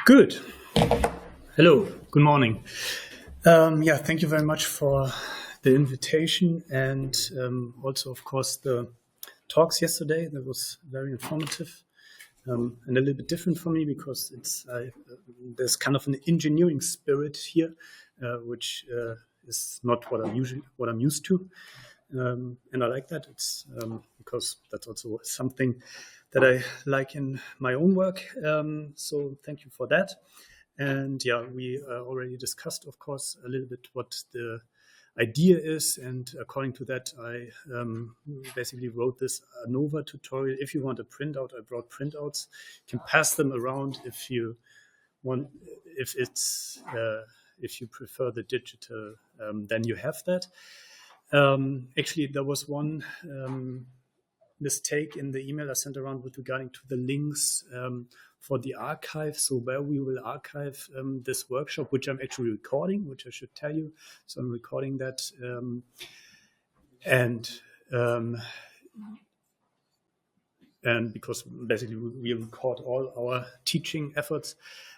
Good. Hello. Good morning. Thank you very much for the invitation and also, of course, the talks yesterday. That was very informative and a little bit different for me because there's kind of an engineering spirit here, which is not what I'm used to. And I like that. It's because that's also something that I like in my own work. So thank you for that. And we already discussed, of course, a little bit what the idea is. And according to that, I basically wrote this ANOVA tutorial. If you want a printout, I brought printouts. You can pass them around if you want. If you prefer the digital, then you have that. Actually, there was one mistake in the email I sent around with regarding to the links for the archive. So where we will archive this workshop, which I'm actually recording, which I should tell you. So I'm recording that. And because basically we record all our teaching efforts,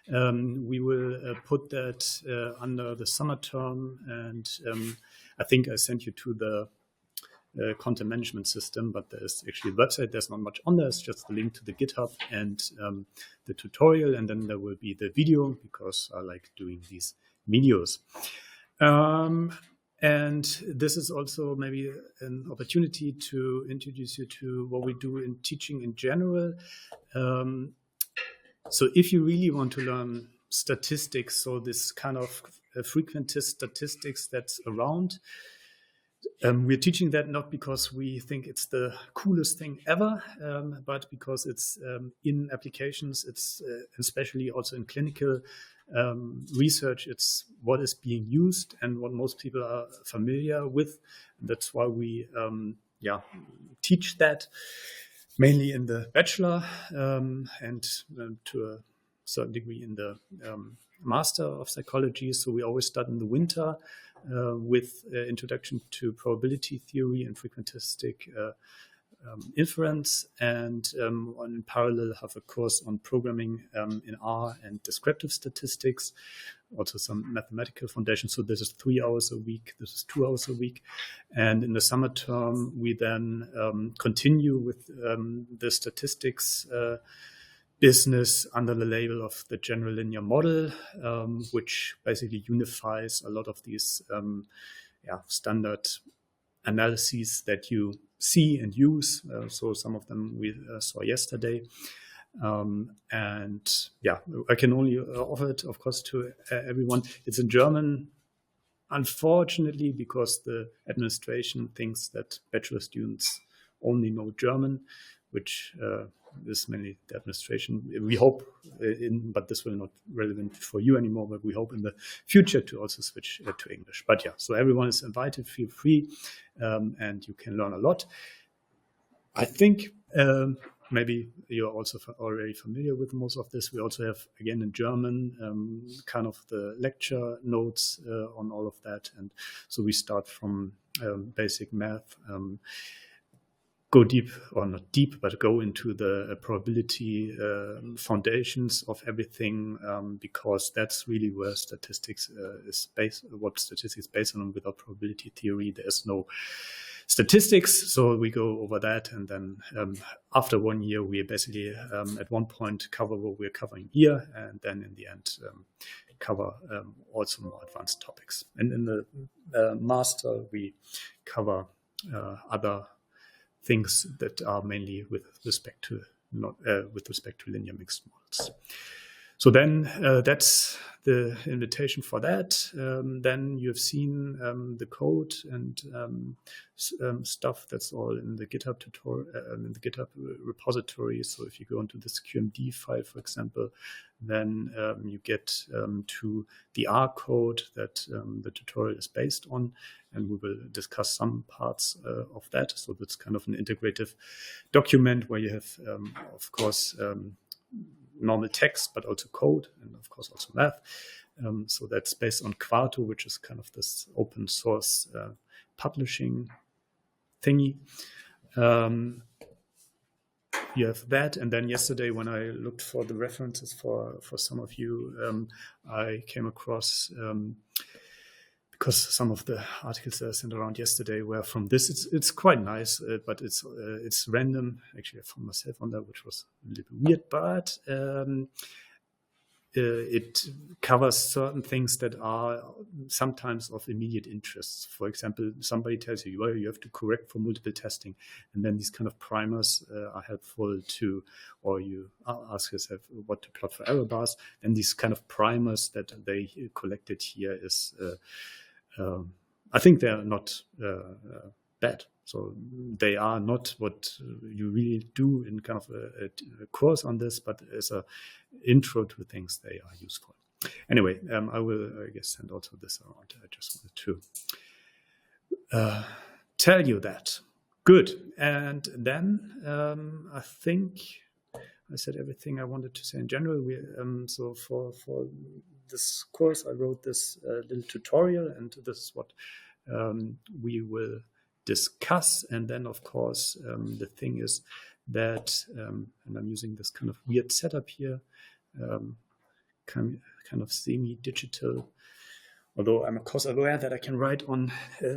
we will put that under the summer term. And I think I sent you to the content management system, but there's actually a website. There's not much on there. It's just the link to the GitHub and the tutorial. And then there will be the video because I like doing these videos. And this is also maybe an opportunity to introduce you to what we do in teaching in general. So if you really want to learn statistics, so this kind of frequentist statistics that's around, we're teaching that not because we think it's the coolest thing ever, but because it's in applications, it's especially also in clinical research, it's what is being used and what most people are familiar with. That's why we teach that mainly in the bachelor and to a certain degree in the Master of Psychology. So we always start in the winter with introduction to probability theory and frequentistic inference, and in parallel have a course on programming in R and descriptive statistics, also some mathematical foundation. So this is 3 hours a week, this is 2 hours a week. And in the summer term, we then continue with the statistics business under the label of the general linear model, which basically unifies a lot of these standard analyses that you see and use. So some of them we saw yesterday. I can only offer it, of course, to everyone. It's in German, unfortunately, because the administration thinks that bachelor students only know German, which is mainly the administration. We hope, but this will not relevant for you anymore, but we hope in the future to also switch to English. But so everyone is invited, feel free, and you can learn a lot. I think maybe you're also already familiar with most of this. We also have, again, in German, kind of the lecture notes on all of that. And so we start from basic math, go deep, or not deep, but go into the probability foundations of everything, because that's really where statistics is based, what statistics is based on. Without probability theory, there's no statistics. So we go over that. And then after 1 year, we basically at one point cover what we're covering here. And then in the end, cover also more advanced topics. And in the master, we cover other things that are mainly with respect to linear mixed models. So then that's the invitation for that. Then you've seen the code and stuff that's all in the GitHub tutorial, in the GitHub repository. So if you go into this QMD file, for example, then you get to the R code that the tutorial is based on, and we will discuss some parts of that. So that's kind of an integrative document where you have, of course, normal text, but also code, and of course also math. So that's based on Quarto, which is kind of this open source publishing thingy. you have that. And then yesterday, when I looked for the references for some of you, I came across, because some of the articles that I sent around yesterday were from this. It's quite nice, but it's random. Actually, I found myself on that, which was a little weird, but it covers certain things that are sometimes of immediate interest. For example, somebody tells you, well, you have to correct for multiple testing. And then these kind of primers are helpful to, or you ask yourself what to plot for error bars. And these kind of primers that they collected here is, I think they're not bad. So they are not what you really do in kind of a course on this, but as an intro to things, they are useful. Anyway, I will, I guess, send also this around. I just wanted to tell you that. Good. And then I think I said everything I wanted to say in general. So for this course, I wrote this little tutorial, and this is what we will discuss. And then, of course, the thing is that, and I'm using this kind of weird setup here, kind of semi-digital, although I'm of course aware that I can write on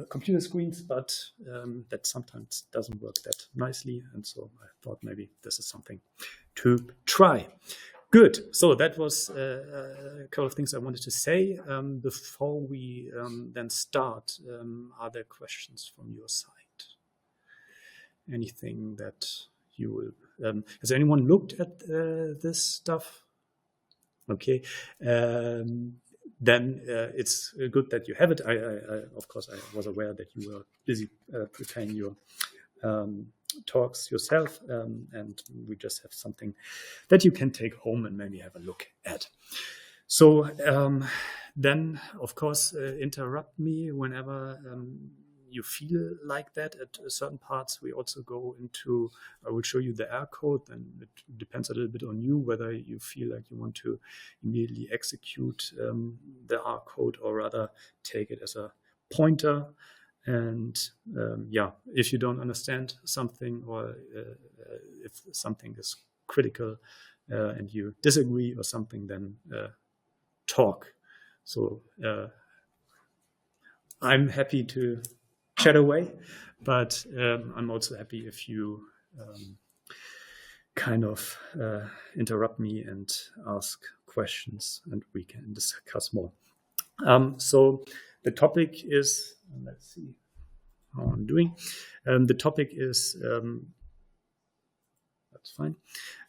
computer screens, but that sometimes doesn't work that nicely. And so I thought maybe this is something to try. Good. So that was a couple of things I wanted to say. Before we then start, are there questions from your side? Anything that you will... has anyone looked at this stuff? Okay. Then it's good that you have it. I of course, I was aware that you were busy preparing your talks yourself, and we just have something that you can take home and maybe have a look at. So then, of course, interrupt me whenever you feel like that. At certain parts, we also go into, I will show you the error code, and it depends a little bit on you whether you feel like you want to immediately execute the R code or rather take it as a pointer. And yeah, if you don't understand something, or if something is critical and you disagree or something, then talk. So I'm happy to chat away, but I'm also happy if you kind of interrupt me and ask questions, and we can discuss more. So the topic is, let's see how I'm doing. The topic is, that's fine.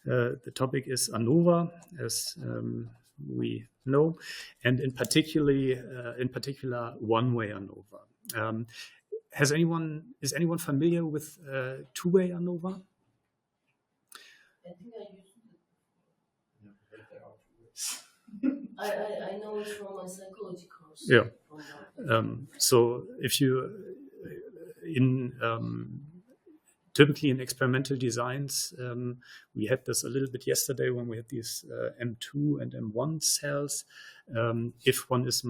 The topic is ANOVA, as we know, and in particular, one-way ANOVA. Is anyone familiar with two-way ANOVA? I think I used it. I know it from my psychology course. Yeah. So if you typically in experimental designs, we had this a little bit yesterday when we had these M2 and M1 cells. If one is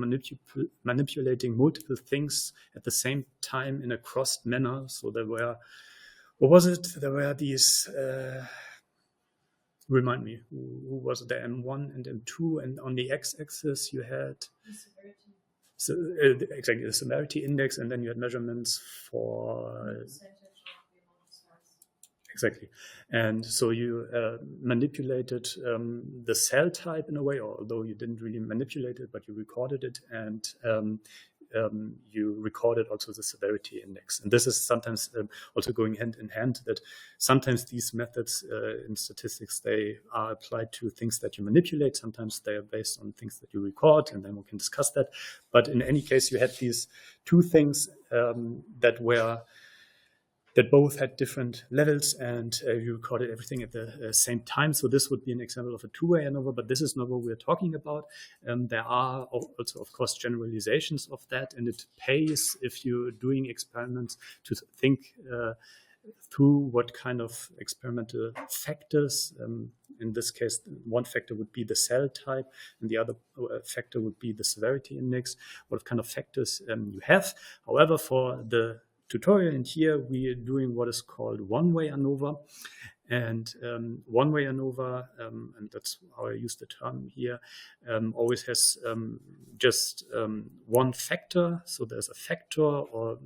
manipulating multiple things at the same time in a crossed manner, so there were, what was it? There were these, remind me, who was it? The M1 and M2, and on the x-axis you had exactly the severity index, and then you had measurements for exactly. And so you manipulated the cell type in a way, although you didn't really manipulate it, but you recorded it, and you recorded also the severity index. And this is sometimes also going hand in hand, that sometimes these methods in statistics, they are applied to things that you manipulate. Sometimes they are based on things that you record, and then we can discuss that. But in any case, you had these two things that both had different levels, and you recorded everything at the same time. So this would be an example of a two-way ANOVA, but this is not what we're talking about. There are also, of course, generalizations of that, and it pays, if you're doing experiments, to think through what kind of experimental factors. In this case, one factor would be the cell type, and the other factor would be the severity index, what kind of factors you have. However, for the tutorial, and here we are doing what is called one-way ANOVA, And one-way ANOVA, and that's how I use the term here, always has just one factor. So there's a factor, or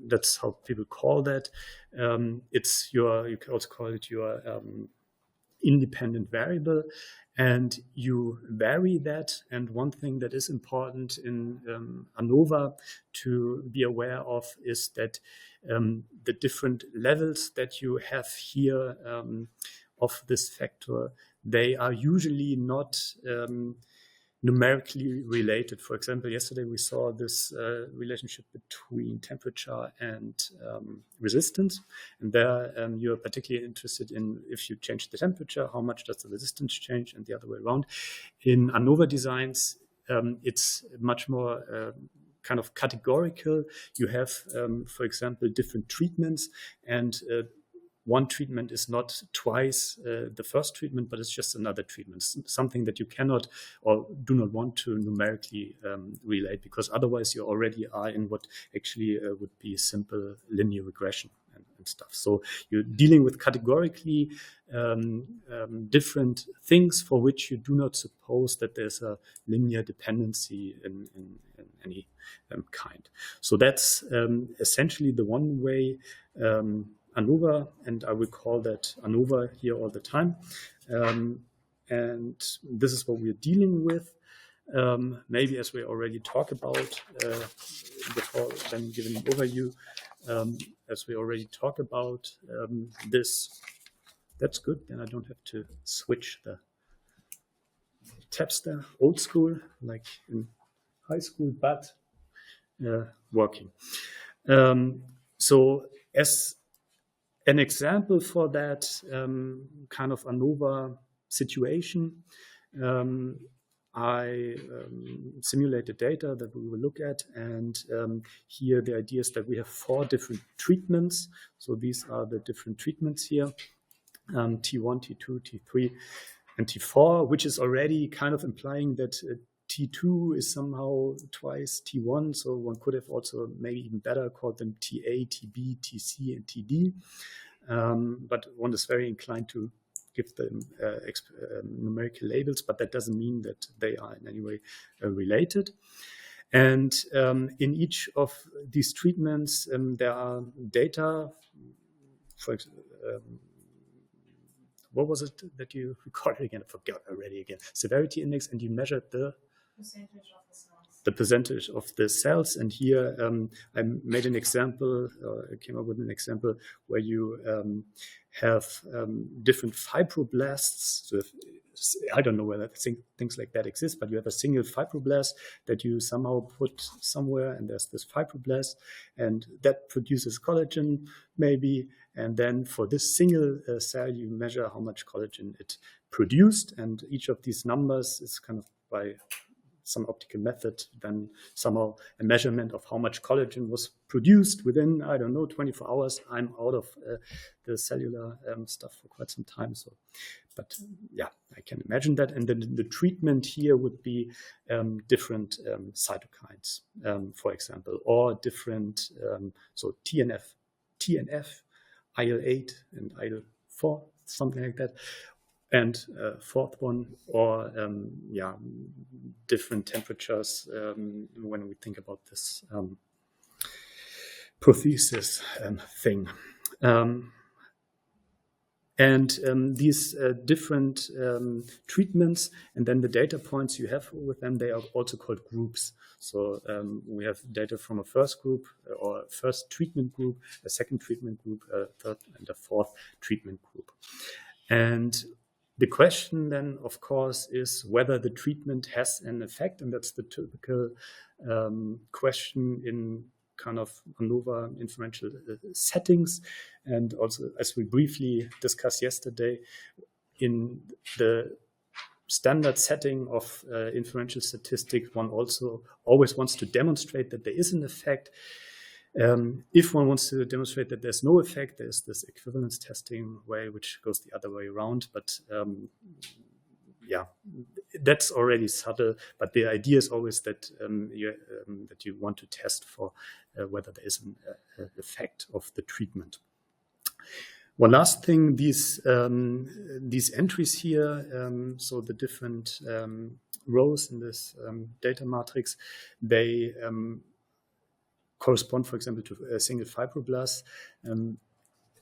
that's how people call that. It's you can also call it your independent variable, and you vary that. And one thing that is important in ANOVA to be aware of is that the different levels that you have here of this factor, they are usually not numerically related. For example, yesterday we saw this relationship between temperature and resistance. And there you're particularly interested in, if you change the temperature, how much does the resistance change, and the other way around. In ANOVA designs, it's much more kind of categorical. You have, for example, different treatments, and one treatment is not twice the first treatment, but it's just another treatment, something that you cannot or do not want to numerically relate, because otherwise you already are in what actually would be simple linear regression and stuff. So you're dealing with categorically different things for which you do not suppose that there's a linear dependency in any kind. So that's essentially the one way ANOVA, and I will call that ANOVA here all the time. And this is what we're dealing with. Maybe as we already talked about before, then giving an overview, as we already talked about this, that's good. Then I don't have to switch the tabs there, old school, like in high school, but working. So as an example for that kind of ANOVA situation, I simulated data that we will look at, and here the idea is that we have 4 different treatments. So these are the different treatments here, T1, T2, T3, and T4, which is already kind of implying that T2 is somehow twice T1, so one could have also maybe even better called them TA, TB, TC, and TD. But one is very inclined to give them numerical labels, but that doesn't mean that they are in any way related. And in each of these treatments, there are data, for example, what was it that you recorded again? I forgot already again. Severity index, and you measured the Percentage of the cells. The percentage of the cells. And here I made an example, I came up with an example where you have different fibroblasts. So I don't know whether things like that exist, but you have a single fibroblast that you somehow put somewhere, and there's this fibroblast, and that produces collagen maybe. And then for this single cell, you measure how much collagen it produced. And each of these numbers is kind of by some optical method, then somehow a measurement of how much collagen was produced within, I don't know, 24 hours. I'm out of the cellular stuff for quite some time. So, but yeah, I can imagine that. And then the treatment here would be different cytokines, for example, or different, so TNF, IL-8 and IL-4, something like that. And fourth one, or different temperatures when we think about this prothesis thing. And these different treatments, and then the data points you have with them, they are also called groups. So we have data from a first group, or first treatment group, a second treatment group, a third, and a fourth treatment group. And the question then, of course, is whether the treatment has an effect, and that's the typical question in kind of ANOVA inferential settings. And also, as we briefly discussed yesterday, in the standard setting of inferential statistics, one also always wants to demonstrate that there is an effect. If one wants to demonstrate that there's no effect, there's this equivalence testing way, which goes the other way around. But yeah, that's already subtle. But the idea is always that you want to test for whether there is an effect of the treatment. One last thing, these entries here, so the different rows in this data matrix, they correspond, for example, to a single fibroblast.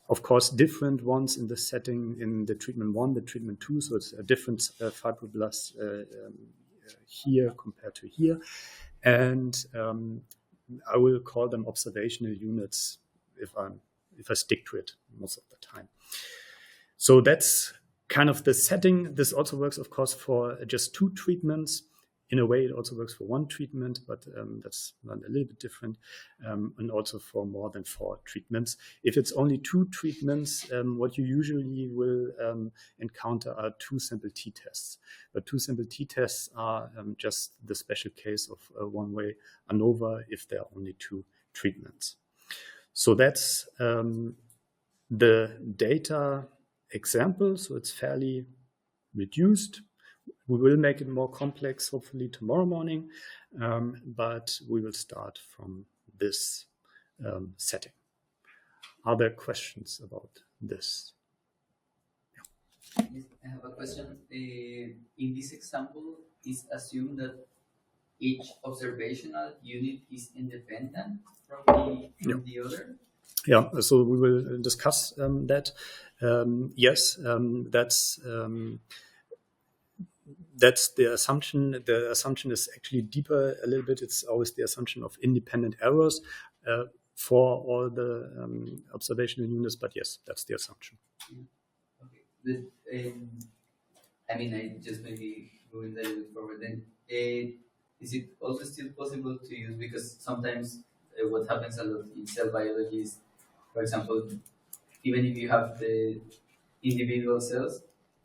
Of course, different ones in the setting in the treatment 1, the treatment 2, so it's a different fibroblast here compared to here. And I will call them observational units if I stick to it most of the time. So that's kind of the setting. This also works, of course, for just 2 treatments. In a way, it also works for 1 treatment, but that's a little bit different, and also for more than 4 treatments. If it's only 2 treatments, what you usually will encounter are 2 sample t-tests. But 2 sample t-tests are just the special case of one-way ANOVA if there are only 2 treatments. So that's the data example. So it's fairly reduced. We will make it more complex, hopefully tomorrow morning, but we will start from this setting. Are there questions about this? Yeah. Yes, I have a question. In this example, is assumed that each observational unit is independent from the other? Yeah, so we will discuss that. Yes, that's the assumption. The assumption is actually deeper a little bit. It's always the assumption of independent errors for all the observational units, but yes, that's the assumption. Okay. I mean, I just maybe going a little bit forward then. Is it also still possible to use, because sometimes what happens a lot in cell biology is, for example, even if you have the individual cells,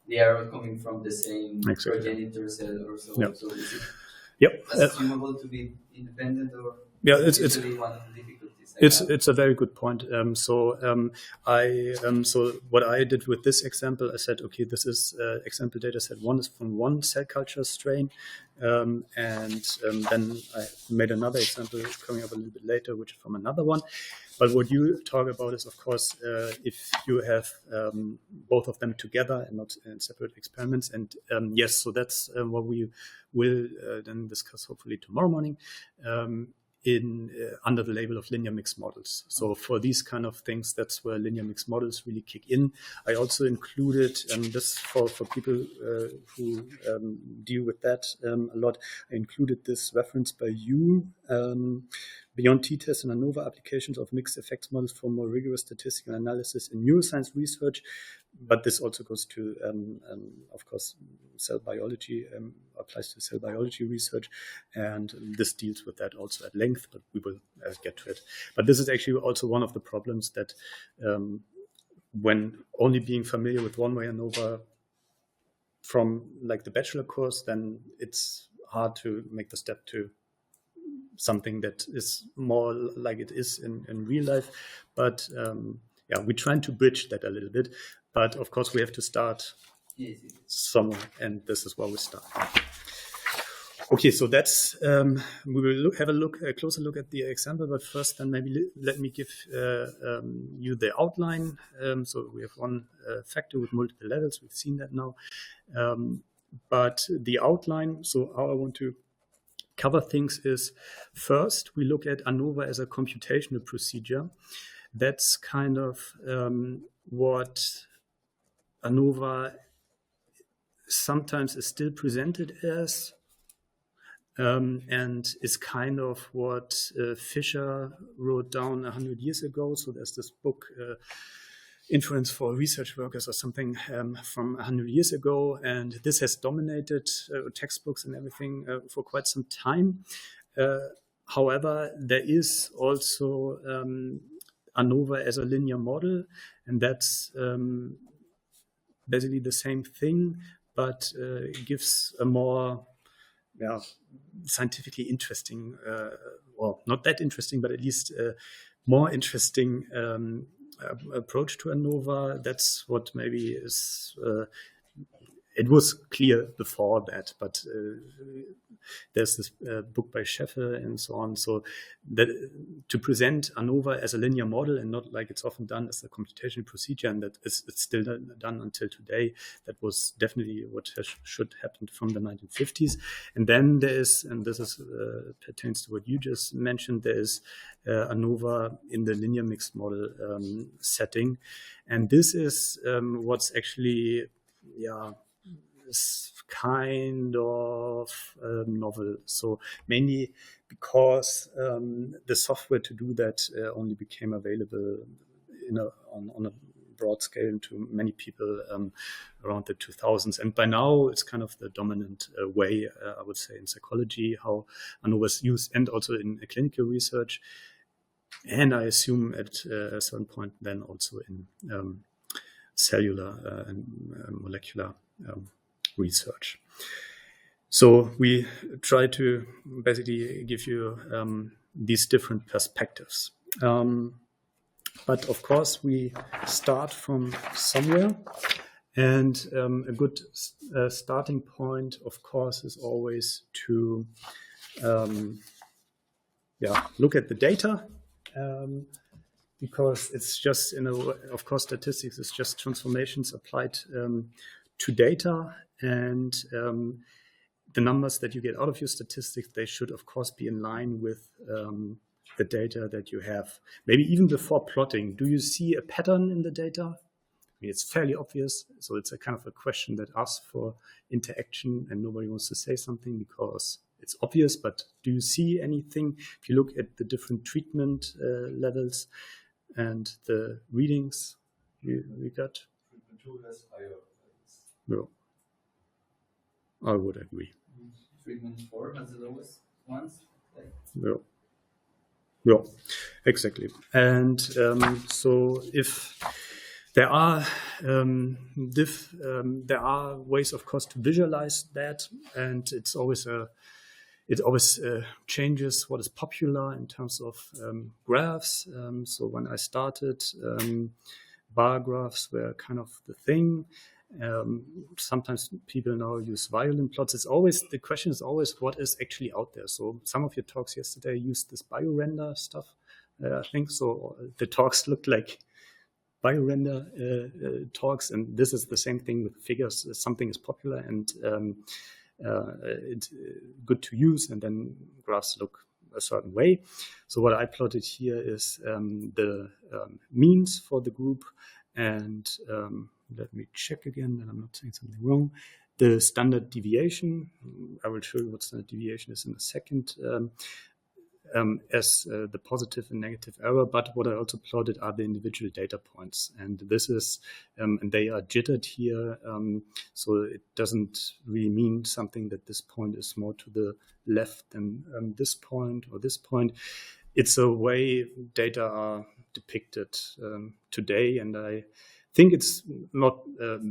they are coming from the same progenitor cell or so. Yep. So is it yep. assumable to be independent, or yeah, it's one of the difficulties? It's a very good point. So what I did with this example, I said, okay, this is example data set 1 is from 1 cell culture strain, and then I made another example coming up a little bit later, which is from another one. But what you talk about is, of course, if you have both of them together and not in separate experiments. And yes, so that's what we will then discuss hopefully tomorrow morning. Under the label of linear mixed models. So for these kind of things, that's where linear mixed models really kick in. I also included, this for people who deal with that a lot, I included this reference by you, Beyond t-tests and ANOVA applications of mixed effects models for more rigorous statistical analysis in neuroscience research. But this also goes to, of course, cell biology, applies to cell biology research. And this deals with that also at length, but we will get to it. But this is actually also one of the problems that when only being familiar with one-way ANOVA from like the bachelor course, then it's hard to make the step to something that is more like it is in real life. But yeah, we're trying to bridge that a little bit. But of course, we have to start somewhere, and this is where we start. Okay, so that's we will have a closer look at the example. But first, then maybe let me give you the outline. So we have one factor with multiple levels. We've seen that now. But the outline. So how I want to cover things is, first, we look at ANOVA as a computational procedure. That's kind of what ANOVA sometimes is still presented as, and is kind of what Fisher wrote down 100 years ago. So there's this book, Inference for Research Workers or something from 100 years ago. And this has dominated textbooks and everything for quite some time. However, there is also ANOVA as a linear model, and that's basically the same thing, but gives a more scientifically interesting, well, not that interesting, but at least more interesting approach to ANOVA. That's what maybe is it was clear before that, but there's this book by Scheffel and so on. So that to present ANOVA as a linear model and not like it's often done as a computational procedure, and that it's still done until today, that was definitely what should happen from the 1950s. And then there is, and this is pertains to what you just mentioned, there is ANOVA in the linear mixed model setting. And this is what's actually, is kind of novel. So mainly because the software to do that only became available on a broad scale to many people around the 2000s. And by now, it's kind of the dominant way, I would say, in psychology, how ANOVA is used, and also in clinical research. And I assume at a certain point then also in cellular and molecular research. So we try to basically give you these different perspectives. But of course, we start from somewhere. And a good starting point, of course, is always to look at the data. Because it's just, of course, statistics is just transformations applied to data, and the numbers that you get out of your statistics, they should, of course, be in line with the data that you have. Maybe even before plotting, do you see a pattern in the data? I mean, it's fairly obvious, so it's a kind of a question that asks for interaction, and nobody wants to say something because it's obvious, but do you see anything? If you look at the different treatment levels and the readings we got. Treatment 2 has higher No, levels. I would agree. Treatment 4 has the lowest ones. Yeah, exactly. And so if there are there are ways, of course, to visualize that, and it always changes what is popular in terms of graphs. So when I started, bar graphs were kind of the thing. Sometimes people now use violin plots. The question is always what is actually out there. So some of your talks yesterday used this biorender stuff, I think. So the talks looked like biorender talks, and this is the same thing with figures. Something is popular and it's good to use, and then graphs look a certain way. So what I plotted here is the means for the group, and let me check again that I'm not saying something wrong. The standard deviation, I will show you what standard deviation is in a second, as the positive and negative error. But what I also plotted are the individual data points. And this is, and they are jittered here. So it doesn't really mean something that this point is more to the left than this point or this point. It's a way data are depicted today. And I think it's not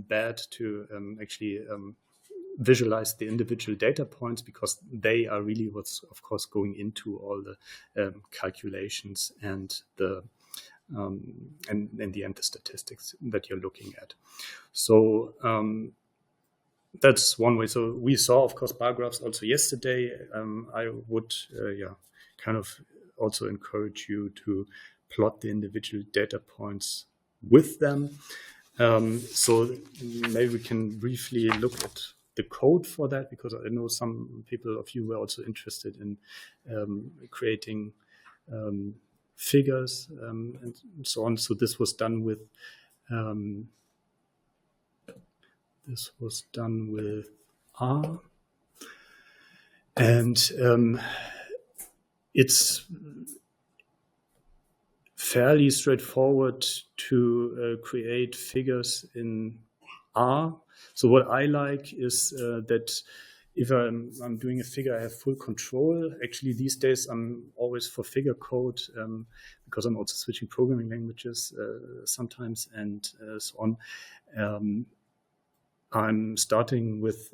bad to actually visualize the individual data points, because they are really what's, of course, going into all the calculations and the and in the end the statistics that you're looking at. So that's one way. So we saw, of course, bar graphs also yesterday. I would kind of also encourage you to plot the individual data points with them. So maybe we can briefly look at the code for that, because I know some people of you were also interested in creating figures and so on. So this was done with R, and it's fairly straightforward to create figures in R. So what I like is that if I'm doing a figure, I have full control. Actually, these days I'm always for figure code because I'm also switching programming languages sometimes and so on. I'm starting with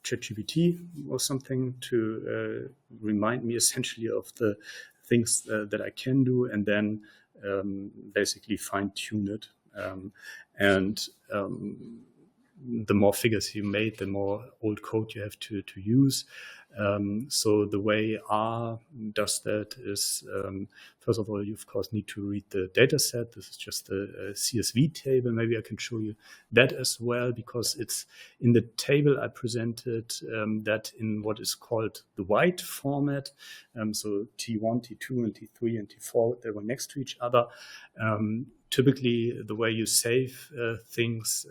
ChatGPT or something to remind me essentially of the things that I can do, and then basically fine-tune it. the more figures you made, the more old code you have to use. So the way R does that is, first of all, you of course need to read the data set. This is just a CSV table. Maybe I can show you that as well, because it's in the table I presented that in what is called the white format. So T1, T2, and T3 and T4, they were next to each other. Typically, the way you save things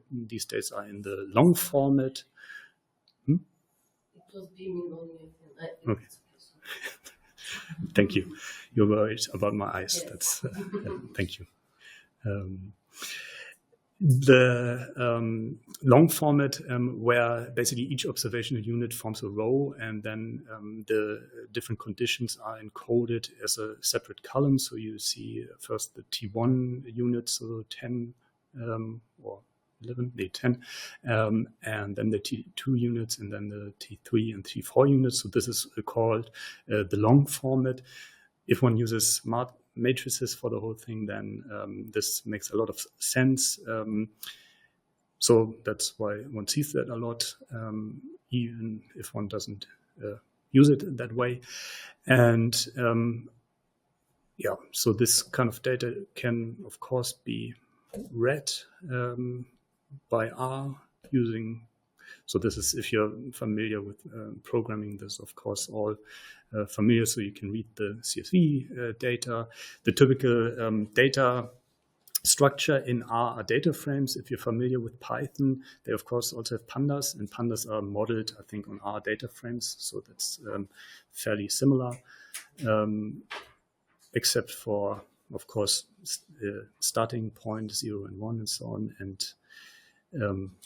these days are in the long format. It was beaming on me. Okay. Thank you. You're worried about my eyes. Yes. That's thank you. The long format, where basically each observational unit forms a row, and then the different conditions are encoded as a separate column. So you see first the T1 units, so 10 or 11, 10, and then the T2 units, and then the T3 and T4 units. So this is called the long format. If one uses smart matrices for the whole thing, then this makes a lot of sense. So that's why one sees that a lot, even if one doesn't use it that way. And yeah, so this kind of data can, of course, be read by R using. So this is, if you're familiar with programming, this is of course all familiar, so you can read the CSV data. The typical data structure in R are data frames. If you're familiar with Python, they of course also have pandas, and pandas are modeled, I think, on R data frames, so that's fairly similar, except for, of course, starting point 0 and 1 and so on, and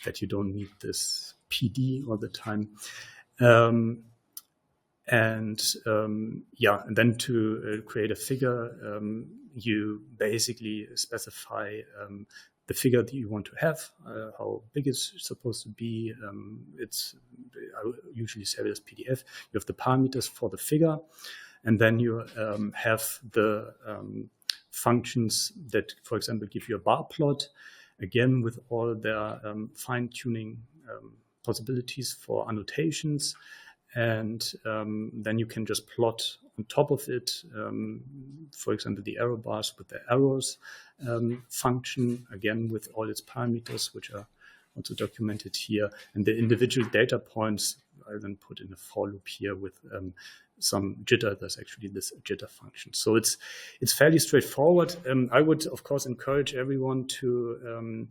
that you don't need this PD all the time. Yeah, and then to create a figure, you basically specify the figure that you want to have, how big it's supposed to be. I usually save it as PDF. You have the parameters for the figure, and then you have the functions that, for example, give you a bar plot, again with all their fine-tuning possibilities for annotations. And then you can just plot on top of it, for example, the arrow bars with the arrows function, again with all its parameters, which are also documented here. And the individual data points I then put in a for loop here with some jitter. There's actually this jitter function. So it's fairly straightforward. I would, of course, encourage everyone to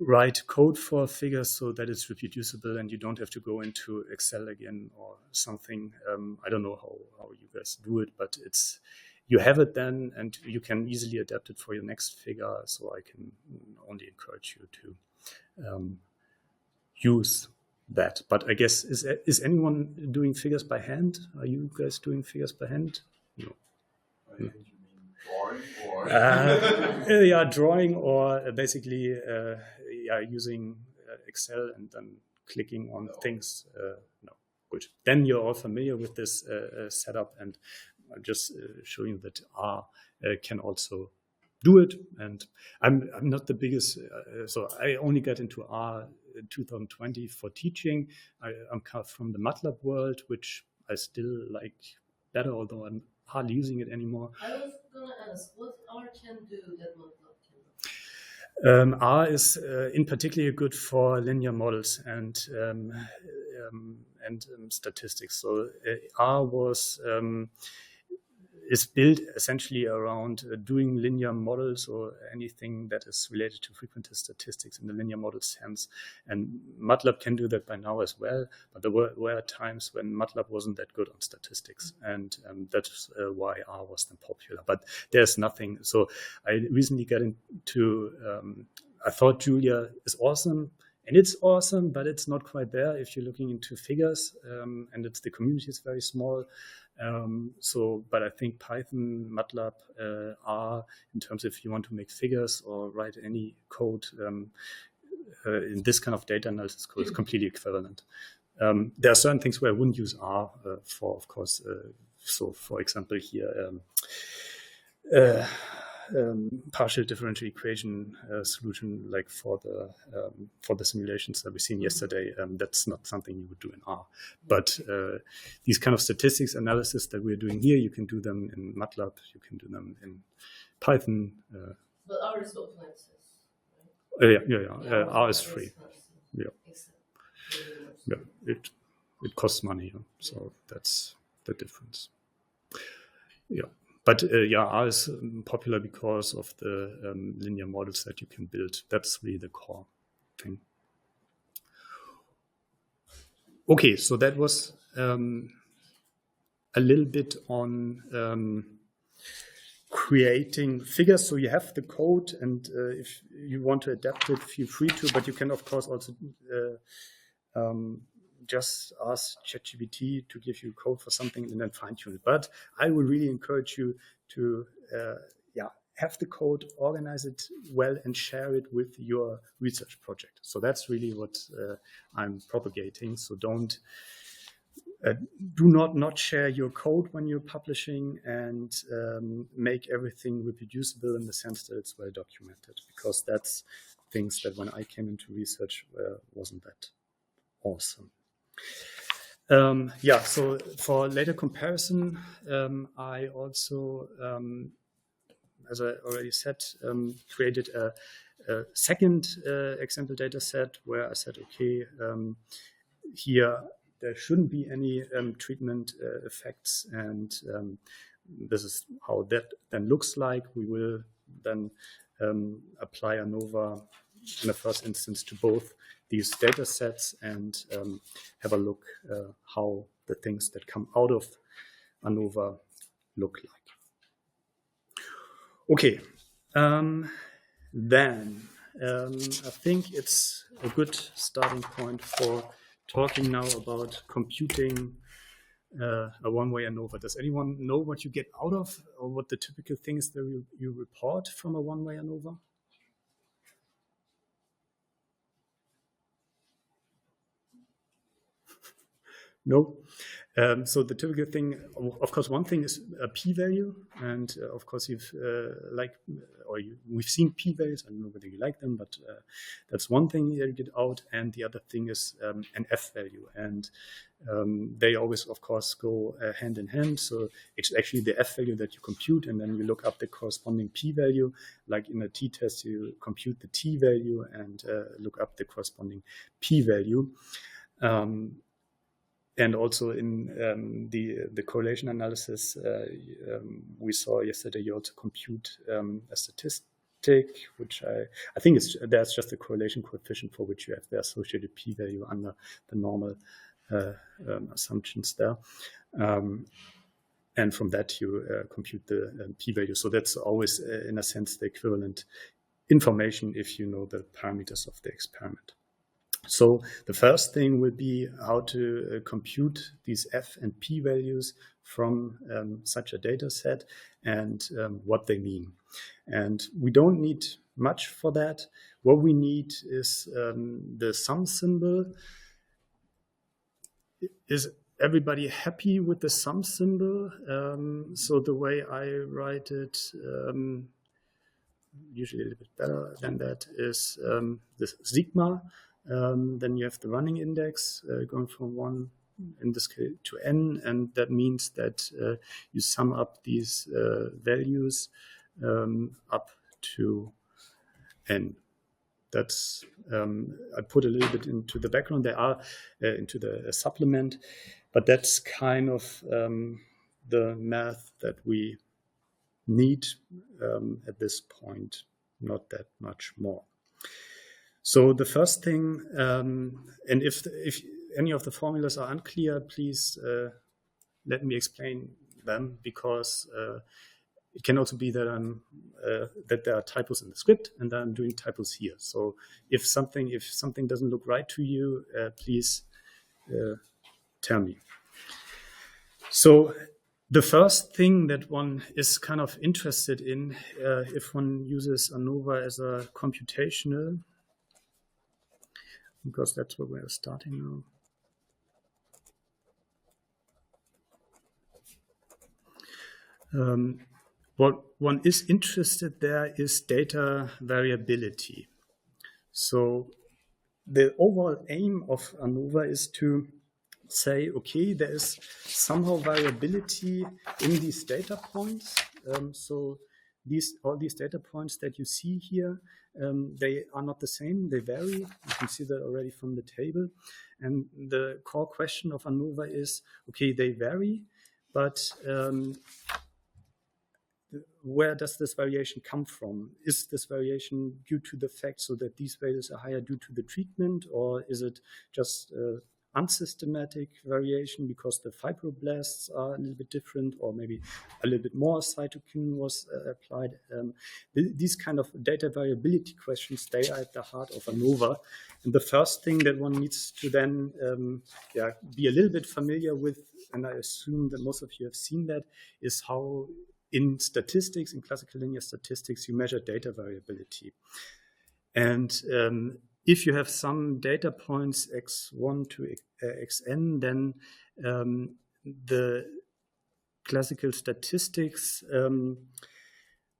write code for figures so that it's reproducible and you don't have to go into Excel again or something. I don't know how you guys do it, but you have it then and you can easily adapt it for your next figure. So I can only encourage you to use that. But I guess, is anyone doing figures by hand? Are you guys doing figures by hand? No. I think you mean drawing or? Yeah, drawing or basically using Excel and then clicking on things. No, good. Then you're all familiar with this setup, and I'm just showing that R can also do it. And I'm not the biggest, so I only got into R in 2020 for teaching. I'm kind of from the MATLAB world, which I still like better, although I'm hardly using it anymore. I was going to ask, what R can do that MATLAB can do? R is in particular good for linear models and statistics. So R is built essentially around doing linear models or anything that is related to frequentist statistics in the linear model sense. And MATLAB can do that by now as well, but there were times when MATLAB wasn't that good on statistics, and that's why R was then popular. But there's nothing. So I recently got into, I thought Julia is awesome, and it's awesome, but it's not quite there if you're looking into figures, and the community is very small. But I think Python, MATLAB, R, in terms of if you want to make figures or write any code in this kind of data analysis code, is completely equivalent. There are certain things where I wouldn't use R for, of course. So, for example, here, partial differential equation solution, like for the simulations that we seen yesterday. That's not something you would do in R. But these kind of statistics analysis that we're doing here, you can do them in MATLAB, you can do them in Python. But R is open access, right? R is free. Yeah. Excellent. Yeah, it costs money, so that's the difference. Yeah, but R is popular because of the linear models that you can build. That's really the core thing. Okay, so that was a little bit on creating figures. So you have the code, and if you want to adapt it, feel free to, but you can of course also just ask ChatGPT to give you code for something and then fine tune it. But I would really encourage you to have the code, organize it well, and share it with your research project. So that's really what I'm propagating. So do not share your code when you're publishing, and make everything reproducible in the sense that it's well documented, because that's things that when I came into research wasn't that awesome. So for later comparison, I also, as I already said, created a second example data set where I said, okay, here there shouldn't be any treatment effects, and this is how that then looks like. We will then apply ANOVA in the first instance to both these data sets and have a look how the things that come out of ANOVA look like. Okay, then I think it's a good starting point for talking now about computing a one-way ANOVA. Does anyone know what you get out of, or what the typical things that you report from a one-way ANOVA? No. So the typical thing, of course, one thing is a p-value, and of course we've seen p-values. I don't know whether you like them, but that's one thing that you get out. And the other thing is an f-value, and they always, of course, go hand in hand. So it's actually the f-value that you compute, and then you look up the corresponding p-value. Like in a t-test, you compute the t-value and look up the corresponding p-value. And also in the correlation analysis we saw yesterday, you also compute a statistic, which I think there's just a correlation coefficient for which you have the associated p-value under the normal assumptions there. And from that you compute the p-value. So that's always, in a sense, the equivalent information if you know the parameters of the experiment. So the first thing will be how to compute these f and p values from such a data set, and what they mean. And we don't need much for that. What we need is the sum symbol. Is everybody happy with the sum symbol? So the way I write it, usually a little bit better than that, is this sigma. Then you have the running index going from 1, in this case, to n, and that means that you sum up these values up to n. That's I put a little bit into the background. They are into the supplement, but that's kind of the math that we need at this point. Not that much more. So the first thing, and if any of the formulas are unclear, please let me explain them, because it can also be that that there are typos in the script and that I'm doing typos here. So if something doesn't look right to you, please tell me. So the first thing that one is kind of interested in, if one uses ANOVA as a computational, because that's where we're starting now. what one is interested there is data variability. So the overall aim of ANOVA is to say, okay, there is somehow variability in these data points. So all these data points that you see here, they are not the same, they vary. You can see that already from the table. And the core question of ANOVA is, okay, they vary, but where does this variation come from? Is this variation due to the fact so that these values are higher due to the treatment, or is it just unsystematic variation because the fibroblasts are a little bit different, or maybe a little bit more cytokine was applied? These kind of data variability questions, they are at the heart of ANOVA. And the first thing that one needs to then be a little bit familiar with, and I assume that most of you have seen that, is how in statistics, in classical linear statistics, you measure data variability. And if you have some data points x1 to xn, then the classical statistics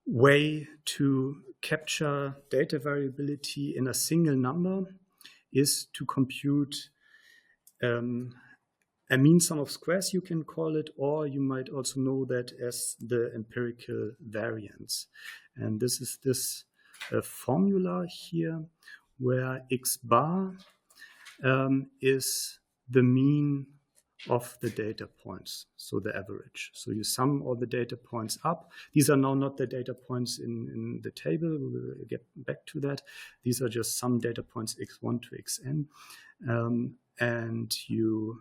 way to capture data variability in a single number is to compute a mean sum of squares, you can call it, or you might also know that as the empirical variance. And this is this formula here, where x bar is the mean of the data points, so the average. So you sum all the data points up. These are now not the data points in the table. We will get back to that. These are just some data points x1 to xn. And you,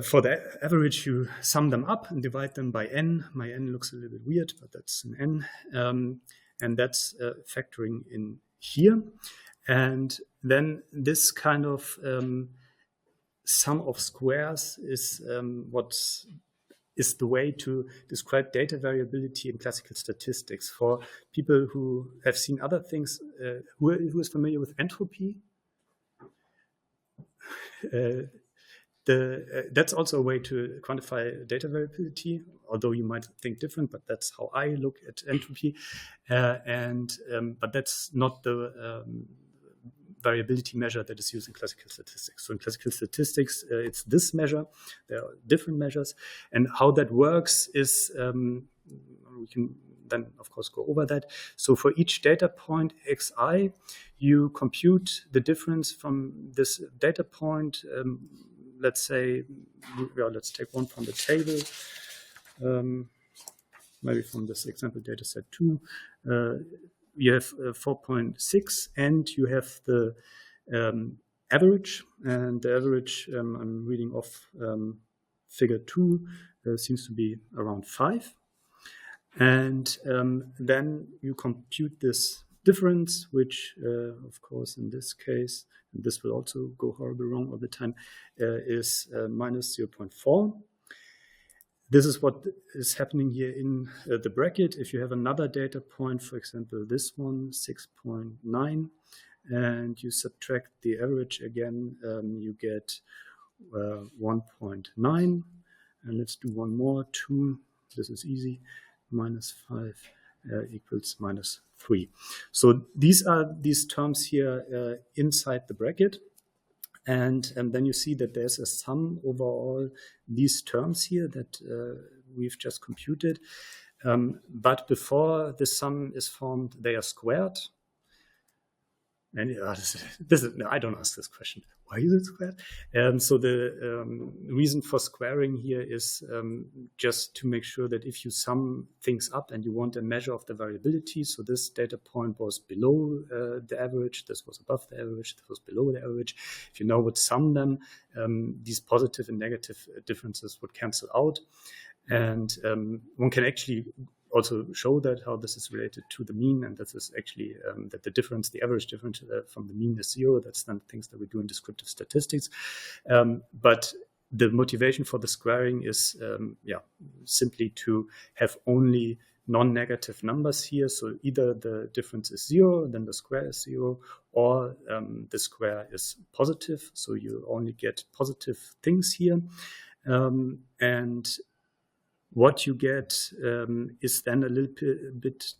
for the average, you sum them up and divide them by n. My n looks a little bit weird, but that's an n. And that's factoring in here. And then this kind of sum of squares is what is the way to describe data variability in classical statistics. For people who have seen other things, who is familiar with entropy? That's also a way to quantify data variability, although you might think different, but that's how I look at entropy. But that's not the variability measure that is used in classical statistics. So in classical statistics, it's this measure. There are different measures. And how that works is, we can then, of course, go over that. So for each data point xi, you compute the difference from this data point. Let's say, let's take one from the table, maybe from this example data set 2. You have 4.6, and you have the average. And the average, I'm reading off figure 2, seems to be around 5. And then you compute this difference, which, of course, in this case, and this will also go horribly wrong all the time, is minus 0.4. This is what is happening here in the bracket. If you have another data point, for example, this one, 6.9, and you subtract the average again, you get 1.9. And let's do one more, 2. This is easy. Minus 5 equals minus 3. So these are these terms here inside the bracket. And then you see that there's a sum over all these terms here that we've just computed. But before the sum is formed, they are squared. And no, I don't ask this question. Why is it squared? So the reason for squaring here is just to make sure that if you sum things up and you want a measure of the variability, so this data point was below the average, this was above the average, this was below the average. If you now would sum them, these positive and negative differences would cancel out. And one can actually also show that how this is related to the mean, and this is actually that the difference, the average difference from the mean is 0. That's then things that we do in descriptive statistics. But the motivation for the squaring is simply to have only non-negative numbers here. So either the difference is 0, then the square is 0, or the square is positive. So you only get positive things here. And what you get is then a little bit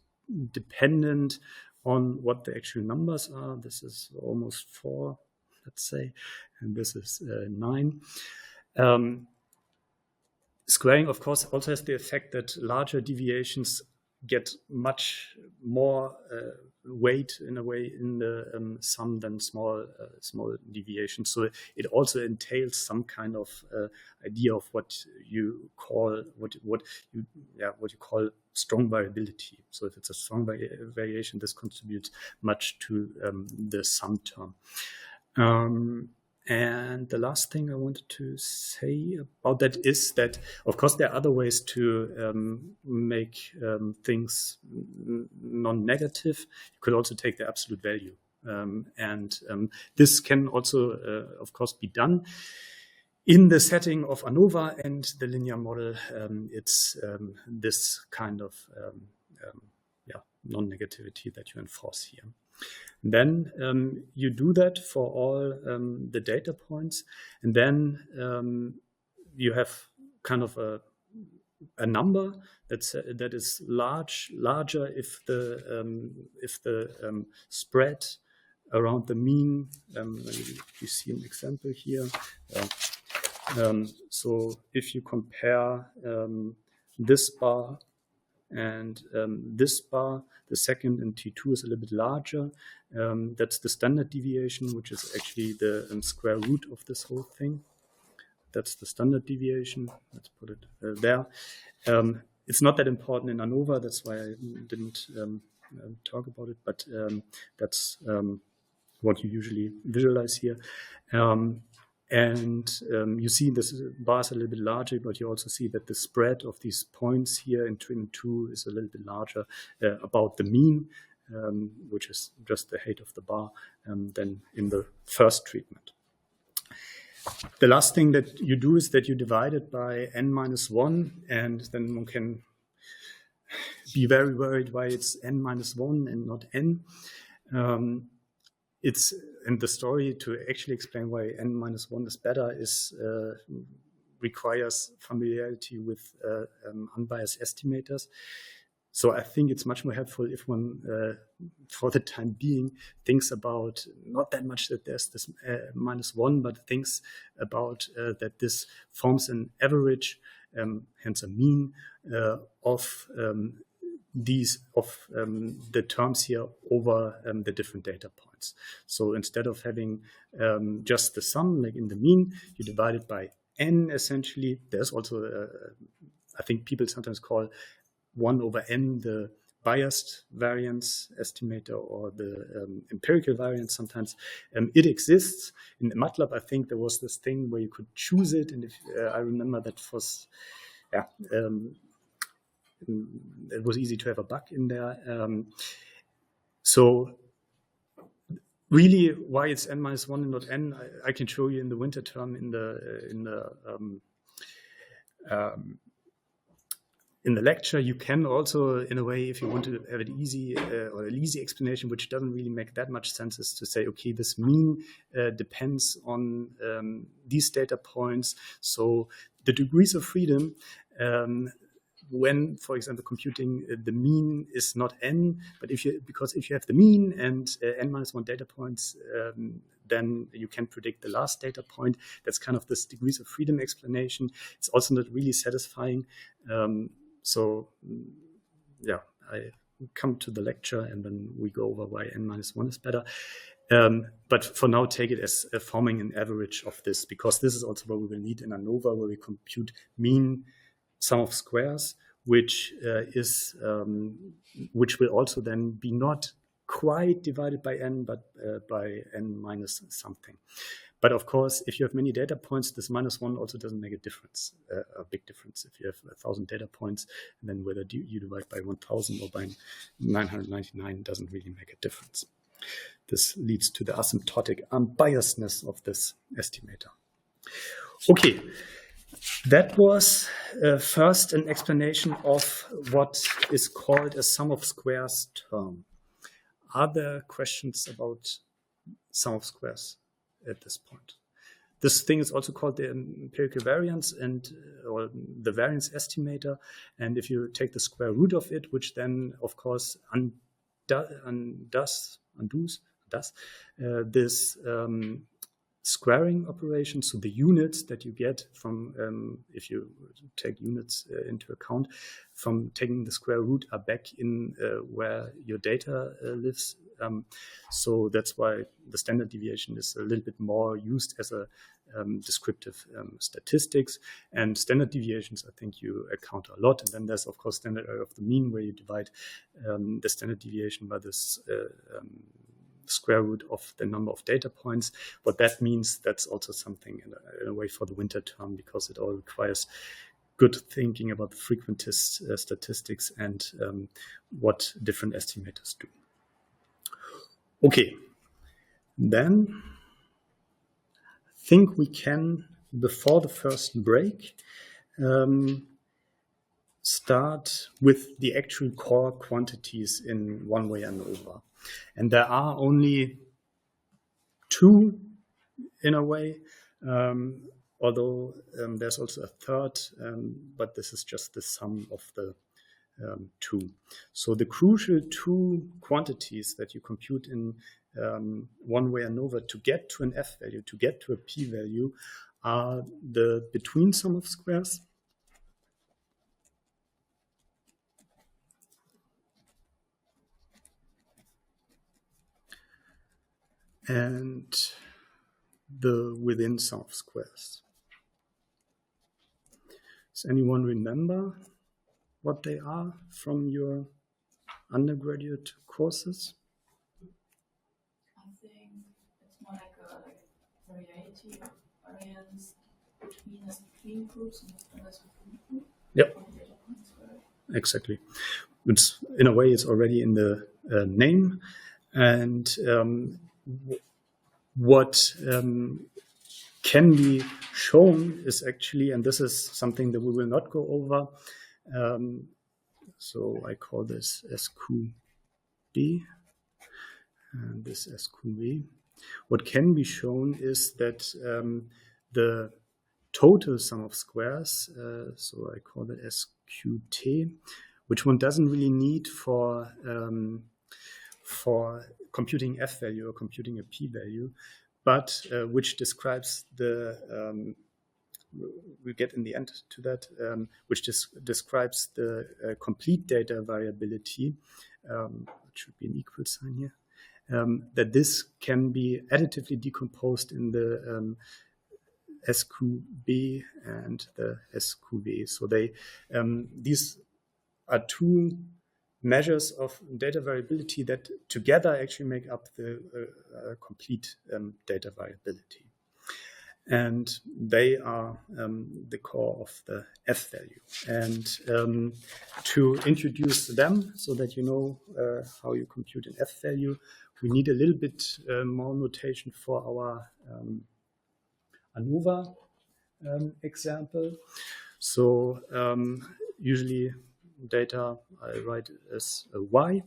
dependent on what the actual numbers are. This is almost 4, let's say, and this is 9. Squaring, of course, also has the effect that larger deviations get much more weight in a way in the sum than small deviations. So it also entails some kind of idea of what you call strong variability. So if it's a strong variation, this contributes much to the sum term. And the last thing I wanted to say about that is that, of course, there are other ways to make things non-negative. You could also take the absolute value. And this can also, of course, be done. In the setting of ANOVA and the linear model, it's this kind of non-negativity that you enforce here. Then you do that for all the data points, and then you have kind of a number that is larger if the spread around the mean. You see an example here. So if you compare this bar and this bar, the second in T2 is a little bit larger. That's the standard deviation, which is actually the square root of this whole thing. That's the standard deviation. Let's put it there. It's not that important in ANOVA. That's why I didn't talk about it, but that's what you usually visualize here. And you see this bar is a little bit larger, but you also see that the spread of these points here in 2 is a little bit larger about the mean, which is just the height of the bar, than in the first treatment. The last thing that you do is that you divide it by n-1, and then one can be very worried why it's n-1 and not n. And the story to actually explain why n-1 is better requires familiarity with unbiased estimators. So I think it's much more helpful if one, for the time being, thinks about not that much that there's this -1, but thinks about that this forms an average, hence a mean, of the terms here over the different data points. So instead of having just the sum, like in the mean, you divide it by n, essentially. There's also, I think people sometimes call 1 over n the biased variance estimator or the empirical variance sometimes. It exists. In MATLAB, I think there was this thing where you could choose it. And if I remember that was, it was easy to have a bug in there. So really, why it's n-1 and not n, I can show you in the winter term in the lecture. You can also, in a way, if you want to have it easy or an easy explanation, which doesn't really make that much sense, is to say, okay, this mean depends on these data points. So the degrees of freedom, when, for example, computing the mean is not n, but because if you have the mean and n-1 data points, then you can predict the last data point. That's kind of this degrees of freedom explanation. It's also not really satisfying. So I come to the lecture and then we go over why n-1 is better. But for now, take it as forming an average of this, because this is also what we will need in ANOVA, where we compute mean sum of squares, which will also then be not quite divided by n, but by n minus something. But of course, if you have many data points, this -1 also doesn't make a difference, a big difference. If you have 1,000 data points, and then whether you divide by 1,000 or by 999 doesn't really make a difference. This leads to the asymptotic unbiasedness of this estimator. Okay. That was first an explanation of what is called a sum of squares term. Are there questions about sum of squares at this point? This thing is also called the empirical variance or the variance estimator. And if you take the square root of it, which then, of course, undoes this squaring operation, so the units that you get from, if you take units into account, from taking the square root are back in where your data lives. So that's why the standard deviation is a little bit more used as a descriptive statistics. And standard deviations, I think you encounter a lot. And then there's, of course, standard error of the mean, where you divide the standard deviation by this square root of the number of data points. What that means, that's also something in a way for the winter term, because it all requires good thinking about the frequentist statistics and what different estimators do. Okay, then I think we can, before the first break, start with the actual core quantities in one-way ANOVA. And there are only two, in a way, although there's also a third, but this is just the sum of the two. So the crucial two quantities that you compute in one-way ANOVA to get to an F value, to get to a P value, are the between sum of squares and the within sum of squares. Does anyone remember what they are from your undergraduate courses? I think it's more like a variety of variance between groups and as between groups. Yep. Exactly. It's, in a way, it's already in the name. And what can be shown is actually, and this is something that we will not go over, so I call this SQB, and this SQB. What can be shown is that the total sum of squares, so I call it SQT, which one doesn't really need for computing F value or computing a P value, but which describes the, we'll get in the end to that, which describes the complete data variability, which should be an equal sign here, that this can be additively decomposed in the SQB and the SQV. So they, these are two measures of data variability that together actually make up the complete data variability. And they are the core of the F value. And to introduce them so that you know how you compute an F value, we need a little bit more notation for our ANOVA example. So usually data I write as a Y,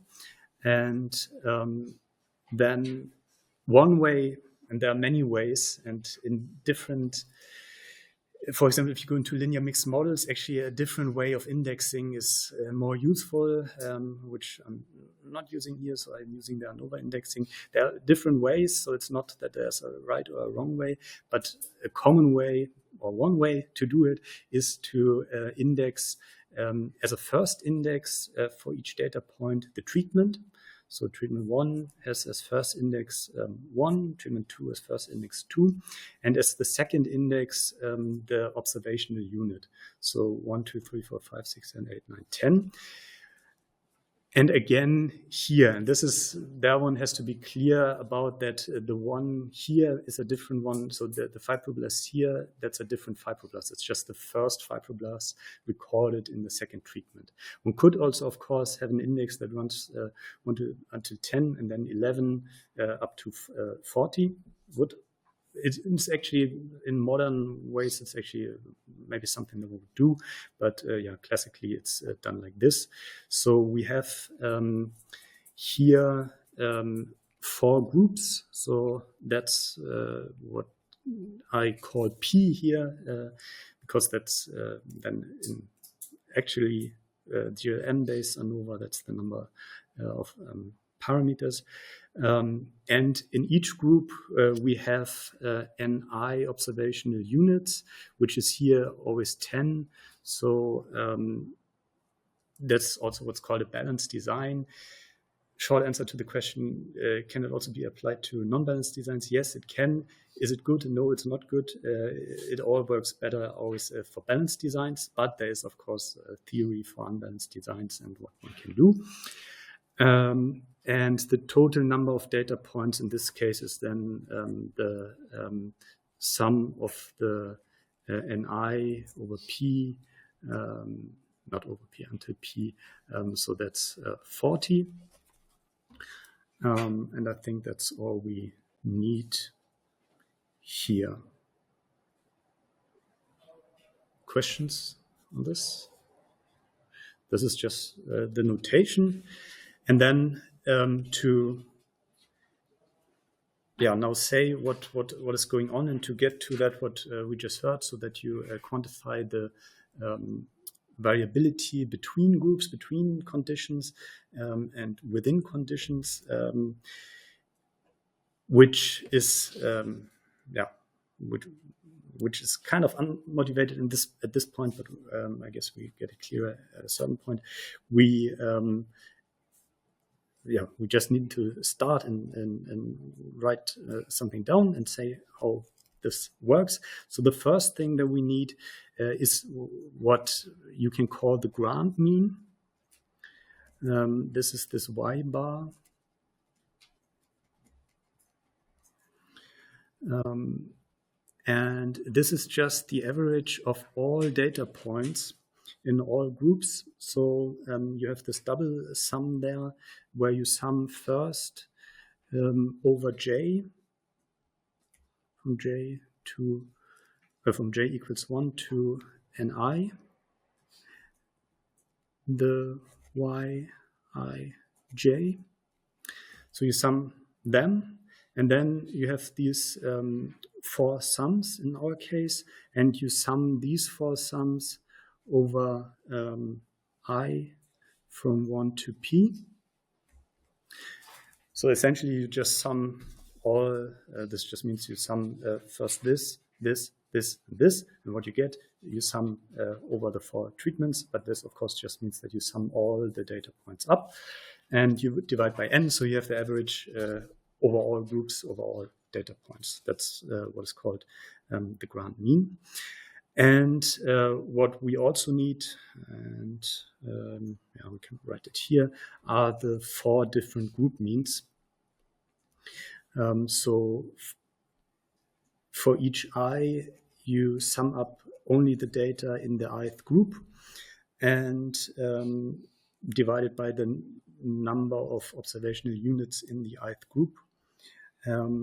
and then one way, and there are many ways, and in different, for example, if you go into linear mixed models, actually a different way of indexing is more useful, which I'm not using here, so I'm using the ANOVA indexing. There are different ways, so it's not that there's a right or a wrong way, but a common way, or one way to do it, is to index as a first index for each data point the treatment. So treatment 1 has as first index 1, treatment 2 as first index 2, and as the second index the observational unit. So 1, 2, 3, 4, 5, 6, 7, 8, 9, 10. And again here, and this is, that one has to be clear about that the one here is a different one. So the fibroblast here, that's a different fibroblast. It's just the first fibroblast recorded in the second treatment. One could also, of course, have an index that runs 1 until 10 and then 11 up to 40. It's actually, in modern ways, it's actually maybe something that we would do, but yeah, classically it's done like this. So we have here 4 groups. So that's what I call P here because that's then actually GLM-based ANOVA, that's the number of parameters. And in each group, we have NI observational units, which is here always 10. So that's also what's called a balanced design. Short answer to the question, can it also be applied to non-balanced designs? Yes, it can. Is it good? No, it's not good. It all works better always for balanced designs, but there is, of course, a theory for unbalanced designs and what one can do. And the total number of data points in this case is then the sum of the Ni over P, not over P, until P. So that's 40. And I think that's all we need here. Questions on this? This is just the notation. And then to now say what is going on and to get to that what we just heard, so that you quantify the variability between groups, between conditions, and within conditions, which is which is kind of unmotivated at this point, but I guess we get it clearer at a certain point. We just need to start and write something down and say how this works. So the first thing that we need is what you can call the grand mean. This is this Y bar. And this is just the average of all data points in all groups. So you have this double sum there, where you sum first over J, from J to from J equals 1 to Ni, the Y, I, J. So you sum them, and then you have these 4 sums in our case, and you sum these 4 sums over I from 1 to P. So essentially you just sum all, this just means you sum first this, and what you get, you sum over the 4 treatments, but this of course just means that you sum all the data points up, and you divide by n, so you have the average over all groups, over all data points. That's what is called the grand mean. And what we also need, and we can write it here, are the 4 different group means. So for each I, you sum up only the data in the ith group and divide it by the number of observational units in the ith group.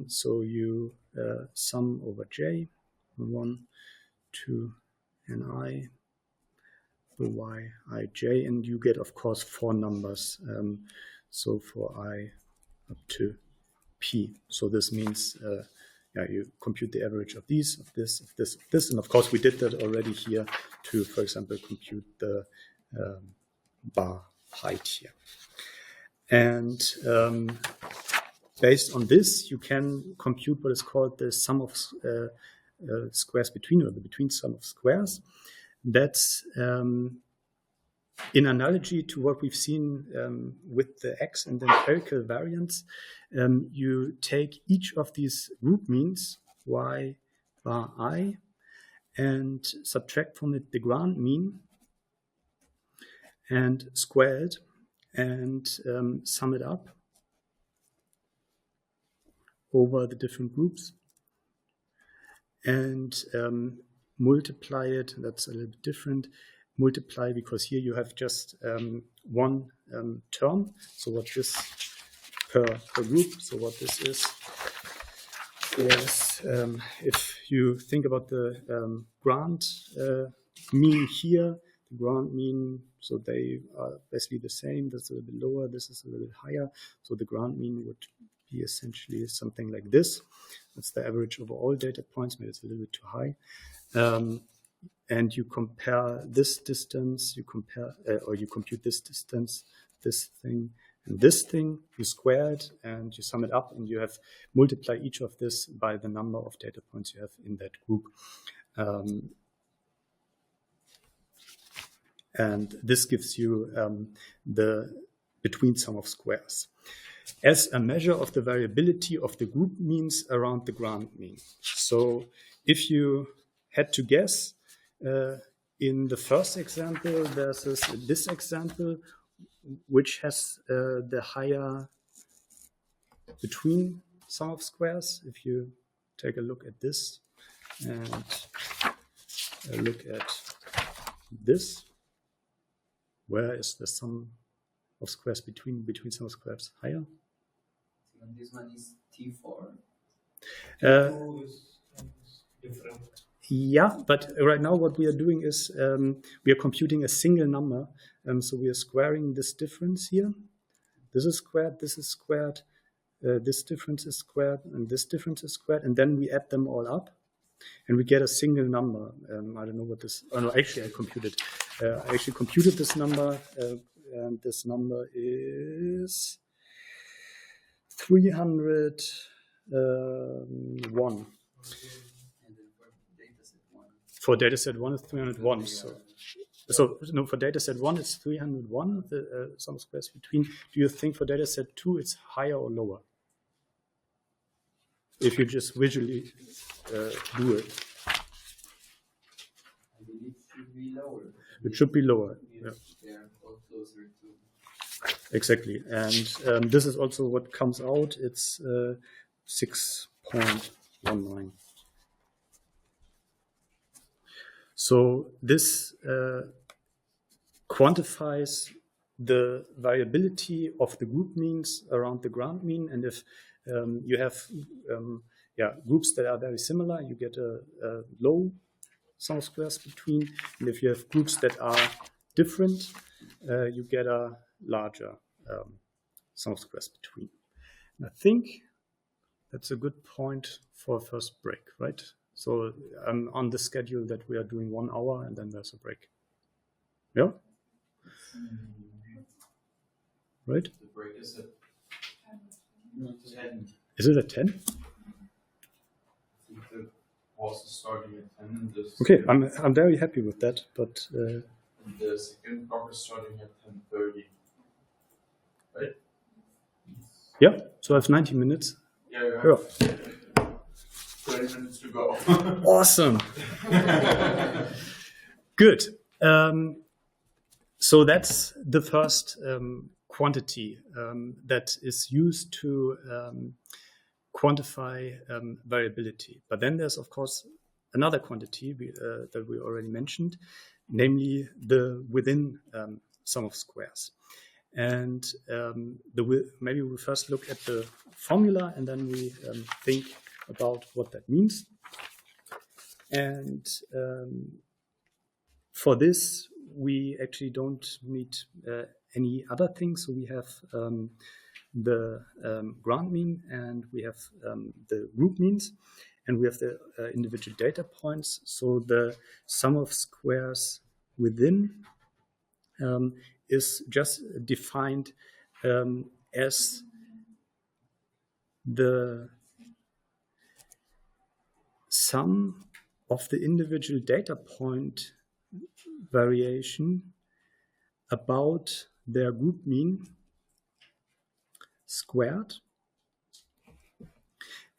So you sum over J, 1 to Ni, the Y, I, J, and you get, of course, 4 numbers. So for I up to P. So this means you compute the average of these, of this, of this, of this. And of course, we did that already here to, for example, compute the bar height here. And based on this, you can compute what is called the sum of squares between, or the between sum of squares. That's in analogy to what we've seen with the X and the empirical variance. You take each of these group means, Y bar I, and subtract from it the grand mean and square it and sum it up over the different groups and multiply it. That's a little bit different. Multiply, because here you have just one term. So what this per group, so what this is if you think about the grand mean here, the grand mean, so they are basically the same. That's a little bit lower, this is a little bit higher. So the grand mean would be essentially something like this. That's the average over all data points. Maybe it's a little bit too high. And you compare this distance, you compute this distance, this thing, and this thing, you square it, and you sum it up, and you have multiply each of this by the number of data points you have in that group. And this gives you the between sum of squares as a measure of the variability of the group means around the ground mean. So if you had to guess, in the first example versus this example, which has the higher between sum of squares, if you take a look at this and look at this, where is the sum of squares between sum of squares higher? And this one is T4. Two is different. Yeah, but right now what we are doing is we are computing a single number. So we are squaring this difference here. This is squared, this difference is squared, and this difference is squared, and then we add them all up, and we get a single number. I don't know what this. Oh no, actually I computed. I actually computed this number, and this number is 301. And then for dataset 1. For dataset 1 is 301. So no, for dataset 1 it's 301. The sum of squares between. Do you think for dataset 2 it's higher or lower? If you just visually do it, I believe it should be lower. it should be lower. Yeah. They are all closer to. Exactly, and this is also what comes out. It's 6.19. So this quantifies the variability of the group means around the ground mean, and if you have groups that are very similar, you get a low sum of squares between, and if you have groups that are different, you get a larger sum of squares between. And I think that's a good point for a first break, right? So I'm on the schedule that we are doing 1 hour and then there's a break. Yeah? Right? The break is at 10. Is it at 10? I think the course is starting at 10. Okay, I'm very happy with that, but And the second block is starting at 10:30. Right? yeah, so I have 90 minutes. Yeah, you Yeah. have 20 minutes to go. Awesome. Good. So that's the first quantity that is used to quantify variability. But then there's, of course, another quantity that we already mentioned, namely the within sum of squares. And maybe we first look at the formula and then we think about what that means. And for this, we actually don't need any other things. So we have the ground mean and we have the group means and we have the individual data points. So the sum of squares within is just defined as the sum of the individual data point variation about their group mean squared,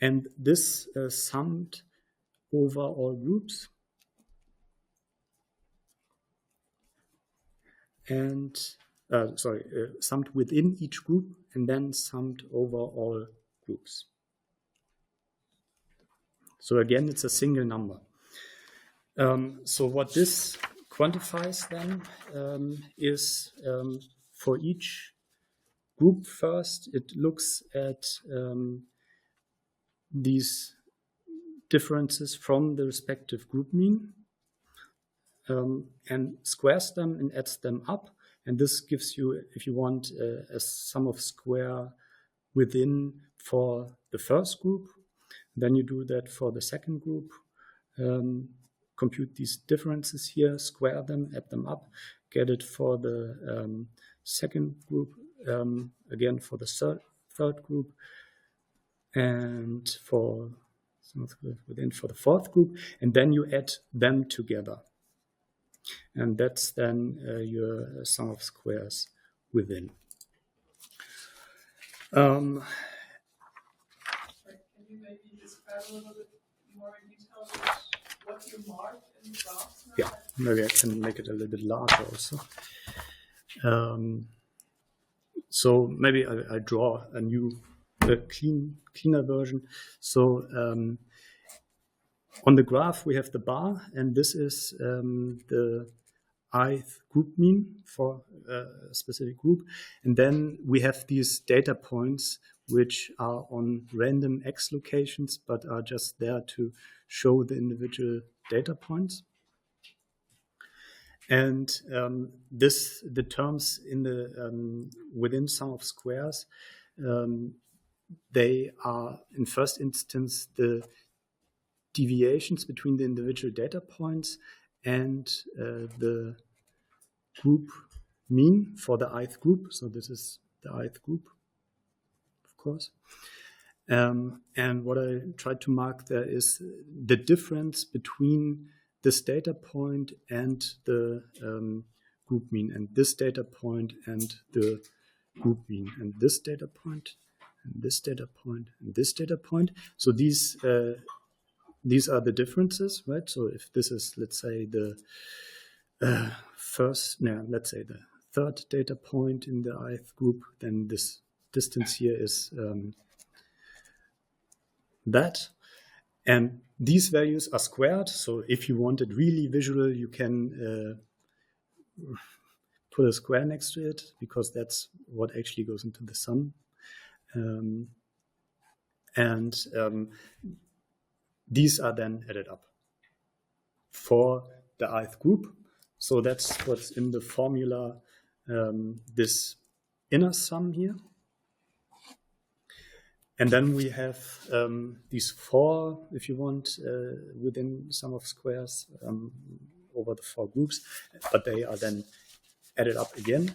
and this summed over all groups, and summed within each group and then summed over all groups. So again, it's a single number. So what this quantifies then is for each group first, it looks at these differences from the respective group mean and squares them and adds them up. And this gives you, if you want, a sum of square within for the first group. Then you do that for the second group. Compute these differences here, square them, add them up, get it for the second group, again for the third group, and for the fourth group, and then you add them together. And that's then your sum of squares within. Can you maybe describe a little bit more in detail what you mark in the graphs now? Yeah, maybe I can make it a little bit larger also. So maybe I draw a new, cleaner version. So on the graph we have the bar, and this is the ith group mean for a specific group, and then we have these data points which are on random x locations but are just there to show the individual data points. And the terms in the within sum of squares, they are in first instance the deviations between the individual data points and the group mean for the ith group. So this is the ith group, of course. And what I tried to mark there is the difference between this data point and the group mean, and this data point and the group mean, and this data point, and this data point, and this data point. So these are the differences, right? So if this is, let's say, the let's say the third data point in the ith group, then this distance here is that. And these values are squared. So if you want it really visual, you can put a square next to it, because that's what actually goes into the sum. These are then added up for the ith group. So that's what's in the formula, this inner sum here. And then we have these four, if you want, within sum of squares over the four groups, but they are then added up again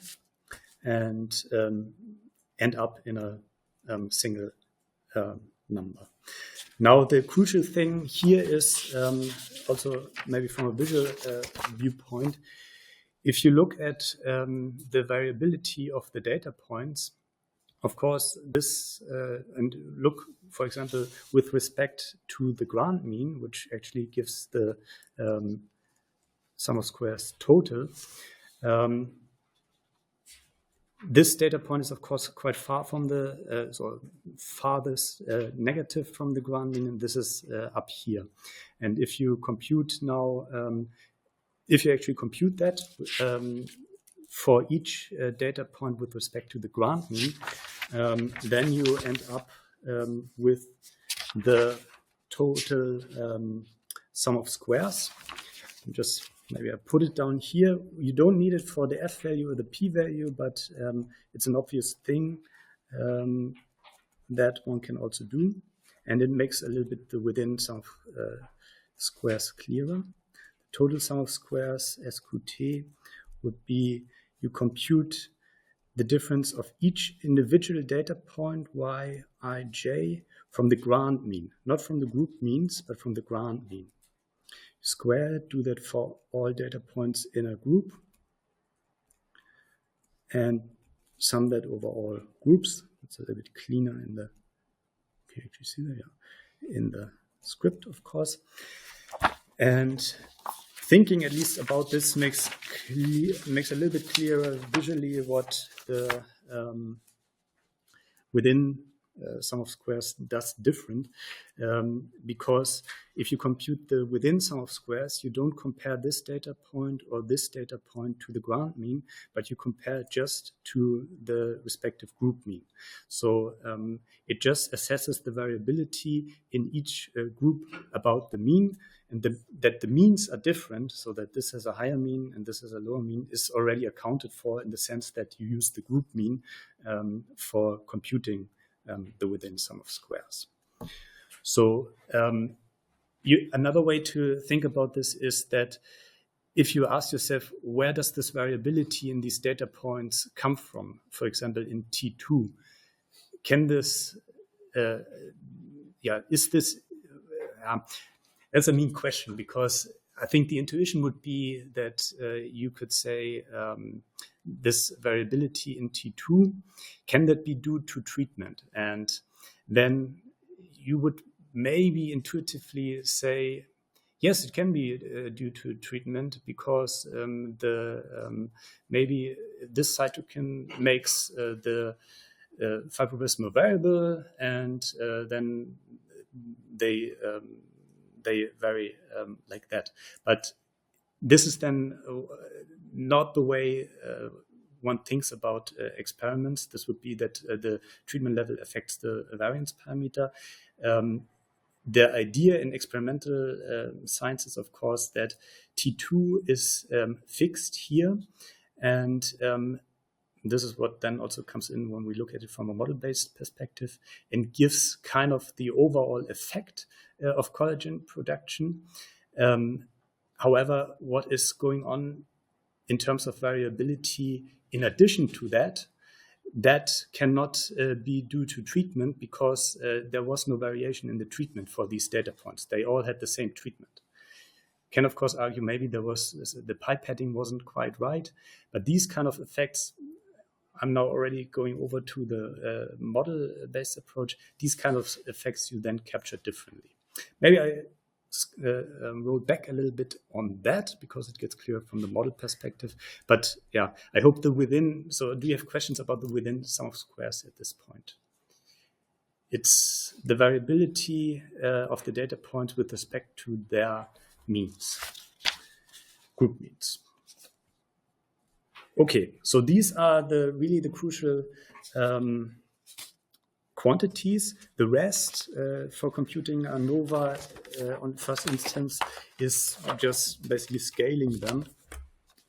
and end up in a single number. Now, the crucial thing here is also maybe from a visual viewpoint, if you look at the variability of the data points, of course, this, and look, for example, with respect to the grand mean, which actually gives the sum of squares total, this data point is, of course, quite far from the, farthest negative from the grand mean, and this is up here. And if you compute now, if you actually compute that for each data point with respect to the grand mean, then you end up with the total sum of squares. Just maybe I put it down here. You don't need it for the f value or the p value, but it's an obvious thing that one can also do. And it makes a little bit the within sum of squares clearer. Total sum of squares, SQT, would be you compute the difference of each individual data point, yij, from the grand mean, not from the group means, but from the grand mean. Square it, do that for all data points in a group, and sum that over all groups. It's a little bit cleaner in the, can you actually see that? Yeah, in the script, of course. And thinking at least about this makes a little bit clearer visually what the within sum of squares does different, because if you compute the within sum of squares, you don't compare this data point or this data point to the grand mean, but you compare it just to the respective group mean. So it just assesses the variability in each group about the mean, and that the means are different, so that this has a higher mean and this has a lower mean, is already accounted for in the sense that you use the group mean for computing the within sum of squares. So another way to think about this is that if you ask yourself, where does this variability in these data points come from? For example, in T2, can this, is this, that's a mean question, because I think the intuition would be that you could say this variability in T2, can that be due to treatment? And then you would maybe intuitively say, yes, it can be due to treatment, because maybe this cytokine makes the fibroblast more variable, and then they vary like that. But this is then not the way one thinks about experiments. This would be that the treatment level affects the variance parameter. The idea in experimental science is, of course, that T2 is fixed here. And this is what then also comes in when we look at it from a model-based perspective, and gives kind of the overall effect of collagen production. However, what is going on in terms of variability in addition to that, that cannot be due to treatment, because there was no variation in the treatment for these data points. They all had the same treatment. Can, of course, argue maybe there was the pipetting wasn't quite right, but these kind of effects, I'm now already going over to the model-based approach. These kind of effects you then capture differently. Maybe I roll back a little bit on that, because it gets clearer from the model perspective. But yeah, I hope the within. So do you have questions about the within sum of squares at this point? It's the variability of the data points with respect to their means, group means. Okay, so these are really the crucial quantities. The rest for computing ANOVA on first instance is just basically scaling them.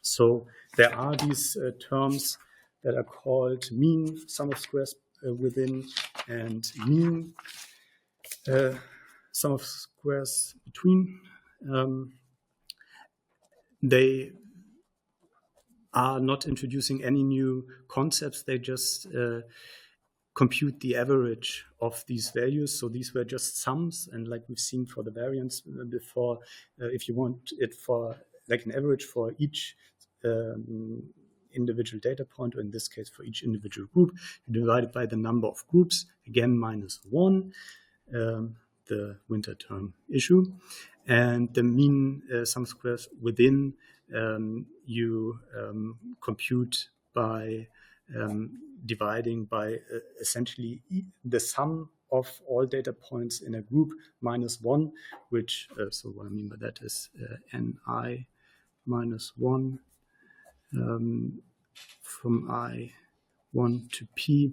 So there are these terms that are called mean sum of squares within and mean sum of squares between. They are not introducing any new concepts. They just compute the average of these values. So these were just sums, and like we've seen for the variance before, if you want it for like an average for each individual data point, or in this case for each individual group, you divide it by the number of groups, again -1, the winter term issue, and the mean sum squares within you compute by dividing by essentially the sum of all data points in a group -1, which, so what I mean by that is ni -1 from I1 to P.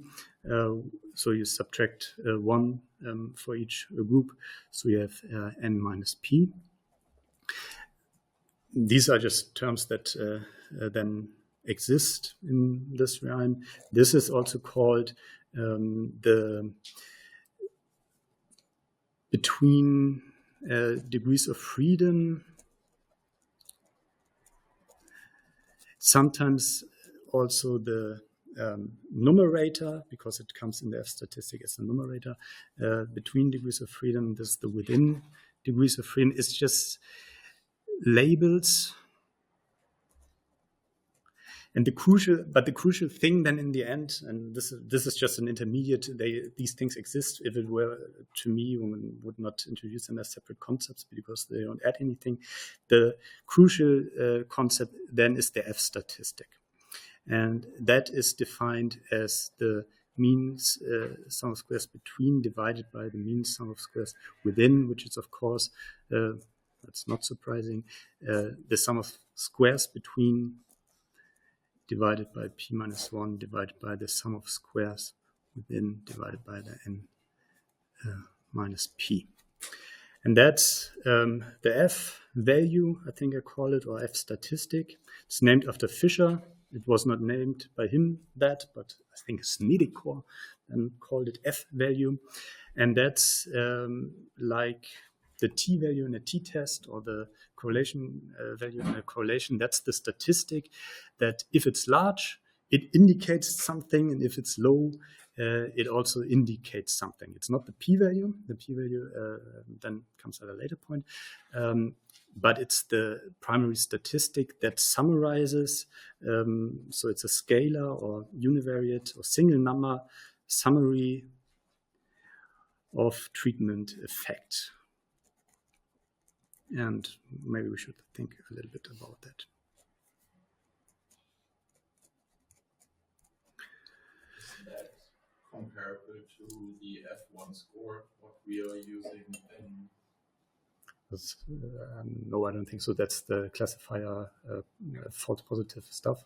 So you subtract 1 for each group, so you have n minus P. These are just terms that then exist in this realm. This is also called the between degrees of freedom. Sometimes also the numerator, because it comes in the F statistic as a numerator, between degrees of freedom. This is the within degrees of freedom. It's just labels. And the crucial thing then in the end, and this is just an intermediate, these things exist. If it were to me, one would not introduce them as separate concepts because they don't add anything. The crucial concept then is the F statistic. And that is defined as the mean sum of squares between divided by the mean sum of squares within, which is, of course, that's not surprising, the sum of squares between divided by p minus 1 divided by the sum of squares within divided by the n minus p. And that's the F value, I think I call it, or F statistic. It's named after Fisher. It was not named by him that, but I think Snedeker called it F value. And that's like the T value in a T-test or the correlation value in a correlation. That's the statistic that if it's large, it indicates something, and if it's low, it also indicates something. It's not the p-value. The p-value then comes at a later point. But it's the primary statistic that summarizes, so it's a scalar or univariate or single number summary of treatment effect. And maybe we should think a little bit about that. Isn't that comparable to the F1 score, what we are using in? No, I don't think so. That's the classifier false positive stuff.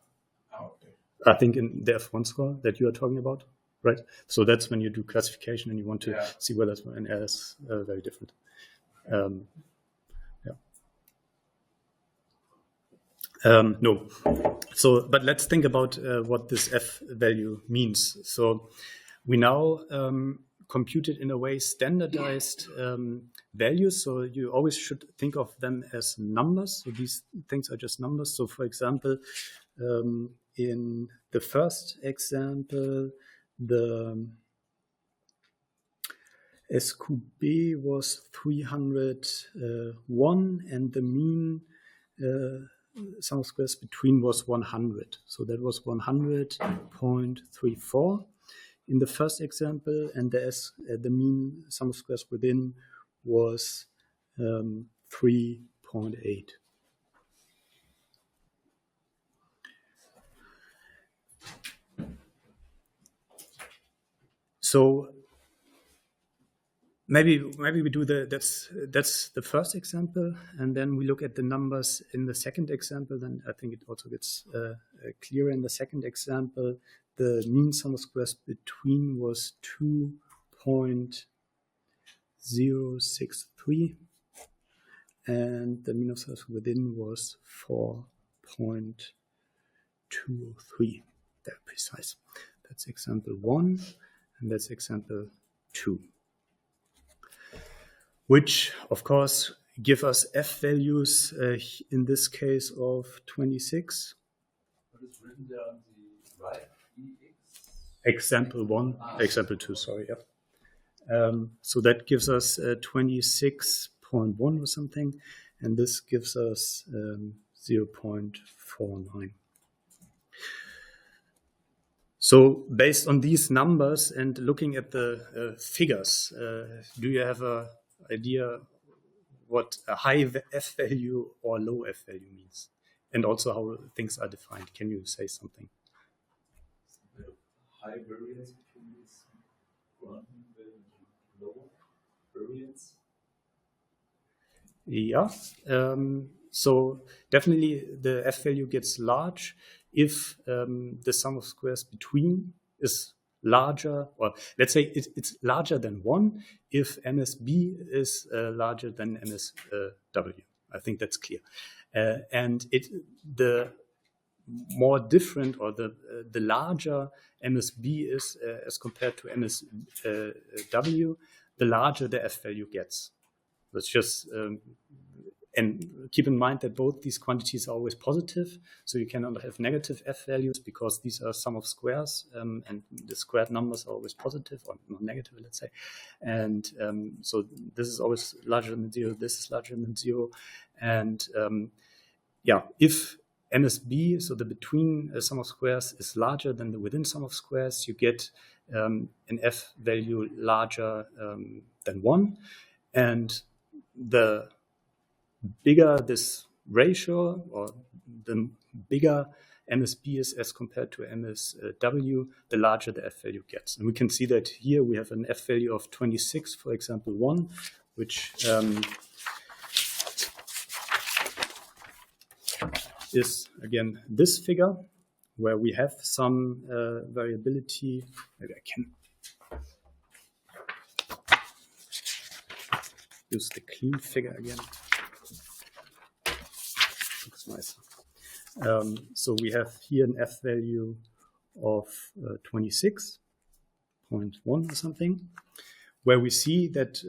Oh, okay. I think in the F1 score that you are talking about, right? So that's when you do classification and you want to see whether an error is very different. No. So, but let's think about what this F value means. So we now computed in a way standardized values. So you always should think of them as numbers. So these things are just numbers. So for example, in the first example, the SQB was 301 and the mean sum of squares between was 100. So that was 100.34 in the first example, and the mean sum of squares within was 3.8. So maybe we do that's the first example, and then we look at the numbers in the second example. Then I think it also gets clearer. In the second example, the mean sum of squares between was 2.063, and the mean of squares within was 4.203. Very precise. That's example 1, and that's example 2. Which, of course, give us F values, in this case of 26. What is written there on the right? EX? Example 1, example 2, sorry. Yeah. So that gives us 26.1 or something, and this gives us 0.49. So based on these numbers and looking at the figures, do you have an idea what a high F value or low F value means? And also how things are defined. Can you say something? High variance between these one and low variance? Yeah. So definitely the F value gets large if the sum of squares between is larger, or let's say it's larger than 1 if MSB is larger than MSW. I think that's clear. And the more different, or the larger MSB is as compared to MSW, the larger the F value gets. That's just, and keep in mind that both these quantities are always positive, so you cannot have negative F values because these are sum of squares, and the squared numbers are always positive, or not negative, let's say. And so this is always larger than 0, this is larger than 0. And if MSB, so the between sum of squares, is larger than the within sum of squares, you get an F value larger than 1. And the bigger this ratio, or the bigger MSB is as compared to MSW, the larger the F value gets. And we can see that here we have an F value of 26, for example, 1, which is, again, this figure, where we have some variability. Maybe I can use the clean figure again. Looks nice. So we have here an F value of 26.1 or something, where we see that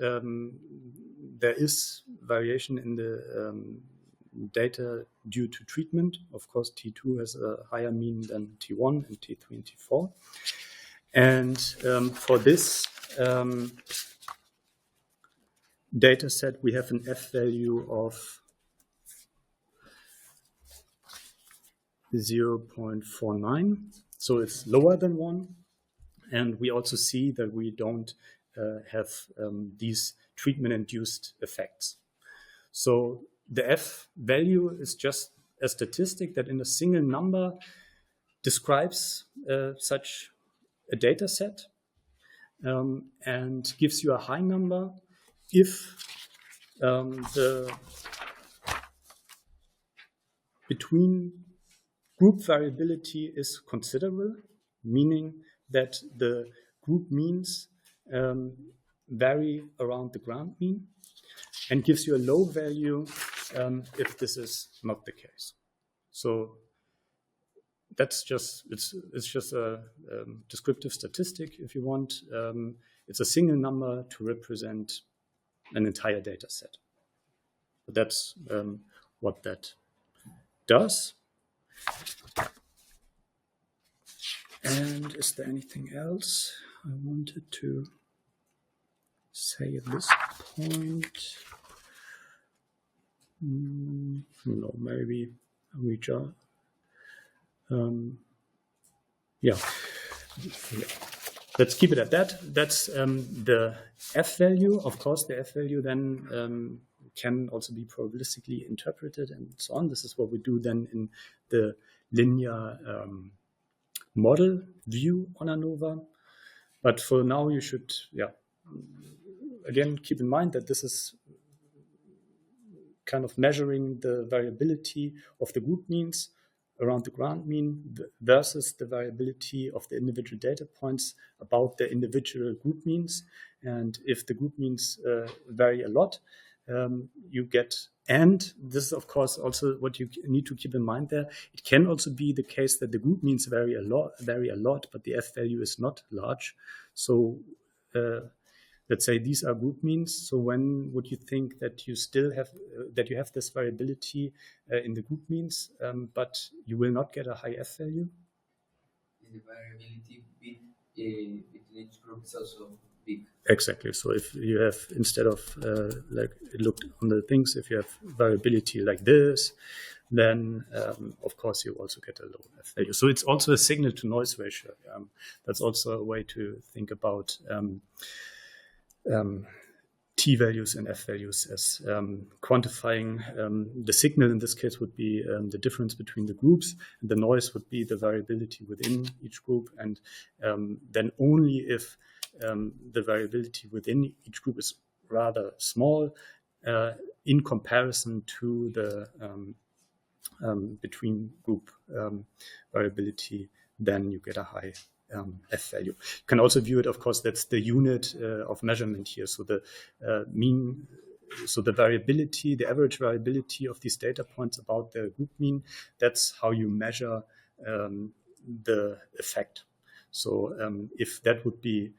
there is variation in the data due to treatment. Of course, T2 has a higher mean than T1 and T3 and T4. And for this data set, we have an F value of 0.49. So it's lower than 1. And we also see that we don't have these treatment-induced effects. So the F value is just a statistic that in a single number describes such a data set and gives you a high number if the between group variability is considerable, meaning that the group means vary around the ground mean, and gives you a low value if this is not the case. So that's just, it's just a descriptive statistic, if you want. It's a single number to represent an entire data set. So that's what that does. And is there anything else I wanted to say at this point? No, maybe we just, yeah. Let's keep it at that. That's the F value. Of course, the F value then can also be probabilistically interpreted and so on. This is what we do then in the linear model view on ANOVA. But for now, you should, again, keep in mind that this is kind of measuring the variability of the group means around the ground mean versus the variability of the individual data points about the individual group means. And if the group means vary a lot, you get, and this is of course also what you need to keep in mind there, it can also be the case that the group means vary a lot, but the F value is not large. So let's say these are group means. So when would you think that you still have that you have this variability in the group means, but you will not get a high F value? The variability between each group is also big. Exactly. So if you have, instead of like it looked on the things, if you have variability like this, then of course you also get a low F value. So it's also a signal to noise ratio. That's also a way to think about T values and F values as quantifying the signal. In this case would be the difference between the groups, and the noise would be the variability within each group. And then only if the variability within each group is rather small in comparison to the between group variability, then you get a high F value. You can also view it, of course, that's the unit of measurement here. So the mean, so the variability, the average variability of these data points about the group mean, that's how you measure the effect. So if that would be,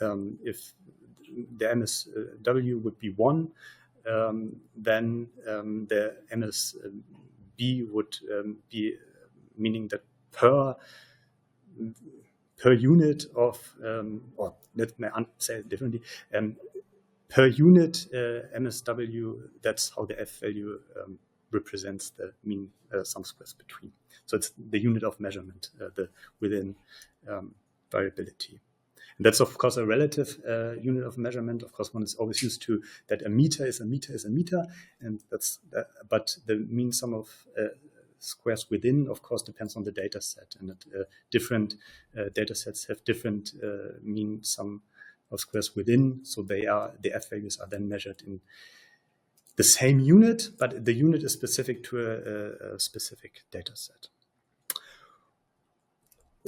if the MSW would be 1, then the MSB would be, meaning that per unit of, or let me say it differently, per unit MSW, that's how the F value represents the mean sum squares between. So it's the unit of measurement, the within variability. And that's, of course, a relative unit of measurement. Of course, one is always used to that a meter is a meter is a meter, and that's but the mean sum of squares within, of course, depends on the data set, and different data sets have different mean sum of squares within. So they are, the F values are then measured in the same unit, but the unit is specific to a specific data set.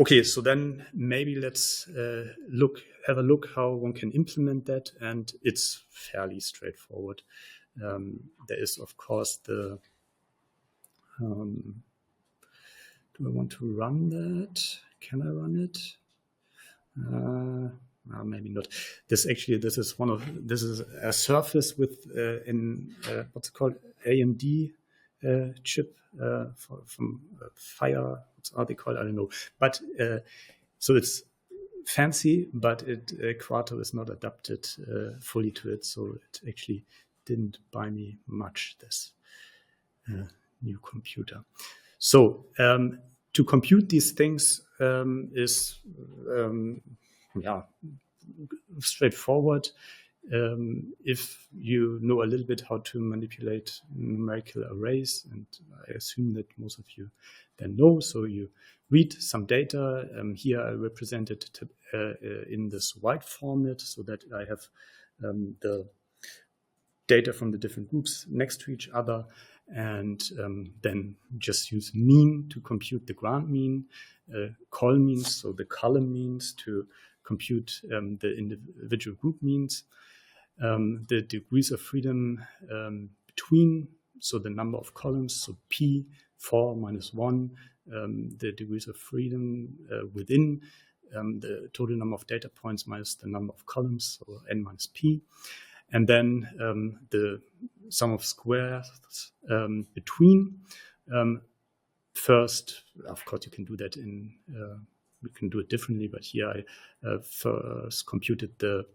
Okay, so then maybe let's have a look how one can implement that, and it's fairly straightforward. There is, of course, the do I want to run that? can I run it? Maybe not. This is a surface with what's it called, AMD chip from Fire. What they call it? I don't know. But so it's fancy, but Quato is not adapted fully to it, so it actually didn't buy me much, this new computer. So to compute these things is straightforward. If you know a little bit how to manipulate numerical arrays, and I assume that most of you then know, so you read some data. Here I represent it in this white format, so that I have the data from the different groups next to each other, and then just use mean to compute the grand mean, col means, so the column means, to compute the individual group means, the degrees of freedom between, so the number of columns, so P, 4 minus 1, the degrees of freedom within, the total number of data points minus the number of columns, so N minus P. And then the sum of squares between. First, of course, you can do that we can do it differently, but here I first computed the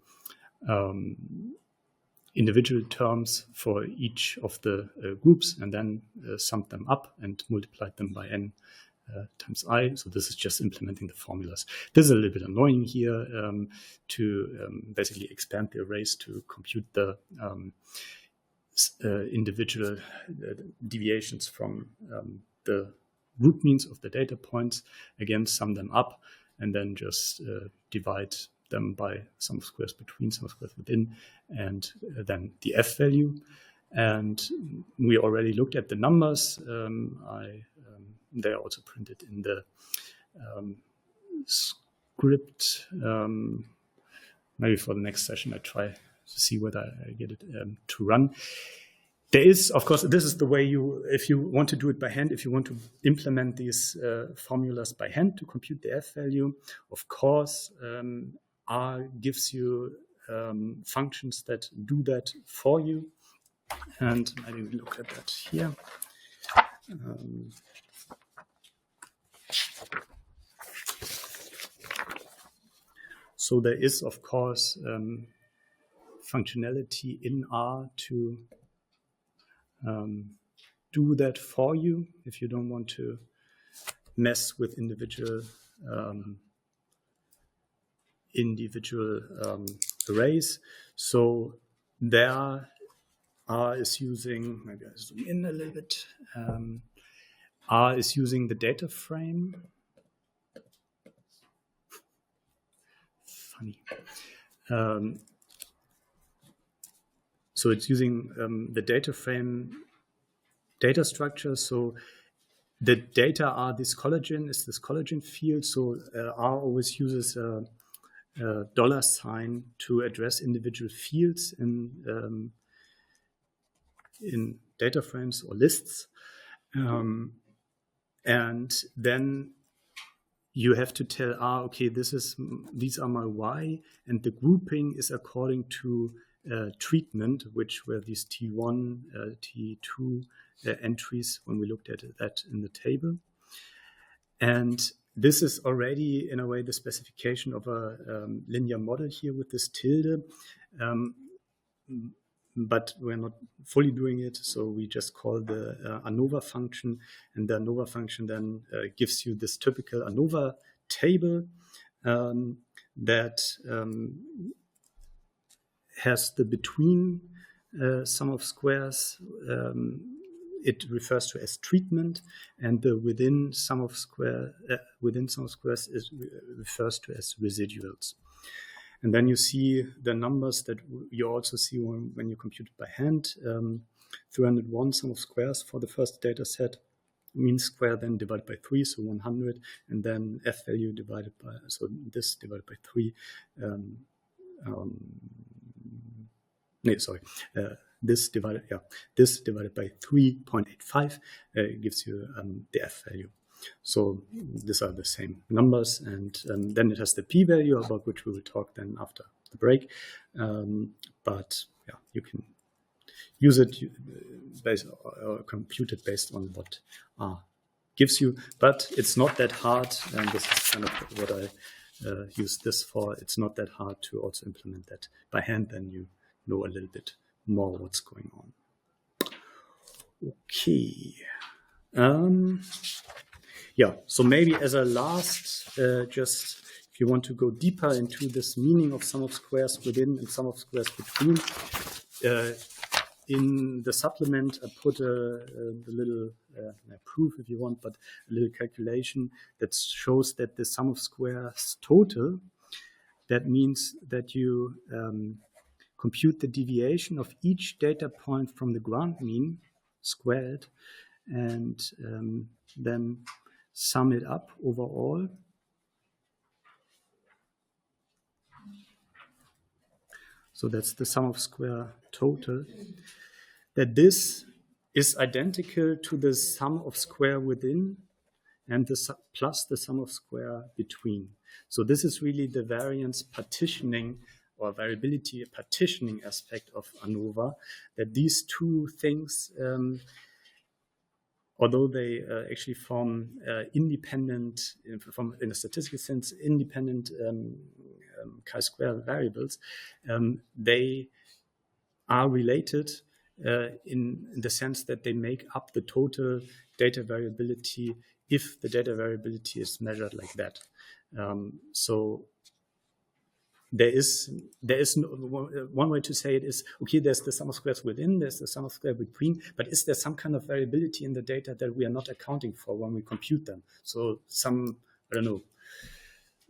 individual terms for each of the groups, and then summed them up and multiplied them by n times I. So this is just implementing the formulas. This is a little bit annoying here to basically expand the arrays to compute the individual deviations from the group means of the data points. Again, sum them up and then just divide them by sum of squares between, sum of squares within, and then the f value. And we already looked at the numbers. They are also printed in the script. Maybe for the next session, I try to see whether I get it to run. There is, of course, this is the way if you want to do it by hand, if you want to implement these formulas by hand to compute the f value, of course, R gives you functions that do that for you. And maybe we look at that here. So there is, of course, functionality in R to do that for you if you don't want to mess with individual arrays. So there R is using, maybe I zoom in a little bit, R is using the data frame. Funny. So it's using the data frame data structure. So the data are this collagen field. So R always uses a $sign to address individual fields in data frames or lists. And then you have to tell R, okay, these are my Y, and the grouping is according to treatment, which were these T1, T2 entries when we looked at that in the table. And this is already, in a way, the specification of a linear model here with this tilde. But we're not fully doing it, so we just call the ANOVA function, and the ANOVA function then gives you this typical ANOVA table that has the between sum of squares. It refers to as treatment, and the within sum of squares refers to as residuals. And then you see the numbers that you also see when you compute it by hand. 301 sum of squares for the first data set, mean square then divided by 3, so 100, and then f value divided by, so this divided by 3. This divided by 3.85 gives you the f value. So these are the same numbers, and then it has the p-value, about which we will talk then after the break. But yeah, you can use it based or compute it based on what R gives you. But it's not that hard, and this is kind of what I use this for. It's not that hard to also implement that by hand. Then you know a little bit more what's going on. Okay. Yeah, so maybe as a last, just if you want to go deeper into this meaning of sum of squares within and sum of squares between, in the supplement, I put a little proof if you want, but a little calculation that shows that the sum of squares total, that means that you compute the deviation of each data point from the ground mean squared, and then sum it up overall. So that's the sum of square total. That this is identical to the sum of square within and plus the sum of square between. So this is really the variance partitioning or variability partitioning aspect of ANOVA, that these two things, although they actually form independent, in a statistical sense, independent chi-square variables, they are related in the sense that they make up the total data variability if the data variability is measured like that. So there is no, one way to say it is, okay, there's the sum of squares within, there's the sum of square between, but is there some kind of variability in the data that we are not accounting for when we compute them? So some, I don't know,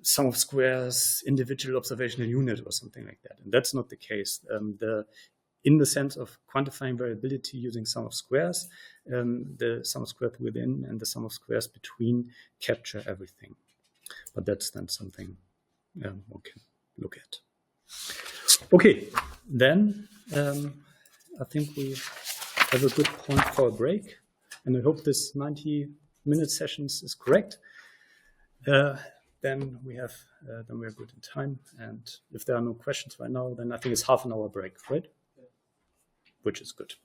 sum of squares, individual observational unit or something like that. And that's not the case. In the sense of quantifying variability using sum of squares, the sum of squares within and the sum of squares between capture everything. But that's then something one can look at. Okay, then I think we have a good point for a break, and I hope this 90-minute sessions is correct. Then we're good in time, and if there are no questions right now, then I think it's half an hour break, right? Which is good.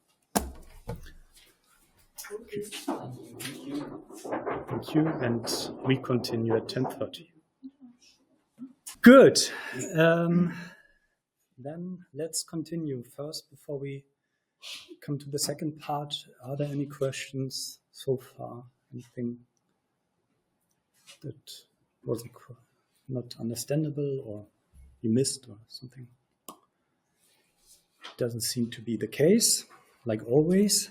Thank you, and we continue at 10:30. Good. Then let's continue first before we come to the second part. Are there any questions so far? Anything that wasn't not understandable or you missed or something? Doesn't seem to be the case. Like always,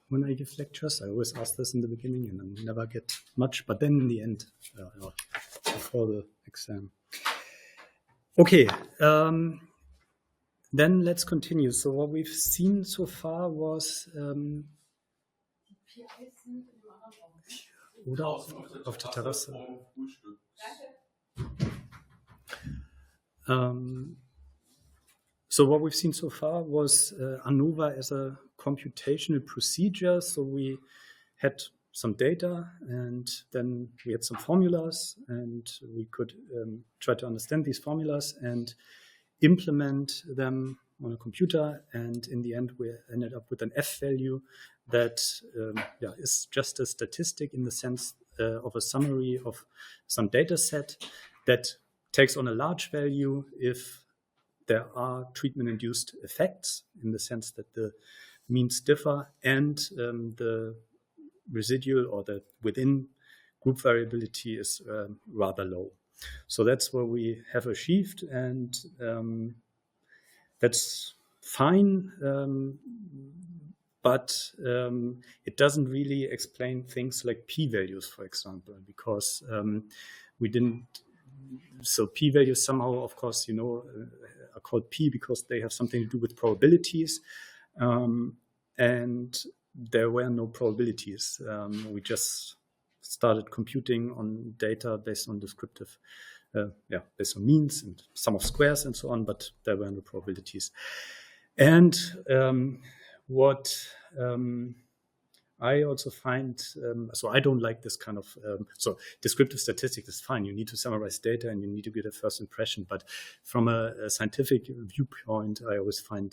when I give lectures, I always ask this in the beginning and I never get much, but then in the end, before the exam. Okay, then let's continue. So what we've seen so far was oder auf der Terrasse. So what we've seen so far was ANOVA as a computational procedure. So we had some data, and then we had some formulas, and we could try to understand these formulas and implement them on a computer. And in the end, we ended up with an F value that is just a statistic in the sense of a summary of some data set that takes on a large value if there are treatment-induced effects in the sense that the means differ and the residual or the within group variability is rather low. So that's what we have achieved, and that's fine, but it doesn't really explain things like p-values, for example, because we didn't. So p-values somehow, of course, are called p because they have something to do with probabilities, and there were no probabilities. We just started computing on data based on descriptive, based on means and sum of squares and so on, but there were no probabilities. And what I also find, so I don't like this kind of, so descriptive statistics is fine. You need to summarize data and you need to get a first impression. But from a scientific viewpoint, I always find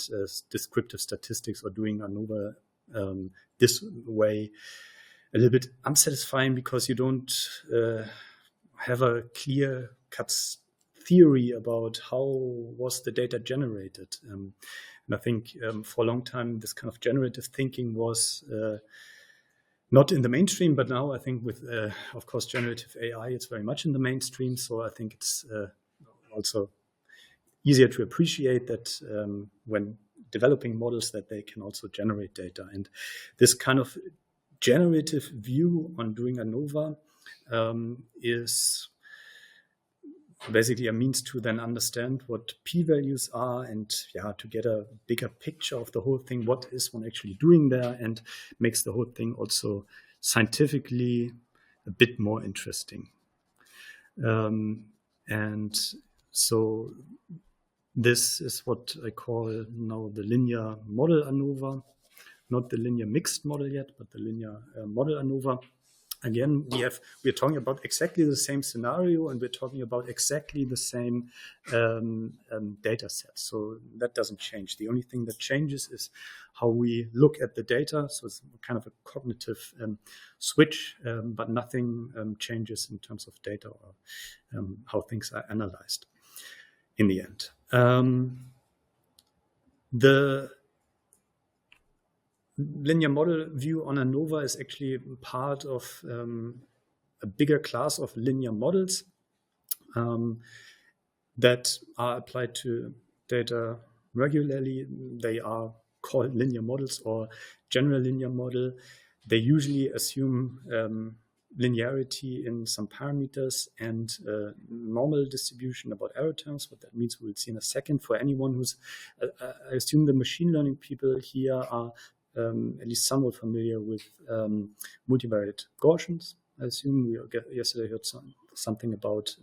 descriptive statistics or doing ANOVA this way a little bit unsatisfying, because you don't have a clear-cut theory about how was the data generated. And I think for a long time, this kind of generative thinking was not in the mainstream, but now I think with, of course, generative AI, it's very much in the mainstream. So I think it's also easier to appreciate that when developing models, that they can also generate data. And this kind of generative view on doing ANOVA is basically a means to then understand what p-values are, and to get a bigger picture of the whole thing, what is one actually doing there, and makes the whole thing also scientifically a bit more interesting. And so this is what I call now the linear model ANOVA, not the linear mixed model yet, but the linear model ANOVA. Again, we're talking about exactly the same scenario, and we're talking about exactly the same data set. So that doesn't change. The only thing that changes is how we look at the data. So it's kind of a cognitive switch, but nothing changes in terms of data or how things are analyzed in the end. The linear model view on ANOVA is actually part of a bigger class of linear models that are applied to data regularly. They are called linear models or general linear model. They usually assume linearity in some parameters and normal distribution about error terms. What that means, we'll see in a second. For anyone who's, I assume the machine learning people here are at least somewhat familiar with multivariate Gaussians. I assume we yesterday heard something about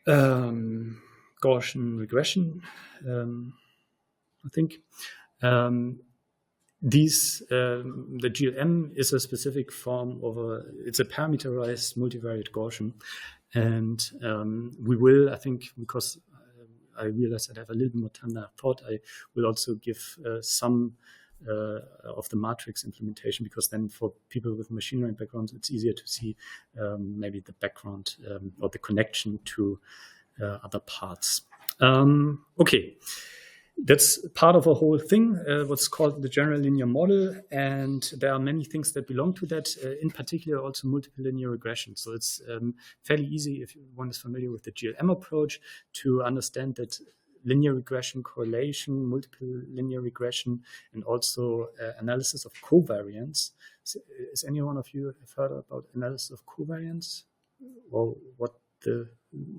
Gaussian regression, I think. The GLM is a specific form of it's a parameterized multivariate Gaussian. And we will, I think, because I realized I'd have a little bit more time than I thought, I will also give some of the matrix implementation, because then for people with machine learning backgrounds, it's easier to see maybe the background or the connection to other parts. Okay. That's part of a whole thing, what's called the general linear model. And there are many things that belong to that, in particular also multiple linear regression. So it's fairly easy, if one is familiar with the GLM approach, to understand that linear regression, correlation, multiple linear regression, and also analysis of covariance. Is any one of you have heard about analysis of covariance? Or what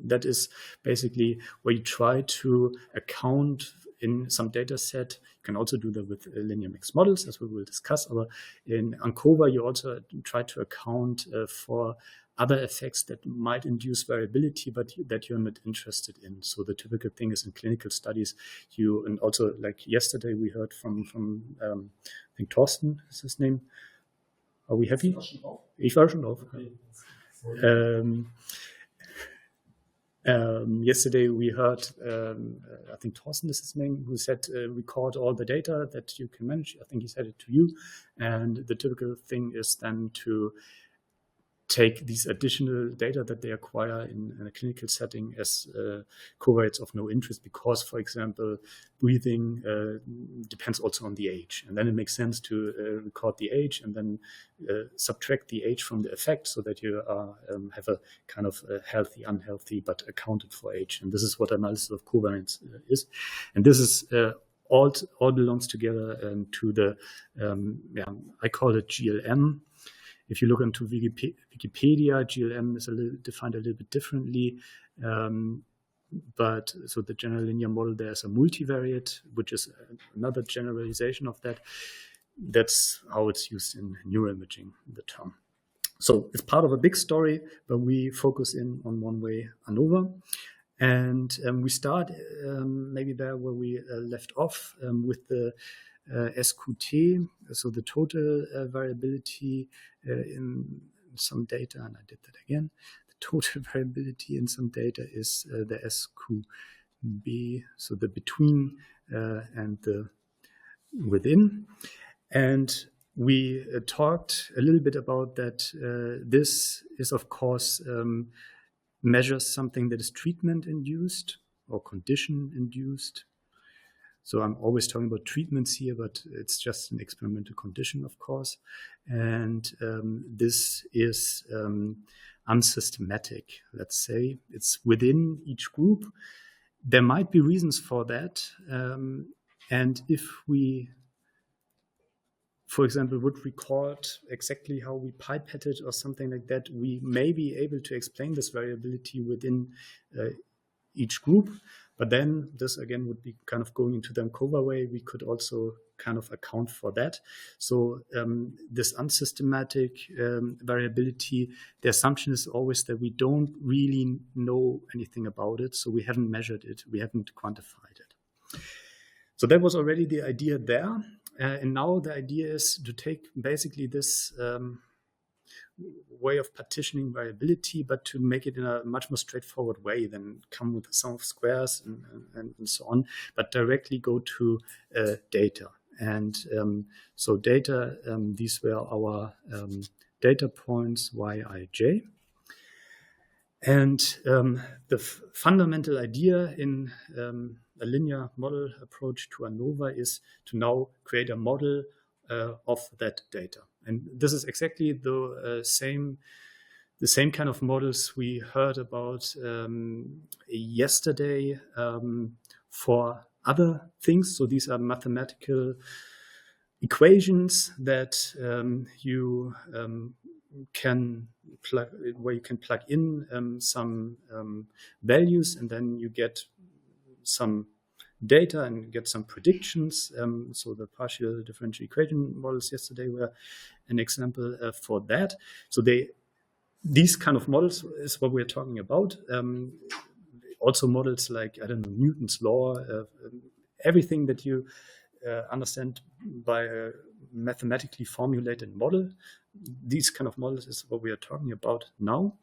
that is basically where you try to account in some data set. You can also do that with linear mixed models, as we will discuss. But in ANOVA, you also try to account for other effects that might induce variability, but that you're not interested in. So the typical thing is in clinical studies, and also like yesterday we heard from I think Thorsten is his name. Are we happy? Ich war schon drauf. Yesterday we heard, I think Thorsten is his name, who said record all the data that you can manage. I think he said it to you. And the typical thing is then to take these additional data that they acquire in a clinical setting as covariates of no interest, because, for example, breathing depends also on the age. And then it makes sense to record the age and then subtract the age from the effect, so that you have a kind of healthy, unhealthy, but accounted for age. And this is what analysis of covariance is. And this is all belongs together to the, I call it GLM. If you look into Wikipedia, GLM is defined a little bit differently. But so the general linear model, there's a multivariate, which is another generalization of that. That's how it's used in neuroimaging, the term. So it's part of a big story, but we focus in on one way, ANOVA. And we start maybe there where we left off with the SQT, so the total variability in some data, and I did that again. The total variability in some data is the SQB, so the between and the within. And we talked a little bit about that. This is, of course, measures something that is treatment induced or condition induced. So I'm always talking about treatments here, but it's just an experimental condition, of course. And this is unsystematic, let's say. It's within each group. There might be reasons for that. And if we, for example, would record exactly how we pipetted or something like that, we may be able to explain this variability within each group. But then this again would be kind of going into the ANOVA way. We could also kind of account for that. So this unsystematic variability, the assumption is always that we don't really know anything about it. So we haven't measured it. We haven't quantified it. So that was already the idea there. And now the idea is to take basically this way of partitioning variability, but to make it in a much more straightforward way than come with a sum of squares and so on, but directly go to data. And so data, these were our data points, y, I, j. And the fundamental idea in a linear model approach to ANOVA is to now create a model of that data. And this is exactly the same kind of models we heard about yesterday for other things. So these are mathematical equations that you can plug, where you can plug in some values, and then you get some data and get some predictions. So the partial differential equation models yesterday were an example for that. So these kind of models is what we're talking about. Also models like, I don't know, Newton's law, everything that you understand by a mathematically formulated model. These kind of models is what we are talking about now.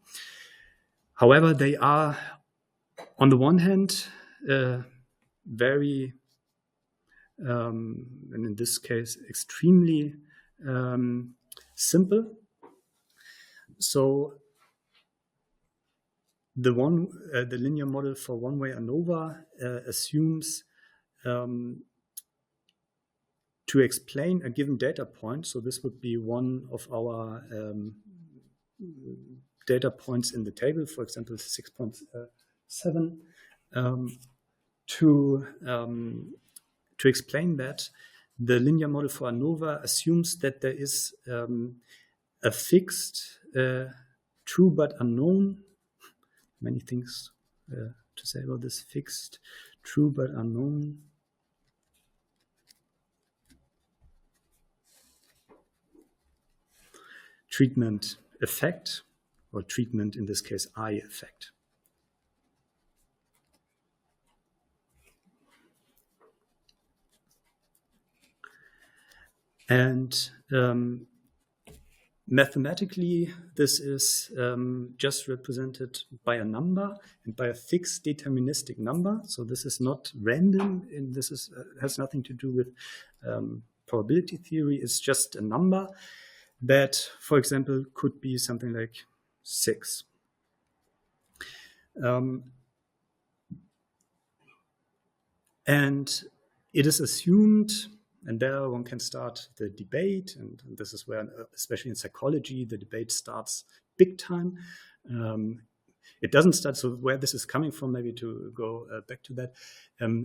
However, they are, on the one hand, very, and in this case, extremely simple. So the linear model for one-way ANOVA assumes to explain a given data point. So this would be one of our data points in the table, for example, 6.7. To explain that, the linear model for ANOVA assumes that there is a fixed, true but unknown, many things to say about this, fixed, true but unknown treatment effect, or treatment, in this case, I effect. And mathematically, this is just represented by a number and by a fixed deterministic number. So this is not random, and this is has nothing to do with probability theory. It's just a number that, for example, could be something like 6. And it is assumed, and there one can start the debate, and this is where, especially in psychology, the debate starts big time. It doesn't start, so where this is coming from, maybe to go back to that.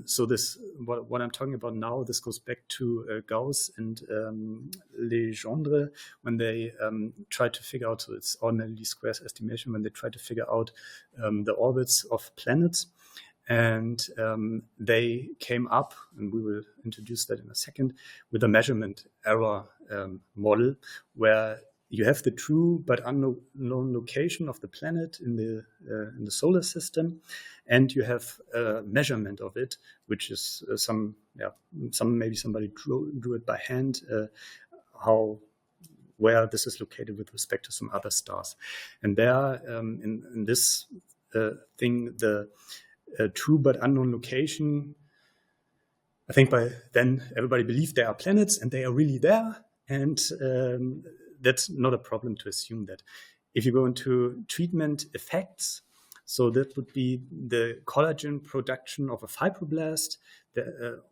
So this, what I'm talking about now, this goes back to Gauss and Legendre, when they tried to figure out, so it's ordinary least squares estimation, when they tried to figure out the orbits of planets. And they came up, and we will introduce that in a second, with a measurement error model, where you have the true but unknown location of the planet in the solar system, and you have a measurement of it, which is maybe somebody drew it by hand, where this is located with respect to some other stars. And there, in this thing, the true but unknown location, I think by then everybody believed there are planets and they are really there. And that's not a problem to assume that. If you go into treatment effects, so that would be the collagen production of a fibroblast.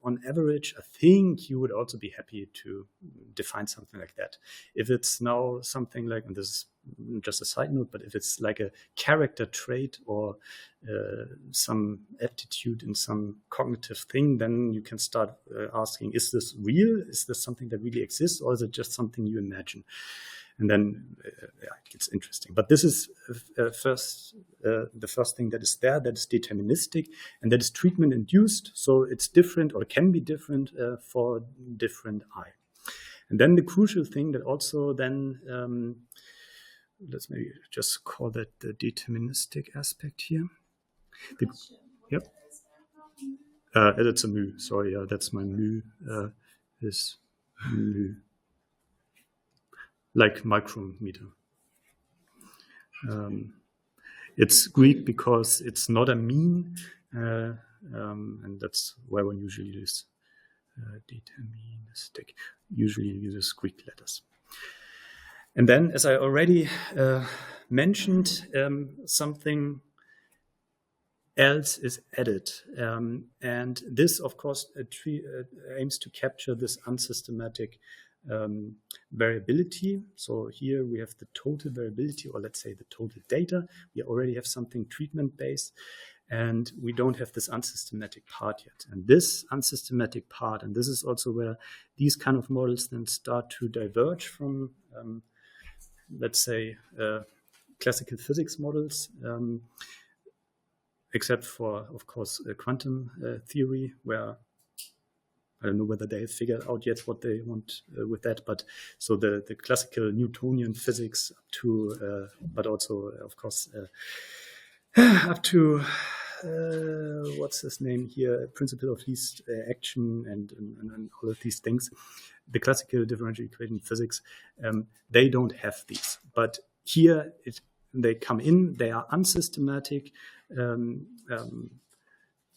On average, I think you would also be happy to define something like that. If it's now something like, and this is just a side note, but if it's like a character trait or some aptitude in some cognitive thing, then you can start asking, is this real? Is this something that really exists, or is it just something you imagine? And then it gets interesting. But this is the first thing that is there, that is deterministic, and that is treatment induced. So it's different, or can be different for different eye. And then the crucial thing that also then, let's maybe just call that the deterministic aspect here. Yep. It's a mu. Sorry, that's my mu. Is mu. Like micrometer. It's Greek because it's not a mean, and that's why one usually uses deterministic. Usually uses Greek letters. And then, as I already mentioned, something else is added, and this, of course, aims to capture this unsystematic variability. So here we have the total variability, or let's say the total data. We already have something treatment-based, and we don't have this unsystematic part yet. And this unsystematic part, and this is also where these kind of models then start to diverge from, let's say, classical physics models, except for, of course, quantum theory, where I don't know whether they have figured out yet what they want with that, but so the classical Newtonian physics up to, but also, of course, up to, what's his name here, principle of least action and all of these things, the classical differential equation physics, they don't have these. But here they come in, they are unsystematic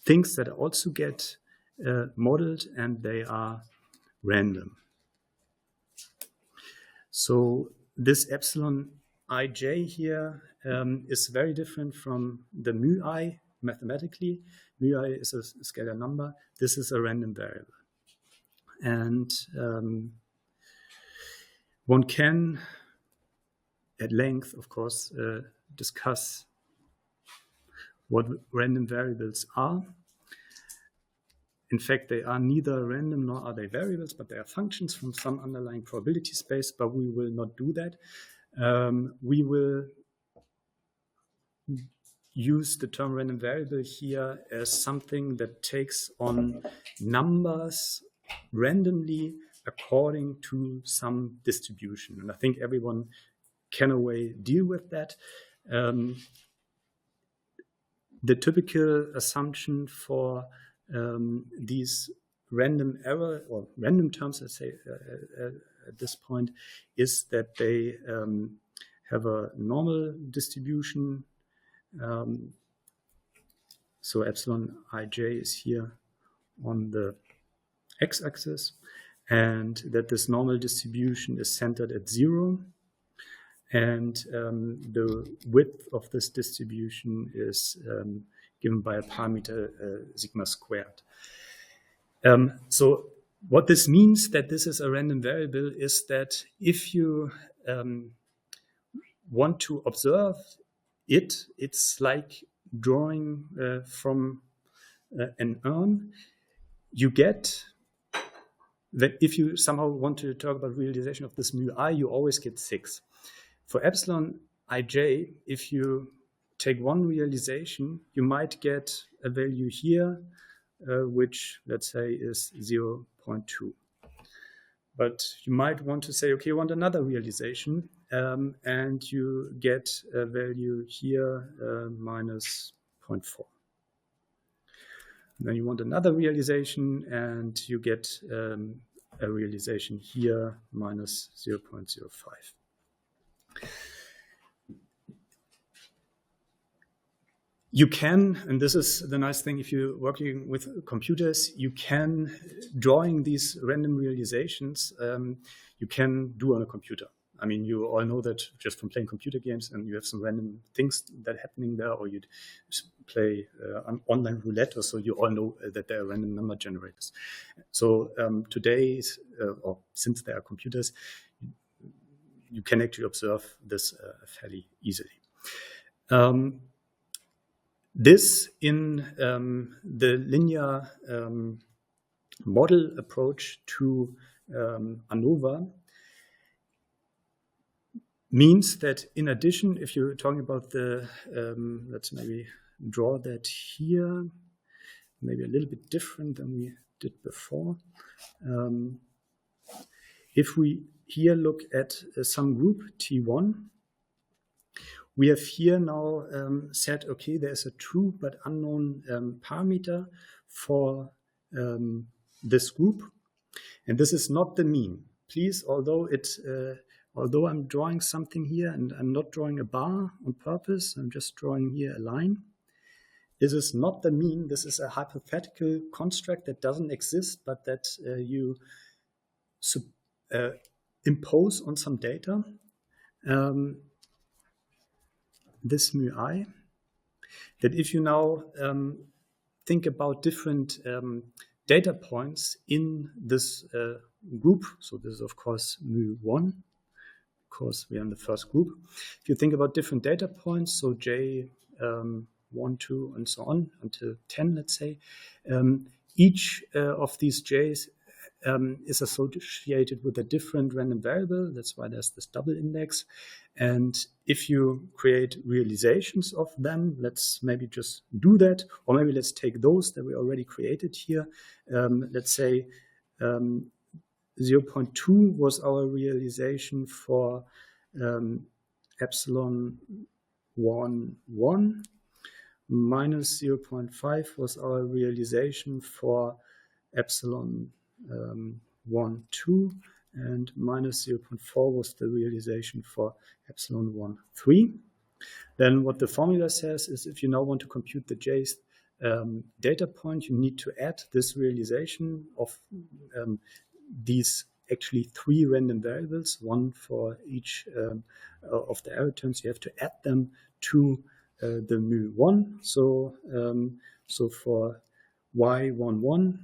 things that also get modeled, and they are random. So this epsilon ij here is very different from the mu I mathematically. Mu I is a scalar number. This is a random variable. And one can, at length, of course, discuss what random variables are. In fact, they are neither random nor are they variables, but they are functions from some underlying probability space, but we will not do that. We will use the term random variable here as something that takes on numbers randomly according to some distribution. And I think everyone can in a way deal with that. The typical assumption for these random error or random terms, let's say at this point, is that they have a normal distribution. So epsilon ij is here on the x-axis, and that this normal distribution is centered at 0. And the width of this distribution is given by a parameter sigma squared. So what this means that this is a random variable is that if you want to observe it, it's like drawing from an urn. You get that if you somehow want to talk about realization of this mu I, you always get 6. For epsilon ij, if you take one realization, you might get a value here, which let's say is 0.2. But you might want to say, okay, you want another realization, and you get a value here, minus 0.4. Then you want another realization, and you get a realization here, minus 0.05. You can, and this is the nice thing if you're working with computers, you can, drawing these random realizations, you can do on a computer. I mean, you all know that just from playing computer games, and you have some random things that are happening there, or you play online roulette, or so you all know that there are random number generators. So today, or since there are computers, you can actually observe this fairly easily. This in the linear model approach to ANOVA means that in addition, if you're talking about the, let's maybe draw that here, maybe a little bit different than we did before. If we here look at some group T1, we have here now said, okay, there's a true but unknown parameter for this group, and this is not the mean. Please, although I'm drawing something here, and I'm not drawing a bar on purpose, I'm just drawing here a line. This is not the mean. This is a hypothetical construct that doesn't exist, but that you impose on some data. This mu I, that if you now think about different data points in this group, so this is of course mu1, because we are in the first group. If you think about different data points, so j 1, 2, and so on until 10, let's say, each of these j's is associated with a different random variable. That's why there's this double index. And if you create realizations of them, let's maybe just do that, or maybe let's take those that we already created here. Let's say 0.2 was our realization for epsilon 1, 1. Minus 0.5 was our realization for epsilon 1, 2, and minus 0.4 was the realization for epsilon 1, 3. Then what the formula says is if you now want to compute the jth data point, you need to add this realization of these actually 3 random variables, one for each of the array terms. You have to add them to the mu1. So for y11,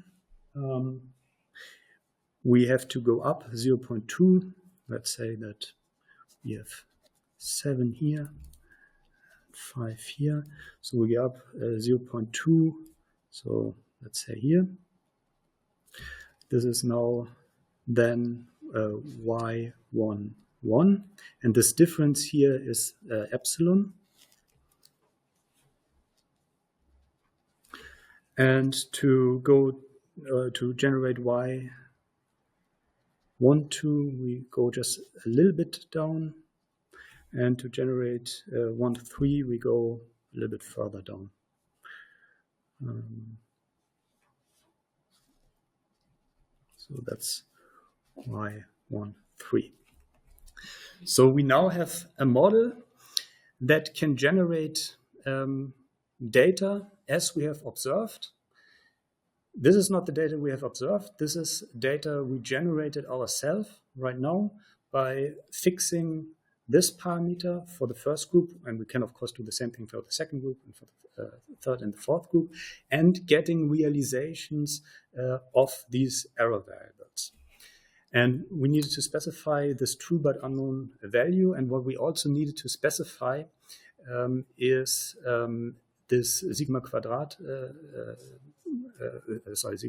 we have to go up 0.2. Let's say that we have 7 here, 5 here. So we go up 0.2. So let's say here. This is now then y11. And this difference here is epsilon. And to go to generate y12, we go just a little bit down. And to generate 13, we go a little bit further down. So that's y13. So we now have a model that can generate data as we have observed. This is not the data we have observed. This is data we generated ourselves right now by fixing this parameter for the first group, and we can of course do the same thing for the second group and for the third and the fourth group, and getting realizations of these error variables. And we needed to specify this true but unknown value, and what we also needed to specify is this sigma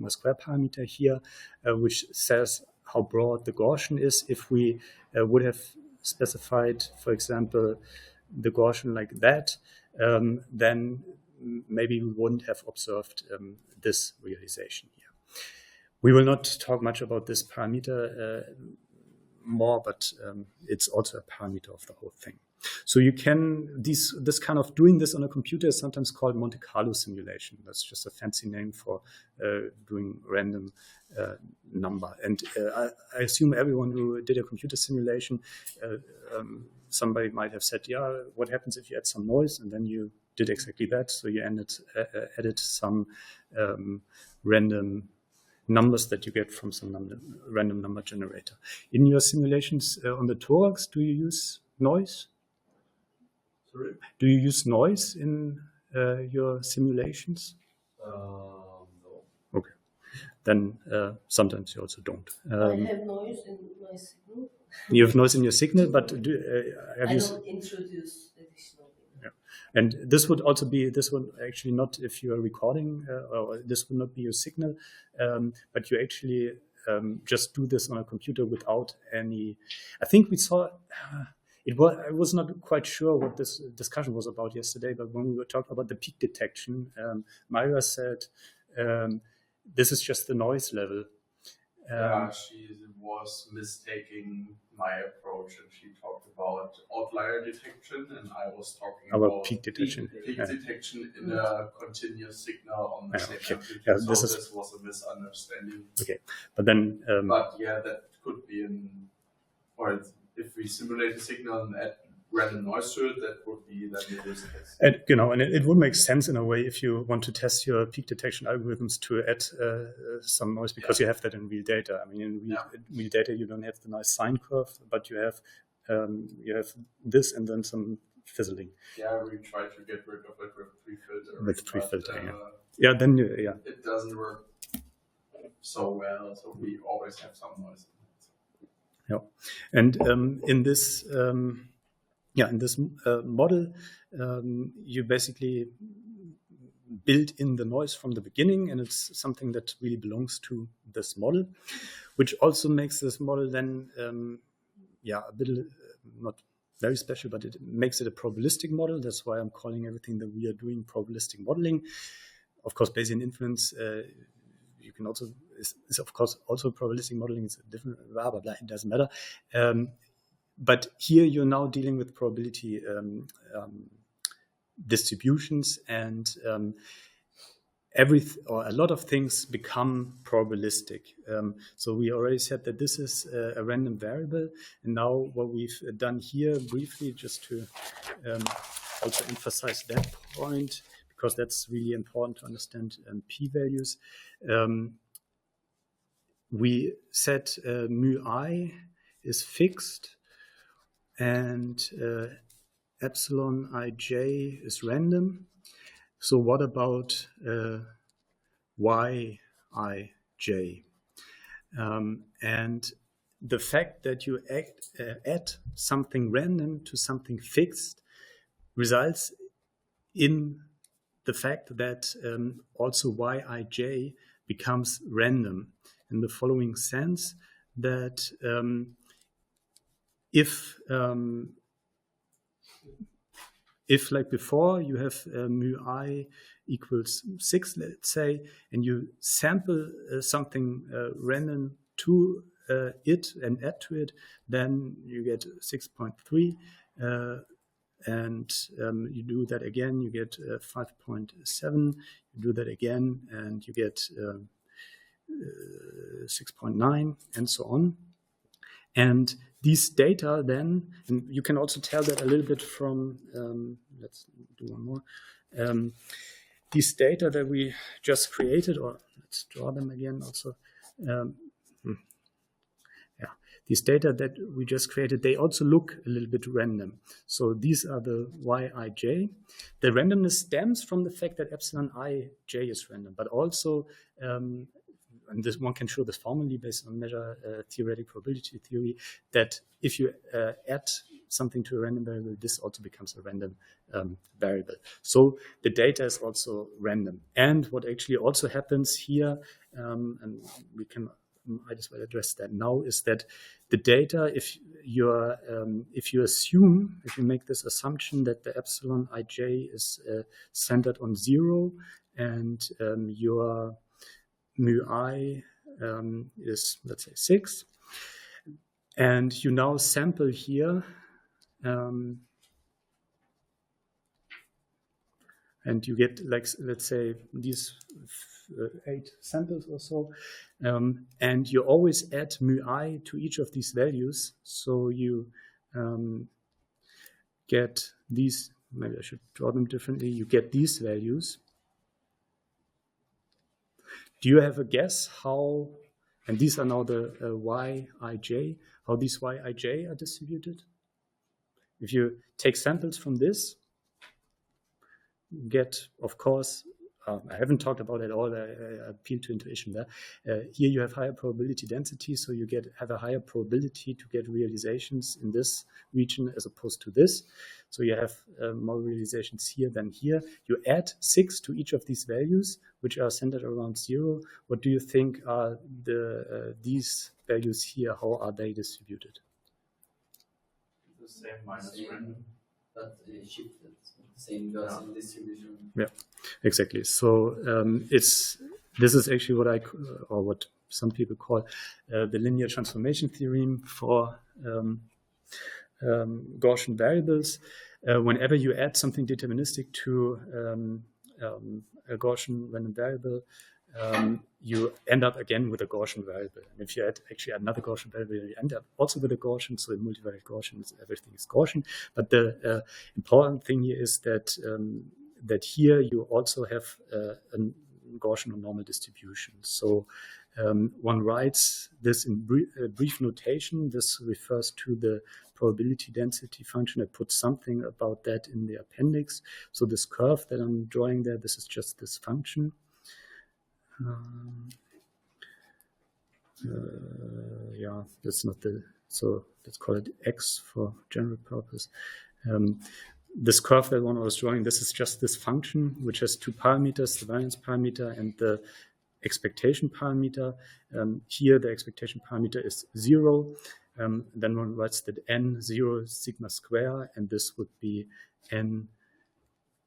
square parameter here, which says how broad the Gaussian is. If we would have specified, for example, the Gaussian like that, then maybe we wouldn't have observed this realization here. We will not talk much about this parameter more, but it's also a parameter of the whole thing. So you can, this kind of doing this on a computer is sometimes called Monte Carlo simulation. That's just a fancy name for doing random number. And I assume everyone who did a computer simulation, somebody might have said, yeah, what happens if you add some noise? And then you did exactly that. So you added some random numbers that you get from some random number generator. In your simulations on the thorax, do you use noise? Sorry? Do you use noise in your simulations? No. Okay. Then sometimes you also don't. I have noise in my signal. You have noise in your signal, but have I you... don't introduce additional data. Yeah. And this would also be, this would actually not, if you are recording, or this would not be your signal, but you actually just do this on a computer without any, I think we saw, I was not quite sure what this discussion was about yesterday, but when we were talking about the peak detection, Myra said, this is just the noise level. Yeah, she was mistaking my approach, and she talked about outlier detection, and I was talking about peak detection. Peak detection in a continuous signal on the same Okay. amplitude. Yeah, so this was a misunderstanding. Okay, but then... but yeah, that could be or if we simulate a signal and add random noise to it, that would be then the use case. And it would make sense in a way if you want to test your peak detection algorithms to add some noise, because you have that in real data. I mean, in real data, you don't have the nice sine curve, but you have this and then some fizzling. Yeah, we try to get rid of it with tree filtering. Yeah, then it doesn't work so well, so we always have some noise. Yeah, and in this model, you basically build in the noise from the beginning, and it's something that really belongs to this model, which also makes this model then, a bit not very special, but it makes it a probabilistic model. That's why I'm calling everything that we are doing probabilistic modeling. Of course, Bayesian inference, you can also is of course also probabilistic modeling. Is a different, blah blah blah. It doesn't matter. But here you're now dealing with probability distributions, and a lot of things become probabilistic. So we already said that this is a random variable, and now what we've done here briefly, just to also emphasize that point, because that's really important to understand p-values. We said mu I is fixed, and epsilon ij is random. So what about yij? And the fact that you add something random to something fixed results in the fact that also yij becomes random, in the following sense that if like before you have mu I equals 6, let's say, and you sample something random to it and add to it, then you get 6.3, and you do that again, you get 5.7, you do that again, and you get 6.9, and so on. And these data then, and you can also tell that a little bit from, let's do one more. These data that we just created, or let's draw them again also. These data that we just created, they also look a little bit random. So these are the yij. The randomness stems from the fact that epsilon ij is random, but also, and this one can show this formally based on measure theoretic probability theory, that if you add something to a random variable, this also becomes a random variable. So the data is also random. And what actually also happens here, and we can might as well address that now, is that the data, if you make this assumption that the epsilon ij is centered on 0, and your mu I is, let's say, 6. And you now sample here, and you get, like, let's say, these 8 samples or so, and you always add μi to each of these values. So you get these, maybe I should draw them differently, you get these values. Do you have a guess how, and these are now the Yij, how these Yij are distributed? If you take samples from this, you get, of course, I haven't talked about it at all, I appeal to intuition there. Here you have higher probability density, so you have a higher probability to get realizations in this region as opposed to this. So you have more realizations here than here. You add 6 to each of these values, which are centered around 0. What do you think are these values here? How are they distributed? The same minus random. But shifted, same Gaussian distribution. Yeah, exactly. So this is actually what some people call the linear transformation theorem for Gaussian variables. Whenever you add something deterministic to a Gaussian random variable, you end up again with a Gaussian variable. And if you add actually another Gaussian variable, you end up also with a Gaussian. So in multivariate Gaussian, everything is Gaussian. But the important thing here is that that here you also have a Gaussian or normal distribution. So one writes this in brief notation. This refers to the probability density function. I put something about that in the appendix. So this curve that I'm drawing there, this is just this function. Yeah, that's not so let's call it X for general purpose. This curve that one was drawing, this is just this function, which has 2 parameters, the variance parameter and the expectation parameter. Here, the expectation parameter is 0. Then one writes that n 0 is sigma square, and this would be n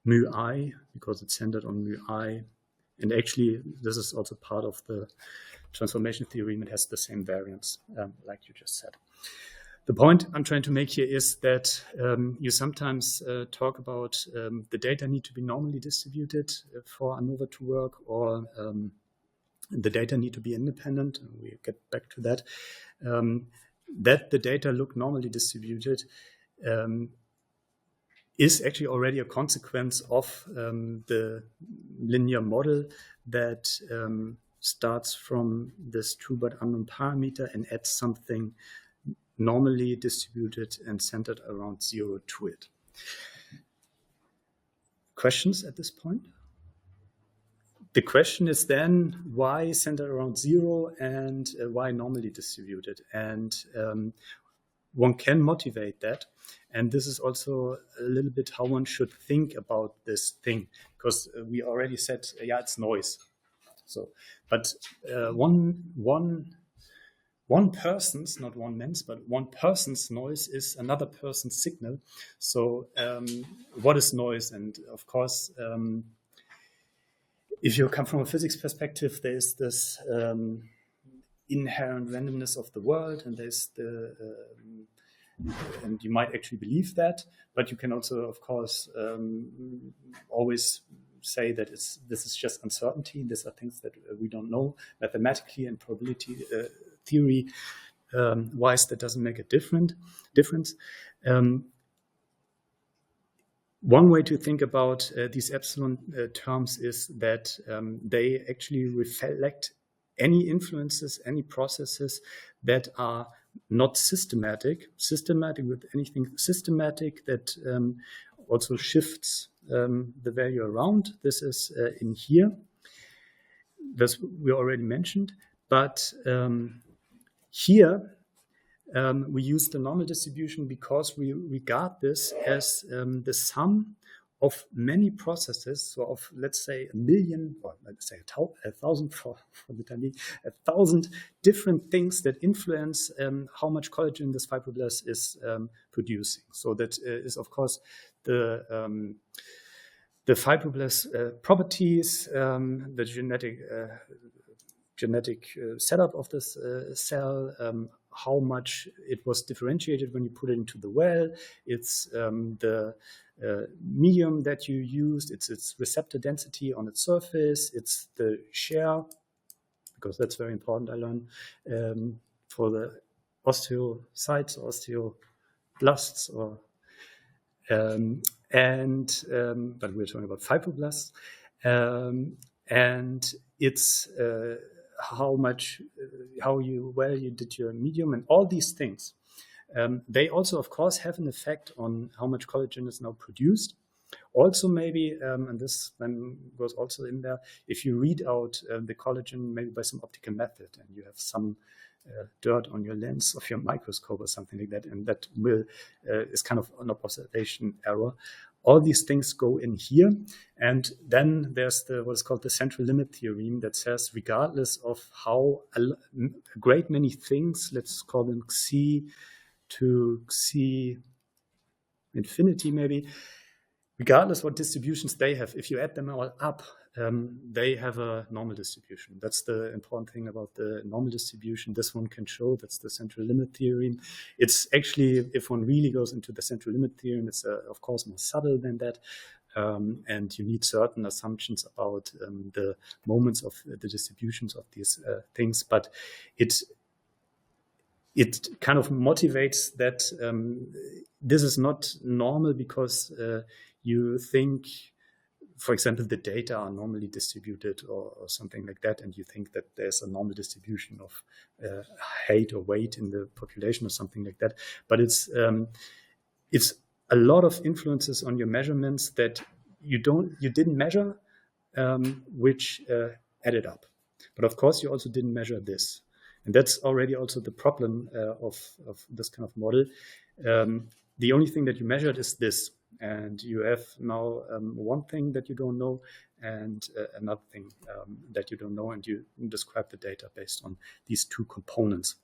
mu I, because it's centered on mu I. And actually, this is also part of the transformation theorem. It has the same variance, like you just said. The point I'm trying to make here is that you sometimes talk about the data need to be normally distributed for ANOVA to work, or the data need to be independent. We get back to that. That the data look normally distributed is actually already a consequence of the linear model that starts from this true but unknown parameter and adds something normally distributed and centered around 0 to it. Questions at this point? The question is then, why centered around 0 and why normally distributed? And one can motivate that. And this is also a little bit how one should think about this thing, because we already said, yeah, it's noise. So, but one person's, not one man's, but one person's noise is another person's signal. So what is noise? And of course, if you come from a physics perspective, there's this inherent randomness of the world, and there's and you might actually believe that, but you can also, of course, always say that this is just uncertainty. These are things that we don't know mathematically, and probability theory wise, that doesn't make a difference. One way to think about these epsilon terms is that they actually reflect any influences, any processes that are not systematic with anything systematic that also shifts the value around. This is in here. This we already mentioned, but here we use the normal distribution because we regard this as the sum of many processes, so of, let's say, 1 million, or let's say 1,000 for the time being, 1,000 different things that influence how much collagen this fibroblast is producing. So that is, of course, the fibroblast properties, the genetic setup of this cell, how much it was differentiated when you put it into the well. It's the medium that you used. It's its receptor density on its surface. It's the share, because that's very important, I learned, for the osteocytes, osteoblasts, or but we're talking about fibroblasts, and it's how well you did your medium, and all these things. They also, of course, have an effect on how much collagen is now produced. Also, maybe, and this then goes also in there, if you read out the collagen maybe by some optical method, and you have some dirt on your lens of your microscope or something like that, and that will is kind of an observation error. All these things go in here, and then there's what is called the central limit theorem that says, regardless of how a great many things, let's call them xi to xi infinity maybe, regardless what distributions they have, if you add them all up, they have a normal distribution. That's the important thing about the normal distribution. This one can show, that's the central limit theorem. It's actually, if one really goes into the central limit theorem, it's of course more subtle than that. And you need certain assumptions about the moments of the distributions of these things. But it kind of motivates that this is not normal because you think, for example, the data are normally distributed or something like that, and you think that there's a normal distribution of height or weight in the population or something like that. But it's a lot of influences on your measurements that you didn't measure, which added up. But of course, you also didn't measure this. And that's already also the problem of this kind of model. The only thing that you measured is this. And you have now one thing that you don't know and another thing that you don't know, and you describe the data based on these two components.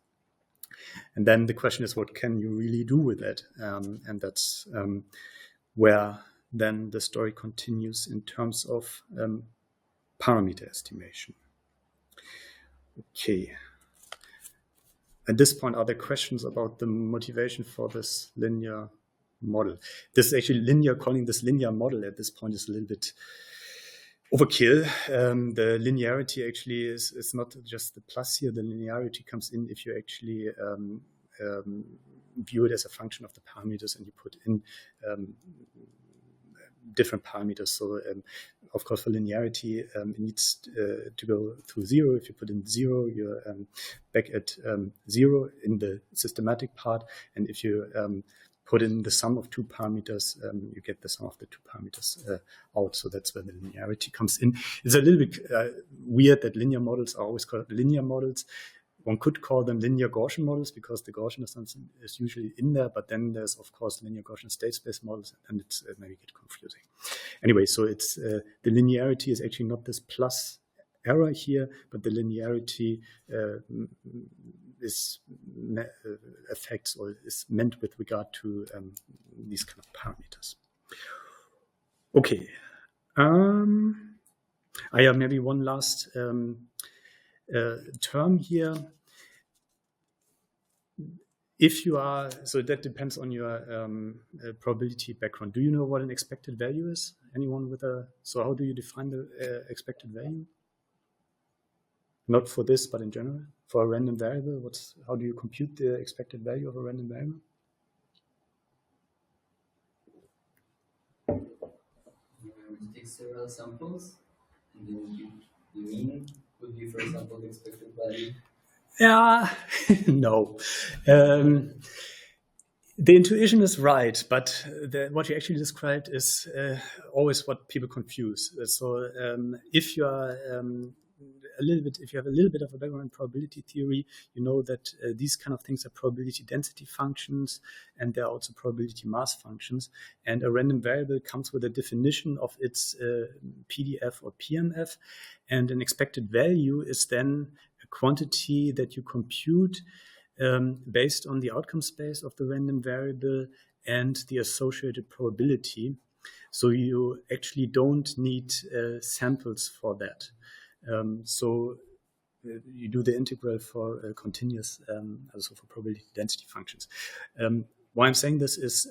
And then the question is, what can you really do with it? And that's where then the story continues in terms of parameter estimation. Okay. At this point, are there questions about the motivation for this linear model? This is actually calling this linear model at this point is a little bit overkill. The linearity actually is not just the plus here. The linearity comes in if you actually view it as a function of the parameters and you put in different parameters. So, of course, for linearity, it needs to go through 0. If you put in 0, you're back at 0 in the systematic part. And if you put in the sum of two parameters, you get the sum of the two parameters out. So that's where the linearity comes in. It's a little bit weird that linear models are always called linear models. One could call them linear Gaussian models because the Gaussian assumption is usually in there, but then there's, of course, linear Gaussian state space models, and it maybe get confusing. Anyway, so it's the linearity is actually not this plus error here, but the linearity is affects or is meant with regard to these kind of parameters. Okay. I have maybe one last term here. If you are, so that depends on your probability background. Do you know what an expected value is? Anyone with so how do you define the expected value? Not for this, but in general, for a random variable, how do you compute the expected value of a random variable? You take several samples, and then the mean would be, for example, the expected value. Yeah, no. The intuition is right, but what you actually described is always what people confuse. So if you are if you have a little bit of a background in probability theory, you know that these kind of things are probability density functions, and they're also probability mass functions. And a random variable comes with a definition of its PDF or PMF, and an expected value is then a quantity that you compute based on the outcome space of the random variable and the associated probability. So you actually don't need samples for that. So you do the integral for continuous, also for probability density functions. Why I'm saying this is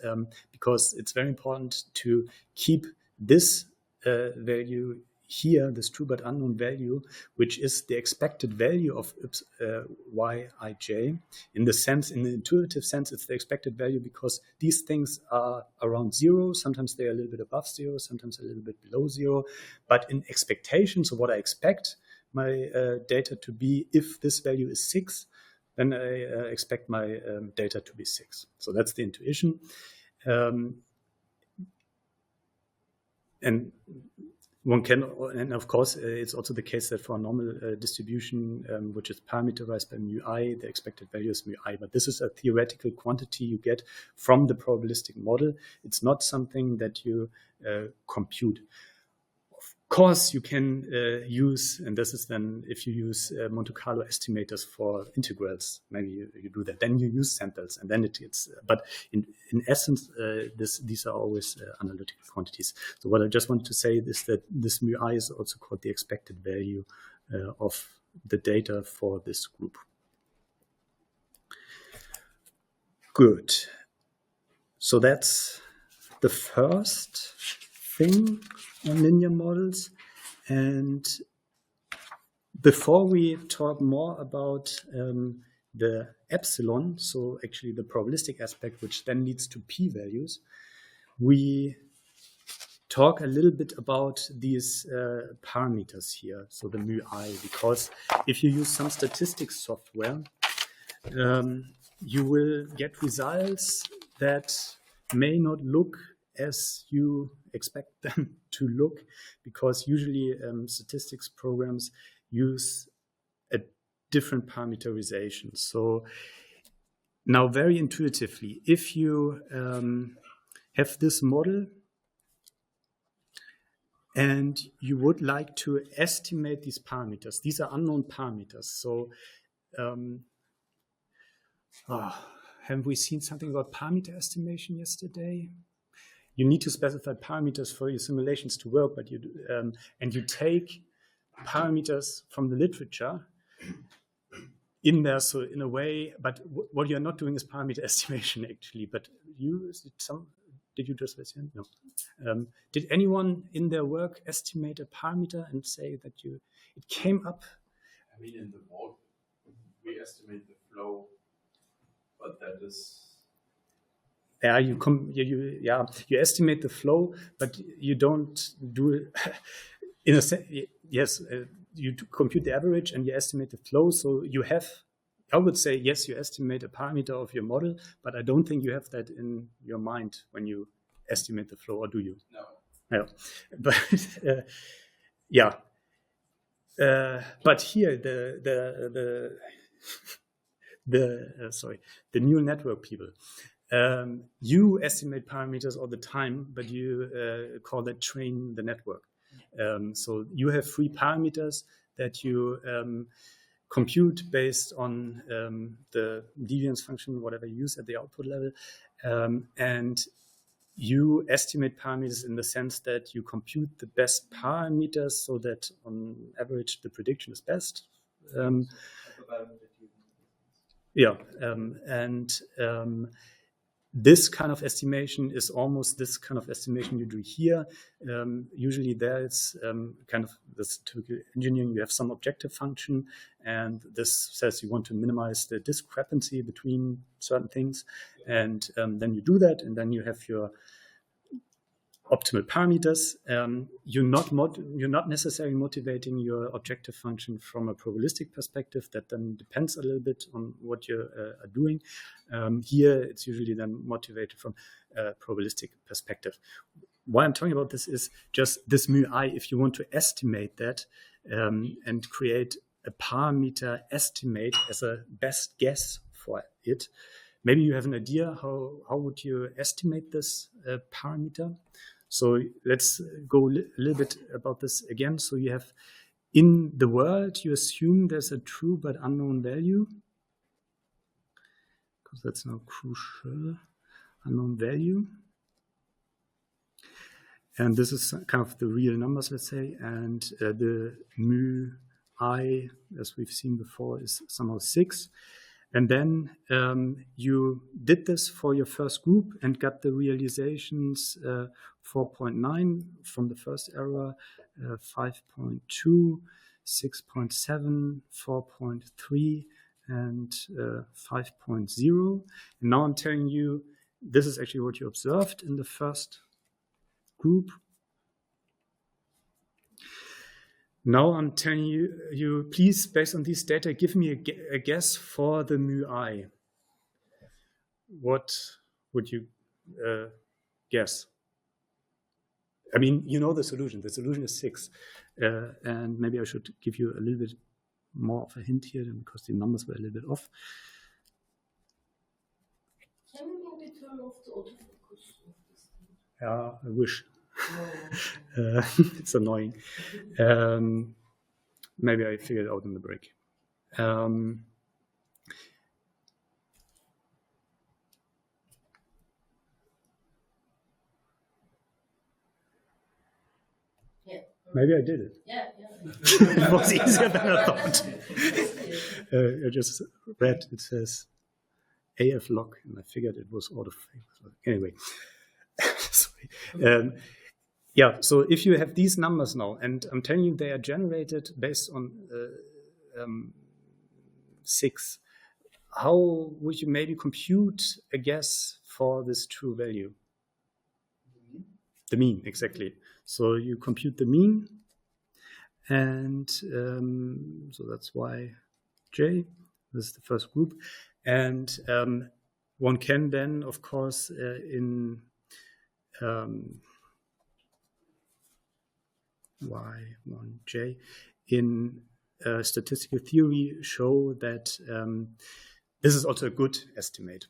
because it's very important to keep this value here, this true but unknown value, which is the expected value of yij. In the intuitive sense, it's the expected value because these things are around zero. Sometimes they're a little bit above zero, sometimes a little bit below zero. But in expectations of what I expect my data to be, if this value is 6, then I expect my data to be 6. So that's the intuition. And one can, and of course, it's also the case that for a normal distribution, which is parameterized by mu I, the expected value is mu I. But this is a theoretical quantity you get from the probabilistic model. It's not something that you compute. Of course, you can use, and this is then if you use Monte Carlo estimators for integrals, maybe you do that. Then you use samples, and then it gets. But in essence, these are always analytical quantities. So what I just want to say is that this mu I is also called the expected value of the data for this group. Good. So that's the first thing on linear models. And before we talk more about the epsilon, so actually the probabilistic aspect, which then leads to p-values, we talk a little bit about these parameters here, so the mu I, because if you use some statistics software, you will get results that may not look as you expect them to look, because usually statistics programs use a different parameterization. So now very intuitively, if you have this model and you would like to estimate these parameters, these are unknown parameters. So haven't we seen something about parameter estimation yesterday? You need to specify parameters for your simulations to work, but and you take parameters from the literature in there. So in a way, but what you're not doing is parameter estimation actually. But did you just listen? No. Did anyone in their work estimate a parameter and say that it came up? I mean, in the model, we estimate the flow, but that is. Yeah, you estimate the flow, but you don't do it in a sense. Yes, you compute the average and you estimate the flow. So you have, I would say, yes, you estimate a parameter of your model, but I don't think you have that in your mind when you estimate the flow, or do you? No. No, but yeah. But here the neural network people. You estimate parameters all the time, but you call that train the network. So you have 3 parameters that you compute based on the deviance function, whatever you use at the output level. And you estimate parameters in the sense that you compute the best parameters so that on average the prediction is best. This kind of estimation is almost this kind of estimation you do here. Usually there it's kind of this typical engineering. You have some objective function, and this says you want to minimize the discrepancy between certain things. And then you do that, and then you have your optimal parameters. You're not necessarily motivating your objective function from a probabilistic perspective. That then depends a little bit on what you are doing. Here, it's usually then motivated from a probabilistic perspective. Why I'm talking about this is just this mu I. If you want to estimate that and create a parameter estimate as a best guess for it, maybe you have an idea how would you estimate this parameter. So let's go a little bit about this again. So you have in the world, you assume there's a true but unknown value, because that's now crucial, unknown value. And this is kind of the real numbers, let's say, and the mu I, as we've seen before, is somehow 6. And then you did this for your first group and got the realizations 4.9 from the first error, 5.2, 6.7, 4.3, and 5.0. And now I'm telling you, this is actually what you observed in the first group. Now I'm telling you, please, based on these data, give me a guess for the mu-I. What would you guess? I mean, you know the solution. The solution is 6. And maybe I should give you a little bit more of a hint here because the numbers were a little bit off. Can we maybe turn off the autofocus of this thing? Yeah, I wish. No. It's annoying. Maybe I figure it out in the break. Yeah. Maybe I did it. Yeah. It was easier than I thought. I just read it says AF log, and I figured it was autofocus. Anyway, sorry. Yeah, so if you have these numbers now, and I'm telling you they are generated based on 6, how would you maybe compute a guess for this true value? The mean, exactly. So you compute the mean, and so that's why J, this is the first group. And one can then, of course, in Y1J in statistical theory show that this is also a good estimate.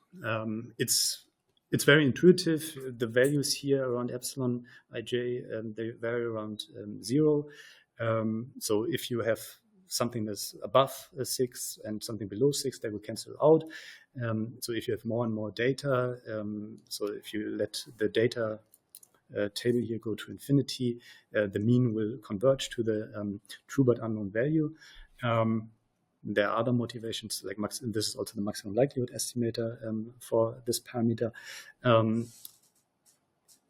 It's very intuitive. The values here around epsilon ij, they vary around 0. So if you have something that's above 6 and something below 6, they will cancel out. So if you have more and more data, so if you let the data table here go to infinity, the mean will converge to the true but unknown value. There are other motivations, like this is also the maximum likelihood estimator for this parameter.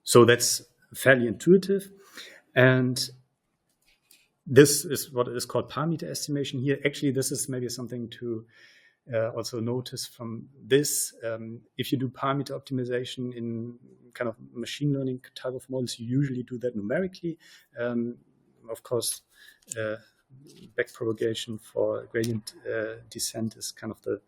So that's fairly intuitive. And this is what is called parameter estimation here. Actually, this is maybe something to also notice from this. If you do parameter optimization in kind of machine learning type of models, you usually do that numerically. Of course, backpropagation for gradient descent is kind of the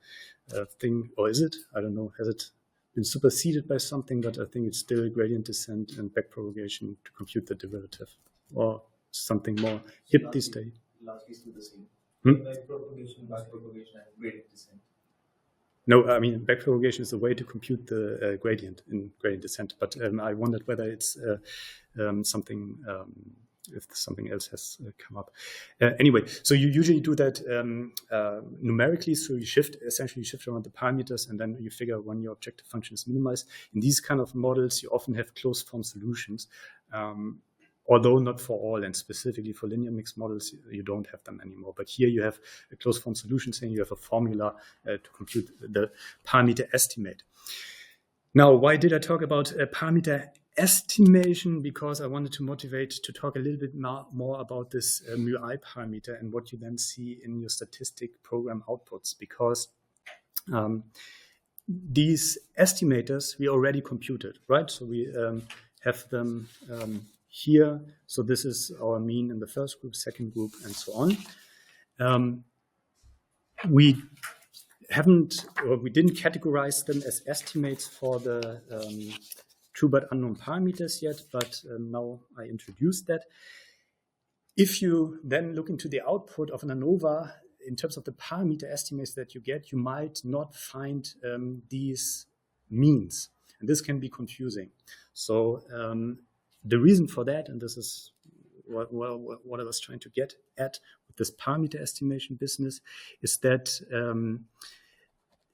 thing, or is it? I don't know. Has it been superseded by something? But I think it's still gradient descent and backpropagation to compute the derivative, or something more hip these days. Largely still the same. Hmm? Like propagation, backpropagation, and gradient descent. No, I mean, backpropagation is a way to compute the gradient in gradient descent. But I wondered whether it's something, if something else has come up. Anyway, so you usually do that numerically. So you essentially shift around the parameters, and then you figure when your objective function is minimized. In these kind of models, you often have closed form solutions. Although not for all, and specifically for linear mixed models, you don't have them anymore. But here you have a closed form solution saying you have a formula to compute the parameter estimate. Now, why did I talk about parameter estimation? Because I wanted to motivate to talk a little bit more about this mu-I parameter and what you then see in your statistic program outputs. Because these estimators we already computed, right? So we have them here. So this is our mean in the first group, second group, and so on. We didn't categorize them as estimates for the true but unknown parameters yet, but now I introduced that. If you then look into the output of an ANOVA, in terms of the parameter estimates that you get, you might not find these means, and this can be confusing. So the reason for that, and this is what I was trying to get at with this parameter estimation business, is that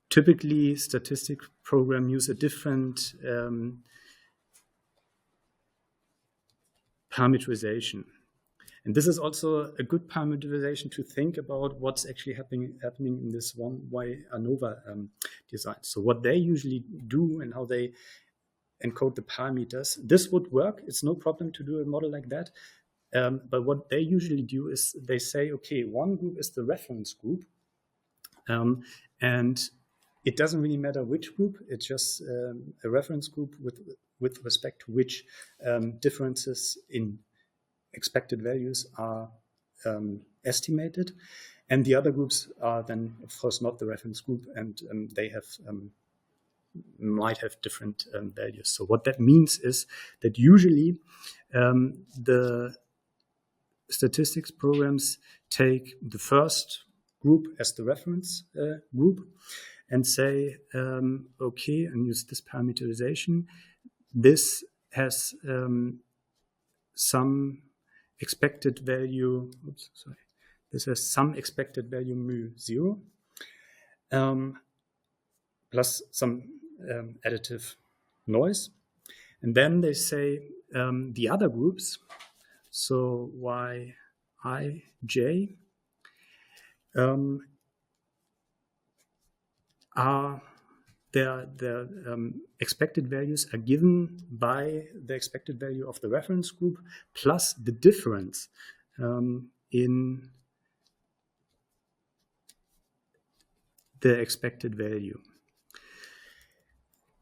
typically statistic programs use a different parameterization. And this is also a good parameterization to think about what's actually happening in this one-way ANOVA design. So what they usually do and how they encode the parameters, this would work. It's no problem to do a model like that. But what they usually do is they say, okay, one group is the reference group. And it doesn't really matter which group. It's just a reference group with respect to which differences in expected values are estimated. And the other groups are then, of course, not the reference group, and they have might have different values. So what that means is that usually the statistics programs take the first group as the reference group and say, okay, and use this parameterization. This has some expected value. Oops, sorry. This has some expected value mu0 plus some additive noise. And then they say the other groups, so y, I, j, are their expected values are given by the expected value of the reference group plus the difference in the expected value.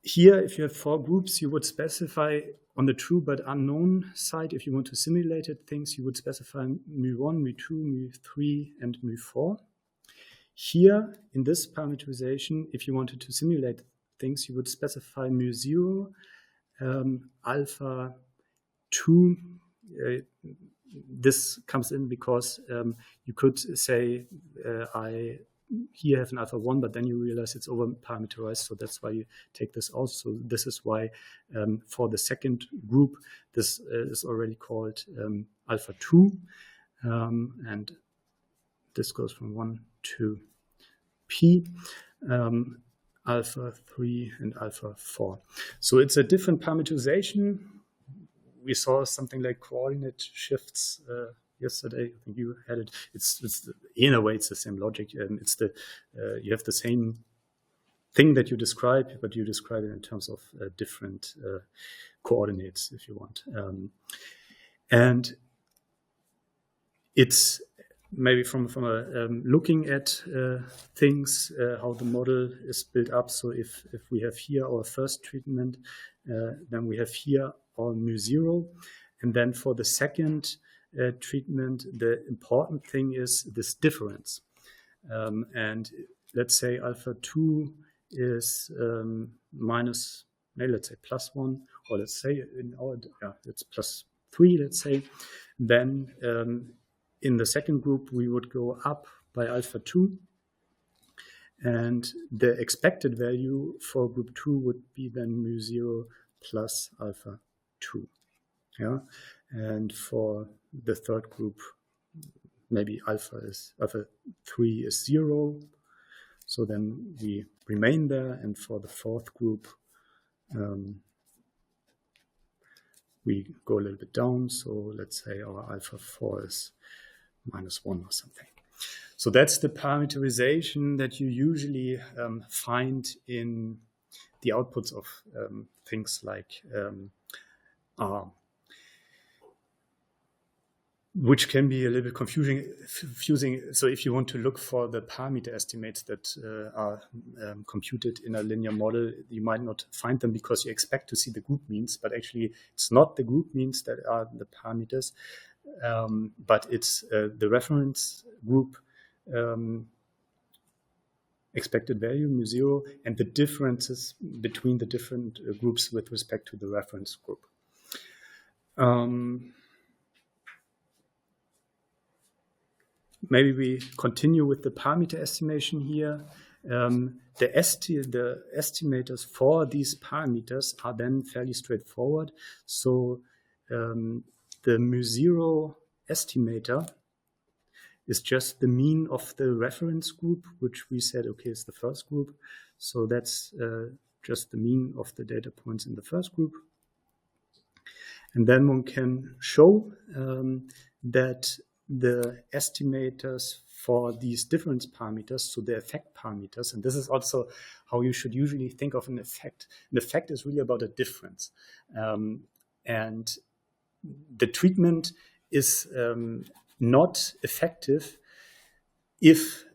Here, if you have 4 groups, you would specify on the true but unknown side, if you want to simulate things, you would specify mu1, mu2, mu3, and mu4. Here, in this parameterization, if you wanted to simulate things, you would specify mu0, alpha 2. This comes in because you could say I here have an alpha 1, but then you realize it's over parameterized, so that's why you take this out. So this is why for the second group, this is already called alpha 2, and this goes from 1 to p, alpha 3 and alpha 4. So it's a different parameterization. We saw something like coordinate shifts yesterday. I think you had it. It's in a way it's the same logic. It's the you have the same thing that you describe, but you describe it in terms of different coordinates, if you want. And it's maybe from a looking at things, how the model is built up. So if we have here our first treatment, then we have here our mu0, and then for the second treatment, the important thing is this difference. And let's say alpha 2 is minus, let's say +1, or let's say in our, it's +3, let's say. Then in the second group, we would go up by alpha 2. And the expected value for group 2 would be then mu0 plus alpha 2. Yeah. And for the third group, maybe alpha 3 is 0. So then we remain there. And for the fourth group, we go a little bit down. So let's say our alpha 4 is -1 or something. So that's the parameterization that you usually find in the outputs of things like R, which can be a little bit confusing. So if you want to look for the parameter estimates that are computed in a linear model, you might not find them because you expect to see the group means, but actually it's not the group means that are the parameters. But it's the reference group expected value, mu0, and the differences between the different groups with respect to the reference group. Maybe we continue with the parameter estimation here. The estimators for these parameters are then fairly straightforward. So the mu0 estimator is just the mean of the reference group, which we said, okay, is the first group. So that's just the mean of the data points in the first group. And then one can show that the estimators for these difference parameters, so the effect parameters, and this is also how you should usually think of an effect. An effect is really about a difference. And the treatment is not effective if,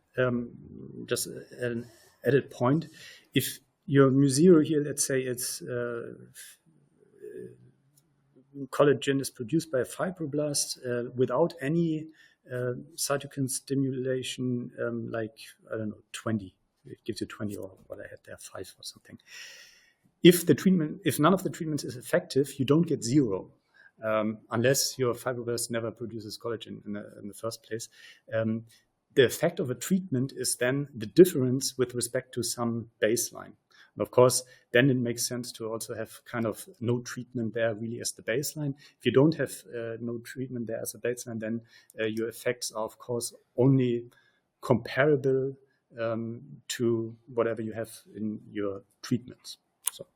just an added point, if your mu0 here, let's say it's collagen is produced by a fibroblast without any cytokine stimulation, like, I don't know, 20. It gives you 20, or what I had there, 5 or something. If none of the treatments is effective, you don't get 0, unless your fibroblast never produces collagen in the first place. The effect of a treatment is then the difference with respect to some baseline. And of course, then it makes sense to also have kind of no treatment there really as the baseline. If you don't have no treatment there as a baseline, then your effects are, of course, only comparable to whatever you have in your treatments. So,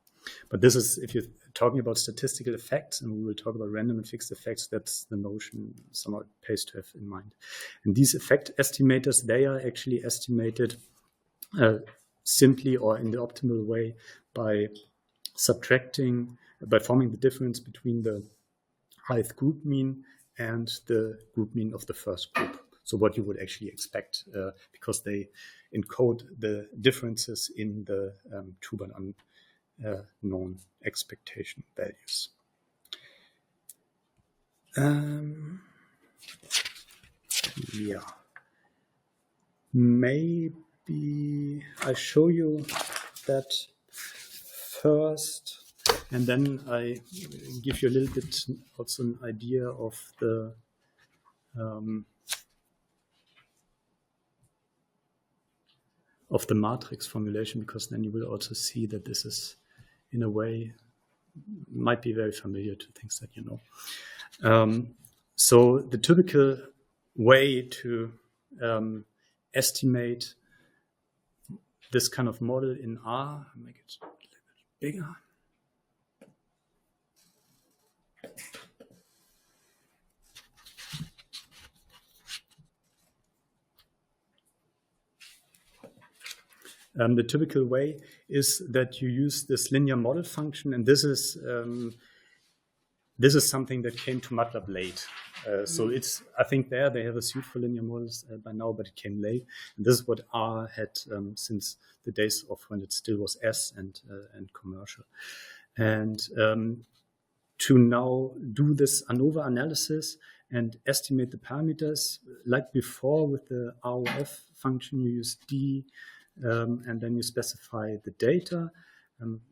but this is, if you're talking about statistical effects, and we will talk about random and fixed effects, that's the notion somehow it pays to have in mind. And these effect estimators, they are actually estimated simply or in the optimal way by forming the difference between the ith group mean and the group mean of the first group. So what you would actually expect, because they encode the differences in the true but unknown expectation values. Yeah. Maybe I show you that first, and then I give you a little bit also an idea of the matrix formulation, because then you will also see that this is, in a way, might be very familiar to things that you know. So the typical way to estimate this kind of model in R, make it a little bit bigger. The typical way is that you use this linear model function, and this is something that came to MATLAB late. So I think they have a suite for linear models by now, but it came late. And this is what R had since the days of when it still was S and commercial. And to now do this ANOVA analysis and estimate the parameters, like before with the ROF function, you use D, and then you specify the data,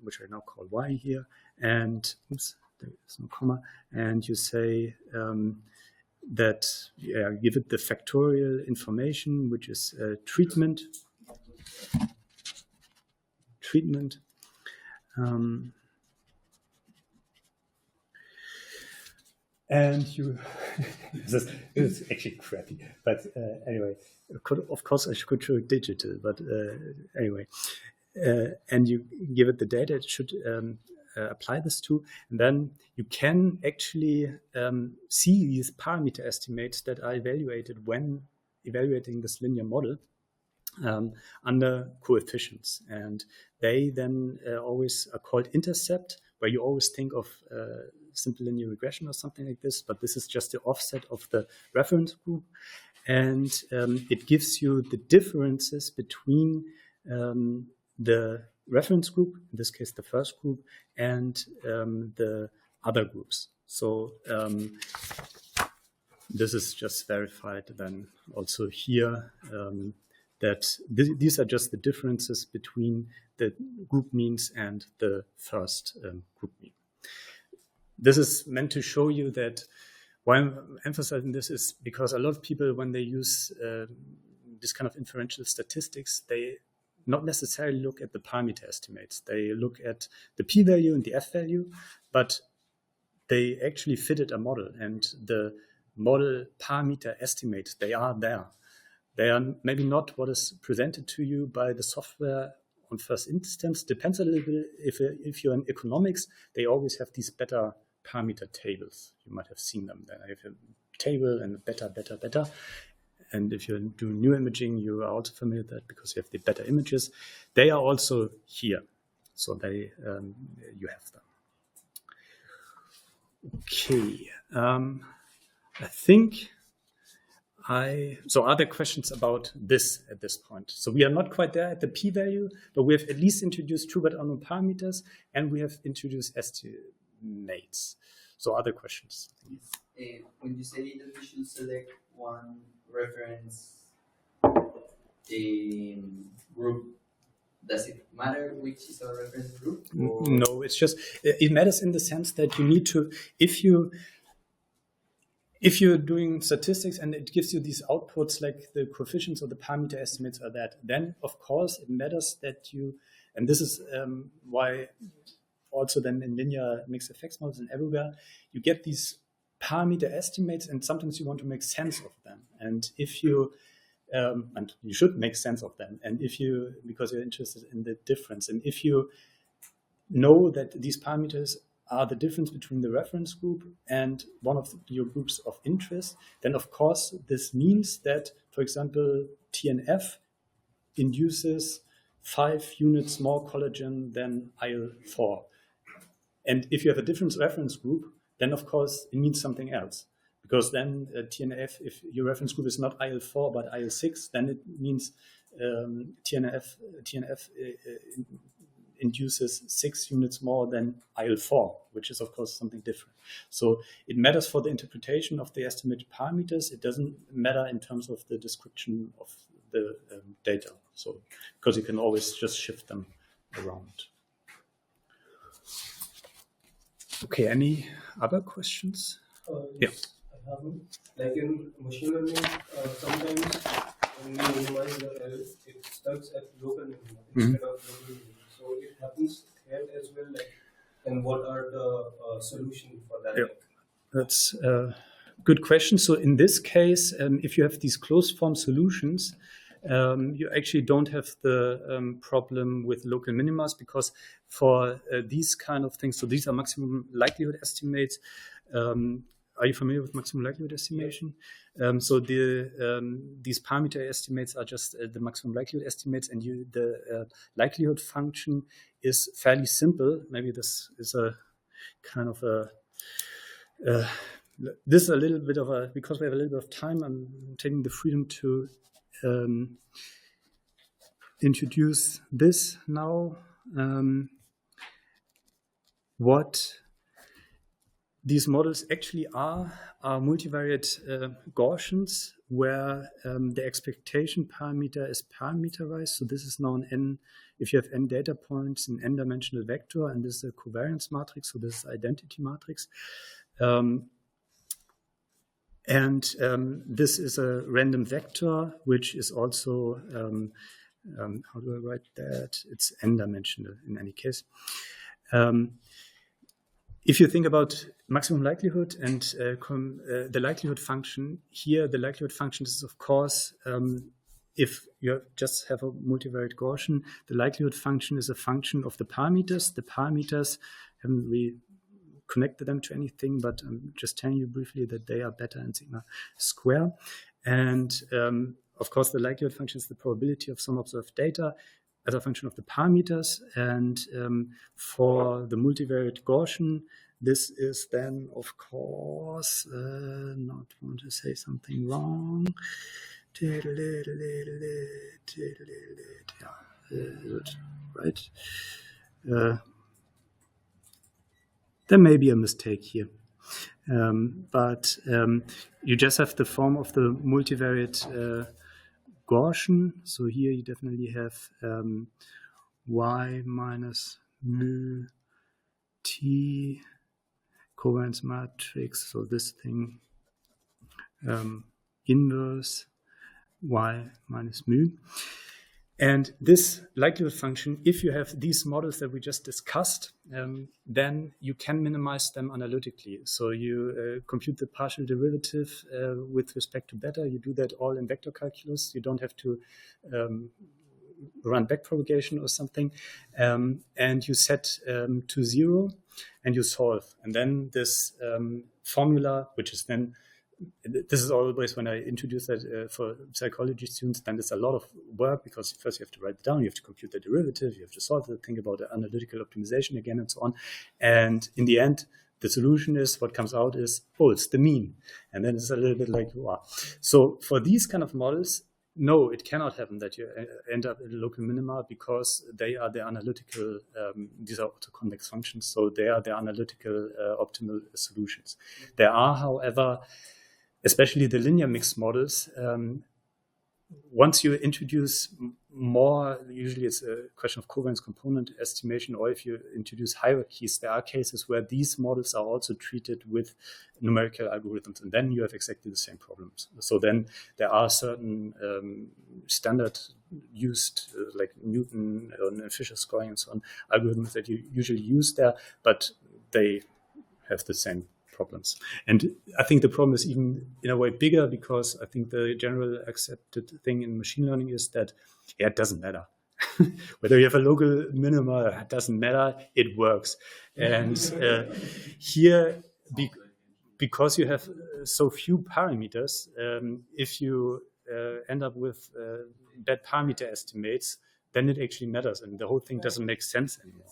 which I now call Y here, and oops, there is no comma, and you say that give it the factorial information, which is treatment, and you, this is actually crappy, but anyway, of course I could show it digital, but anyway, and you give it the data it should apply this to, and then you can actually see these parameter estimates that are evaluated when evaluating this linear model under coefficients, and they then always are called intercept, where you always think of simple linear regression or something like this, but this is just the offset of the reference group, and it gives you the differences between the reference group, in this case the first group, and the other groups. So this is just verified then also here, that these are just the differences between the group means and the first group mean. This is meant to show you that why I'm emphasizing this is because a lot of people, when they use this kind of inferential statistics, they not necessarily look at the parameter estimates. They look at the p-value and the f-value, but they actually fitted a model, and the model parameter estimates, they are there. They are maybe not what is presented to you by the software on first instance. Depends a little bit. If you're in economics, they always have these better parameter tables. You might have seen them. Then I have a table and beta. And if you do new imaging, you are also familiar with that because you have the beta images. They are also here. So they you have them. Okay. I think so are there questions about this at this point? So we are not quite there at the p-value, but we have at least introduced true but unknown parameters, and we have introduced estimates. So other questions? When you say that we should select one reference group, does it matter which is our reference group? Or? No, it's just, it matters in the sense that you need to, if you're doing statistics and it gives you these outputs like the coefficients or the parameter estimates are that, then of course it matters that you, and this is why also then in linear mixed effects models and everywhere, you get these parameter estimates and sometimes you want to make sense of them. And if you, and you should make sense of them. And if you, because you're interested in the difference, and if you know that these parameters are the difference between the reference group and one of your groups of interest, then of course this means that, for example, TNF induces 5 units more collagen than IL-4. And if you have a different reference group, then of course it means something else. Because then TNF, if your reference group is not IL-4 but IL-6, then it means TNF induces 6 units more than IL-4, which is of course something different. So it matters for the interpretation of the estimated parameters. It doesn't matter in terms of the description of the data. So because you can always just shift them around. Okay, any other questions? Yes, I have one. Like in machine learning, sometimes when we minimize the L, it starts at local minimum instead of global minimum. So it happens here as well. Like, and what are the solutions for that? Yeah. That's a good question. So in this case, if you have these closed form solutions, you actually don't have the problem with local minimas, because for these kind of things, so these are maximum likelihood estimates. Are you familiar with maximum likelihood estimation? So these parameter estimates are just the maximum likelihood estimates, and the likelihood function is fairly simple. Maybe this is a kind of a this is a little bit of a, because we have a little bit of time, I'm taking the freedom to introduce this now. What these models actually are multivariate Gaussians, where the expectation parameter is parameterized. So this is now an n, if you have n data points, an n-dimensional vector, and this is a covariance matrix, so this is identity matrix. This is a random vector, which is also, how do I write that? It's n-dimensional in any case. If you think about maximum likelihood and the likelihood function, here the likelihood function is, of course, if you just have a multivariate Gaussian, the likelihood function is a function of the parameters. The parameters, haven't really connected them to anything, but I'm just telling you briefly that they are beta and sigma square. And of course, the likelihood function is the probability of some observed data as a function of the parameters. And for the multivariate Gaussian, this is then, of course, not want to say something wrong. Right. There may be a mistake here. But you just have the form of the multivariate Gaussian. So here you definitely have y minus mu t covariance matrix. So this thing inverse y minus mu. And this likelihood function, if you have these models that we just discussed, then you can minimize them analytically. So you compute the partial derivative with respect to beta. You do that all in vector calculus. You don't have to run backpropagation or something, and you set to 0 and you solve. And then this formula, which is then, this is always when I introduce that for psychology students, then it's a lot of work because first you have to write it down, you have to compute the derivative, you have to solve it, think about the analytical optimization again, and so on. And in the end, the solution is, what comes out is, oh, it's the mean. And then it's a little bit like, wow. So for these kind of models, no, it cannot happen that you end up at a local minima because they are the analytical, these are autoconvex functions, so they are the analytical optimal solutions. There are, however, especially the linear mixed models, once you introduce more, usually it's a question of covariance component estimation, or if you introduce hierarchies, there are cases where these models are also treated with numerical algorithms, and then you have exactly the same problems. So then there are certain standard used, like Newton and Fisher scoring and so on, algorithms that you usually use there, but they have the same problems. And I think the problem is even in a way bigger because I think the general accepted thing in machine learning is that, yeah, it doesn't matter. Whether you have a local minima, it doesn't matter, it works. And here, because you have so few parameters, if you end up with bad parameter estimates, then it actually matters and the whole thing doesn't make sense anymore.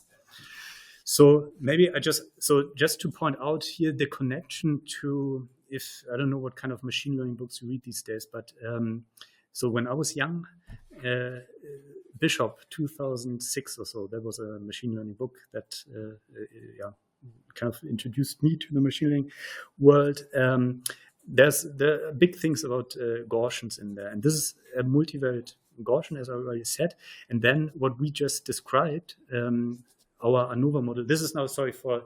So maybe just to point out here the connection to, if I don't know what kind of machine learning books you read these days, but so when I was young, Bishop 2006 or so, there was a machine learning book that kind of introduced me to the machine learning world. There's the big things about Gaussians in there, and this is a multivariate Gaussian, as I already said. And then what we just described, our ANOVA model. This is now, sorry for,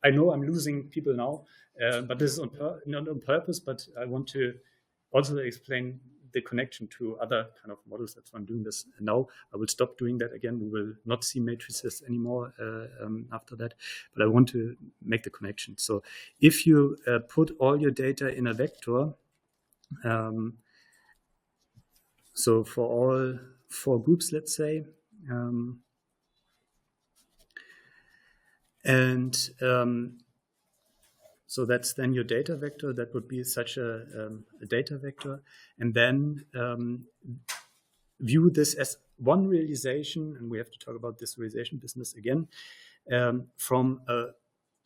I know I'm losing people now, but this is not on purpose, but I want to also explain the connection to other kind of models. That's why I'm doing this now. I will stop doing that again. We will not see matrices anymore after that, but I want to make the connection. So if you put all your data in a vector, so for all 4 groups, let's say, so that's then your data vector. That would be such a data vector. And then view this as one realization, and we have to talk about this realization business again, from a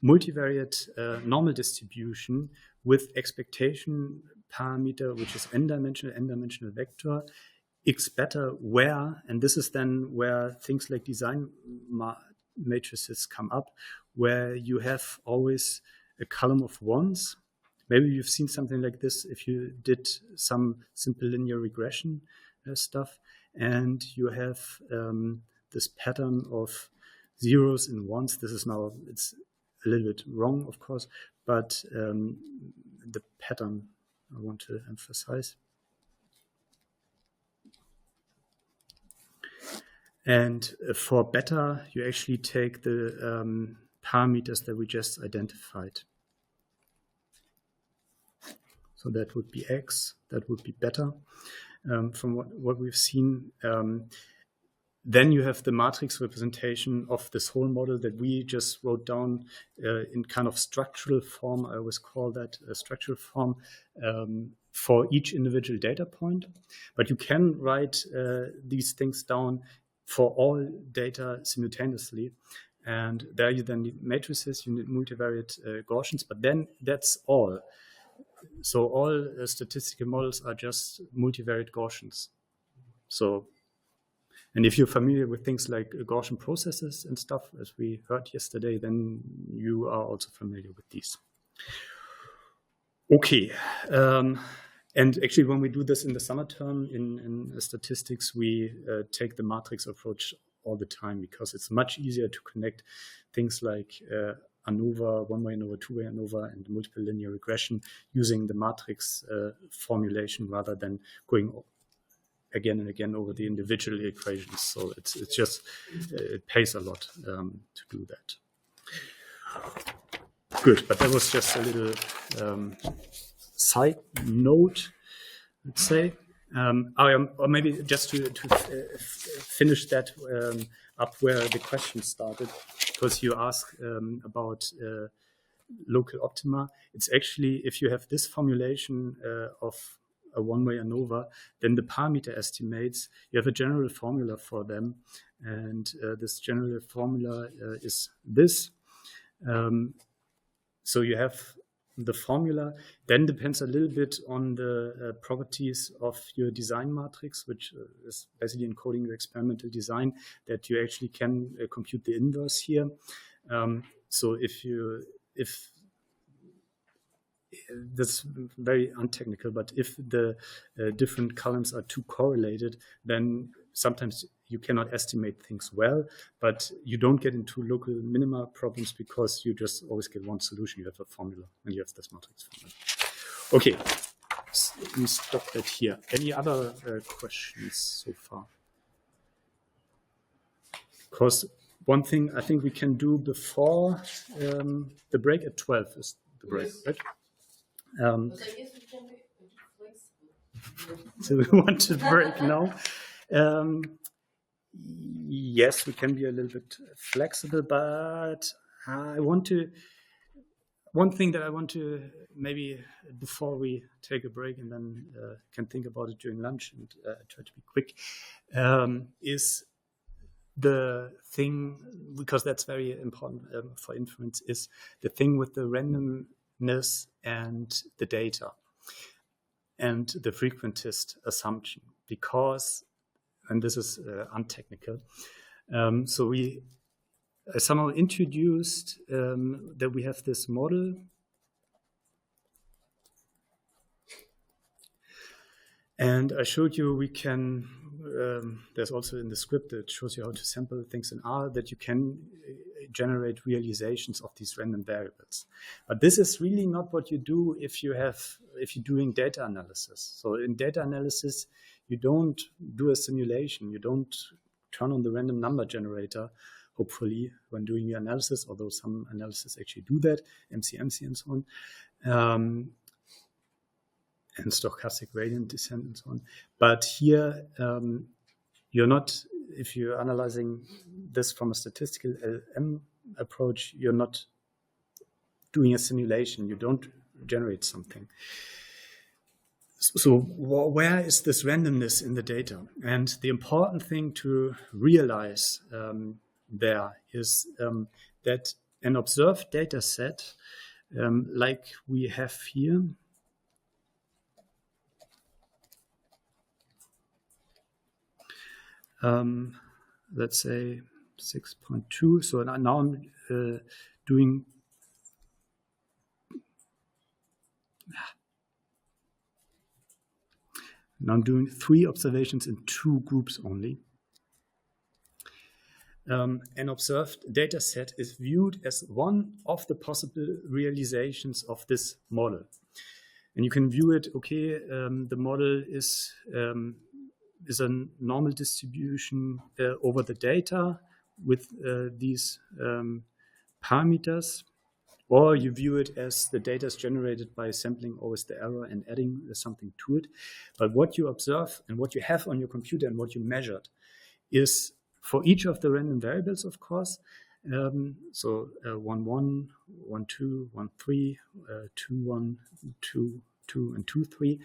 multivariate normal distribution with expectation parameter, which is n-dimensional vector, x beta where, and this is then where things like design matrices come up, where you have always a column of ones. Maybe you've seen something like this if you did some simple linear regression stuff, and you have this pattern of zeros and ones. This is now, it's a little bit wrong, of course, but the pattern I want to emphasize. And for beta, you actually take the parameters that we just identified. So that would be x, that would be beta. From what we've seen, then you have the matrix representation of this whole model that we just wrote down in kind of structural form. I always call that a structural form for each individual data point. But you can write these things down for all data simultaneously. And there you then need matrices, you need multivariate Gaussians, but then that's all. So all statistical models are just multivariate Gaussians. So, and if you're familiar with things like Gaussian processes and stuff, as we heard yesterday, then you are also familiar with these. Okay. And actually, when we do this in the summer term in statistics, we take the matrix approach all the time because it's much easier to connect things like ANOVA, one-way ANOVA, two-way ANOVA, and multiple linear regression using the matrix formulation rather than going again and again over the individual equations. So it's just, it pays a lot to do that. Good, but that was just a little side note, let's say. Or maybe just to finish that up where the question started, because you asked about local optima. It's actually, if you have this formulation of a one-way ANOVA, then the parameter estimates, you have a general formula for them. And this general formula is this. So you have the formula, then depends a little bit on the properties of your design matrix, which is basically encoding your experimental design, that you actually can compute the inverse here. So if that's very untechnical, but if the different columns are too correlated, then sometimes you cannot estimate things well, but you don't get into local minima problems because you just always get one solution. You have a formula and you have this matrix formula. Okay, let me stop that here. Any other questions so far? Because one thing I think we can do before the break at 12 is the break, Yes. right? But I guess we can be flexible. So we want to break now. Yes, we can be a little bit flexible, but one thing that I want to maybe before we take a break and then can think about it during lunch and try to be quick, is the thing, because that's very important for inference, is the thing with the randomness and the data and the frequentist assumption, because, and this is untechnical, so we somehow introduced that we have this model and I showed you we can, there's also in the script that shows you how to sample things in R, that you can generate realizations of these random variables. But this is really not what you do if you're doing data analysis. So in data analysis, you don't do a simulation. You don't turn on the random number generator, hopefully, when doing your analysis, although some analysis actually do that, MC and so on. And stochastic gradient descent and so on. But here, you're not, if you're analyzing this from a statistical LM approach, you're not doing a simulation. You don't generate something. So where is this randomness in the data? And the important thing to realize there is that an observed data set, like we have here, let's say 6.2. So now I'm doing now I'm doing 3 observations in 2 groups only. An observed data set is viewed as one of the possible realizations of this model. And you can view it, okay, the model is a normal distribution over the data with these parameters, or you view it as the data is generated by sampling always the error and adding something to it. But what you observe and what you have on your computer and what you measured is for each of the random variables, of course. So 1, 1, 1, 2, 1, 3, 2, 1, 2, 2, and 2, 3.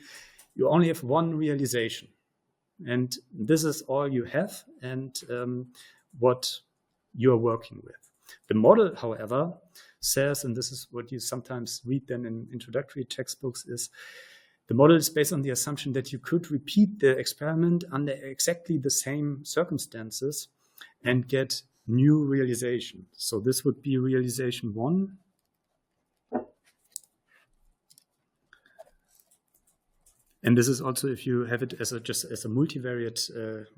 You only have one realization. And this is all you have and what you're working with. The model, however, says, and this is what you sometimes read then in introductory textbooks, is the model is based on the assumption that you could repeat the experiment under exactly the same circumstances and get new realization. So this would be realization 1. And this is also, if you have it as just as a multivariate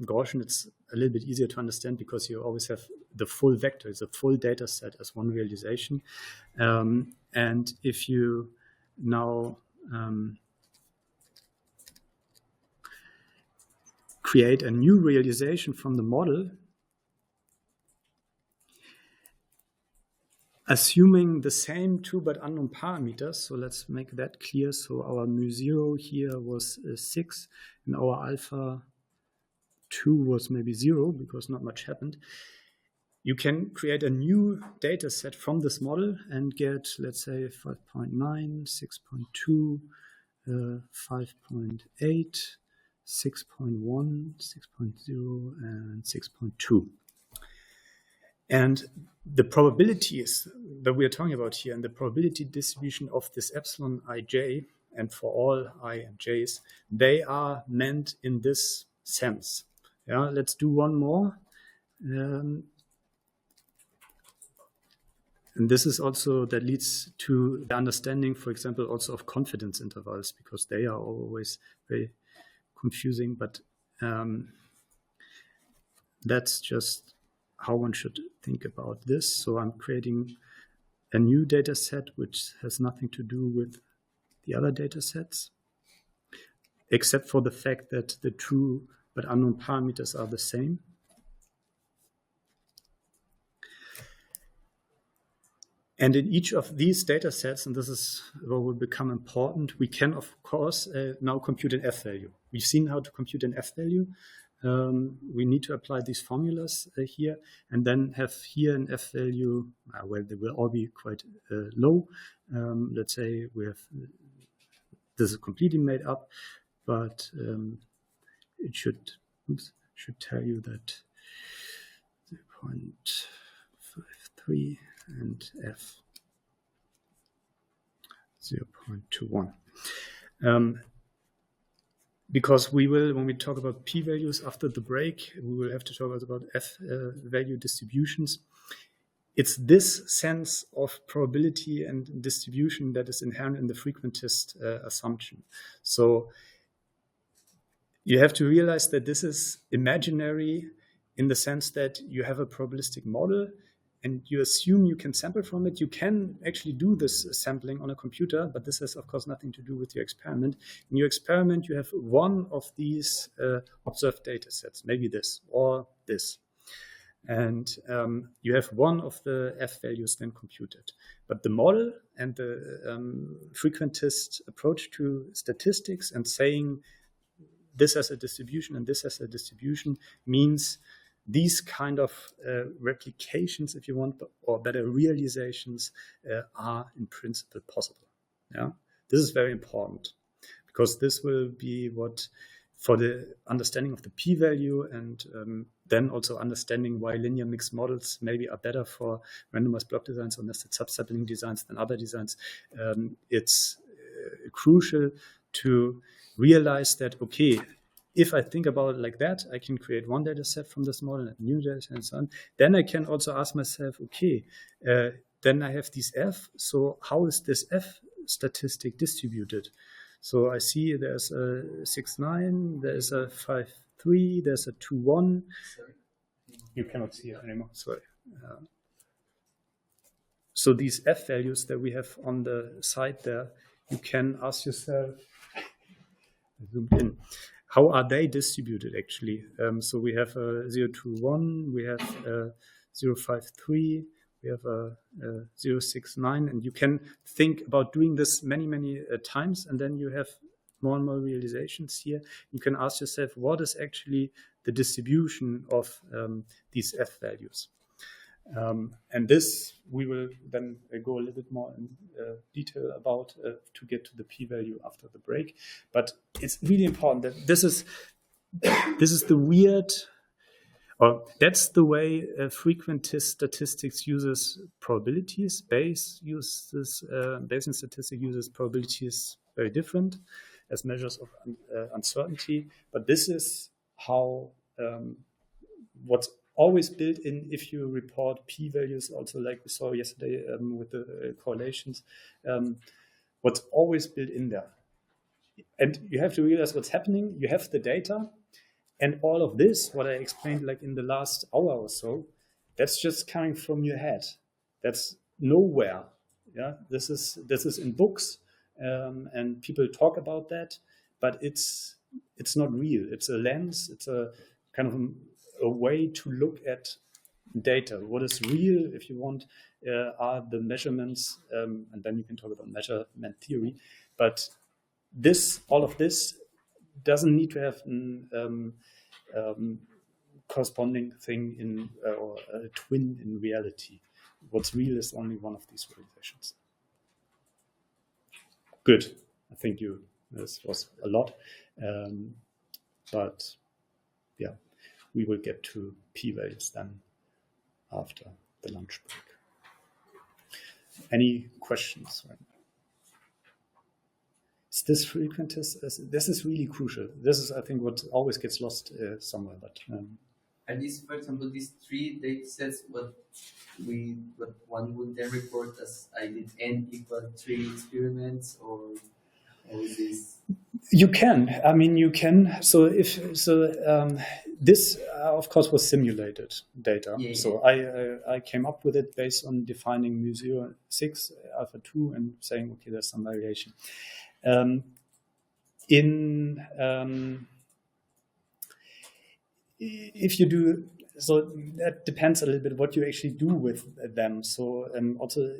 Gaussian, it's a little bit easier to understand because you always have the full vector, it's a full data set as one realization. And if you now create a new realization from the model, assuming the same two but unknown parameters. So let's make that clear. So our mu0 here was 6, and our alpha 2 was maybe 0 because not much happened. You can create a new data set from this model and get, let's say, 5.9, 6.2, 5.8, 6.1, 6.0, and 6.2. And the probabilities that we are talking about here, and the probability distribution of this epsilon ij, and for all I and j's, they are meant in this sense. Yeah, let's do one more. And this is also, that leads to the understanding, for example, also of confidence intervals, because they are always very confusing, but that's just how one should think about this. So I'm creating a new data set which has nothing to do with the other data sets, except for the fact that the true but unknown parameters are the same. And in each of these data sets, and this is what will become important, we can, of course, now compute an F-value. We've seen how to compute an F-value. We need to apply these formulas here, and then have here an F-value, well, they will all be quite low. Let's say we have, this is completely made up, but it should tell you that 0.53 and F 0.21. Because we will, when we talk about p-values after the break, we will have to talk about f-value distributions. It's this sense of probability and distribution that is inherent in the frequentist assumption. So you have to realize that this is imaginary in the sense that you have a probabilistic model and you assume you can sample from it. You can actually do this sampling on a computer, but this has, of course, nothing to do with your experiment. In your experiment, you have one of these observed data sets, maybe this or this. And you have one of the f-values then computed. But the model and the frequentist approach to statistics and saying this as a distribution and this as a distribution means these kind of replications, if you want, or better realizations are in principle possible. Yeah, this is very important because this will be what, for the understanding of the p-value and then also understanding why linear mixed models maybe are better for randomized block designs or nested subsampling designs than other designs. It's crucial to realize that, okay, if I think about it like that, I can create one data set from this model, a new data set, and so on. Then I can also ask myself, okay, then I have these F. So how is this F statistic distributed? So I see there's a 6.9, there's a 5.3, there's a 2.1. You cannot see it anymore, sorry. So these F values that we have on the side there, you can ask yourself, zoomed in, how are they distributed actually? So we have a 0.21, we have a 0.53, we have a 0.69, and you can think about doing this many times, and then you have more and more realizations here. You can ask yourself, what is actually the distribution of these F values? And this we will then go a little bit more in detail about to get to the p-value after the break. But it's really important that this is the weird, or that's the way frequentist statistics uses probabilities. Bayesian statistics uses probabilities very different as measures of uncertainty. But this is how what's always built in if you report p-values, also like we saw yesterday with the correlations, what's always built in there. And you have to realize what's happening. You have the data, and all of this, what I explained like in the last hour or so, that's just coming from your head. That's nowhere. Yeah, this is in books, and people talk about that, but it's not real. It's a lens. It's a kind of a way to look at data. What is real, if you want, are the measurements, and then you can talk about measurement theory. But all of this doesn't need to have an corresponding thing in or a twin in reality. What's real is only one of these realizations. Good. I think this was a lot, but yeah, we will get to p-values then after the lunch break. Any questions right now? Is this frequent? This is really crucial. This is, I think, what always gets lost somewhere. But are these, for example, these 3 data sets what one would then report as I did n equal 3 experiments, or is this? You can. I mean, you can. So this, of course, was simulated data. Yeah. So I came up with it based on defining mu 6 alpha 2 and saying, okay, there's some variation. If you do, so that depends a little bit what you actually do with them. So also,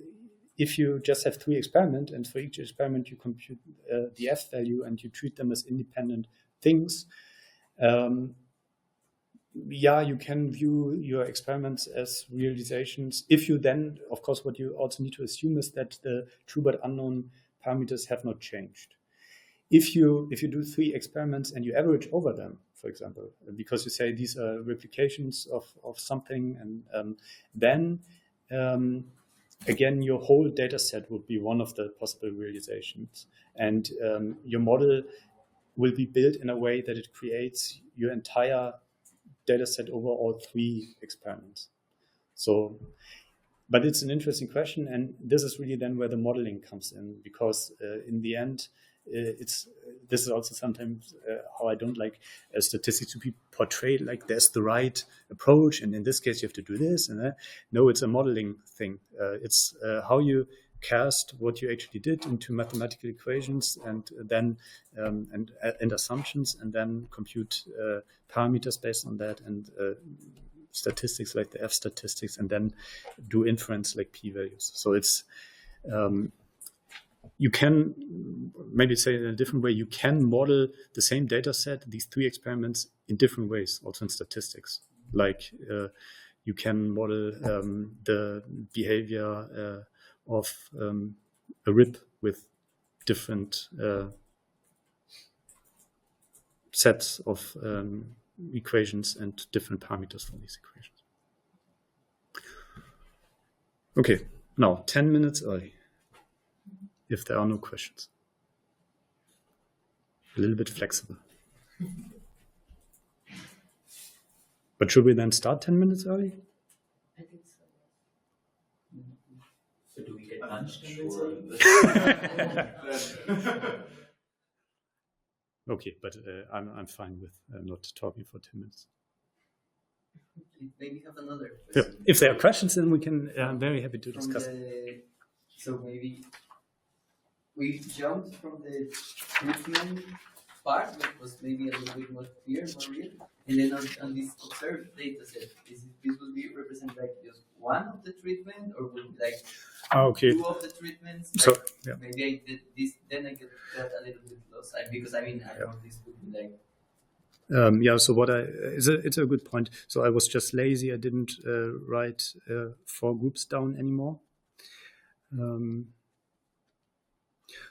if you just have 3 experiments and for each experiment you compute the F value and you treat them as independent things, you can view your experiments as realizations. If you then, of course, what you also need to assume is that the true but unknown parameters have not changed. If you do 3 experiments and you average over them, for example, because you say these are replications of something, and then again, your whole data set would be one of the possible realizations. And your model will be built in a way that it creates your entire data set over all 3 experiments. So, but it's an interesting question. And this is really then where the modeling comes in, because in the end, this is also sometimes how I don't like statistics to be portrayed like there's the right approach, and in this case you have to do this and that. No, it's a modeling thing. It's how you cast what you actually did into mathematical equations and then and assumptions, and then compute parameters based on that, and statistics like the F statistics, and then do inference like p-values. So it's you can maybe say it in a different way. You can model the same data set, these 3 experiments, in different ways, also in statistics. Like you can model the behavior of a rib with different sets of equations and different parameters for these equations. Okay, now 10 minutes early, if there are no questions. A little bit flexible. But should we then start 10 minutes early? I think so. So do we get lunch 10 minutes early? Okay, but I'm fine with not talking for 10 minutes. Maybe have another Yeah. question. If there are questions, then we can. I'm very happy to discuss. So maybe we jumped from the treatment part, which was maybe a little bit more clear, more real, and then on this observed data set, this will be represent like just one of the treatment, or will be like Okay. 2 of the treatments? So Like, yeah. maybe I did this, then I got a little bit lost. Because I mean, I know this would be like. So what it's a good point. So I was just lazy. I didn't write 4 groups down anymore.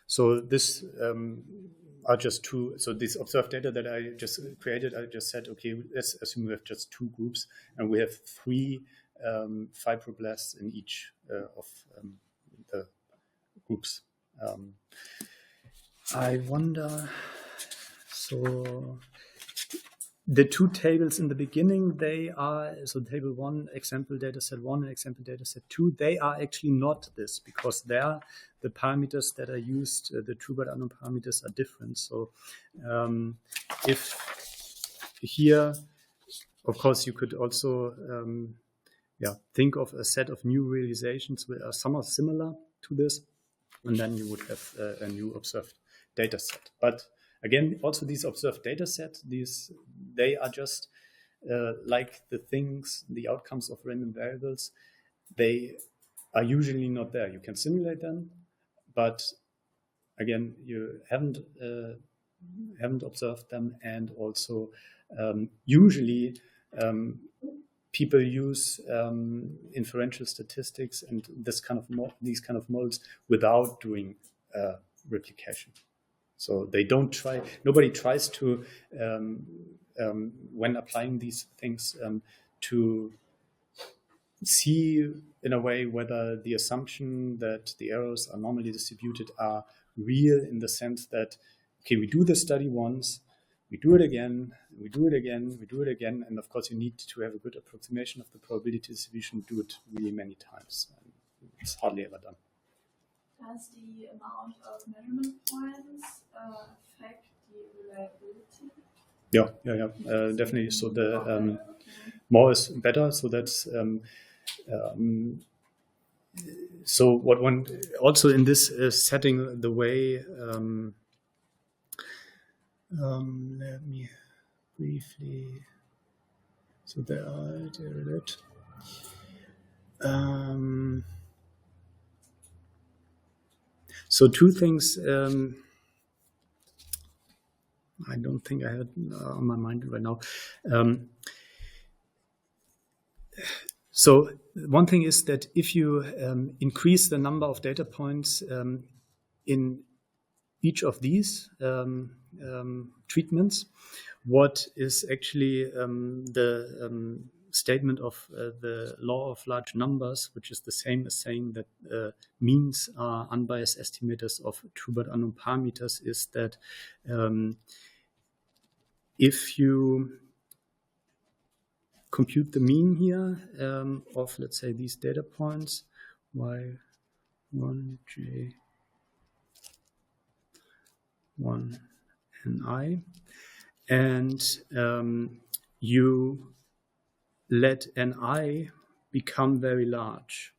So this are just 2. So this observed data that I just created, I just said, okay, let's assume we have just 2 groups, and we have 3 fibroblasts in each of the groups. I wonder. So the 2 tables in the beginning, they are, so table 1, example data set 1 and example data set 2, they are actually not this, because there the parameters that are used, the true but unknown parameters, are different. So if here, of course, you could also think of a set of new realizations that are somewhat similar to this, and then you would have a new observed data set. But again, also these observed data sets, they are just like the outcomes of random variables, they are usually not there. You can simulate them, but again, you haven't observed them, and also usually people use inferential statistics and these kind of models without doing replication. So they don't try. Nobody tries to, when applying these things, to see in a way whether the assumption that the errors are normally distributed are real, in the sense that, okay, we do the study once, we do it again, we do it again, we do it again, and of course you need to have a good approximation of the probability distribution, do it really many times. And it's hardly ever done. Does the amount of measurement points affect the reliability? Yeah, definitely. So the more is better. So that's so what one also in this setting, the way. Let me briefly. So there are it. So two things. I don't think I have it on my mind right now. So one thing is that if you increase the number of data points in each of these treatments, what is actually the statement of the law of large numbers, which is the same as saying that means are unbiased estimators of true but unknown parameters, is that if you compute the mean here of, let's say, these data points, y1, j1, and I, and you let ni become very large.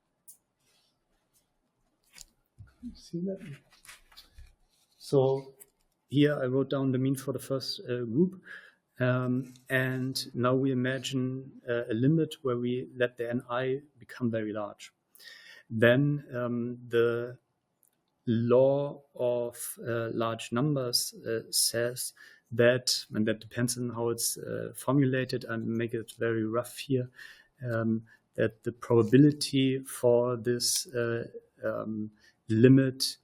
See that? So here I wrote down the mean for the first group, and now we imagine a limit where we let the ni become very large. Then the law of large numbers says that, and that depends on how it's formulated, and make it very rough here, that the probability for this limit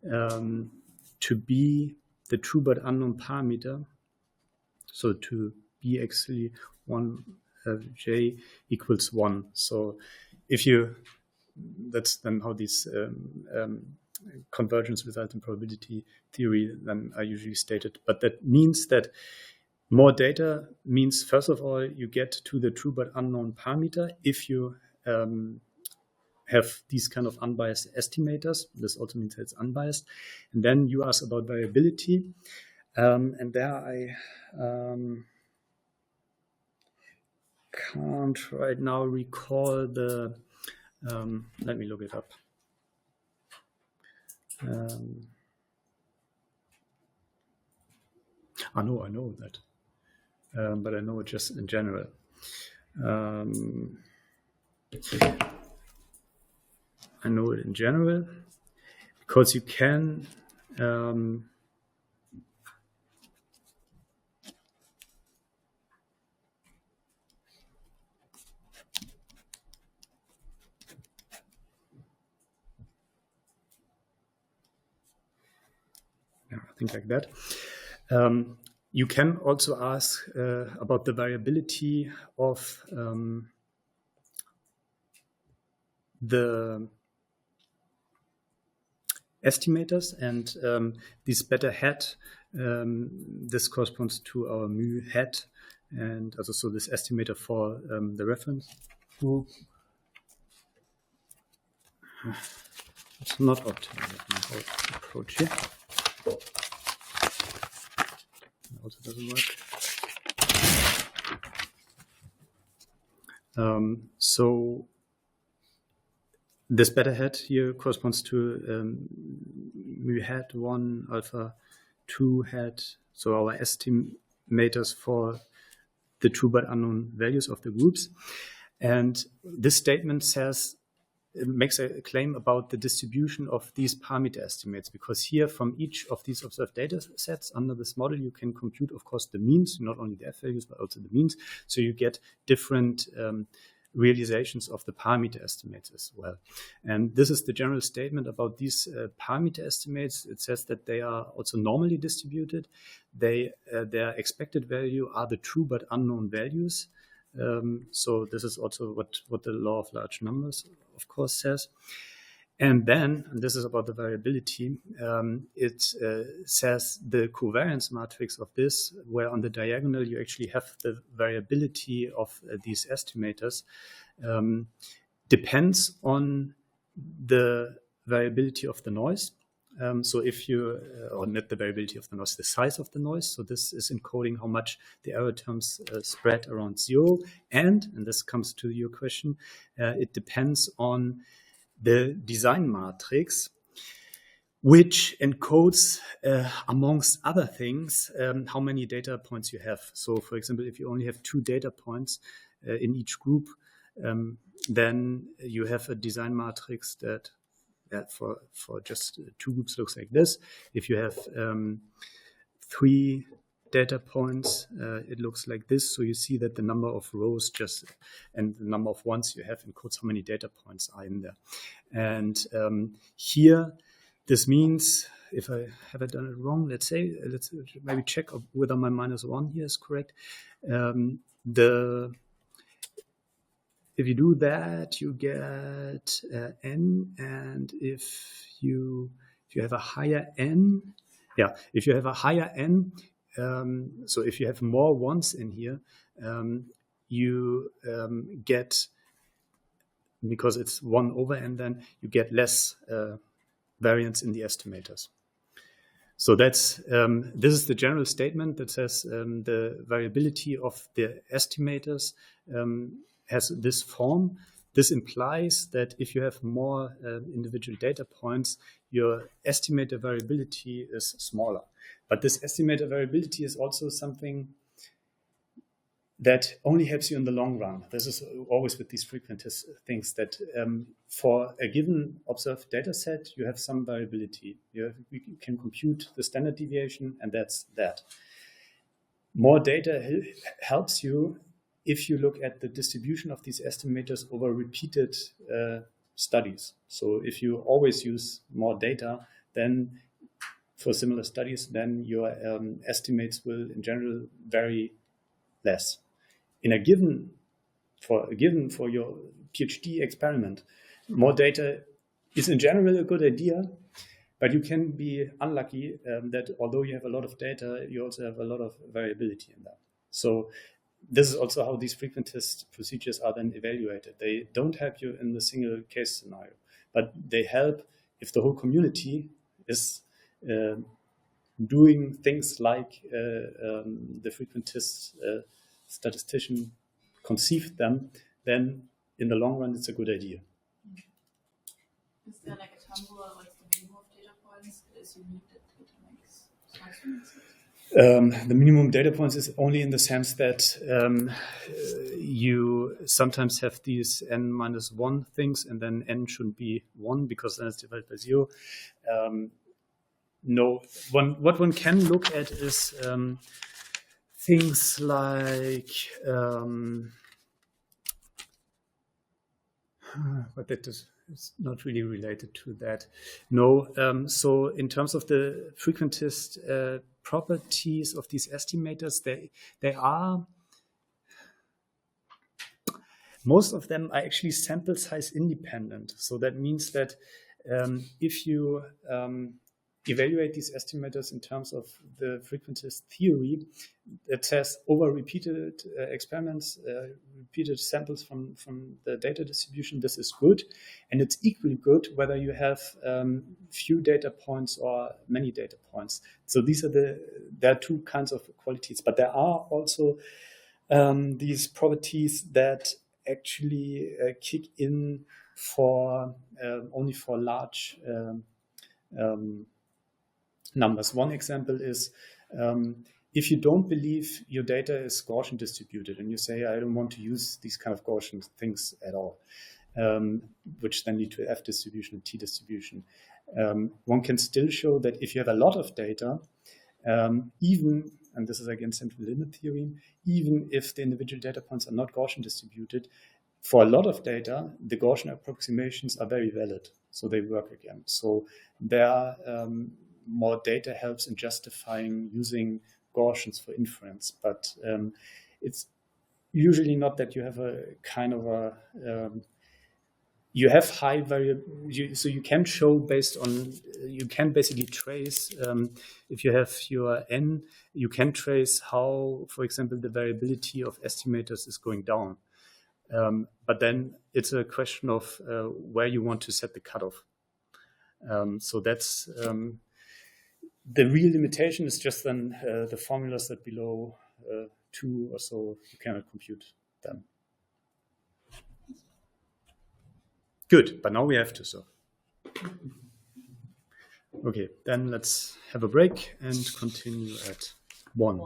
to be the true but unknown parameter, so to be actually 1 j equals 1. So if you, that's then how these convergence result in probability theory then are usually stated. But that means that more data means, first of all, you get to the true but unknown parameter if you have these kind of unbiased estimators. This also means that it's unbiased. And then you ask about variability. And there I can't right now recall the, let me look it up. I know that, but I know it just in general. I know it in general because you can things like that. You can also ask about the variability of the estimators, and this beta hat, this corresponds to our mu hat, and also so this estimator for the reference group. It's not optimal my whole approach here. Also doesn't work. So this beta hat here corresponds to mu hat 1, alpha 2 hat. So our estimators for the true but unknown values of the groups. And this statement says, it makes a claim about the distribution of these parameter estimates, because here from each of these observed data sets under this model, you can compute, of course, the means, not only the F values, but also the means. So you get different realizations of the parameter estimates as well. And this is the general statement about these parameter estimates. It says that they are also normally distributed. Their expected value are the true but unknown values. So this is also what the law of large numbers, of course, says. And then, and this is about the variability, it says the covariance matrix of this, where on the diagonal you actually have the variability of these estimators, depends on the variability of the noise. So if you, or not the variability of the noise, the size of the noise. So this is encoding how much the error terms spread around zero. And this comes to your question, it depends on the design matrix, which encodes, amongst other things, how many data points you have. So for example, if you only have 2 data points in each group, then you have a design matrix that for just 2 groups looks like this. If you have 3 data points, it looks like this. So you see that the number of rows and the number of ones you have encodes how many data points are in there. And here, this means, if I have done it wrong, let's maybe check whether my -1 here is correct. If you do that, you get n, and if you have a higher n, if you have a higher n, so if you have more ones in here, you get, because it's 1 over n, then you get less variance in the estimators. So that's this is the general statement that says the variability of the estimators has this form. This implies that if you have more individual data points, your estimator variability is smaller. But this estimator variability is also something that only helps you in the long run. This is always with these frequentist things, that for a given observed data set, you have some variability. You can compute the standard deviation, and that's that. More data helps you if you look at the distribution of these estimators over repeated studies. So if you always use more data, then for similar studies, then your estimates will in general vary less. For your PhD experiment, more data is in general a good idea, but you can be unlucky that although you have a lot of data, you also have a lot of variability in that. So this is also how these frequentist procedures are then evaluated. They don't help you in the single case scenario, but they help if the whole community is doing things like the frequentist statistician conceived them, then in the long run, it's a good idea. Is there like a time rule, like the minimum of data points is unique that it makes sense? The minimum data points is only in the sense that you sometimes have these n-1 things, and then n shouldn't be 1 because then it's divided by 0. No, what one can look at is things like, but that is it's not really related to that. No, so in terms of the frequentist properties of these estimators, they are, most of them are actually sample size independent. So that means that if you evaluate these estimators in terms of the frequentist theory, that says over repeated experiments, repeated samples from the data distribution, this is good. And it's equally good whether you have few data points or many data points. So there are 2 kinds of qualities, but there are also these properties that actually kick in for only for large numbers. One example is if you don't believe your data is Gaussian distributed and you say, I don't want to use these kind of Gaussian things at all, which then lead to F distribution and T distribution, one can still show that if you have a lot of data, even, and this is again central limit theorem, even if the individual data points are not Gaussian distributed, for a lot of data, the Gaussian approximations are very valid, so they work again. So there are more data helps in justifying using Gaussians for inference, but it's usually not that you have a kind of a you have high variability, so you can show based on, you can basically trace, if you have your n, you can trace how, for example, the variability of estimators is going down. But then it's a question of where you want to set the cutoff. So that's the real limitation is just then the formulas that below 2 or so, you cannot compute them. Good, but now we have to solve. Okay, then let's have a break and continue at 1.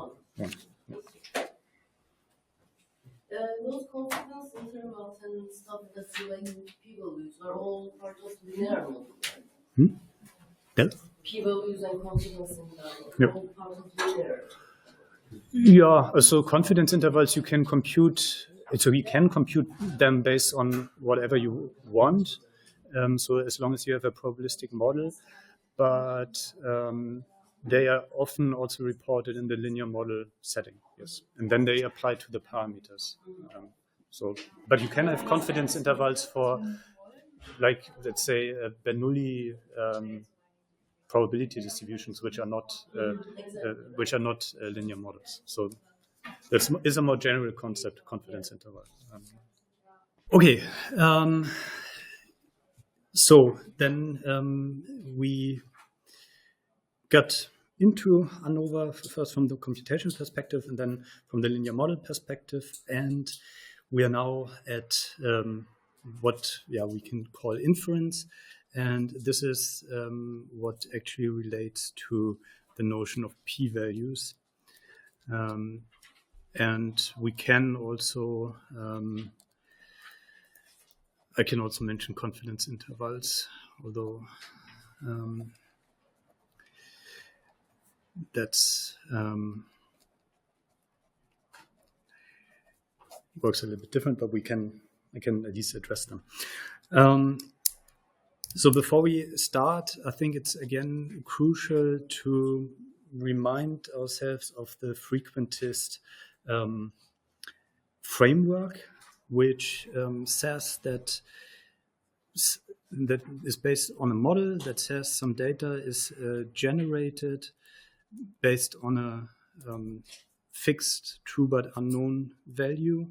Those confidence intervals and stuff that's like p-values are all part of linear model, right? Yeah. P-values and confidence intervals Yep. are all part of linear. Yeah, so confidence intervals you can compute. So you can compute them based on whatever you want. So as long as you have a probabilistic model, but they are often also reported in the linear model setting. Yes, and then they apply to the parameters. But you can have confidence intervals for, like, let's say, Bernoulli probability distributions, which are not linear models. So this is a more general concept, confidence interval. Okay. So then we got into ANOVA first from the computation perspective and then from the linear model perspective. And we are now at what we can call inference. And this is what actually relates to the notion of p-values. And we can also, I can also mention confidence intervals, although that's works a little bit different, but I can at least address them. So before we start, I think it's again crucial to remind ourselves of the frequentist framework, which says that is based on a model that says some data is generated based on a fixed true but unknown value,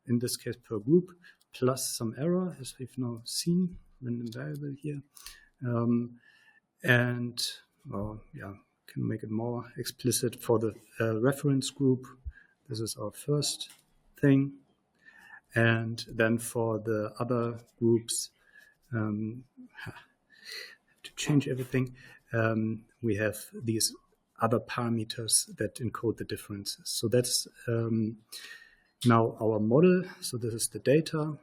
in this case per group, plus some error, as we've now seen, random variable here. And can make it more explicit for the reference group. This is our first thing. And then for the other groups, to change everything, we have these other parameters that encode the differences. So that's now our model. So this is the data.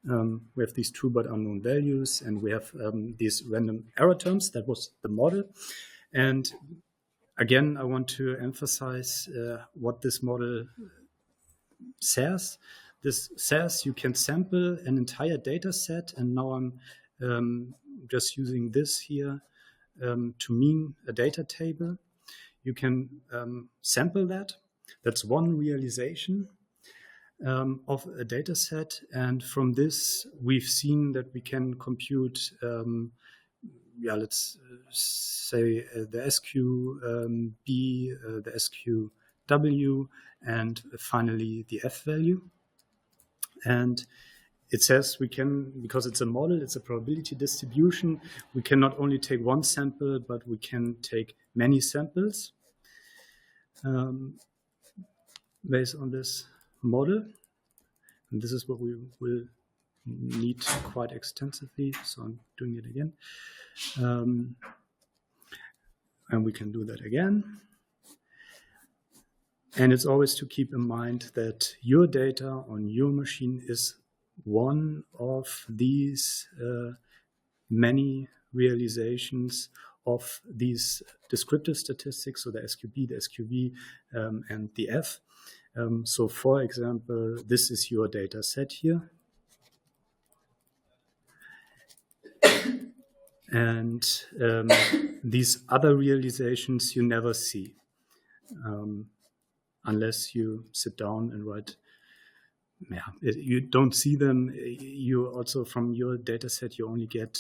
We have these true but unknown values, and we have these random error terms. That was the model. And again, I want to emphasize what this model says. This says you can sample an entire data set, and now I'm just using this here to mean a data table. You can sample that. That's one realization of a data set, and from this we've seen that we can compute let's say the SQB, the SQW, and finally the F value. And it says we can, because it's a model, it's a probability distribution, we can not only take one sample, but we can take many samples based on this model. And this is what we will need quite extensively, so I'm doing it again. And we can do that again. And it's always to keep in mind that your data on your machine is one of these many realizations of these descriptive statistics, so the SQB, the SQV, and the F. So for example, this is your data set here. And these other realizations you never see unless you sit down and write. Yeah, you don't see them. You also, from your data set, you only get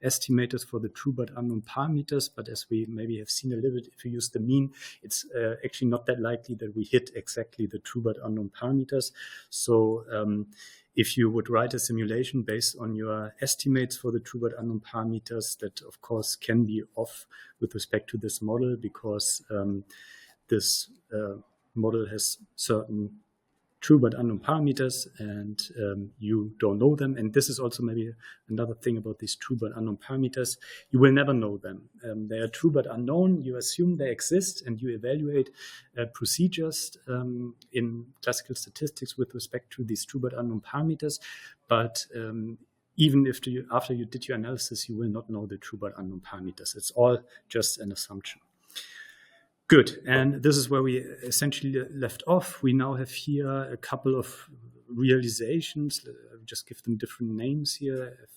estimators for the true but unknown parameters. But as we maybe have seen a little bit, if you use the mean, it's actually not that likely that we hit exactly the true but unknown parameters. So if you would write a simulation based on your estimates for the true but unknown parameters, that of course can be off with respect to this model, because this model has certain true but unknown parameters, and you don't know them. And this is also maybe another thing about these true but unknown parameters. You will never know them. They are true but unknown. You assume they exist, and you evaluate procedures in classical statistics with respect to these true but unknown parameters. But even if after you did your analysis, you will not know the true but unknown parameters. It's all just an assumption. Good, and this is where we essentially left off. We now have here a couple of realizations. I'll just give them different names here,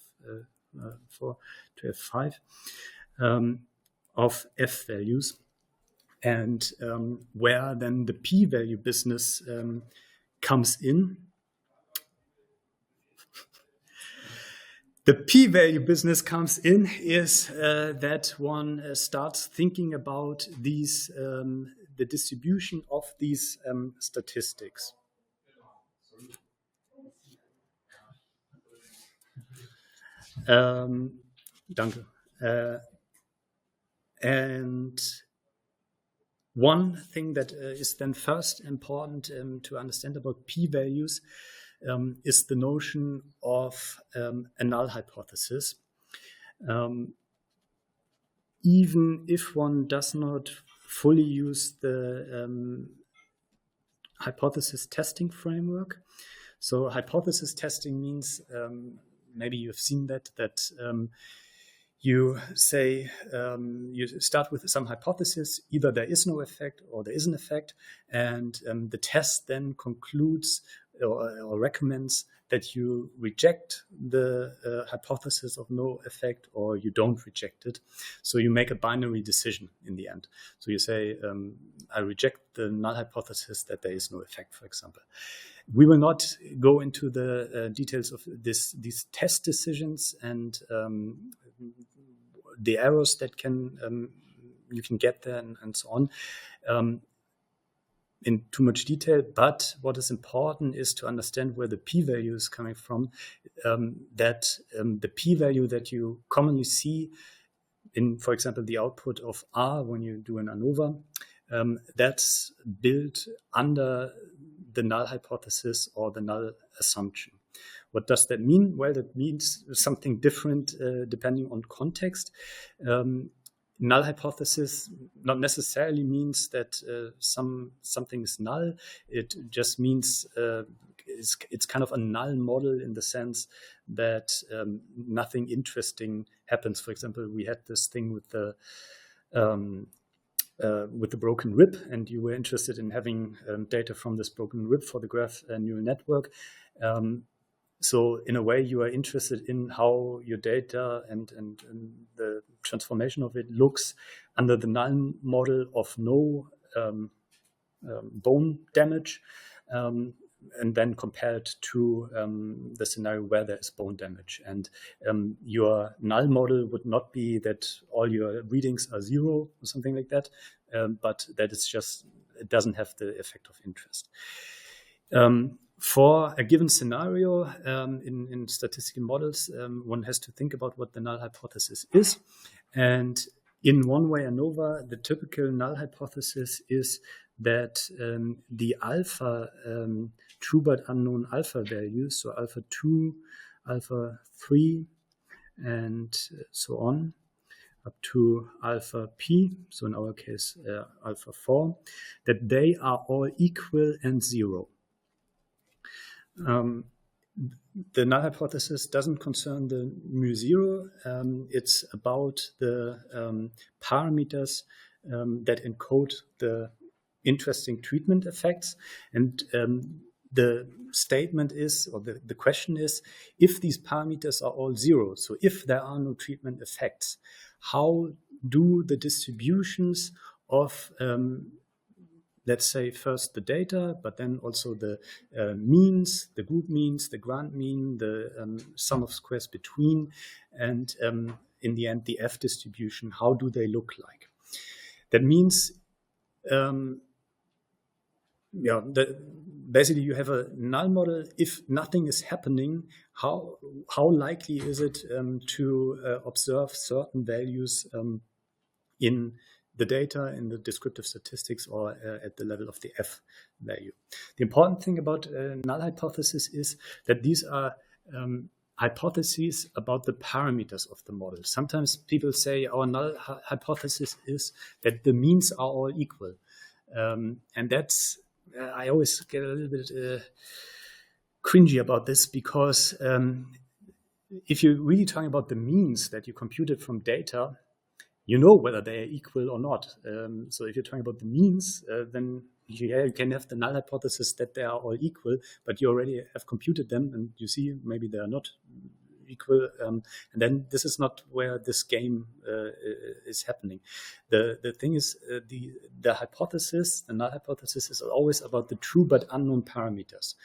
F4 to F5, of F values, and where then the p-value business comes in. The p-value business comes in is that one starts thinking about these, the distribution of these statistics. Danke. And one thing that is then first important to understand about p-values is the notion of a null hypothesis. Even if one does not fully use the hypothesis testing framework. So hypothesis testing means, maybe you've seen that you say, you start with some hypothesis, either there is no effect or there is an effect, and the test then concludes or recommends that you reject the hypothesis of no effect, or you don't reject it. So you make a binary decision in the end. So you say, I reject the null hypothesis that there is no effect, for example. We will not go into the details of these test decisions and the errors that you can get there and so on in too much detail. But what is important is to understand where the p-value is coming from, that the p-value that you commonly see in, for example, the output of R when you do an ANOVA, that's built under the null hypothesis or the null assumption. What does that mean? Well, that means something different depending on context. Null hypothesis not necessarily means that something is null. It just means it's kind of a null model in the sense that nothing interesting happens. For example, we had this thing with the broken rib, and you were interested in having data from this broken rib for the graph neural network. So in a way, you are interested in how your data and the transformation of it looks under the null model of no bone damage, and then compared to the scenario where there is bone damage. And your null model would not be that all your readings are 0 or something like that, but that it's just, it doesn't have the effect of interest. For a given scenario in statistical models, one has to think about what the null hypothesis is. And in one way ANOVA, the typical null hypothesis is that the alpha true but unknown alpha values, so alpha 2, alpha 3, and so on, up to alpha p, so in our case alpha 4, that they are all equal and 0. The null hypothesis doesn't concern the mu0. It's about the parameters that encode the interesting treatment effects. And the statement is, or the question is, if these parameters are all 0, so if there are no treatment effects, how do the distributions of let's say first the data, but then also the means, the group means, the grand mean, the sum of squares between, and in the end, the F distribution, how do they look like? That means, basically you have a null model. If nothing is happening, how likely is it to observe certain values in the data, in the descriptive statistics, or at the level of the F value? The important thing about null hypothesis is that these are hypotheses about the parameters of the model. Sometimes people say our null hypothesis is that the means are all equal. And that's, I always get a little bit cringy about this, because if you're really talking about the means that you computed from data, you know whether they are equal or not. So if you're talking about the means, then you can have the null hypothesis that they are all equal, but you already have computed them and you see maybe they are not equal. And then this is not where this game is happening. The thing is, the hypothesis, the null hypothesis, is always about the true but unknown parameters.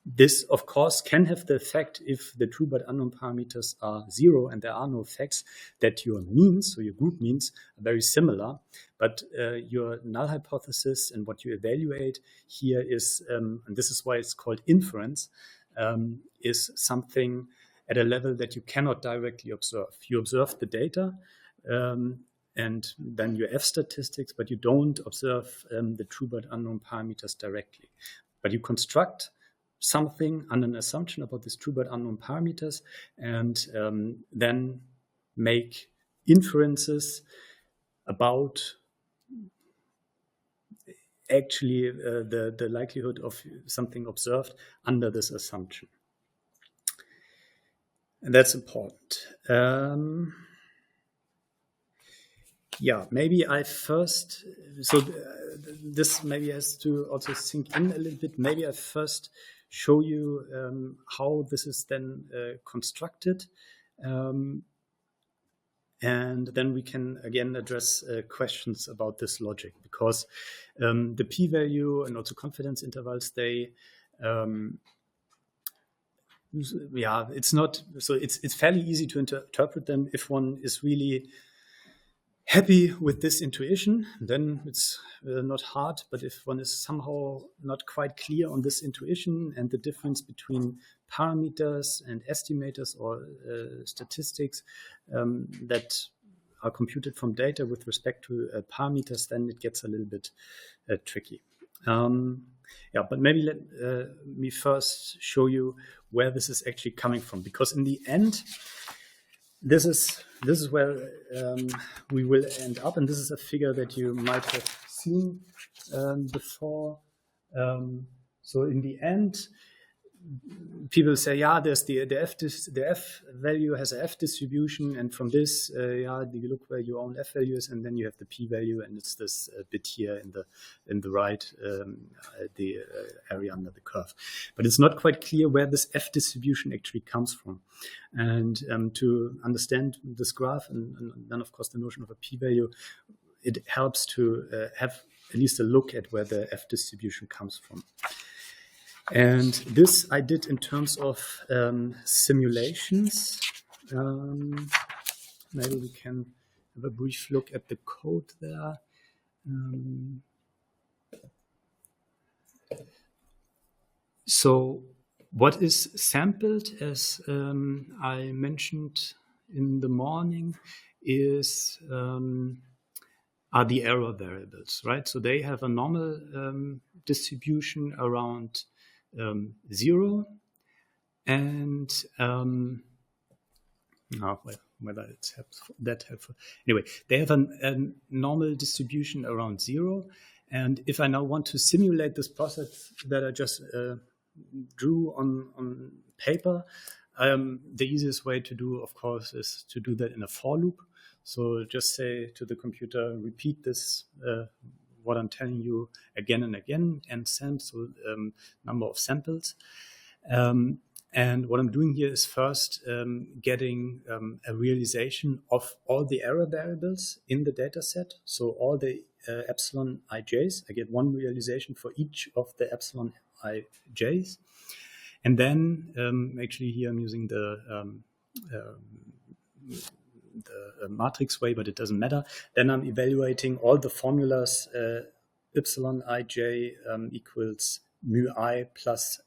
This, of course, can have the effect, if the true but unknown parameters are 0 and there are no effects, that your means, so your group means, are very similar. But your null hypothesis and what you evaluate here is, and this is why it's called inference, is something at a level that you cannot directly observe. You observe the data and then your F statistics, but you don't observe the true but unknown parameters directly. But you construct something under an assumption about these true but unknown parameters, and then make inferences about actually the likelihood of something observed under this assumption. And that's important. Maybe I first, this maybe has to also sink in a little bit. Maybe I first show you how this is then constructed. And then we can again address questions about this logic, because the p-value and also confidence intervals, they, it's not, so it's fairly easy to interpret them if one is really happy with this intuition, then it's not hard. But if one is somehow not quite clear on this intuition and the difference between parameters and estimators or statistics that are computed from data with respect to parameters, then it gets a little bit tricky. But maybe let me first show you where this is actually coming from, because in the end, this is where we will end up, and this is a figure that you might have seen before. So in the end, people say, there's the F value has a F distribution, and from this, you look where your own F value is, and then you have the P value, and it's this bit here in the right, the area under the curve. But it's not quite clear where this F distribution actually comes from. And to understand this graph, and then of course the notion of a P value, it helps to have at least a look at where the F distribution comes from. And this I did in terms of simulations. Maybe we can have a brief look at the code there. So what is sampled, as I mentioned in the morning, is are the error variables, right? So they have a normal distribution around 0, and well, whether it's that helpful. Anyway, they have a normal distribution around 0. And if I now want to simulate this process that I just drew on paper, the easiest way to do, of course, is to do that in a for loop. So just say to the computer, repeat this, what I'm telling you again and again, and so number of samples. And what I'm doing here is first getting a realization of all the error variables in the data set. So all the epsilon ij's, I get one realization for each of the epsilon ij's. And then actually here I'm using the matrix way, but it doesn't matter. Then I'm evaluating all the formulas, epsilon ij equals mu I plus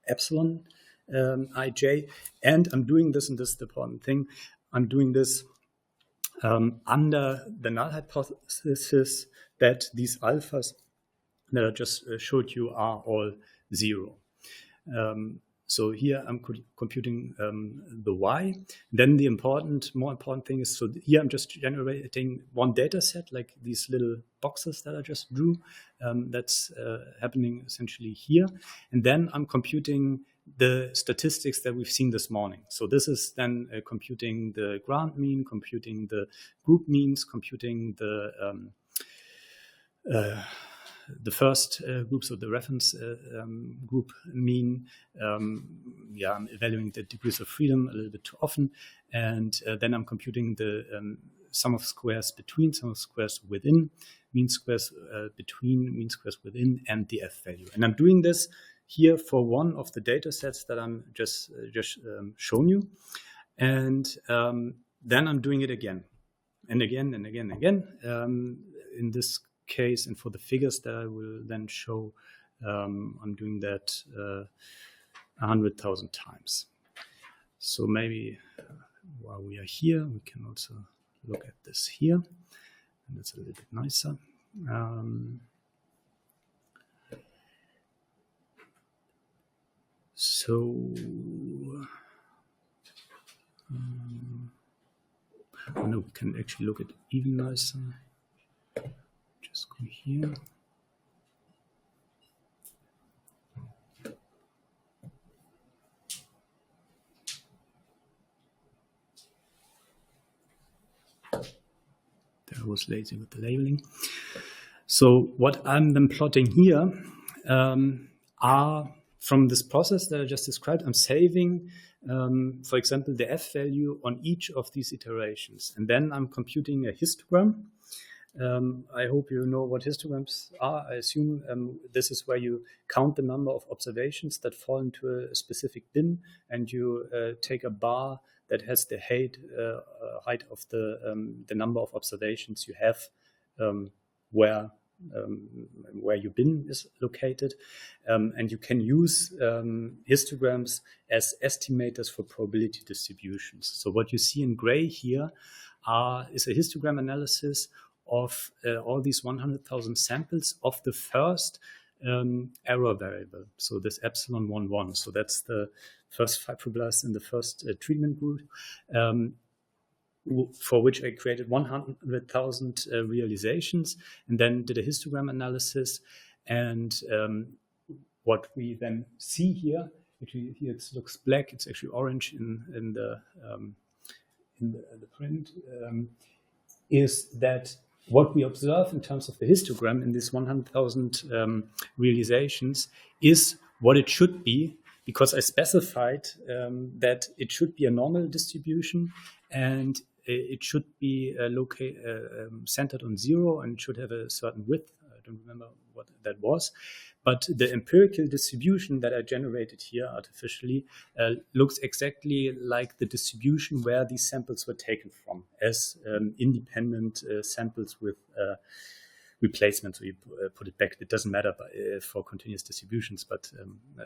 epsilon ij, and I'm doing this, and this is the important thing, I'm doing this under the null hypothesis that these alphas that I just showed you are all 0. So here I'm computing the y. Then the more important thing is, so here I'm just generating one data set, like these little boxes that I just drew. That's happening essentially here. And then I'm computing the statistics that we've seen this morning. So this is then computing the ground mean, computing the group means, computing the first groups of the reference group mean. I'm evaluating the degrees of freedom a little bit too often. And then I'm computing the sum of squares between, sum of squares within, mean squares between, mean squares within, and the F value. And I'm doing this here for one of the data sets that I'm just shown you. And then I'm doing it again and again and again and again. In this case, and for the figures that I will then show, I'm doing that 100,000 times. So maybe while we are here, we can also look at this here, and it's a little bit nicer. No, we can actually look at even nicer. Just go here. There I was lazy with the labeling. So what I'm then plotting here are, from this process that I just described, I'm saving, for example, the F value on each of these iterations. And then I'm computing a histogram. I hope you know what histograms are. I assume this is where you count the number of observations that fall into a specific bin, and you take a bar that has the height of the number of observations you have where your bin is located. And you can use histograms as estimators for probability distributions. So what you see in gray here is a histogram analysis of all these 100,000 samples of the first error variable. So this epsilon 1,1. So that's the first fibroblasts in the first treatment group, for which I created 100,000 realizations and then did a histogram analysis. And what we then see here, actually here it looks black, it's actually orange in the print, is that what we observe in terms of the histogram in these 100,000 realizations is what it should be, because I specified that it should be a normal distribution and it should be centered on 0 and should have a certain width. I don't remember what that was. But the empirical distribution that I generated here artificially looks exactly like the distribution where these samples were taken from, as independent samples with replacement. So you put it back. It doesn't matter for continuous distributions, but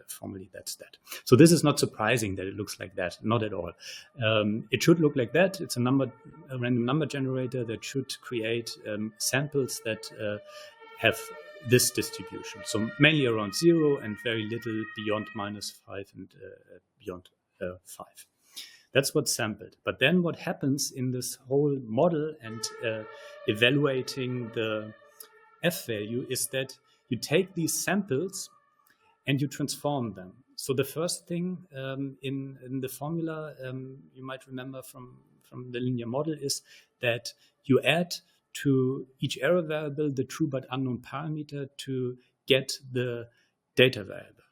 formally that's that. So this is not surprising that it looks like that. Not at all. It should look like that. It's a random number generator that should create samples that have this distribution. So mainly around 0 and very little beyond -5 and beyond 5. That's what's sampled. But then what happens in this whole model and evaluating the F value is that you take these samples and you transform them. So the first thing in the formula you might remember from the linear model is that you add to each error variable the true but unknown parameter to get the data variable.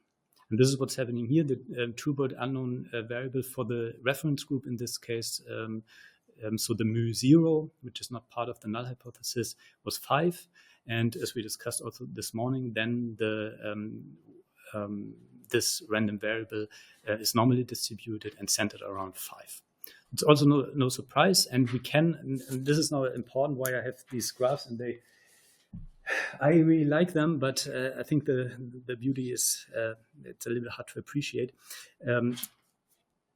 And this is what's happening here. The true but unknown variable for the reference group in this case, so the mu0, which is not part of the null hypothesis, was 5. And as we discussed also this morning, then this random variable is normally distributed and centered around 5. It's also no surprise, and we can, and this is now important why I have these graphs, and I really like them, but I think the beauty is it's a little bit hard to appreciate.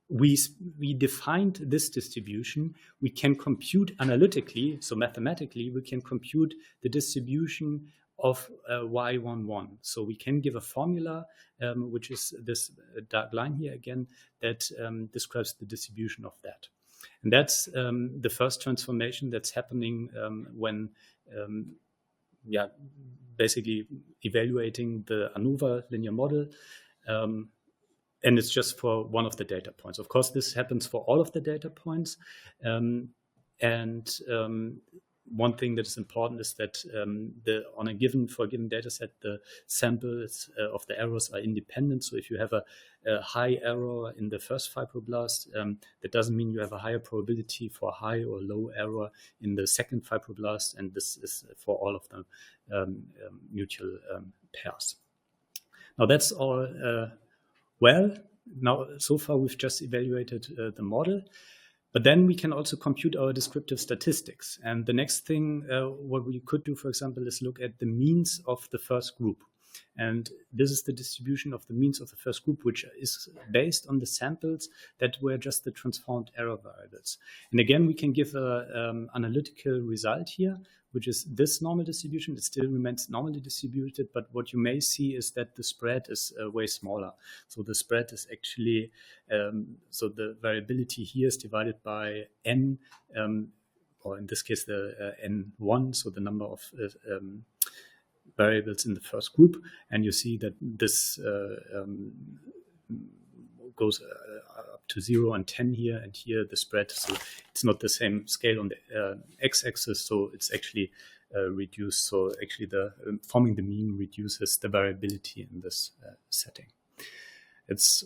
We defined this distribution. We can compute analytically, so mathematically, we can compute the distribution of y11. So we can give a formula, which is this dark line here again, that describes the distribution of that. And that's the first transformation that's happening when basically evaluating the ANOVA linear model. And it's just for one of the data points. Of course, this happens for all of the data points. One thing that is important is that for a given data set, the samples of the errors are independent. So if you have a high error in the first fibroblast, that doesn't mean you have a higher probability for high or low error in the second fibroblast. And this is for all of the mutual pairs. Now that's all well. Now, so far we've just evaluated the model. But then we can also compute our descriptive statistics. And the next thing what we could do, for example, is look at the means of the first group. And this is the distribution of the means of the first group, which is based on the samples that were just the transformed error variables. And again, we can give an analytical result here, which is this normal distribution. It still remains normally distributed, but what you may see is that the spread is way smaller. So the spread is actually, so the variability here is divided by n, or in this case, the n1, so the number of variables in the first group. And you see that this goes up to 0 and 10 here, and here the spread. So it's not the same scale on the x-axis, so it's actually reduced. So actually forming the mean reduces the variability in this setting. It's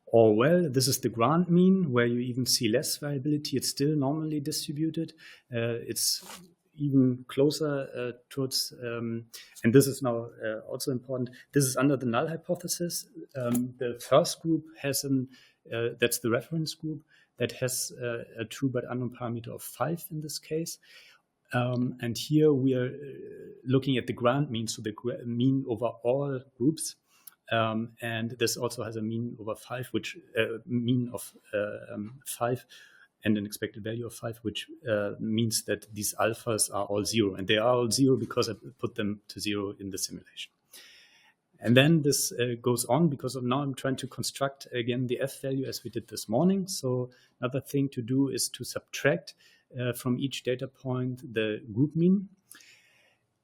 all well. This is the grand mean, where you even see less variability. It's still normally distributed. It's even closer towards, and this is now also important, this is under the null hypothesis. The first group has that's the reference group, that has a true but unknown parameter of 5 in this case. And here we are looking at the grand mean, so the mean over all groups. And this also has a mean over 5, which mean of 5. And an expected value of 5, which means that these alphas are all 0. And they are all 0 because I put them to 0 in the simulation. And then this goes on because now I'm trying to construct, again, the F value as we did this morning. So another thing to do is to subtract from each data point the group mean.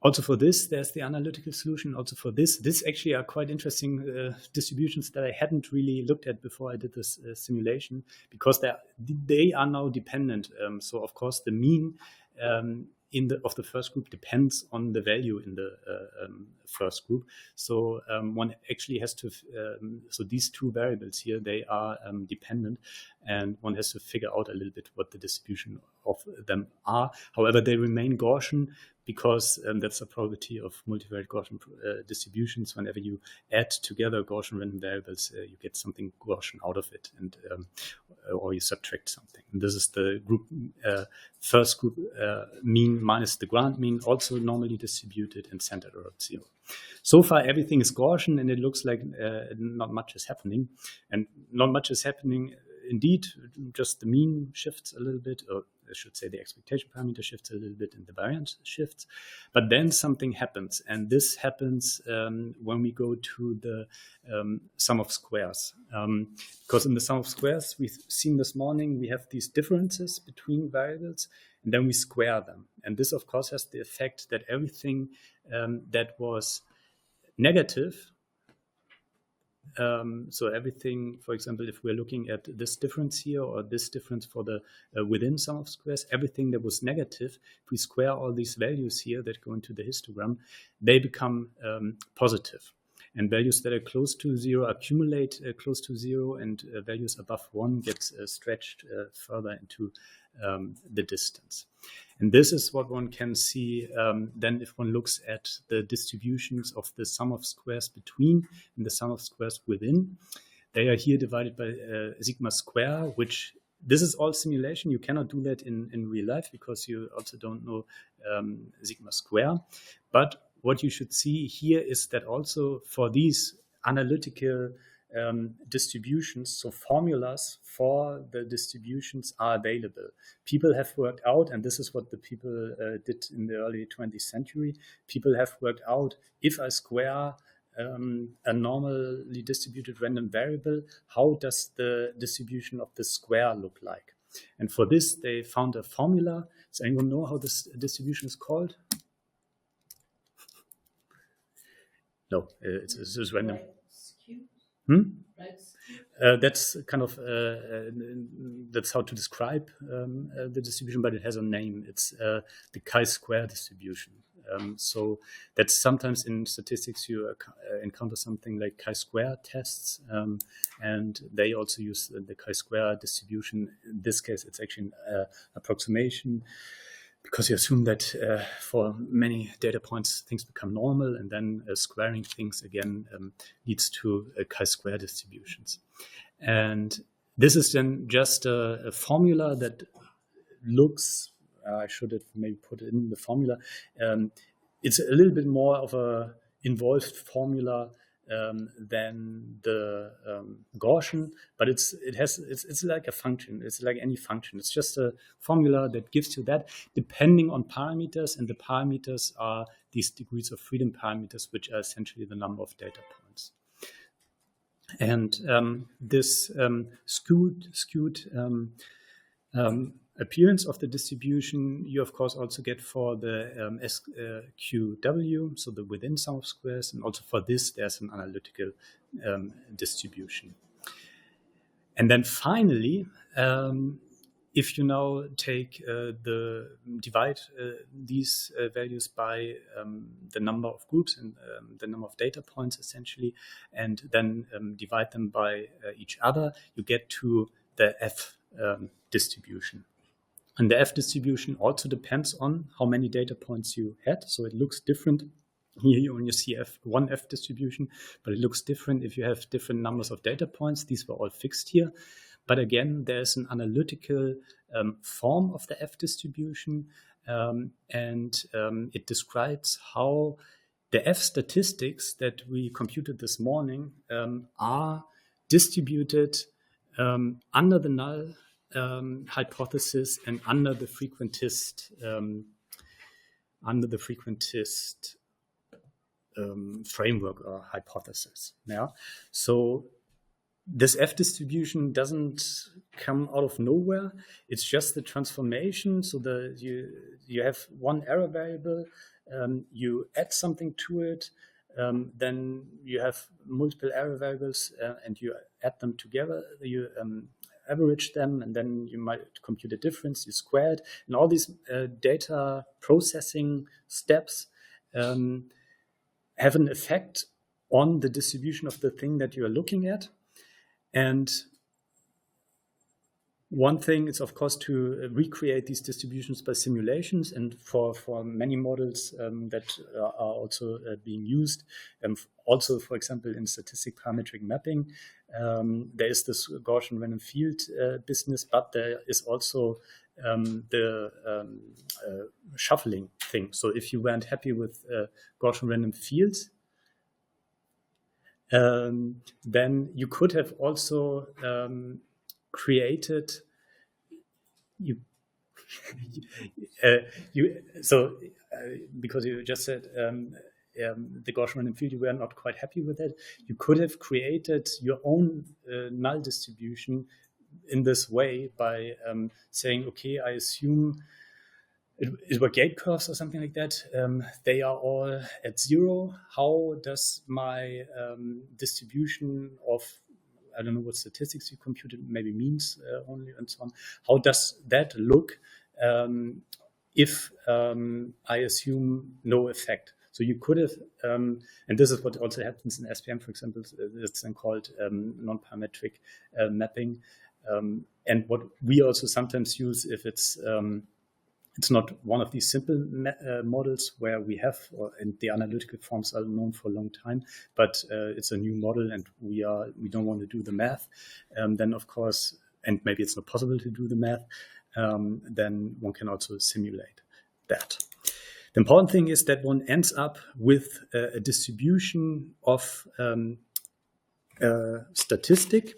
Also for this, there's the analytical solution. Also for this actually are quite interesting distributions that I hadn't really looked at before I did this simulation, because they are now dependent. So of course the mean of the first group depends on the value in the first group. So one actually has to, so these two variables here, they are dependent, and one has to figure out a little bit what the distribution of them are. However, they remain Gaussian, because that's the probability of multivariate Gaussian distributions. Whenever you add together Gaussian random variables, you get something Gaussian out of it, and or you subtract something. And this is the group first group mean minus the grand mean, also normally distributed and centered around 0. So far, everything is Gaussian, and it looks like not much is happening. And not much is happening indeed, just the mean shifts a little bit, or I should say the expectation parameter shifts a little bit and the variance shifts. But then something happens, and this happens when we go to the sum of squares. Because in the sum of squares, we've seen this morning, we have these differences between variables, and then we square them. And this, of course, has the effect that everything that was negative, so everything, for example, if we're looking at this difference here or this difference for the within sum of squares, everything that was negative, if we square all these values here that go into the histogram, they become positive. And values that are close to 0 accumulate close to 0, and values above 1 get stretched further into the distance. And this is what one can see then if one looks at the distributions of the sum of squares between and the sum of squares within. They are here divided by sigma square, which this is all simulation. You cannot do that in real life because you also don't know sigma square. But what you should see here is that also for these analytical distributions, so formulas for the distributions are available. People have worked out, and this is what the people did in the early 20th century, people have worked out if I square a normally distributed random variable, how does the distribution of the square look like? And for this, they found a formula. Does anyone know how this distribution is called? No, it's random. That's kind of that's how to describe the distribution, but it has a name. It's the chi-square distribution. So that's sometimes in statistics you encounter something like chi-square tests, and they also use the chi-square distribution. In this case, it's actually an approximation, because you assume that for many data points, things become normal, and then squaring things again leads to chi-square distributions. And this is then just a formula that looks, I should have maybe put it in the formula. It's a little bit more of a involved formula than the Gaussian, but it's like a function. It's like any function. It's just a formula that gives you that depending on parameters, and the parameters are these degrees of freedom parameters, which are essentially the number of data points. And this skewed appearance of the distribution you of course also get for the SQW, so the within sum of squares, and also for this there's an analytical distribution. And then finally, if you now take divide these values by the number of groups and the number of data points essentially, and then divide them by each other, you get to the F distribution. And the F distribution also depends on how many data points you had. So it looks different. Here you only see one F distribution, but it looks different if you have different numbers of data points. These were all fixed here. But again, there's an analytical form of the F distribution, and it describes how the F statistics that we computed this morning are distributed under the null hypothesis and under the frequentist framework or hypothesis. Yeah, so this F distribution doesn't come out of nowhere. It's just the transformation. So you have one error variable, you add something to it, then you have multiple error variables, and you add them together. You average them, and then you might compute a difference, you square it, and all these data processing steps have an effect on the distribution of the thing that you are looking at. And one thing is, of course, to recreate these distributions by simulations, and for many models that are also being used, and also, for example, in statistic parametric mapping, there is this Gaussian random field business, but there is also the shuffling thing. So if you weren't happy with Gaussian random fields, then you could have also created because you just said the Gaussian random field, you were not quite happy with it. You could have created your own null distribution in this way by saying, okay, I assume it were gate curves or something like that. They are all at 0. How does my distribution of, I don't know what statistics you computed, maybe means only and so on. How does that look if I assume no effect? So you could have, and this is what also happens in SPM, for example, it's then called non-parametric mapping. And what we also sometimes use if it's not one of these simple models where we have, and the analytical forms are known for a long time, but it's a new model and we don't want to do the math. Then of course, and maybe it's not possible to do the math, then one can also simulate that. The important thing is that one ends up with a distribution of statistic,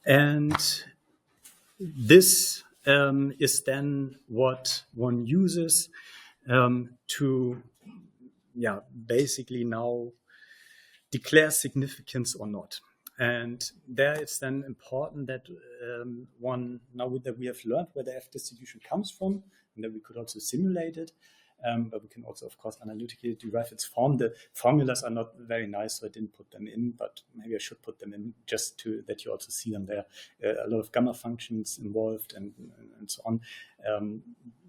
and this is then what one uses to basically now declare significance or not. And there it's then important that now that we have learned where the F distribution comes from, and that we could also simulate it, but we can also, of course, analytically derive its form. The formulas are not very nice, so I didn't put them in, but maybe I should put them in just that you also see them there. A lot of gamma functions involved and so on.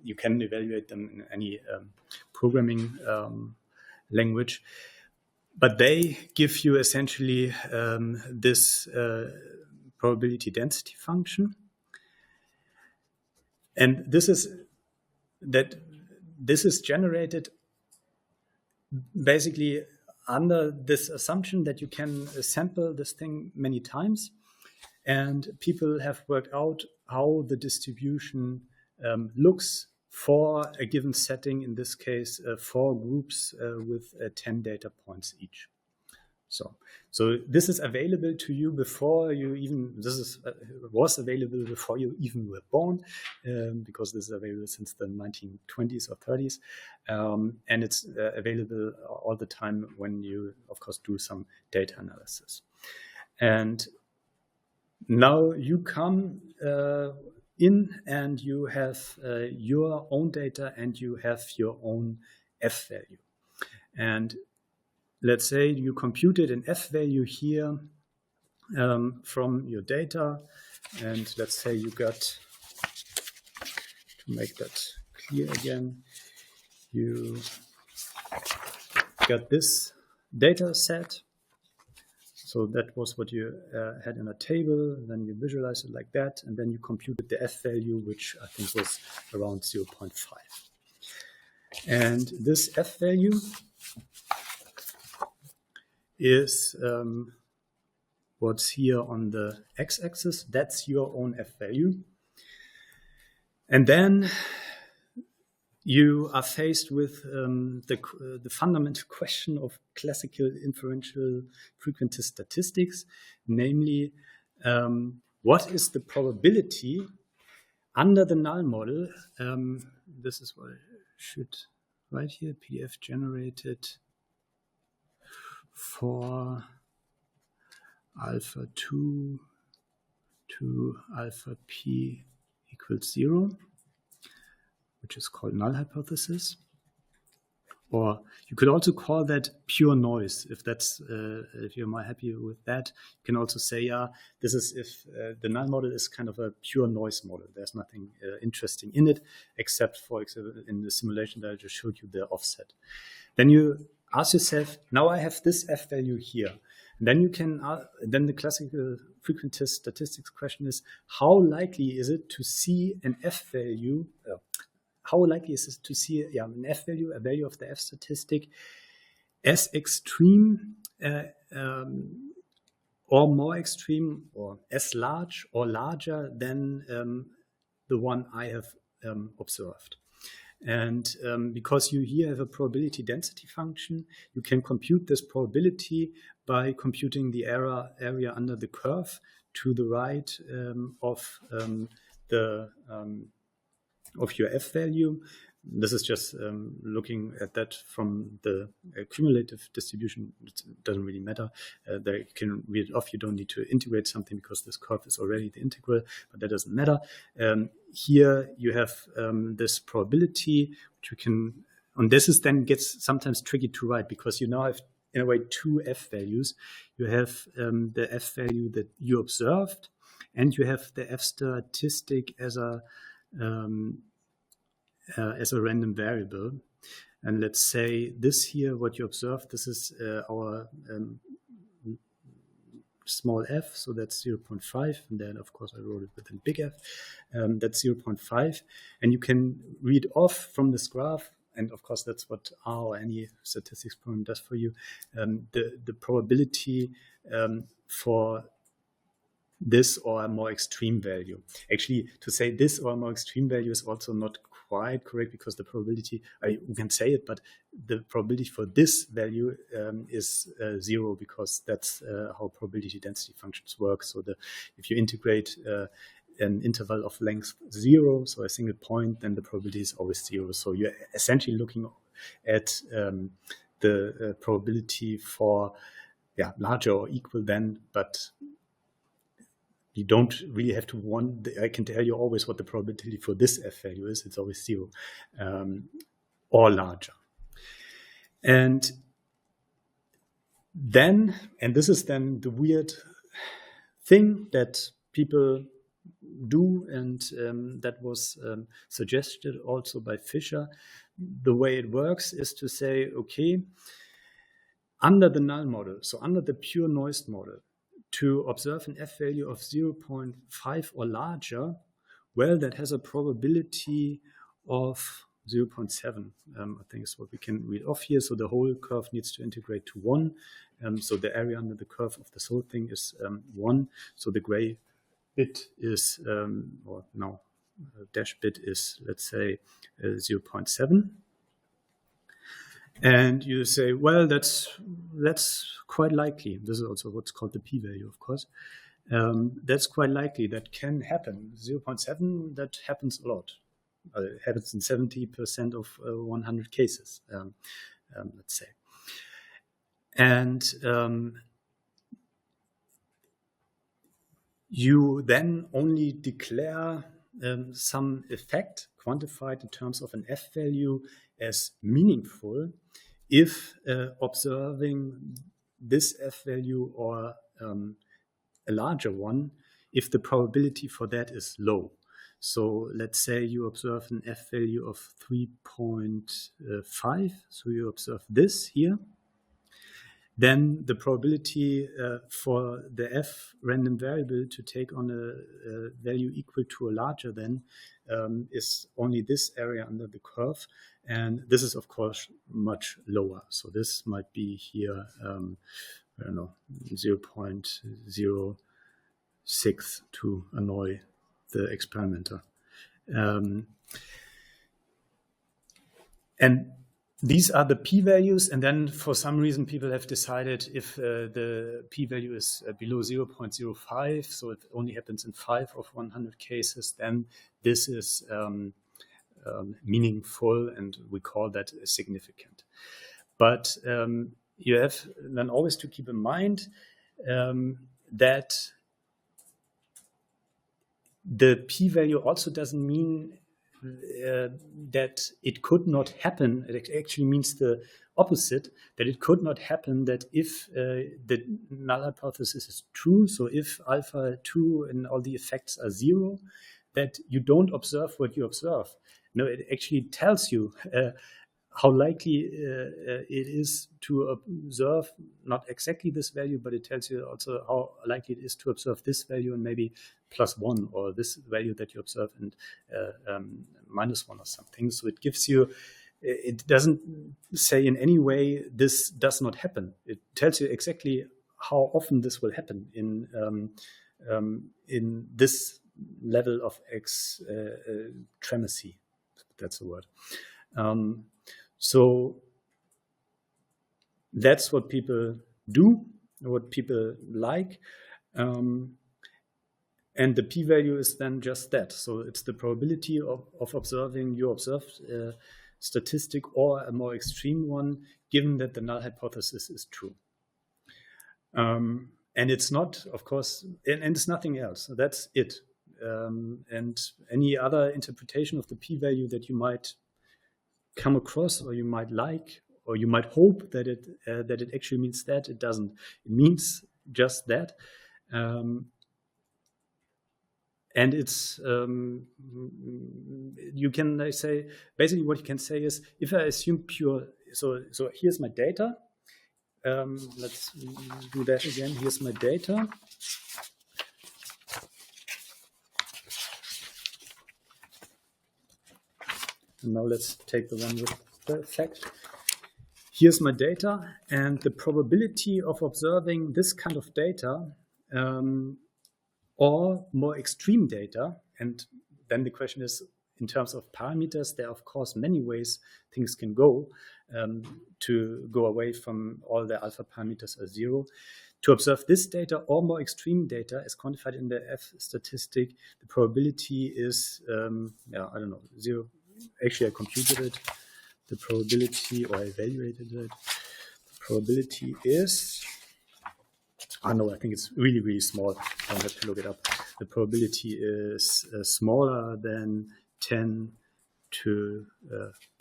You can evaluate them in any programming language. But they give you essentially this probability density function. And this is generated basically under this assumption that you can sample this thing many times. And people have worked out how the distribution looks for a given setting, in this case, 4 groups with 10 data points each. So this is available to you before you even, was available before you even were born, because this is available since the 1920s or 30s. And it's available all the time when you, of course, do some data analysis. And now you come in and you have your own data and you have your own F value. And let's say you computed an F value here from your data, and let's say you got, to make that clear again, you got this data set. So that was what you had in a table, then you visualized it like that, and then you computed the F value, which I think was around 0.5. And this F value is what's here on the x-axis. That's your own F value. And then you are faced with the fundamental question of classical inferential frequentist statistics, namely, what is the probability under the null model? This is what I should write here, PDF generated for alpha 2 to alpha p equals 0, which is called null hypothesis. Or you could also call that pure noise, if that's if you're more happy with that. You can also say, yeah, this is if the null model is kind of a pure noise model. There's nothing interesting in it, except for example in the simulation that I just showed you, the offset. Then you ask yourself, now I have this F value here. And then you can, then the classical frequentist statistics question is, how likely is it to see an F value? How likely is it to see an F value, a value of the F statistic, as extreme or more extreme, or as large or larger than the one I have observed? And because you here have a probability density function, you can compute this probability by computing the area under the curve to the right of your f value. This is just looking at that from the cumulative distribution. It doesn't really matter. There you can read it off. You don't need to integrate something because this curve is already the integral, but that doesn't matter. Here you have this probability, which you can, and this is then gets sometimes tricky to write because you now have, in a way, two f values. You have the f value that you observed, and you have the f statistic as a random variable. And let's say this here, what you observe, this is our small f, so that's 0.5, and then of course I wrote it within big F, that's 0.5, and you can read off from this graph, and of course that's what R or any statistics program does for you, the probability for this or a more extreme value. Actually, to say this or a more extreme value is also not quite correct because the probability, you can say it, but the probability for this value is 0 because that's how probability density functions work. So if you integrate an interval of length 0, so a single point, then the probability is always 0. So you're essentially looking at the probability for larger or equal than, but you don't really have to want. I can tell you always what the probability for this f value is. It's always 0 or larger. And then, and this is then the weird thing that people do, and that was suggested also by Fisher. The way it works is to say, okay, under the null model, so under the pure noise model, to observe an f value of 0.5 or larger, well, that has a probability of 0.7, I think is what we can read off here. So the whole curve needs to integrate to 1. So the area under the curve of this whole thing is 1. So the gray bit is, or no, dash bit is, let's say, 0.7. And you say, well, that's quite likely. This is also what's called the p-value, of course. That's quite likely. That can happen. 0.7, that happens a lot. It happens in 70% of 100 cases, let's say. And you then only declare some effect quantified in terms of an f value as meaningful if observing this f value or a larger one, if the probability for that is low. So let's say you observe an f value of 3.5, so you observe this here. Then the probability for the f random variable to take on a value equal to a larger than is only this area under the curve. And this is, of course, much lower. So this might be here, I don't know, 0.06 to annoy the experimenter. And these are the p-values, and then for some reason people have decided if the p-value is below 0.05, so it only happens in 5 of 100 cases, then this is meaningful, and we call that significant. But you have then always to keep in mind that the p-value also doesn't mean that it could not happen. It actually means the opposite, that it could not happen that if the null hypothesis is true, so if alpha 2 and all the effects are 0, that you don't observe what you observe. No, it actually tells you how likely it is to observe not exactly this value, but it tells you also how likely it is to observe this value and maybe +1, or this value that you observe and -1 or something. So it gives you, it doesn't say in any way this does not happen. It tells you exactly how often this will happen in this level of extremacy. That's the word. So that's what people do, what people like. And the p-value is then just that. So it's the probability of observing your observed statistic or a more extreme one, given that the null hypothesis is true. And it's not, of course, and it's nothing else. That's it. And any other interpretation of the p-value that you might come across, or you might like, or you might hope that it actually means that, it doesn't. It means just that. And it's, you can say, basically what you can say is, if I assume pure, so here's my data. Let's do that again. Here's my data. And now let's take the one with the effect. Here's my data, and the probability of observing this kind of data or more extreme data, and then the question is, in terms of parameters, there are of course many ways things can go to go away from all the alpha parameters as 0. To observe this data or more extreme data as quantified in the F statistic, the probability is, I don't know, 0. Actually, I computed it. The probability, or I evaluated it. The probability is, no, I think it's really, really small. I don't have to look it up. The probability is smaller than 10 to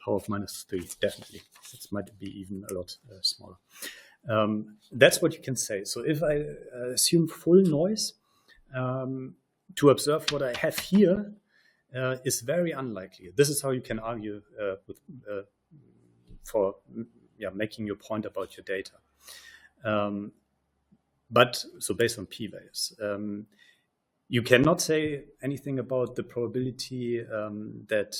power of minus 3, definitely. It might be even a lot smaller. That's what you can say. So if I assume full noise, to observe what I have here is very unlikely. This is how you can argue for making your point about your data. But so based on p-values, you cannot say anything about the probability that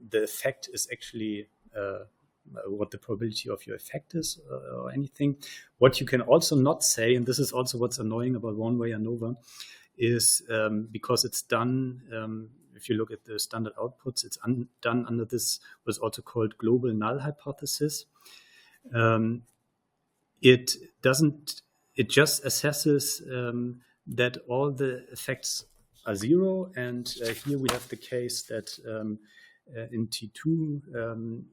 the effect is actually what the probability of your effect is or anything. What you can also not say, and this is also what's annoying about one-way ANOVA, is because it's done, if you look at the standard outputs, it's done under this, what's also called global null hypothesis. It just assesses that all the effects are 0. And here we have the case that in T2,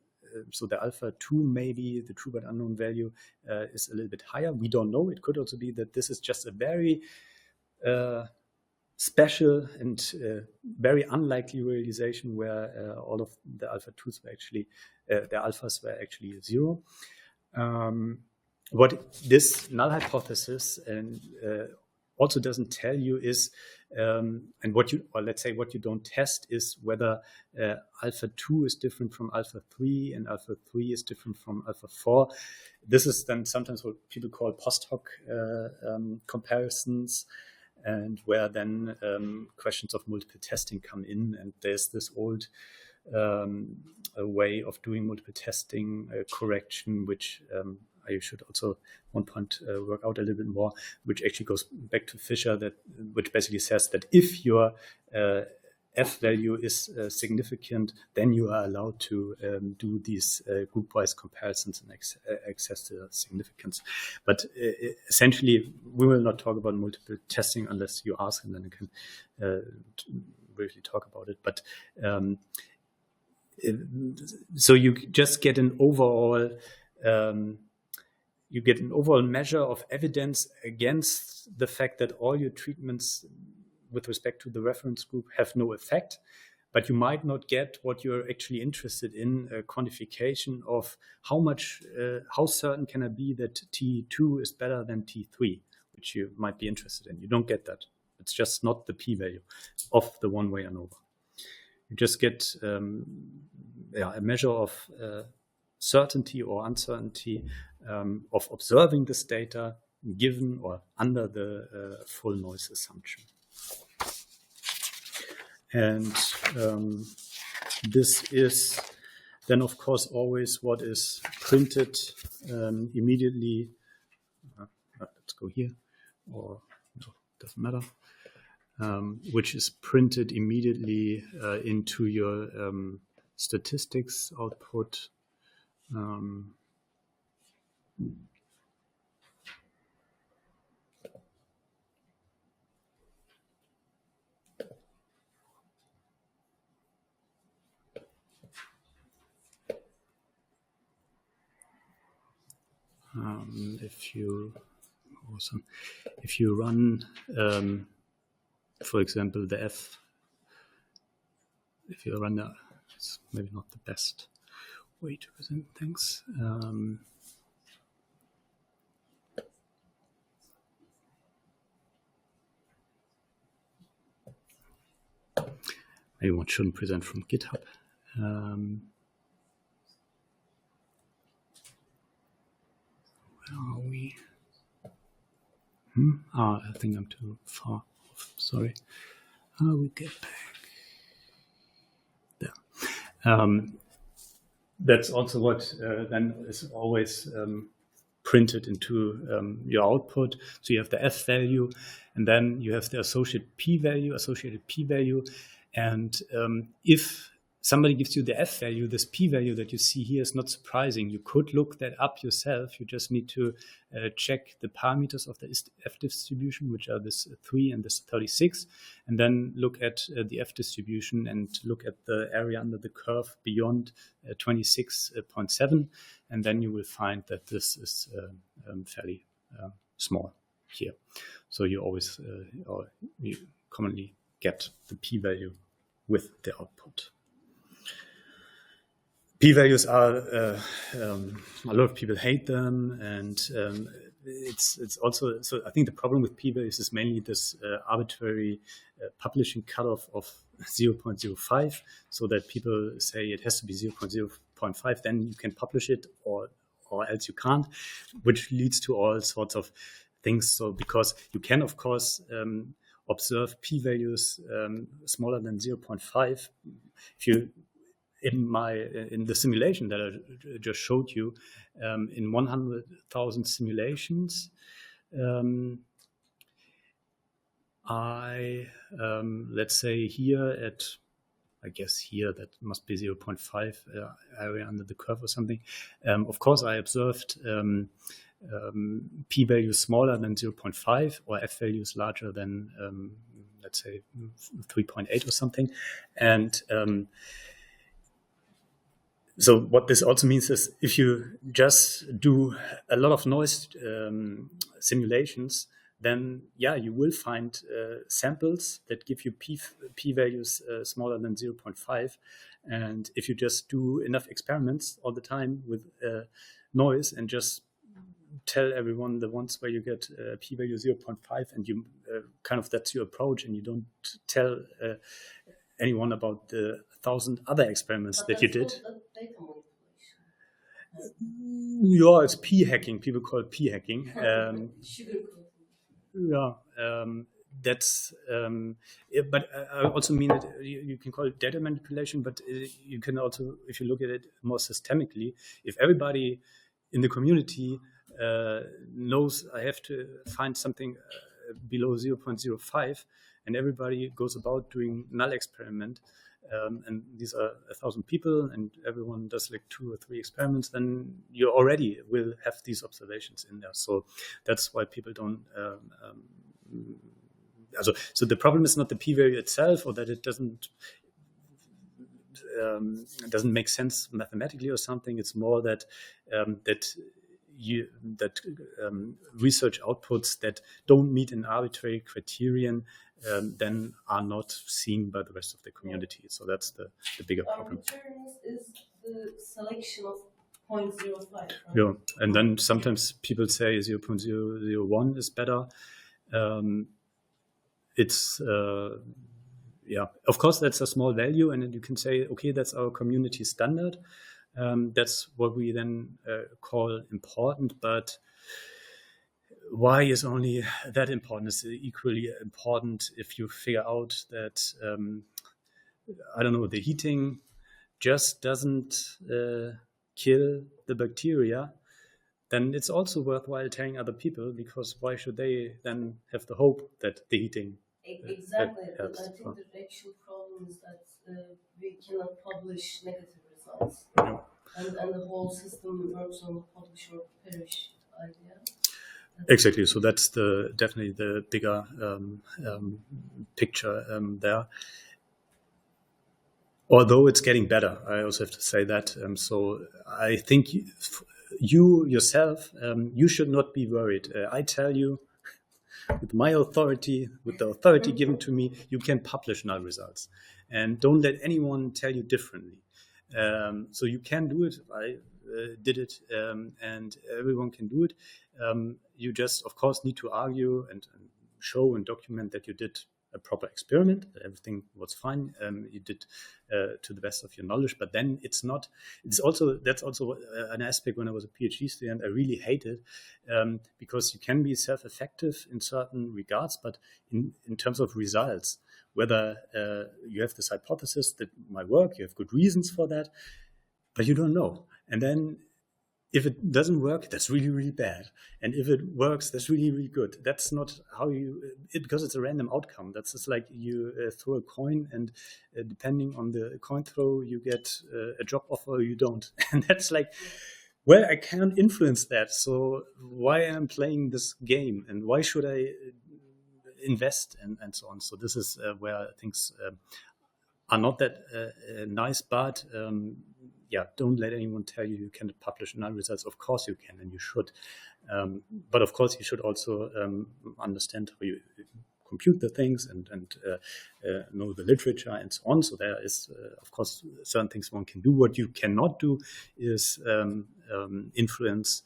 so the alpha 2, maybe the true but unknown value is a little bit higher. We don't know. It could also be that this is just a very special and very unlikely realization where all of the alpha 2s were actually, the alphas were actually 0. What this null hypothesis and also doesn't tell you is, and what you, or let's say what you don't test is whether alpha 2 is different from alpha 3 and alpha 3 is different from alpha 4. This is then sometimes what people call post hoc comparisons, and where then questions of multiple testing come in. And there's this old way of doing multiple testing correction, which I should also at one point work out a little bit more, which actually goes back to Fisher, which basically says that if your F value is significant, then you are allowed to do these group-wise comparisons and access the significance. But essentially, we will not talk about multiple testing unless you ask, and then you can briefly talk about it. But so you just get an overall measure of evidence against the fact that all your treatments with respect to the reference group have no effect, but you might not get what you're actually interested in, a quantification of how certain can I be that T2 is better than T3, which you might be interested in. You don't get that. It's just not the p-value of the one-way ANOVA. You just get a measure of certainty or uncertainty of observing this data given or under the full noise assumption. And this is then, of course, always what is printed immediately. Let's go here, or no, doesn't matter. Which is printed immediately into your statistics output. If you run, for example, the F, if you run it's maybe not the best way to present things. Maybe one shouldn't present from GitHub. Where are we? I think I'm too far off. Sorry. I will get back. There. That's also what then is always printed into your output. So you have the F value, and then you have the associated P value. And if somebody gives you the F value, this P value that you see here is not surprising. You could look that up yourself. You just need to check the parameters of the F distribution, which are this 3 and this 36, and then look at the F distribution and look at the area under the curve beyond 26.7, and then you will find that this is fairly small here. So you always, or you commonly get the p-value with the output. P-values are, a lot of people hate them, and it's also, so I think the problem with p-values is mainly this arbitrary publishing cutoff of 0.05, so that people say it has to be 0.05, then you can publish it, or else you can't, which leads to all sorts of things. So because you can, of course, observe p-values smaller than 0.5. If you in the simulation that I just showed you, in 100,000 simulations, I let's say here at, I guess here that must be 0.5 area under the curve or something. Of course, I observed p-values smaller than 0.5 or f-values larger than, let's say, 3.8 or something. And so what this also means is if you just do a lot of noise simulations, then yeah, you will find samples that give you p-values smaller than 0.5. And if you just do enough experiments all the time with noise and just tell everyone the ones where you get p-value 0.5, and you kind of, that's your approach, and you don't tell anyone about the 1,000 other experiments that you did. Yeah, it's p-hacking. People call it p-hacking. Yeah, that's. But I also mean that you can call it data manipulation, but you can also, if you look at it more systemically, if everybody in the community knows I have to find something below 0.05, and everybody goes about doing null experiment, and these are 1,000 people, and everyone does like 2 or 3 experiments, then you already will have these observations in there. So that's why people don't. So the problem is not the p-value itself, or that it doesn't make sense mathematically or something. It's more that research outputs that don't meet an arbitrary criterion then are not seen by the rest of the community. So that's the bigger problem. Arbitrariness is the selection of 0.05. Right? Yeah, and then sometimes people say 0.001 is better. It's yeah, of course that's a small value, and then you can say, okay, that's our community standard. That's what we then call important, but why is only that important? Is equally important if you figure out that, I don't know, the heating just doesn't kill the bacteria, then it's also worthwhile telling other people, because why should they then have the hope that the heating exactly. helps? I think the actual problem is that we cannot publish negative results. Yeah. And the whole system works on publish or perish idea. Exactly. So that's definitely the bigger picture there. Although it's getting better, I also have to say that. So I think you yourself, you should not be worried. I tell you, with my authority, with the authority given to me, you can publish null results. And don't let anyone tell you differently. So you can do it. I did it, and everyone can do it. You just, of course, need to argue and show and document that you did a proper experiment, that everything was fine. You did to the best of your knowledge, but then it's not. That's also an aspect. When I was a PhD student, I really hated because you can be self-effective in certain regards, but in terms of results, whether you have this hypothesis that might work, you have good reasons for that, but you don't know. And then if it doesn't work, that's really, really bad. And if it works, that's really, really good. That's not how because it's a random outcome. That's just like you throw a coin, and depending on the coin throw, you get a job offer or you don't. And that's like, well, I can't influence that. So why am I playing this game? And why should I invest and so on? So this is where things are not that nice, but don't let anyone tell you you cannot publish null results. Of course you can, and you should. But of course you should also understand how you compute the things and know the literature and so on. So there is, of course, certain things one can do. What you cannot do is influence.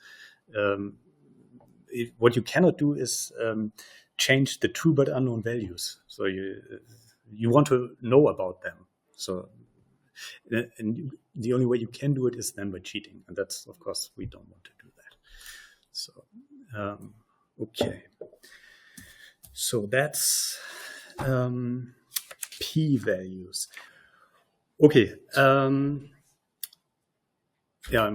What you cannot do is change the true but unknown values. So you want to know about them. So. And the only way you can do it is then by cheating, and that's, of course, we don't want to do that. So, okay. So that's p-values. Okay. And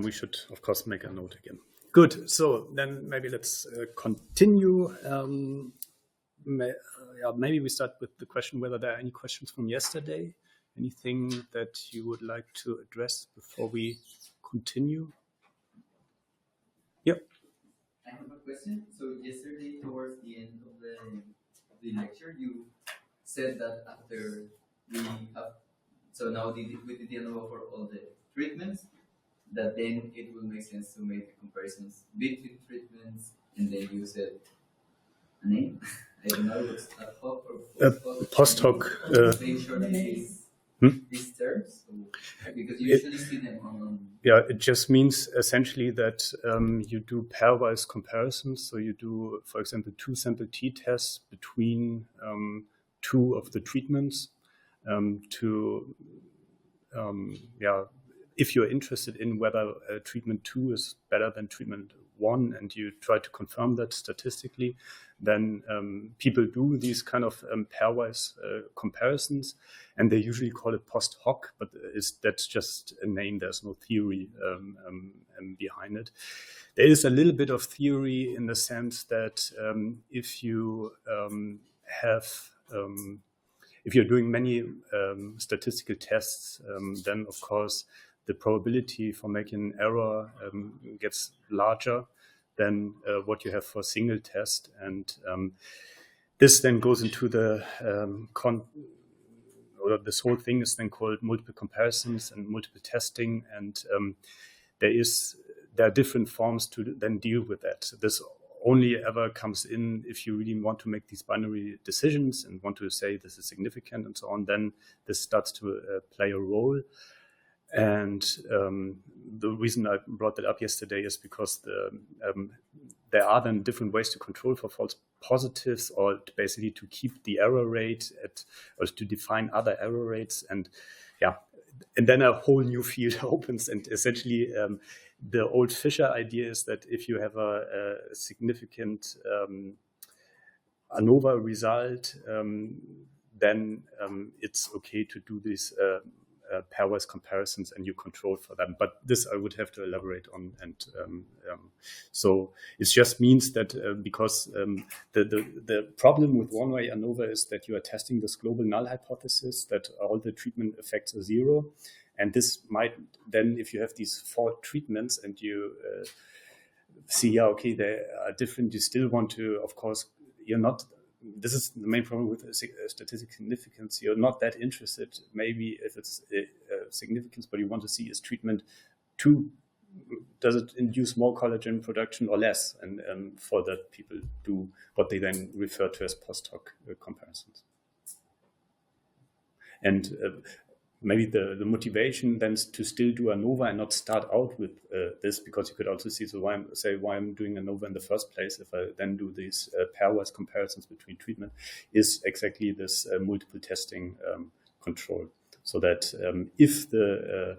we should, of course, make a note again. Good. So then maybe let's continue. Maybe we start with the question whether there are any questions from yesterday. Anything that you would like to address before we continue? Yep. I have a question. So yesterday, towards the end of the lecture, you said that after we have, so now we did the ANOVA for all the treatments, that then it will make sense to make comparisons between treatments, and then you said a name. I don't know, it's ad hoc or post hoc. Make sure these terms, because you usually see them on. Yeah, it just means essentially that you do pairwise comparisons. So you do, for example, 2 sample t-tests between 2 of the treatments if you're interested in whether treatment 2 is better than treatment 1, and you try to confirm that statistically, then people do these kind of pairwise comparisons, and they usually call it post hoc, but that's just a name. There's no theory behind it. There is a little bit of theory in the sense that if you if you're doing many statistical tests, then of course the probability for making an error gets larger than what you have for a single test. And this then goes into the this whole thing is then called multiple comparisons and multiple testing. And there are different forms to then deal with that. This only ever comes in if you really want to make these binary decisions and want to say this is significant and so on, then this starts to play a role. And the reason I brought that up yesterday is because there are then different ways to control for false positives, or basically to keep the error rate or to define other error rates. And then a whole new field opens. And essentially, the old Fisher idea is that if you have a significant ANOVA result, then it's okay to do these pairwise comparisons, and you control for them. But this I would have to elaborate on. And so it just means that because the problem with one-way ANOVA is that you are testing this global null hypothesis that all the treatment effects are 0. And this might then, if you have these 4 treatments and you see, they are different, you still want to, of course, this is the main problem with statistical significance. You're not that interested, maybe if it's significance. What you want to see is treatment to, does it induce more collagen production or less? And for that, people do what they then refer to as post-hoc comparisons. And maybe the motivation then to still do ANOVA and not start out with this, because you could also see, so why I'm doing ANOVA in the first place if I then do these pairwise comparisons between treatment, is exactly this multiple testing control. So that if the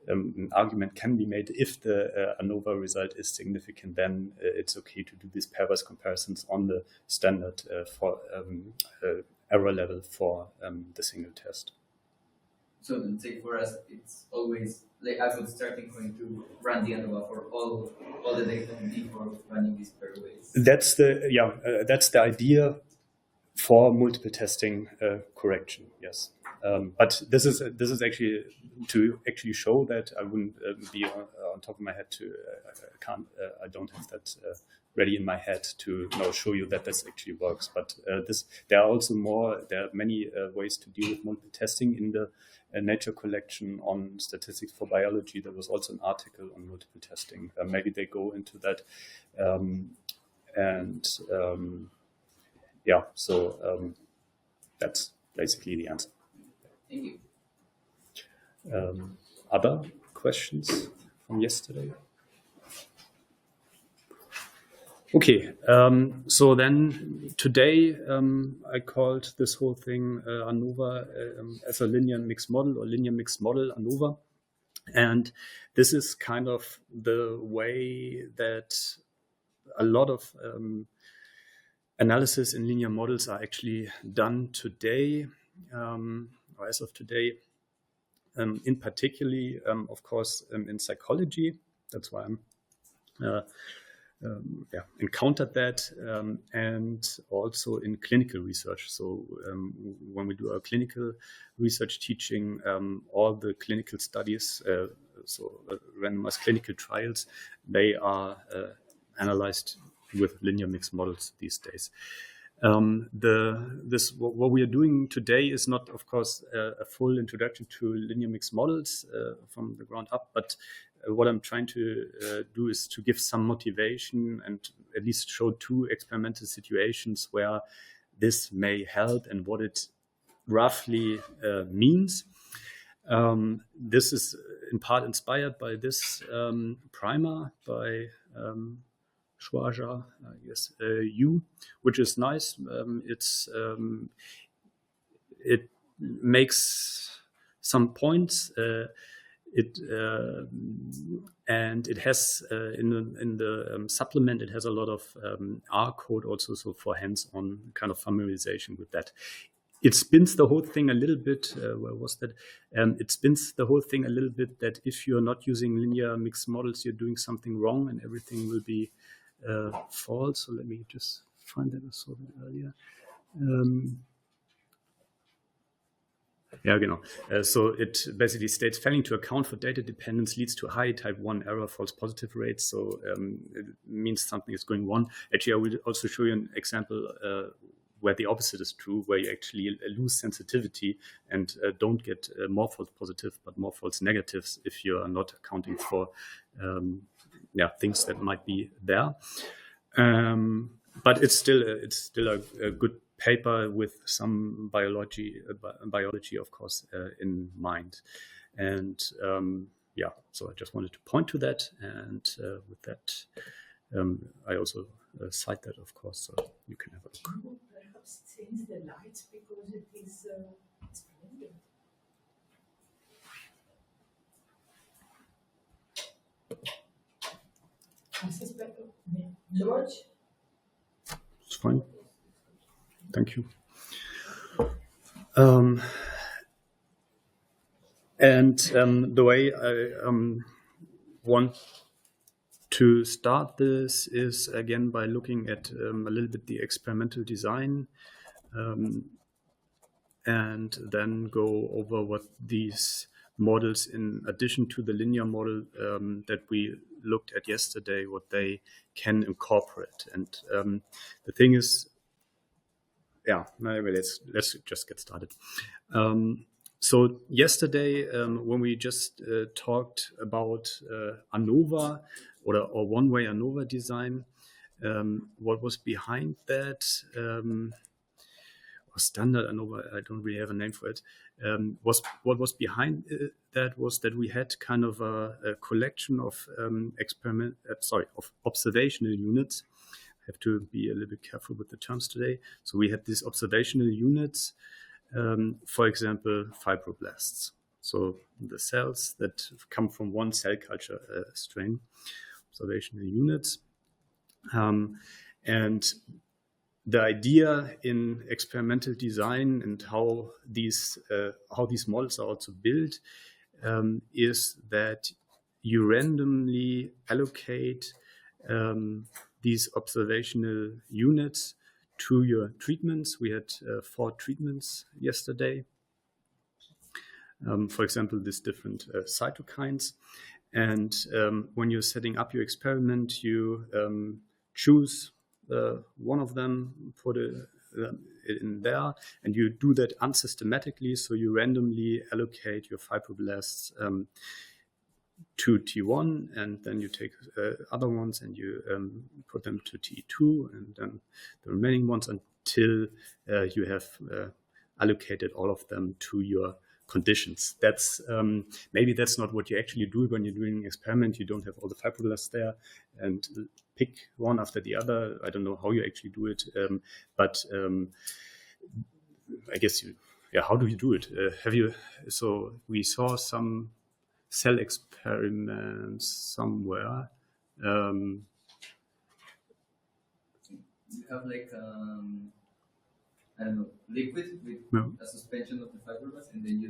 an argument can be made, if the ANOVA result is significant, then it's okay to do these pairwise comparisons on the standard for error level for the single test. So let's say for us, it's always like a good starting point to run the ANOVA for all the data before running these pairways. That's the idea for multiple testing correction. Yes, but this is actually to actually show that. I wouldn't be on top of my head to I don't have that ready in my head to now show you that this actually works. But there are many ways to deal with multiple testing in the Nature collection on statistics for biology. There was also an article on multiple testing. Maybe they go into that, so that's basically the answer. Thank you. Other questions from yesterday? Okay, so then today I called this whole thing ANOVA as a linear mixed model, or linear mixed model ANOVA. And this is kind of the way that a lot of analysis in linear models are actually done today, or as of today, in particularly, of course, in psychology. That's why I'm encountered that, and also in clinical research. So when we do our clinical research teaching, all the clinical studies, randomized clinical trials, they are analyzed with linear mixed models these days. What we are doing today is not, of course, a full introduction to linear mixed models from the ground up, but what I'm trying to do is to give some motivation and at least show two experimental situations where this may help and what it roughly means. This is in part inspired by this primer by Schwager, which is nice. It makes some points. And it has in the supplement, it has a lot of R code also, so for hands-on kind of familiarization with that. It spins the whole thing a little bit. Where was that? It spins the whole thing a little bit that if you're not using linear mixed models, you're doing something wrong and everything will be false. So let me just find that I saw that earlier. So it basically states failing to account for data dependence leads to high type 1 error false positive rates. So it means something is going wrong. Actually, I will also show you an example where the opposite is true, where you actually lose sensitivity and don't get more false positive, but more false negatives if you are not accounting for things that might be there. But it's still a good paper with some biology, of course, in mind. And so I just wanted to point to that. And with that, I also cite that, of course, so you can have a look. Can you perhaps change the lights because it is splendid? This is better. George? It's fine. Thank you. The way I want to start this is again by looking at a little bit the experimental design, and then go over what these models, in addition to the linear model that we looked at yesterday, what they can incorporate. And the thing is, maybe let's just get started. So yesterday, when we just talked about ANOVA or one-way ANOVA design, what was behind that, or standard ANOVA, I don't really have a name for it, was what was behind that was that we had kind of a collection of of observational units. I have to be a little bit careful with the terms today. So we had these observational units, for example, fibroblasts. So the cells that come from one cell culture strain, observational units. And the idea in experimental design and how these models are also built is that you randomly allocate these observational units to your treatments. We had 4 treatments yesterday. For example, these different cytokines. And when you're setting up your experiment, you choose one of them, put it in there, and you do that unsystematically. So you randomly allocate your fibroblasts to T1, and then you take other ones and you put them to T2, and then the remaining ones until you have allocated all of them to your conditions. That's maybe that's not what you actually do when you're doing an experiment. You don't have all the fibroblasts there and pick one after the other. I don't know how you actually do it, but I guess how do you do it? So we saw some cell experiments somewhere. You have like I don't know, liquid with a suspension of the fibroblasts, and then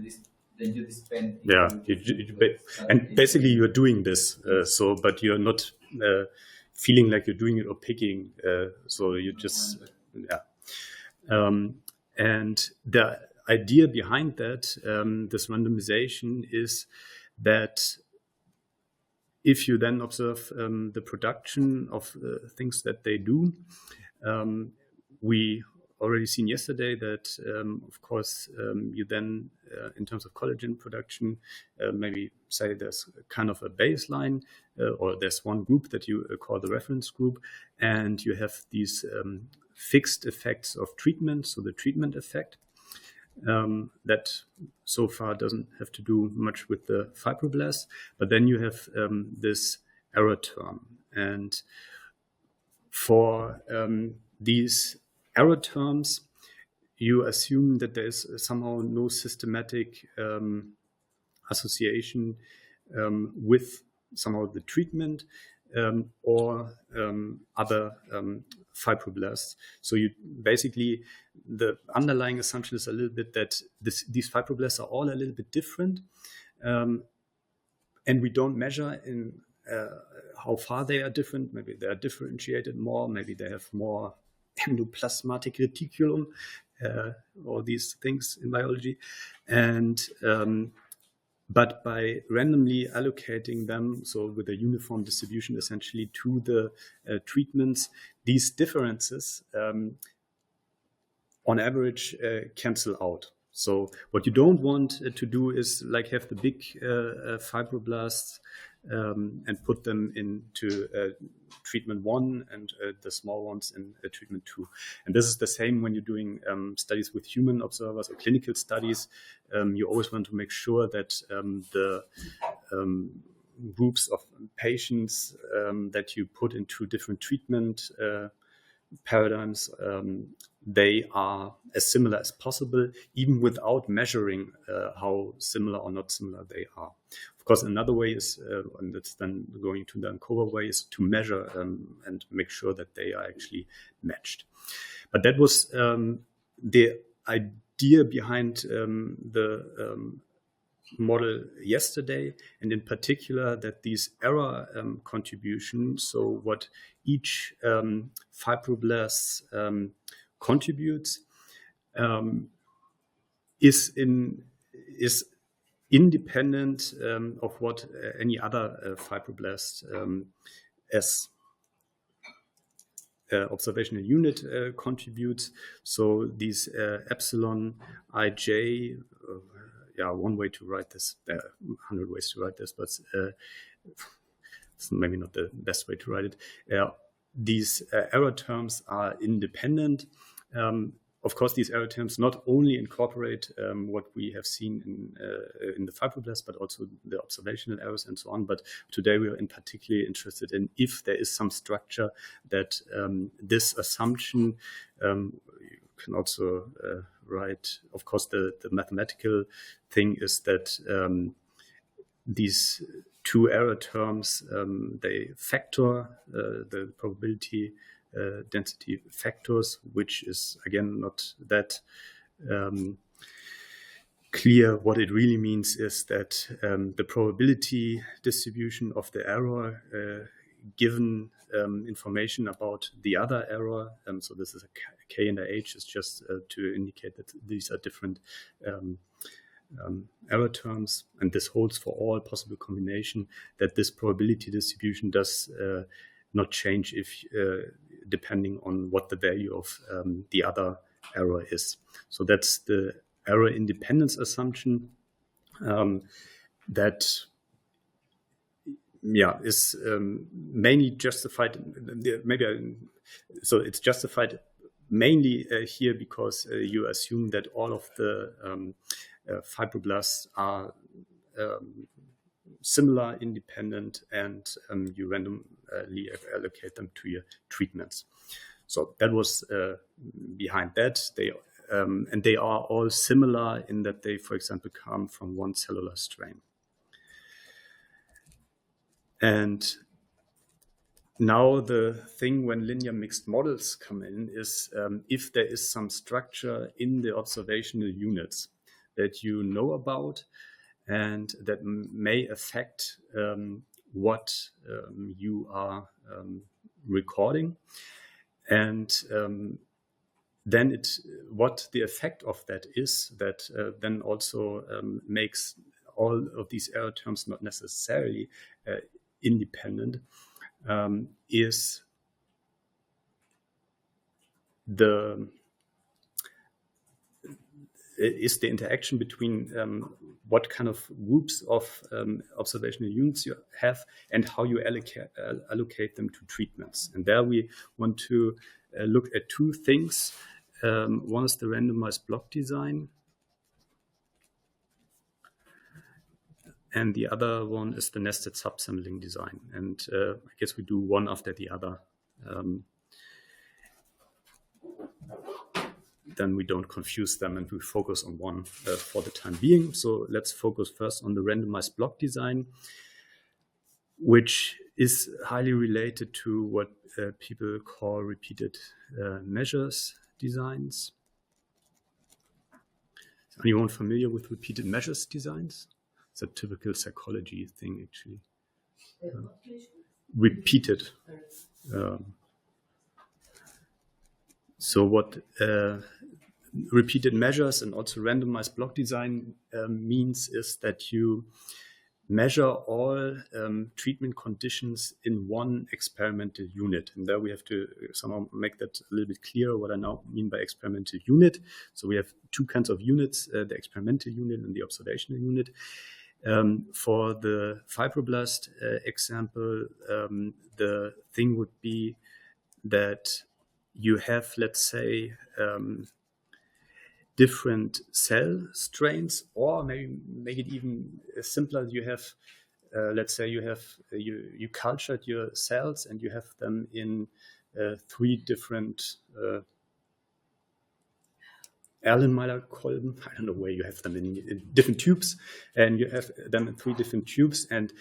you dispense. Yeah, and basically you're doing this. But you're not feeling like you're doing it or picking. So you just and the idea behind that, this randomization, is that if you then observe the production of things that they do, we already seen yesterday that, of course, you then, in terms of collagen production, maybe say there's kind of a baseline, or there's one group that you call the reference group, and you have these fixed effects of treatment, so the treatment effect. That so far doesn't have to do much with the fibroblasts, but then you have this error term. And for these error terms, you assume that there is somehow no systematic association with somehow the treatment or other fibroblasts. So you basically, the underlying assumption is a little bit that these fibroblasts are all a little bit different, and we don't measure in how far they are different. Maybe they are differentiated more, maybe they have more endoplasmatic reticulum, all these things in biology. And but by randomly allocating them, so with a uniform distribution essentially to the treatments, these differences on average cancel out. So what you don't want to do is like have the big fibroblasts and put them into treatment 1 and the small ones in treatment 2. And this is the same when you're doing studies with human observers or clinical studies. You always want to make sure that the groups of patients that you put into different treatment paradigms, they are as similar as possible, even without measuring how similar or not similar they are. Of course, another way is, and that's then going to the ANOVA way, is to measure and make sure that they are actually matched. But that was the idea behind the model yesterday, and in particular that these error contributions, so what each fibroblast contributes, is independent of what any other fibroblast as observational unit contributes. So these epsilon ij, one way to write this. There are 100 ways to write this, but it's maybe not the best way to write it. These error terms are independent. Of course, these error terms not only incorporate what we have seen in the fibroblast, but also the observational errors and so on. But today we are in particularly interested in if there is some structure that this assumption, you can also write, of course, the mathematical thing is that these two error terms, they factor the probability density factors, which is again not that clear. What it really means is that the probability distribution of the error given information about the other error, so this is a k and a h, is just to indicate that these are different error terms, and this holds for all possible combination, that this probability distribution does not change if depending on what the value of the other error is. So that's the error independence assumption that is mainly justified. So it's justified mainly here because you assume that all of the fibroblasts are similar, independent, and you randomly allocate them to your treatments. So that was behind that. And they are all similar in that they, for example, come from one cellular strain. And now the thing when linear mixed models come in is if there is some structure in the observational units that you know about and that may affect what you are recording. And then what the effect of that is, that then also makes all of these error terms not necessarily independent, is the interaction between what kind of groups of observational units you have and how you allocate them to treatments. And there we want to look at two things. One is the randomized block design, and the other one is the nested subsampling design. And I guess we do one after the other. Then we don't confuse them and we focus on one for the time being. So let's focus first on the randomized block design, which is highly related to what people call repeated measures designs. Is anyone familiar with repeated measures designs? It's a typical psychology thing, actually. Repeated. So what repeated measures and also randomized block design means is that you measure all treatment conditions in one experimental unit. And there we have to somehow make that a little bit clearer what I now mean by experimental unit. So we have two kinds of units, the experimental unit and the observational unit. For the fibroblast example, the thing would be that you have, let's say, different cell strains, or maybe make it even simpler. You have, let's say, you cultured your cells and you have them in three different Erlenmeyer Kolben. I don't know where you have them in different tubes, and you have them in three different tubes, and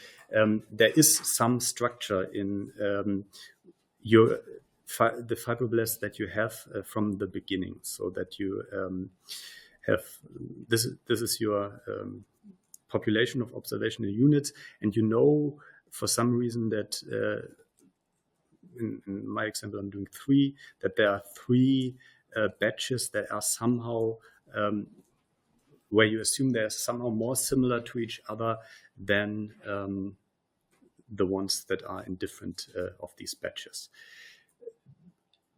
there is some structure in the fibroblasts that you have from the beginning, so that you have this is your population of observational units, and you know for some reason that in my example I'm doing three, that there are three batches that are somehow where you assume they're somehow more similar to each other than the ones that are in different of these batches.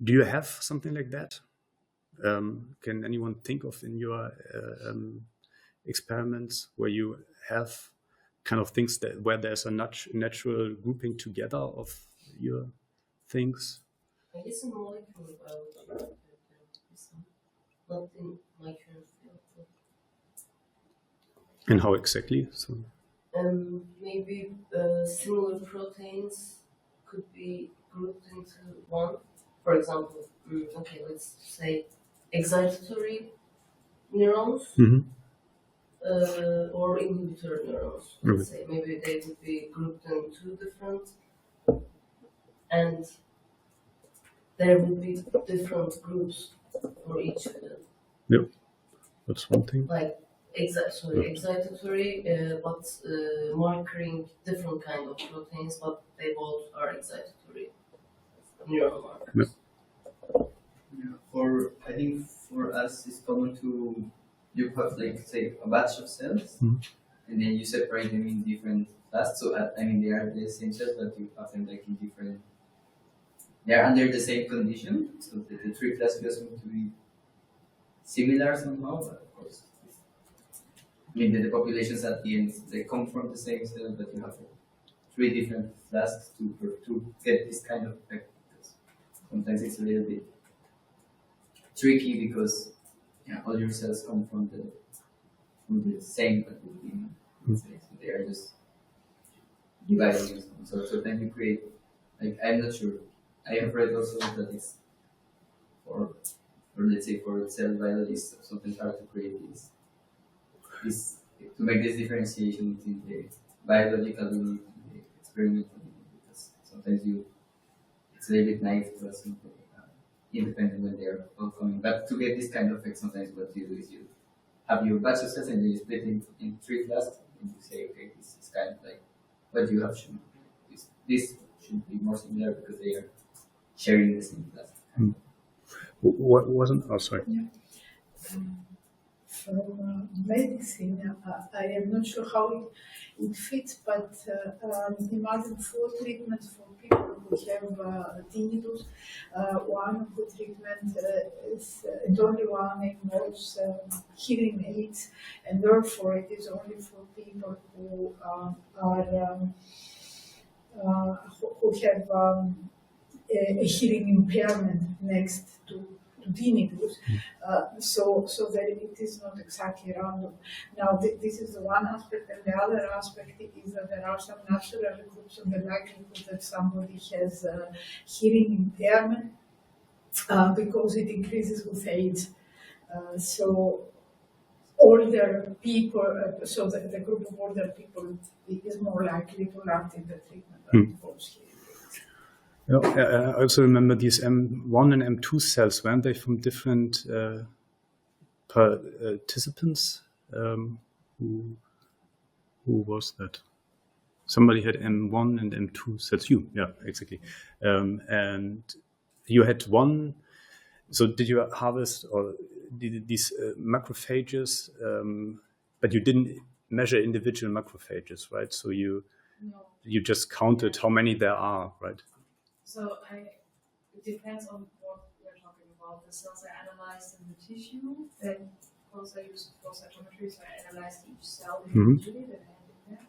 Do you have something like that? Can anyone think of in your experiments where you have kind of things that where there's a natural grouping together of your things? I guess in molecular biology, not in my current field. And how exactly? So Maybe similar proteins could be grouped into one. For example, okay, let's say excitatory neurons or inhibitory neurons. Let's say maybe they would be grouped in two different, and there would be different groups for each of them. Yep, that's one thing. Like excitatory, but markering different kind of proteins, but they both are excitatory neural markers. Yeah. I think for us, it's common to you have like say a batch of cells, and then you separate them in different classes. So I mean they are the same cells, but you have them like in different. They are under the same condition, so the three classes just seem to be similar somehow. But of course, I mean the populations at the end they come from the same cell, but you have three different flasks to get this kind of effect. Sometimes it's a little bit tricky because all your cells come from the same, but so they are just dividing. So then you create like I'm not sure. I have read also that it's for let's say for cell biologists something hard to create this to make this differentiation between the biological unit and the experimental unit because sometimes it's a little bit naive to assume independent when they are all coming. But to get this kind of effect, sometimes what you do is you have your batch of cells and you split it in three flasks and you say, okay, this is kind of like what you have shown. This should be more similar because they are sharing the same flask. What wasn't? Oh, sorry. Yeah. From medicine, I am not sure how it fits, but imagine 4 treatments for people who have tinnitus. One of the treatment is and only one involves hearing aids, and therefore it is only for people who who have a hearing impairment next to tinnitus, so that it is not exactly random. Now, this is the one aspect, and the other aspect is that there are some natural groups of the likelihood that somebody has hearing impairment because it increases with age. So older people, so the group of older people is more likely to lack in the treatment that involves hearing. I also remember these M1 and M2 cells. Weren't they from different participants? Who was that? Somebody had M1 and M2 cells. You, yeah, exactly. And you had one. So did you harvest or did these macrophages? But you didn't measure individual macrophages, right? So you just counted how many there are, right? So it depends on what we're talking about. The cells are analyzed in the tissue, then also I use flow cytometry, so I analyzed each cell individually that I had in there.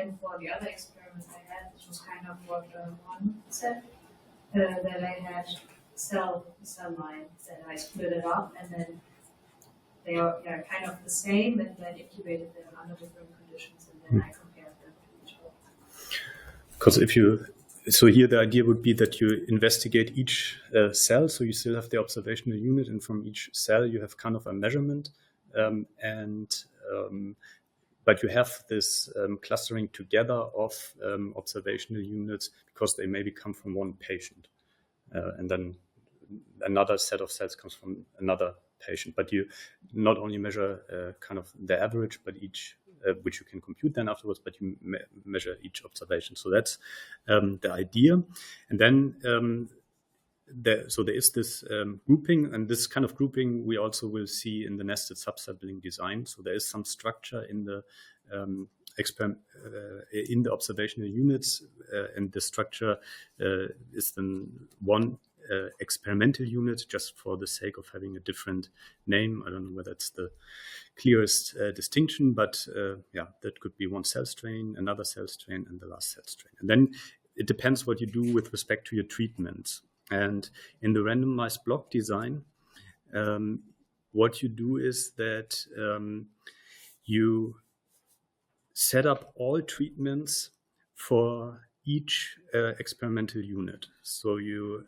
And for the other experiment I had, which was kind of what one said, that I had cell line, that I split it up, and then they are kind of the same, and then incubated them under different conditions, and then I compared them to each other. Because so here the idea would be that you investigate each cell, so you still have the observational unit, and from each cell you have kind of a measurement, but you have this clustering together of observational units because they maybe come from one patient, and then another set of cells comes from another patient. But you not only measure kind of the average, but each which you can compute then afterwards, but you measure each observation. So that's the idea. And then so there is this grouping, and this kind of grouping we also will see in the nested subsibling design. So there is some structure in the in the observational units, and the structure is then one experimental unit, just for the sake of having a different name. I don't know whether it's the clearest distinction, but yeah, that could be one cell strain, another cell strain, and the last cell strain. And then it depends what you do with respect to your treatment. And in the randomized block design, what you do is that you set up all treatments for each experimental unit. So you,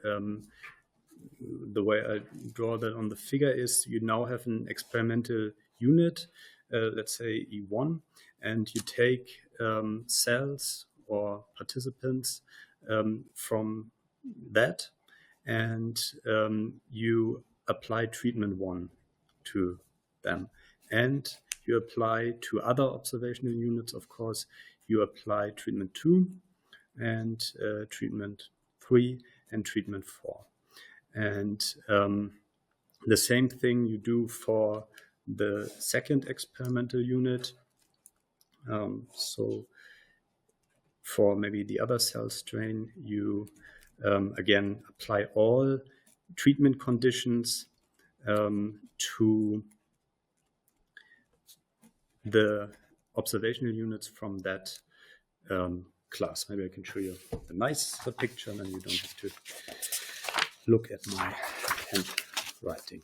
the way I draw that on the figure is you now have an experimental unit, let's say E1, and you take cells or participants from that, and you apply treatment 1 to them. And you apply to other observational units, of course, you apply treatment 2 and treatment 3 and treatment 4. And the same thing you do for the second experimental unit. So for maybe the other cell strain, you again apply all treatment conditions to the observational units from that class. Maybe I can show you a nicer picture, and then you don't have to look at my handwriting.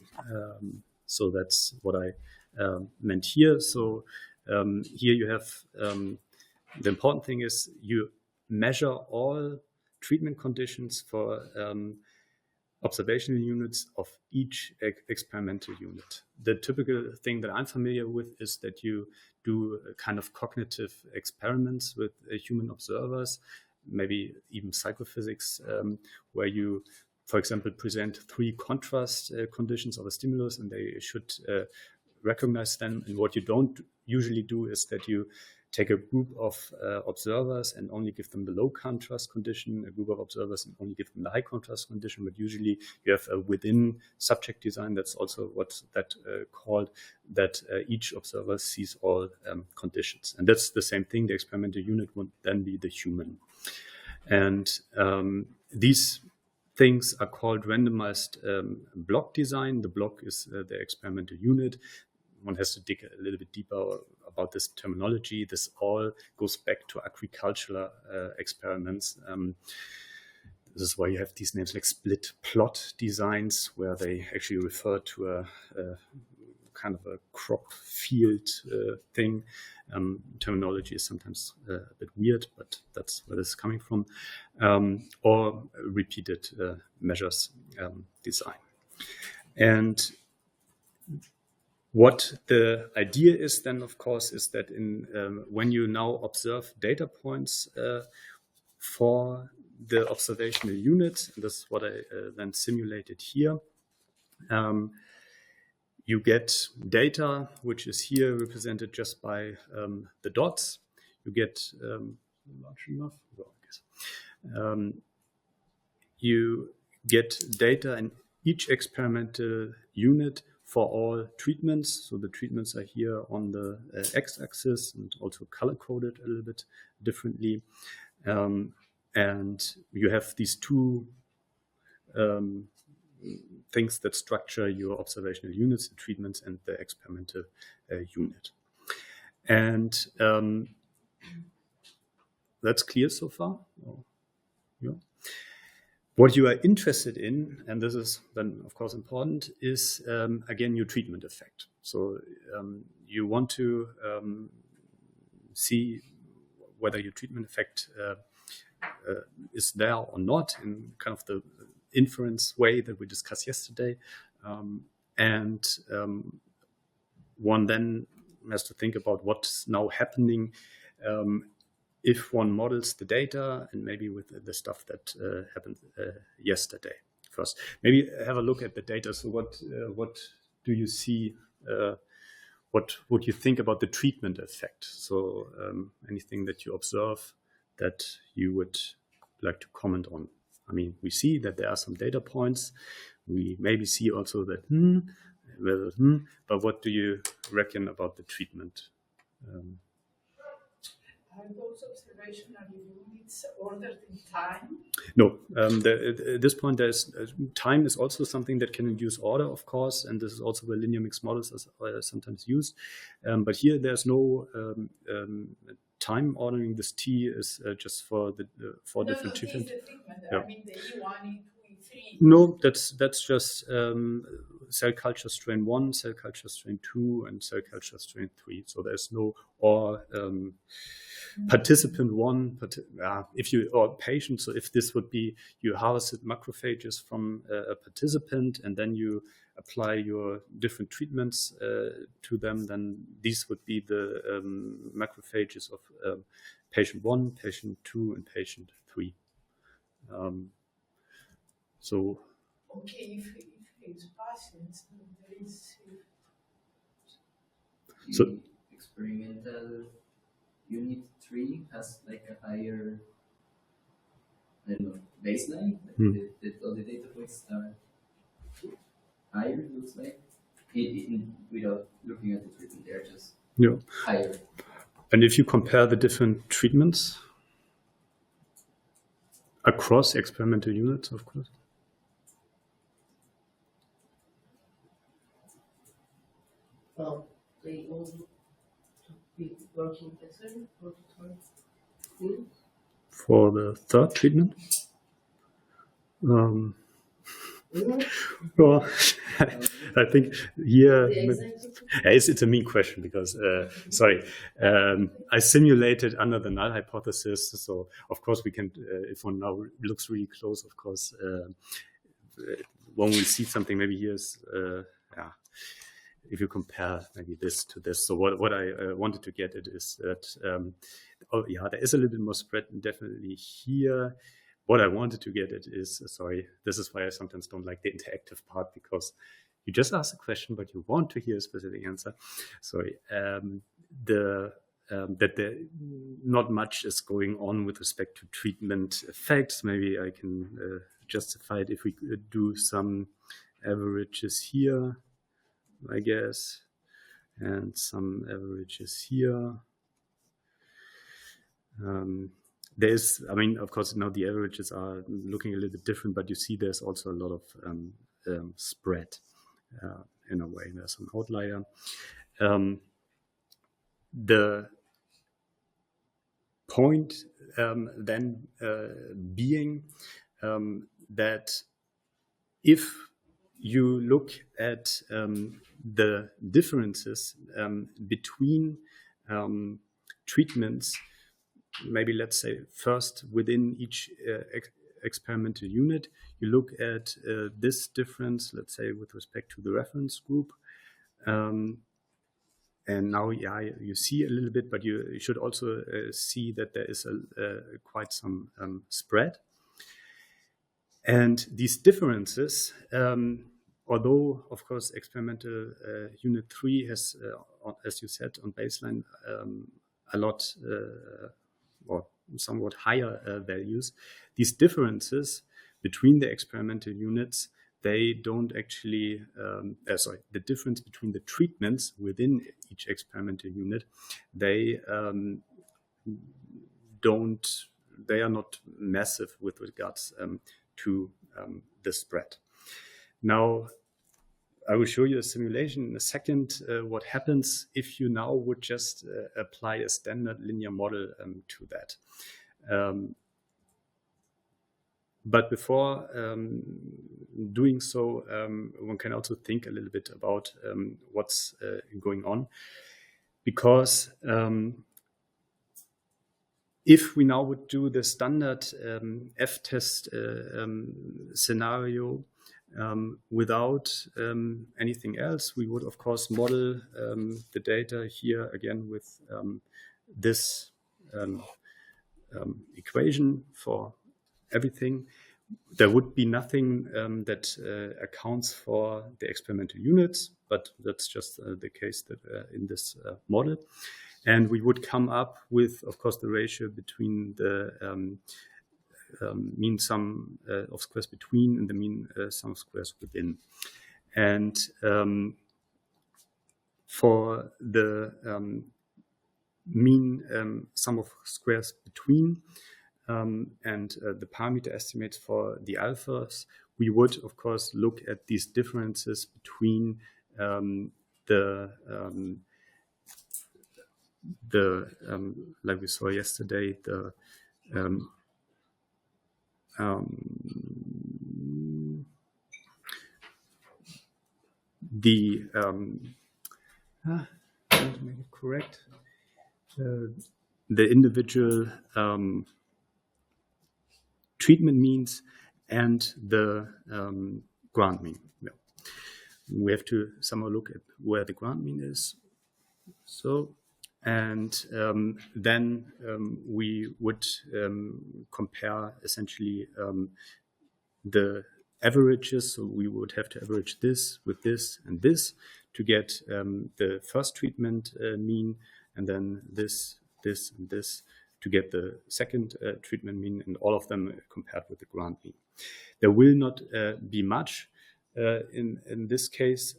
So that's what I meant here. So here you have, the important thing is you measure all treatment conditions for observational units of each experimental unit. The typical thing that I'm familiar with is that you do a kind of cognitive experiments with human observers, maybe even psychophysics, where you, for example, present 3 contrast conditions of a stimulus, and they should recognize them. And what you don't usually do is that you take a group of observers and only give them the low contrast condition, a group of observers and only give them the high contrast condition. But usually you have a within subject design. That's also what that called, that each observer sees all conditions. And that's the same thing. The experimental unit would then be the human. And these things are called randomized block design. The block is the experimental unit. One has to dig a little bit deeper about this terminology. This all goes back to agricultural experiments. This is why you have these names like split plot designs, where they actually refer to a kind of a crop field thing. Terminology is sometimes a bit weird, but that's where this is coming from. Or repeated measures design. And what the idea is then, of course, is that when you now observe data points for the observational unit, and this is what I then simulated here, you get data, which is here represented just by the dots. You get large enough, well, I guess. You get data in each experimental unit for all treatments. So the treatments are here on the x-axis and also color-coded a little bit differently. And you have these 2 things that structure your observational units, the treatments and the experimental unit. And that's clear so far? Oh, yeah. What you are interested in, and this is then of course important, is again your treatment effect. So you want to see whether your treatment effect is there or not in kind of the inference way that we discussed yesterday. And one then has to think about what's now happening if one models the data and maybe with the stuff that happened yesterday first. Maybe have a look at the data. So what do you see? What would you think about the treatment effect? So anything that you observe that you would like to comment on? I mean, we see that there are some data points. We maybe see also that but what do you reckon about the treatment? I don't those observational units ordered in time? No, at this point, there's time is also something that can induce order, of course, and this is also where linear mixed models are sometimes used. But here, there's no time ordering. This T is just for the four different treatments. Yeah. I mean the E1, E2, E3. No, that's just cell culture strain 1, cell culture strain 2, and cell culture strain 3. So there's no or participant 1, if you or patient. So if this would be you harvested macrophages from a participant and then you apply your different treatments to them, then these would be the macrophages of patient 1, patient 2, and patient 3. So okay, if it's patients, there is. So experimental unit 3 has like a higher, I don't know, baseline. All the data points are higher. It looks like without looking at the treatment, they are just higher. And if you compare the different treatments across experimental units, of course. Well, they all be working better for the third. For the third treatment? Well, I think here it's a mean question because sorry, I simulated under the null hypothesis. So of course we can, if one now looks really close, of course, when we see something, maybe here's if you compare maybe this to this. So what I wanted to get at is that there is a little bit more spread definitely here. What I wanted to get at is, sorry, this is why I sometimes don't like the interactive part, because you just ask a question, but you want to hear a specific answer. Sorry, that there not much is going on with respect to treatment effects. Maybe I can justify it if we could do some averages here, I guess, and some averages here. There's, I mean, of course, now the averages are looking a little bit different, but you see there's also a lot of spread in a way. There's an outlier. The point then being that if you look at the differences between treatments, maybe let's say first within each experimental unit, you look at this difference, let's say with respect to the reference group. And now, you see a little bit, but you should also see that there is quite some spread. And these differences, although, of course, experimental unit 3 has, as you said, on baseline, a lot or somewhat higher values, these differences between the experimental units, they don't actually, the difference between the treatments within each experimental unit, they are not massive with regards to the spread. Now, I will show you a simulation in a second, what happens if you now would just apply a standard linear model to that. But before doing so, one can also think a little bit about what's going on. Because if we now would do the standard F-test scenario without anything else, we would, of course, model the data here again with this equation for everything. There would be nothing that accounts for the experimental units, but that's just the case that in this model. And we would come up with, of course, the ratio between the mean sum of squares between and the mean sum of squares within. And for the mean sum of squares between and the parameter estimates for the alphas, we would, of course, look at these differences between like we saw yesterday, to make it correct, the individual treatment means and the grant mean. Yeah. We have to somehow look at where the grant mean is. So, and then we would compare essentially the averages. So we would have to average this with this and this to get the first treatment mean, and then this, and this to get the second treatment mean, and all of them compared with the grant mean. There will not be much in this case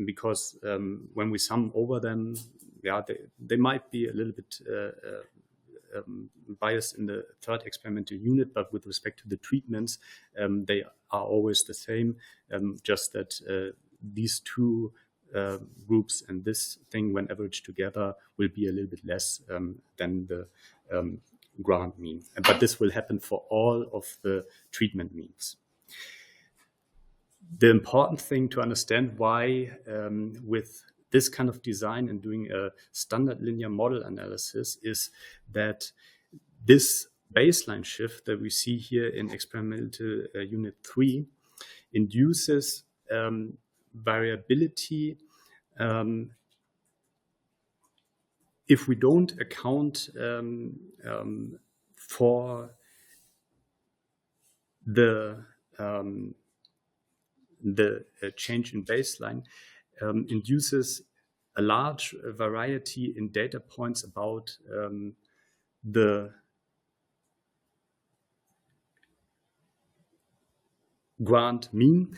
because when we sum over them, yeah, they might be a little bit biased in the third experimental unit, but with respect to the treatments, they are always the same, just that these two groups and this thing, when averaged together, will be a little bit less than the grant mean. But this will happen for all of the treatment means. The important thing to understand why with this kind of design and doing a standard linear model analysis is that this baseline shift that we see here in experimental unit 3 induces variability if we don't account for the change in baseline, induces a large variety in data points about the grant mean,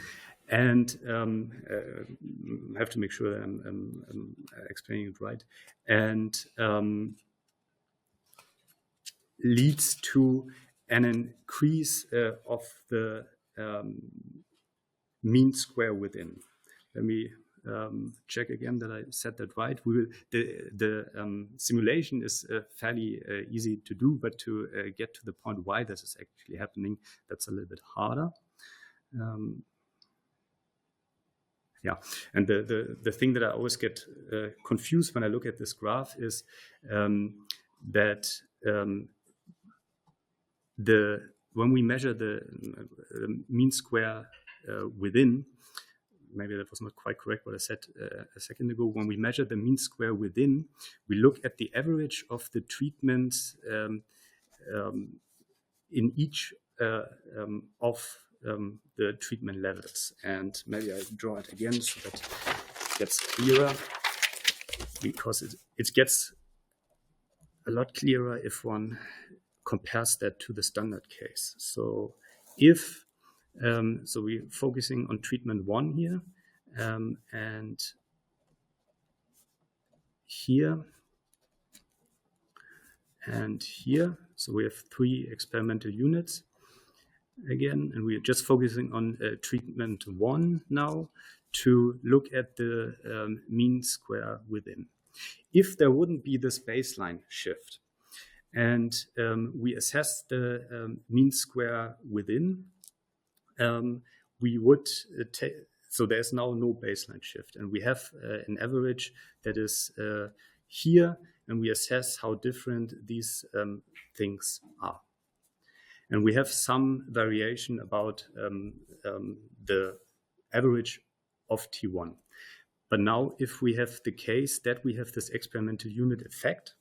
and I have to make sure that I'm explaining it right, and leads to an increase of the mean square within. Let me check again that I said that right. We will, the simulation is fairly easy to do, but to get to the point why this is actually happening, that's a little bit harder. Yeah, and the thing that I always get confused when I look at this graph is that when we measure the mean square within, maybe that was not quite correct what I said a second ago. When we measure the mean square within, we look at the average of the treatments in each of the treatment levels. And maybe I draw it again so that it gets clearer, because it gets a lot clearer if one compares that to the standard case. So if so we're focusing on treatment 1 here, and here and here. So we have 3 experimental units again, and we're just focusing on treatment 1 now to look at the mean square within. If there wouldn't be this baseline shift, and we assess the mean square within, we would take, so there's now no baseline shift, and we have an average that is here, and we assess how different these things are. And we have some variation about the average of T1. But now if we have the case that we have this experimental unit effect,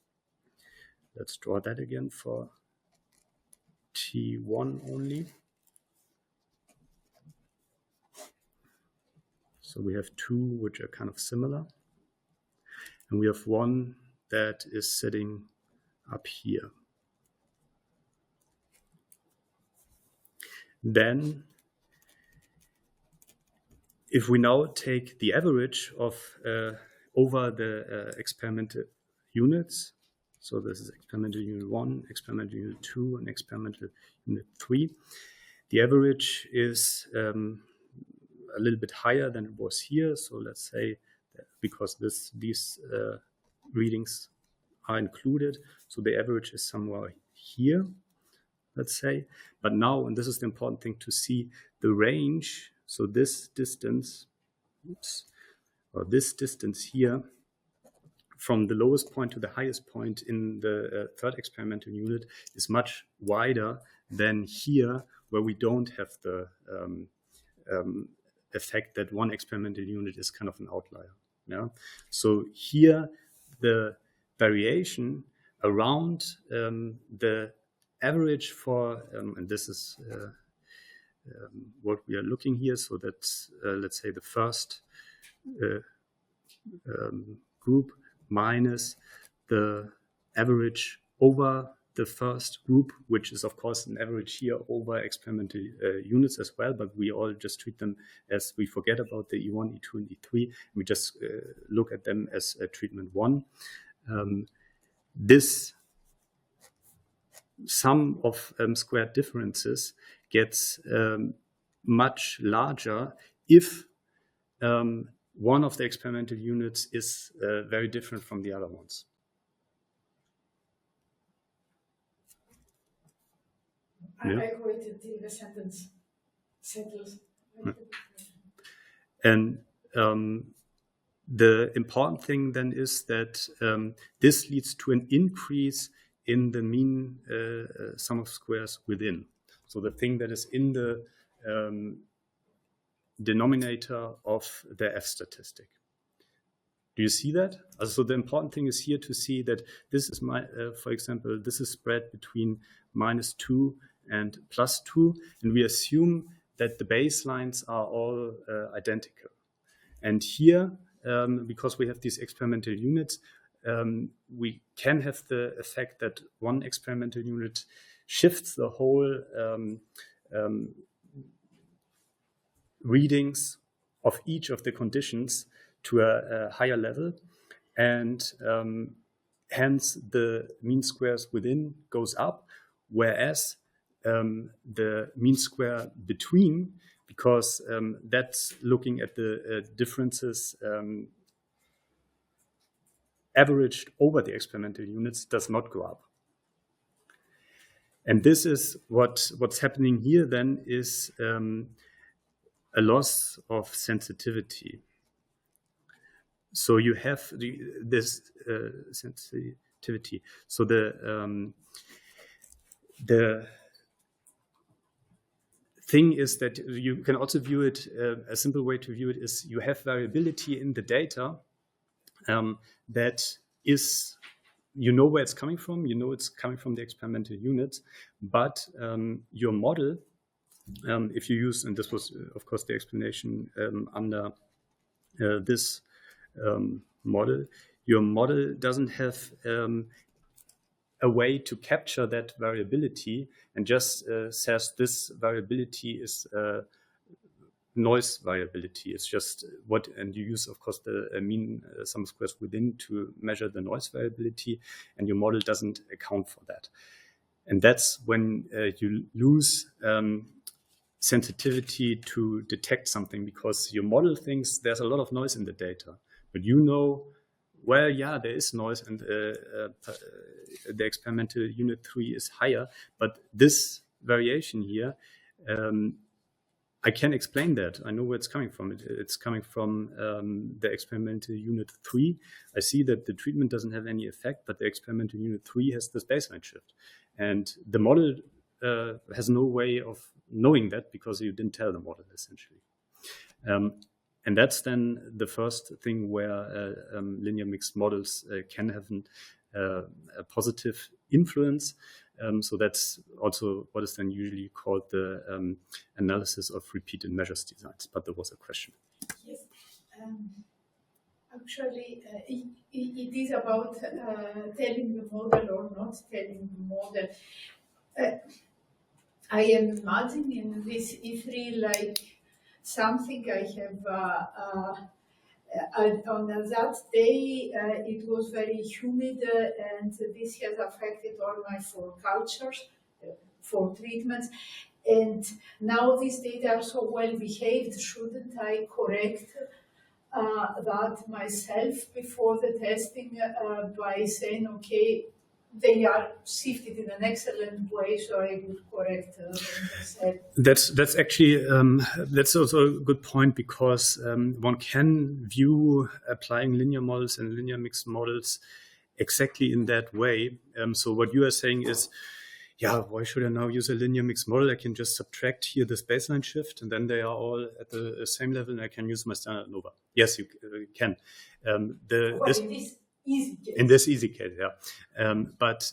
let's draw that again for T1 only. So we have 2 which are kind of similar, and we have 1 that is sitting up here. Then, if we now take the average of over the experimental units. So this is experimental unit 1, experimental unit 2, and experimental unit 3. The average is a little bit higher than it was here. So let's say that because these readings are included, so the average is somewhere here, let's say. But now, and this is the important thing to see, the range, so this distance, or this distance here, from the lowest point to the highest point in the third experimental unit is much wider than here, where we don't have the effect that one experimental unit is kind of an outlier. Yeah. So here, the variation around the average for, and this is what we are looking here. So that's, let's say, the first group minus the average over the first group, which is, of course, an average here over experimental units as well, but we all just treat them as, we forget about the E1, E2, and E3. We just look at them as treatment 1. This sum of squared differences gets much larger if one of the experimental units is very different from the other ones. Yeah. I waited till the sentence settles. And the important thing then is that this leads to an increase in the mean sum of squares within. So the thing that is in the denominator of the F statistic. Do you see that? So the important thing is here to see that this is for example, this is spread between -2 and +2, and we assume that the baselines are all identical. And here, because we have these experimental units, we can have the effect that one experimental unit shifts the whole readings of each of the conditions to a higher level, and hence the mean squares within goes up, whereas the mean square between, because that's looking at the differences averaged over the experimental units, does not go up. And this is what's happening here then is a loss of sensitivity. So you have this sensitivity. So the thing is that you can also view it, a simple way to view it is you have variability in the data that is, you know where it's coming from, you know it's coming from the experimental units, but your model, if you use, and this was of course the explanation under this model, your model doesn't have a way to capture that variability and just says this variability is noise variability. It's just what, and you use, of course, the mean sum of squares within to measure the noise variability, and your model doesn't account for that. And that's when you lose sensitivity to detect something, because your model thinks there's a lot of noise in the data, but you know, well, yeah, there is noise, and the experimental unit 3 is higher, but this variation here, I can explain that. I know where it's coming from. It's coming from the experimental unit 3. I see that the treatment doesn't have any effect, but the experimental unit 3 has this baseline shift. And the model has no way of knowing that because you didn't tell the model, essentially. And that's then the first thing where linear mixed models can have a positive influence. So that's also what is then usually called the analysis of repeated measures designs. But there was a question. Yes. Actually, it is about telling the model or not telling the model. I am imagining this E3 like something I have And on that day, it was very humid, and this has affected all my 4 cultures, 4 treatments. And now these data are so well behaved, shouldn't I correct that myself before the testing by saying, okay, they are shifted in an excellent way, so I would correct myself. That's actually that's also a good point, because one can view applying linear models and linear mixed models exactly in that way. So what you are saying is, yeah, why should I now use a linear mixed model? I can just subtract here this baseline shift, and then they are all at the same level, and I can use my standard ANOVA. Yes, you can. In this easy case, yeah. But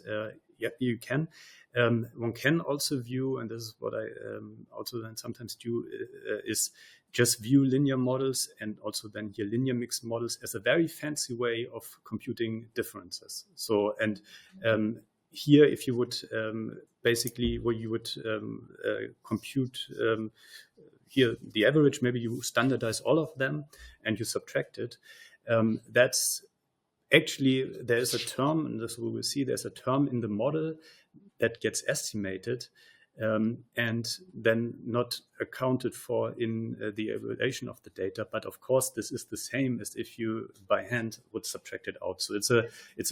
yeah, you can. One can also view, and this is what I also then sometimes do, is just view linear models and also then here linear mixed models as a very fancy way of computing differences. So, and here, if you would basically, where you would compute here the average, maybe you standardize all of them and you subtract it. That's actually, there is a term, and this we will see, there's a term in the model that gets estimated and then not accounted for in the evaluation of the data. But of course, this is the same as if you by hand would subtract it out. So it's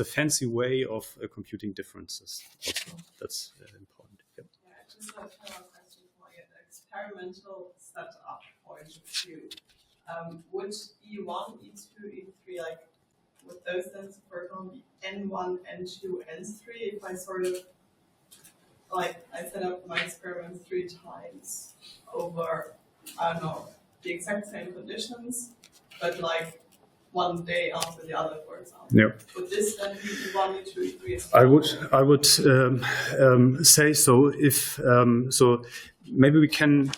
a fancy way of computing differences. Also, that's important. Yep. Yeah, I just have a question for you. The experimental setup point of view. Would E1, E2, E3, like, would those then for example be N1, N2, N3 if I sort of, like, I set up my experiment 3 times over, I don't know, the exact same conditions, but like one day after the other, for example. Yeah. Would this then be E1, E2, E3 as well? I would say so. If so, maybe we can.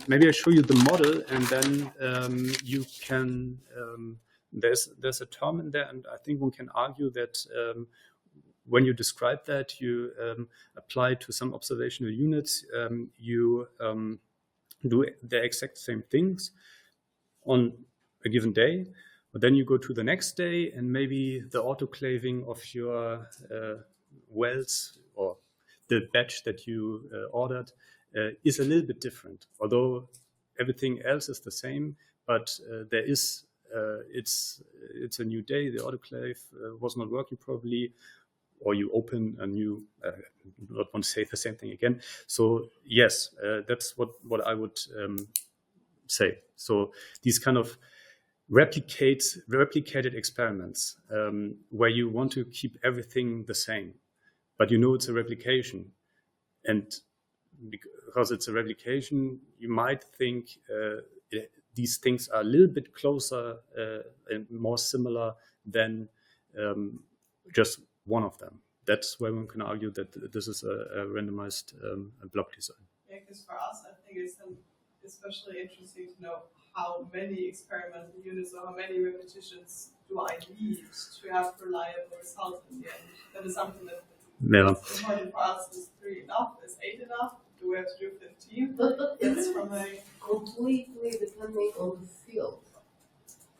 Maybe I show you the model, and then you can. There's a term in there, and I think one can argue that when you describe that, you apply to some observational units, you do the exact same things on a given day, but then you go to the next day, and maybe the autoclaving of your wells or the batch that you ordered is a little bit different, although everything else is the same, but there is it's a new day, the autoclave was not working properly, or you open a new, not want to say the same thing again. So yes, that's what I would say. So these kind of replicated experiments where you want to keep everything the same, but you know it's a replication, and because it's a replication, you might think these things are a little bit closer and more similar than just one of them. That's where one can argue that this is a randomized block design. Yeah, because for us, I think it's especially interesting to know how many experimental units or how many repetitions do I need to have reliable results in the end. That is something that is important for us. Is 3 enough? Is 8 enough? Do we have to do 15? But That's it's from a completely depending on the field.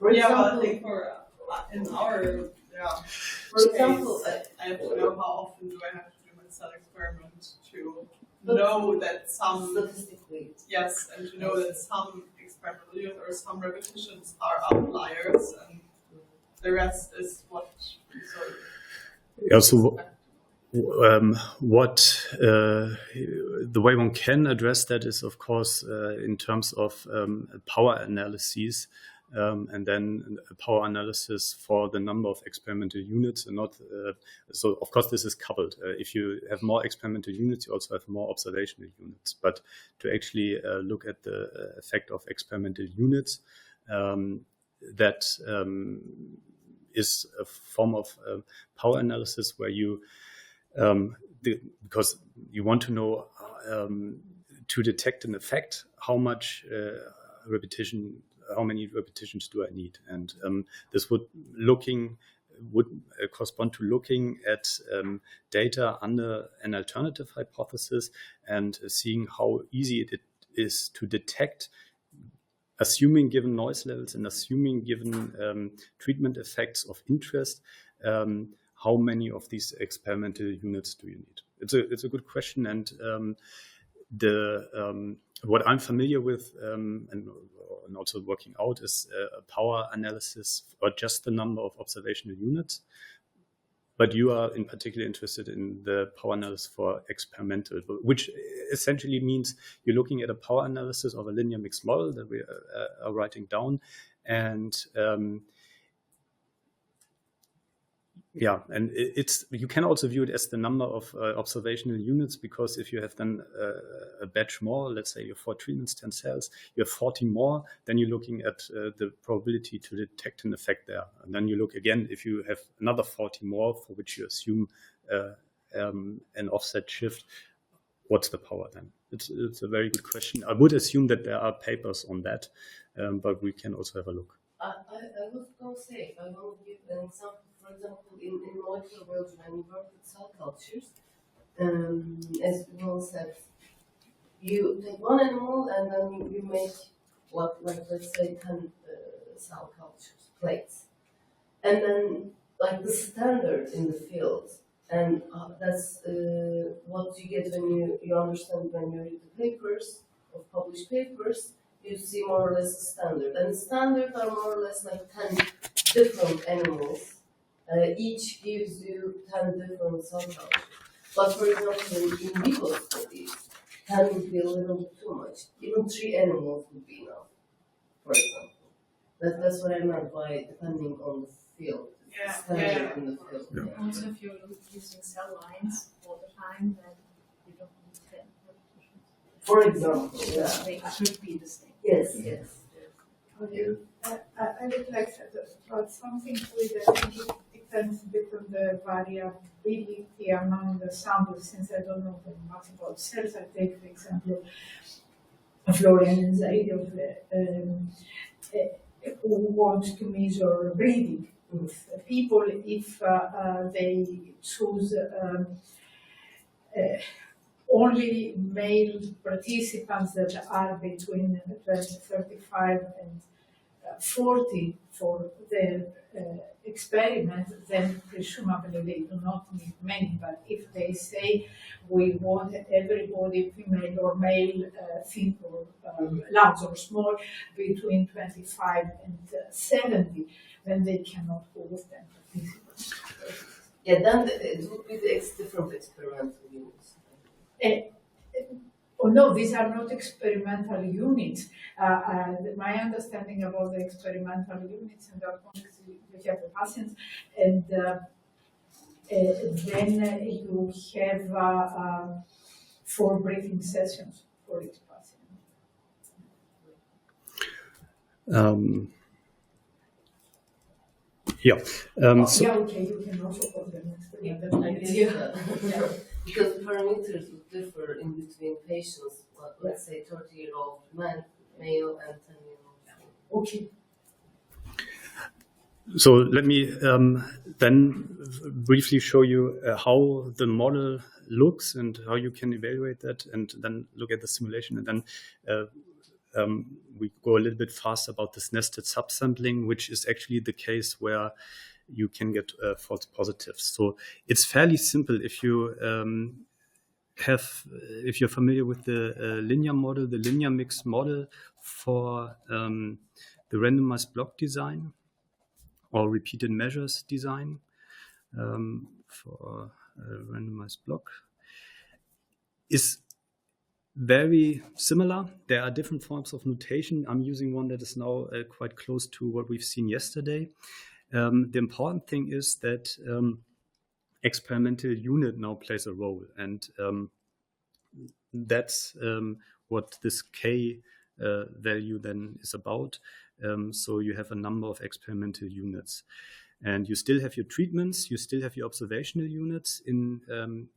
well, I think for in our For example, I have to know how often do I have to do my cell experiment to know that some statistically, yes, and to know that some experimental units or some repetitions are outliers, and the rest is what we sort of. Yeah, so what the way one can address that is, of course, in terms of power analyses, and then a power analysis for the number of experimental units, and not. So, of course, this is coupled. If you have more experimental units, you also have more observational units. But to actually look at the effect of experimental units, that is a form of power analysis where you because you want to know to detect an effect, how much how many repetitions do I need, and this would correspond to looking at data under an alternative hypothesis and seeing how easy it is to detect assuming given noise levels and assuming given treatment effects of interest, how many of these experimental units do you need? It's a good question, and what I'm familiar with and also working out is a power analysis or just the number of observational units. But you are in particular interested in the power analysis for experimental, which essentially means you're looking at a power analysis of a linear mixed model that we are writing down. And you can also view it as the number of observational units, because if you have then a batch more, let's say you have 4 treatments, 10 cells, you have 40 more, then you're looking at the probability to detect an effect there. And then you look again, if you have another 40 more for which you assume an offset shift, what's the power then? It's a very good question. I would assume that there are papers on that, but we can also have a look. I was going to say, I will give an example. For example, in molecular biology, when you work with cell cultures, as Will said, you take one animal and then you make let's say 10 cell cultures, plates. And then the standard in the field, and that's what you get when you understand when you read the papers, of published papers, you see more or less the standard. And standard are more or less 10 different animals. Each gives you 10 different cell cultures. But for example, in vivo studies, 10 would be a little bit too much. Even 3 animals would be enough, for example. That's what I meant by depending on the field. Yeah. In the field. Yeah. Also, if you're using cell lines all the time, then you don't need 10 repetitions. For example, yeah. They should be the same. Yes. Okay. I would like to add something to it. I think it depends a bit on the variability among the samples, since I don't know much about cells. I take, for example, Florian and Zaid who want to measure breeding with people. If they choose only male participants that are between 35 and 40 for their experiment, then presumably they do not need many. But if they say we want everybody, female or male, or large or small, between 25 and 70, then they cannot go with 10 participants. Yeah, then it would be the different experimental units. Oh no, these are not experimental units. My understanding about the experimental units in that context, we have the patients, and then you have 4 briefing sessions for each patient. Okay, you can also call them experimental units. Yeah. Because parameters would differ in between patients, let's say 30-year-old male and 10-year-old female. Okay. So let me then briefly show you how the model looks and how you can evaluate that, and then look at the simulation, and then we go a little bit fast about this nested subsampling, which is actually the case where you can get false positives. So it's fairly simple if you if you're familiar with the linear model, the linear mixed model for the randomized block design or repeated measures design for a randomized block is very similar. There are different forms of notation. I'm using one that is now quite close to what we've seen yesterday. The important thing is that experimental unit now plays a role, and that's what this K value then is about. So you have a number of experimental units, and you still have your treatments, you still have your observational units in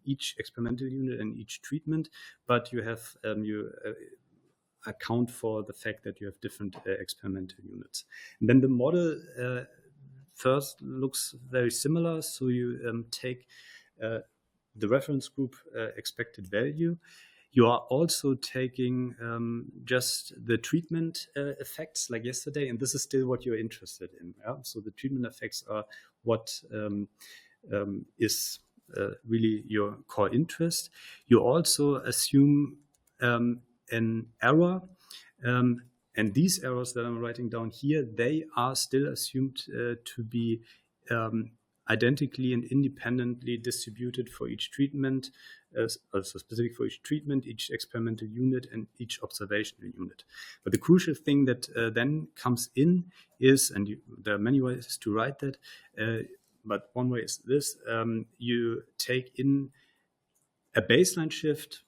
each experimental unit and each treatment, but you have you account for the fact that you have different experimental units. And then the model first looks very similar. So you take the reference group expected value. you are also taking just the treatment effects like yesterday, and this is still what you're interested in. Yeah? So the treatment effects are what is really your core interest. You also assume an error, and these errors that I'm writing down here, they are still assumed to be identically and independently distributed for each treatment, also specific for each treatment, each experimental unit, and each observational unit. But the crucial thing that then comes in is, and there are many ways to write that, but one way is this: you take in a baseline shift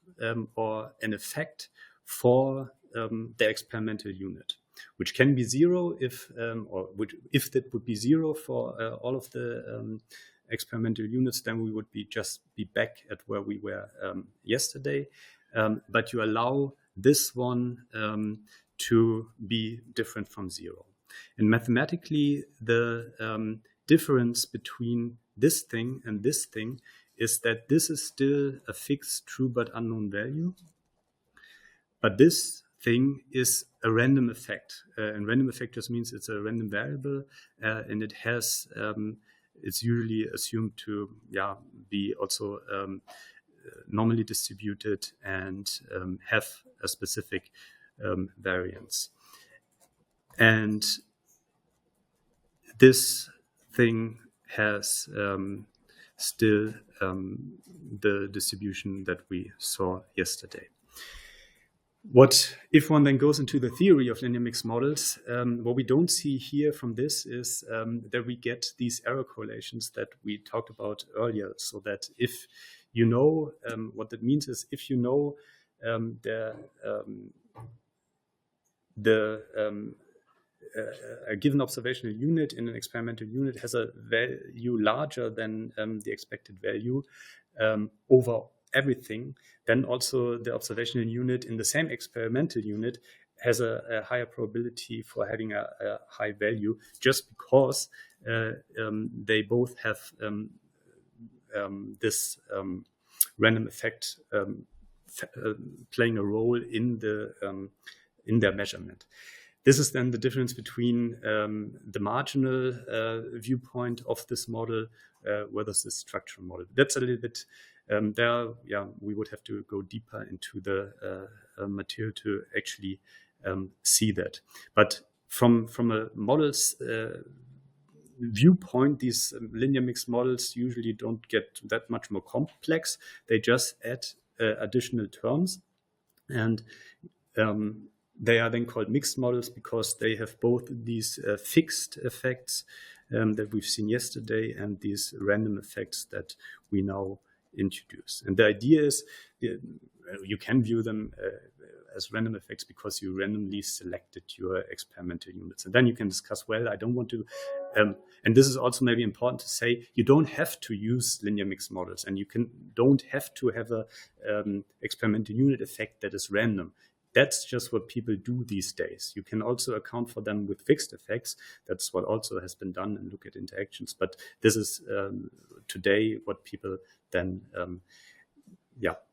or an effect for the experimental unit, which can be zero if that would be zero for all of the experimental units, then we would be back at where we were yesterday. But you allow this one to be different from zero. And mathematically, the difference between this thing and this thing is that this is still a fixed true but unknown value, but this thing is a random effect. And random effect just means it's a random variable, and it has it's usually assumed to be also normally distributed and have a specific variance. And this thing has still the distribution that we saw yesterday. What if one then goes into the theory of linear mixed models? What we don't see here from this is that we get these error correlations that we talked about earlier. So that if you know what that means is if you know a given observational unit in an experimental unit has a value larger than the expected value over everything, then also the observational unit in the same experimental unit has a higher probability for having a high value, just because they both have this random effect playing a role in their measurement. This is then the difference between the marginal viewpoint of this model versus the structural model. That's a little bit we would have to go deeper into the material to actually see that. But from a model's viewpoint, these linear mixed models usually don't get that much more complex. They just add additional terms, and they are then called mixed models because they have both these fixed effects that we've seen yesterday and these random effects that we now introduce. And the idea is you can view them as random effects because you randomly selected your experimental units. And then you can discuss, well, I don't want to, and this is also maybe important to say, you don't have to use linear mixed models, and you don't have to have a experimental unit effect that is random. That's just what people do these days. You can also account for them with fixed effects. That's what also has been done and look at interactions. But this is today what people then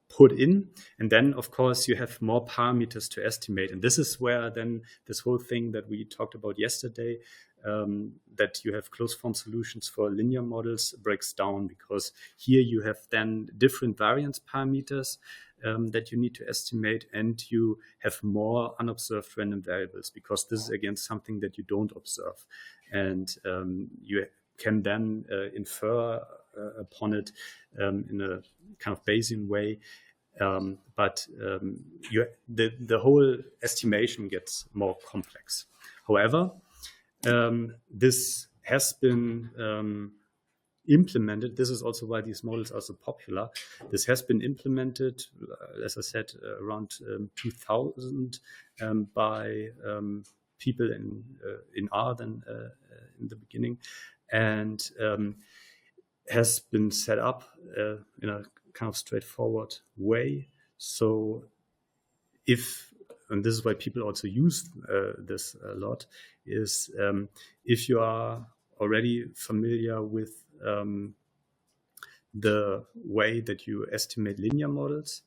put in. And then, of course, you have more parameters to estimate. And this is where then this whole thing that we talked about yesterday, that you have closed form solutions for linear models, breaks down, because here you have then different variance parameters that you need to estimate, and you have more unobserved random variables, because this is again something that you don't observe, and you can then infer upon it in a kind of Bayesian way, but the whole estimation gets more complex. However, this has been implemented. This is also why these models are so popular. This has been implemented, as I said, around 2000 by people in R then in the beginning, and has been set up in a kind of straightforward way. So and this is why people also use this a lot, is if you are already familiar with the way that you estimate linear models.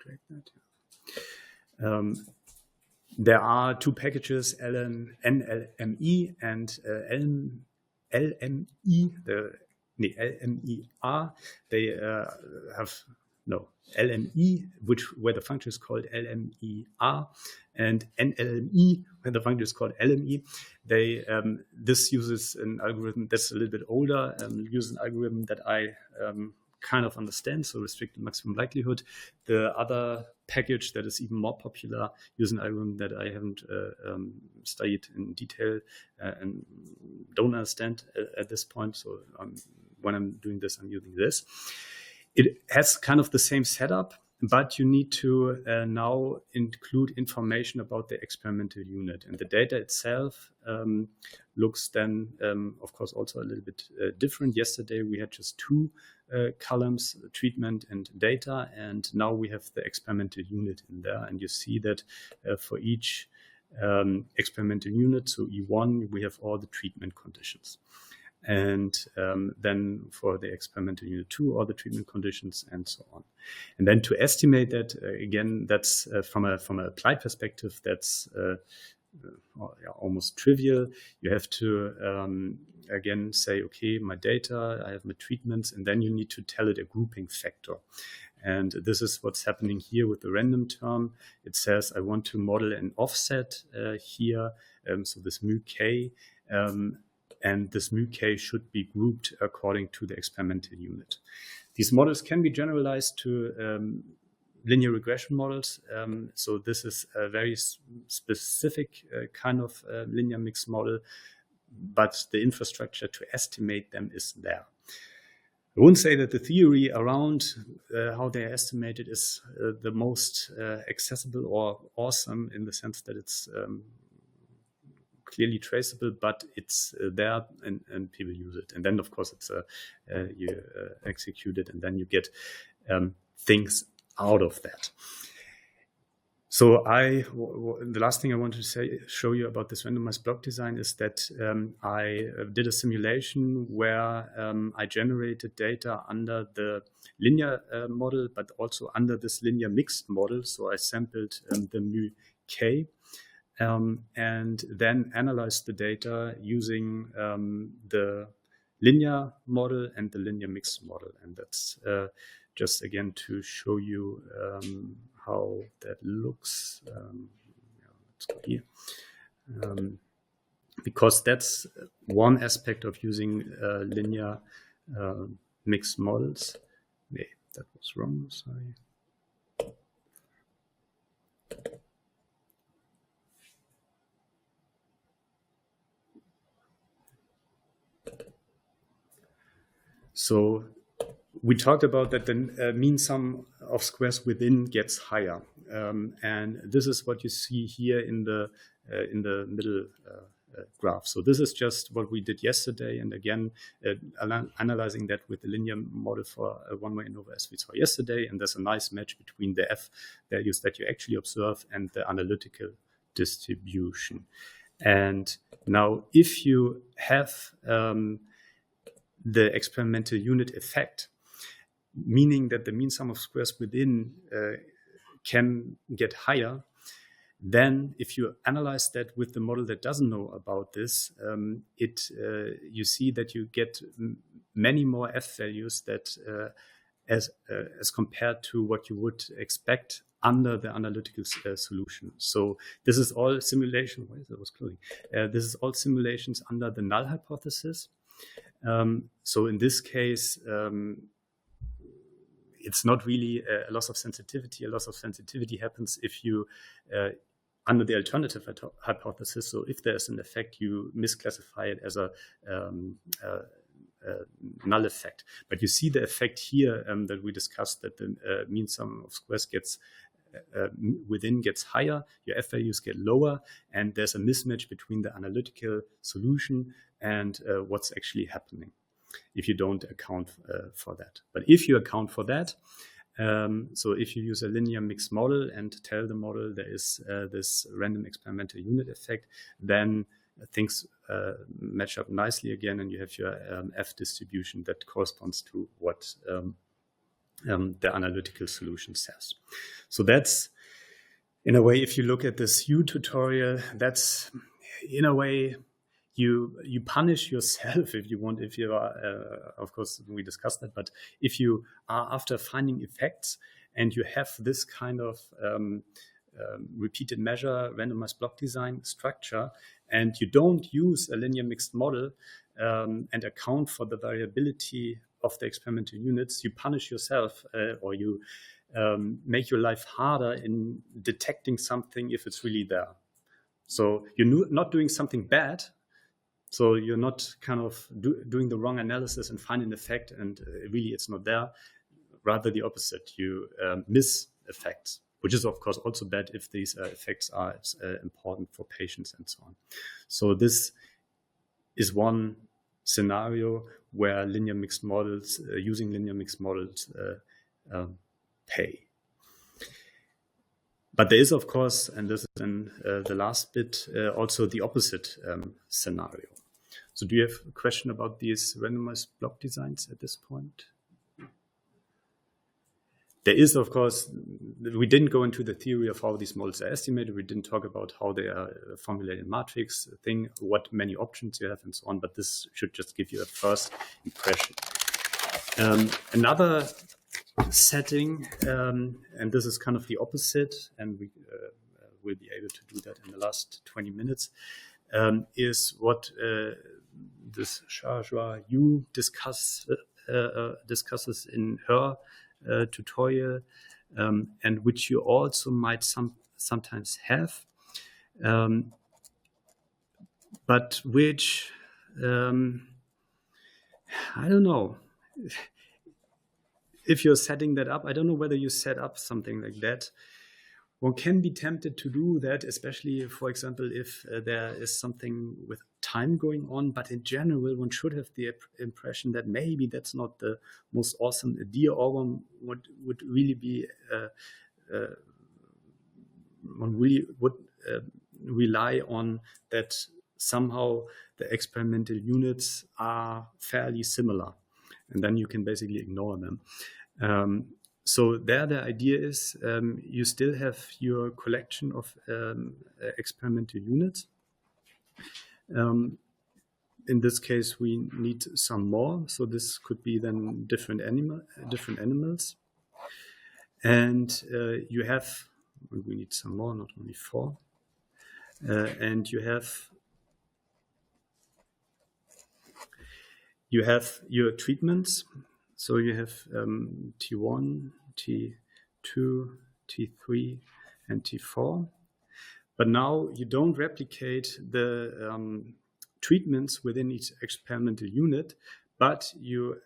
break that. There are two packages, NLME and LME. LMER. They have LME, where the function is called LMER, and NLME, where the function is called LME. This uses an algorithm that's a little bit older, uses an algorithm that I kind of understand, so restricted maximum likelihood. The other package that is even more popular uses an algorithm that I haven't studied in detail and don't understand at this point. So when I'm doing this, I'm using this. It has kind of the same setup, but you need to now include information about the experimental unit. And the data itself looks then, of course, also a little bit different. Yesterday, we had just two columns, treatment and data, and now we have the experimental unit in there. And you see that for each experimental unit, so E1, we have all the treatment conditions. And then for the experimental unit 2, all the treatment conditions, and so on. And then to estimate that, again, that's from a applied perspective, that's almost trivial. You have to, again, say, okay, my data, I have my treatments, and then you need to tell it a grouping factor. And this is what's happening here with the random term. It says I want to model an offset here, so this mu k. And this mu k should be grouped according to the experimental unit. These models can be generalized to linear regression models. So this is a very specific kind of linear mixed model, but the infrastructure to estimate them is there. I wouldn't say that the theory around how they are estimated is the most accessible or awesome in the sense that it's clearly traceable, but it's there and people use it. And then, of course, it's you execute it and then you get things out of that. So the last thing I want to show you about this randomized block design is that I did a simulation where I generated data under the linear model, but also under this linear mixed model. So I sampled the mu k. And then analyze the data using the linear model and the linear mixed model. And that's just, again, to show you how that looks. Let's go here. Because that's one aspect of using linear mixed models. Nee, that was wrong, sorry. So we talked about that the mean sum of squares within gets higher, and this is what you see here in the middle graph. So this is just what we did yesterday, and again analyzing that with the linear model for a one-way ANOVA as we saw yesterday, and there's a nice match between the f values that you actually observe and the analytical distribution. And now, if you have the experimental unit effect, meaning that the mean sum of squares within can get higher, then if you analyze that with the model that doesn't know about this, you see that you get many more f values that as compared to what you would expect under the analytical solution. So this is all simulation. Why is that was closing? This is all simulations under the null hypothesis. So in this case, it's not really a loss of sensitivity. A loss of sensitivity happens if you, under the alternative hypothesis, so if there's an effect, you misclassify it as a null effect. But you see the effect here that we discussed, that the mean sum of squares within gets higher, your f values get lower, and there's a mismatch between the analytical solution and what's actually happening if you don't account for that. But if you account for that, so if you use a linear mixed model and tell the model there is this random experimental unit effect, then things match up nicely again, and you have your f distribution that corresponds to what the analytical solution says. So that's, in a way, if you look at this U tutorial, that's, in a way, you punish yourself if you want, if you are, of course, we discussed that, but if you are after finding effects and you have this kind of repeated measure randomized block design structure, and you don't use a linear mixed model and account for the variability of the experimental units, you punish yourself or you make your life harder in detecting something if it's really there. So you're not doing something bad, so you're not kind of doing the wrong analysis and find an effect and really it's not there. Rather the opposite, you miss effects, which is of course also bad if these effects are important for patients and so on. So this is one scenario where linear mixed models, using linear mixed models pay. But there is, of course, and this is in the last bit, also the opposite scenario. So do you have a question about these randomized block designs at this point? There is, of course, we didn't go into the theory of how these models are estimated. We didn't talk about how they are formulated in matrix thing, what many options you have and so on, but this should just give you a first impression. Another setting, and this is kind of the opposite, and we will be able to do that in the last 20 minutes, is what this Shahjua Yu discusses in her tutorial, and which you also might sometimes have, but which, I don't know, if you're setting that up, I don't know whether you set up something like that. One can be tempted to do that, especially, for example, if there is something with time going on. But in general, one should have the impression that maybe that's not the most awesome idea, or one would really be, one really would rely on that somehow the experimental units are fairly similar. And then you can basically ignore them. So there the idea is you still have your collection of experimental units. In this case, we need some more. So this could be then different animals. And you have, we need some more, not only 4. And you have your treatments. So you have T1, T2, T3, and T4. But now you don't replicate the treatments within each experimental unit, but you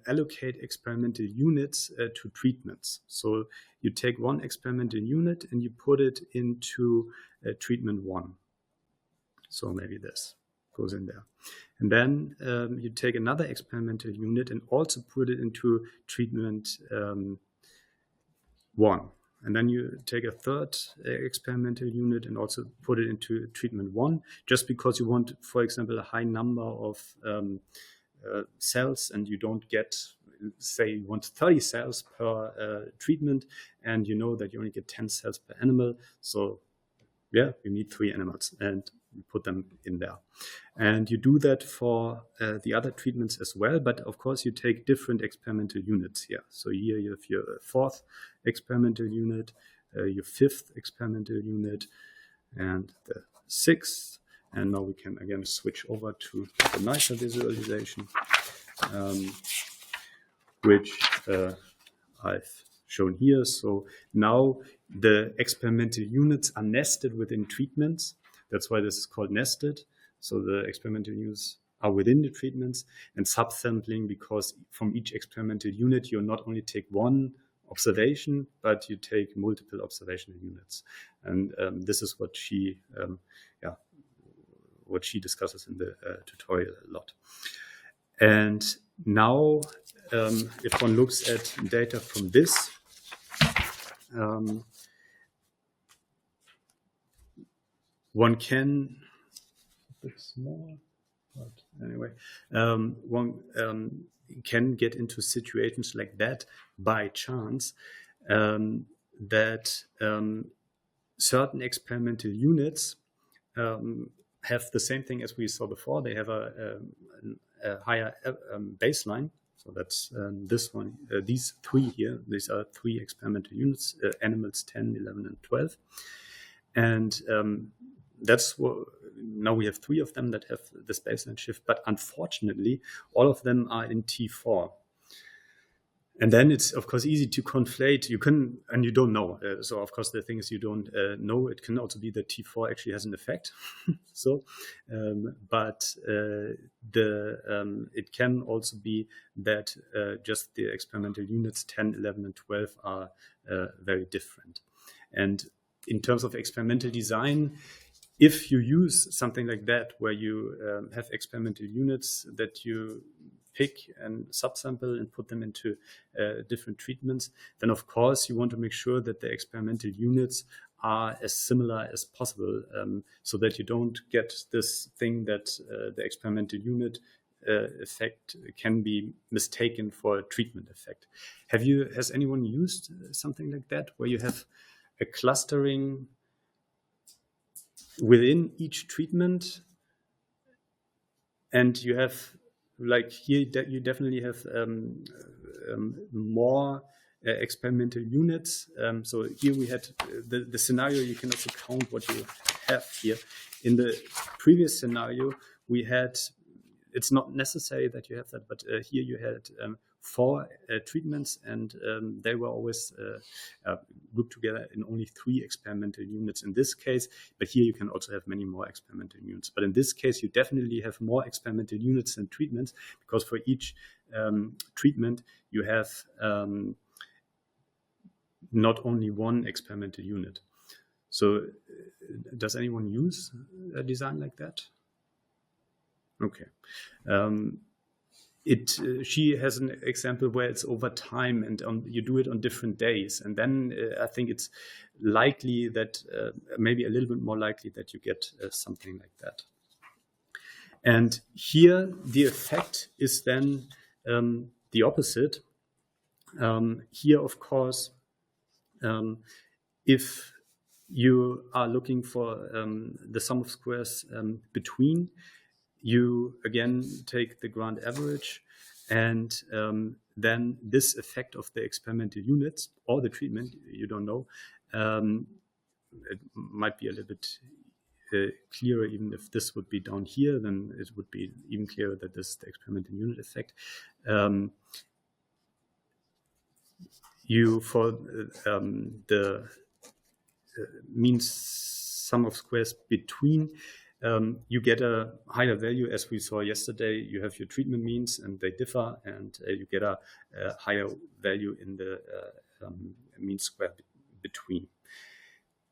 allocate experimental units to treatments. So you take one experimental unit and you put it into treatment 1. So maybe this goes in there. And then you take another experimental unit and also put it into treatment 1. And then you take a third experimental unit and also put it into treatment 1, just because you want, for example, a high number of cells, and you don't get, say, you want 30 cells per treatment, and you know that you only get 10 cells per animal. So yeah, you need 3 animals, and you put them in there. And you do that for the other treatments as well, but of course you take different experimental units here. So here you have your 4th experimental unit, your 5th experimental unit, and the 6th. And now we can again switch over to the nicer visualization, which I've shown here. So now the experimental units are nested within treatments. That's why this is called nested. So the experimental units are within the treatments, and subsampling, because from each experimental unit, you not only take one observation, but you take multiple observational units. And this is what she, what she discusses in the tutorial a lot. And now, if one looks at data from this, one can, a bit small, but anyway, one can get into situations like that by chance, that certain experimental units have the same thing as we saw before. They have a higher baseline. So that's this one. These three here. These are three experimental units: animals 10, 11, and 12. And that's what. Now we have three of them that have this baseline shift, but unfortunately, all of them are in T4. And then it's, of course, easy to conflate. You can, and you don't know. So, of course, the thing is you don't know. It can also be that T4 actually has an effect. So, but it can also be that just the experimental units 10, 11, and 12 are very different. And in terms of experimental design, if you use something like that, where you have experimental units that you pick and subsample and put them into different treatments, then of course you want to make sure that the experimental units are as similar as possible, so that you don't get this thing that the experimental unit effect can be mistaken for a treatment effect. Has anyone used something like that, where you have a clustering within each treatment, and you have, like here, you definitely have more experimental units. So here we had the scenario. You can also count what you have here. In the previous scenario, we had, it's not necessary that you have that, but here you had 4 treatments, and they were always grouped together in only 3 experimental units in this case. But here you can also have many more experimental units. But in this case, you definitely have more experimental units than treatments, because for each treatment, you have not only 1 experimental unit. So does anyone use a design like that? Okay. She has an example where it's over time, and you do it on different days, and then I think it's likely that maybe a little bit more likely that you get something like that. And here the effect is then the opposite. Here, of course, if you are looking for the sum of squares between, you again take the grand average, and then this effect of the experimental units or the treatment, you don't know, it might be a little bit clearer. Even if this would be down here, then it would be even clearer that this is the experimental unit effect. For the means sum of squares between, you get a higher value. As we saw yesterday, you have your treatment means and they differ, and you get a higher value in the mean square between.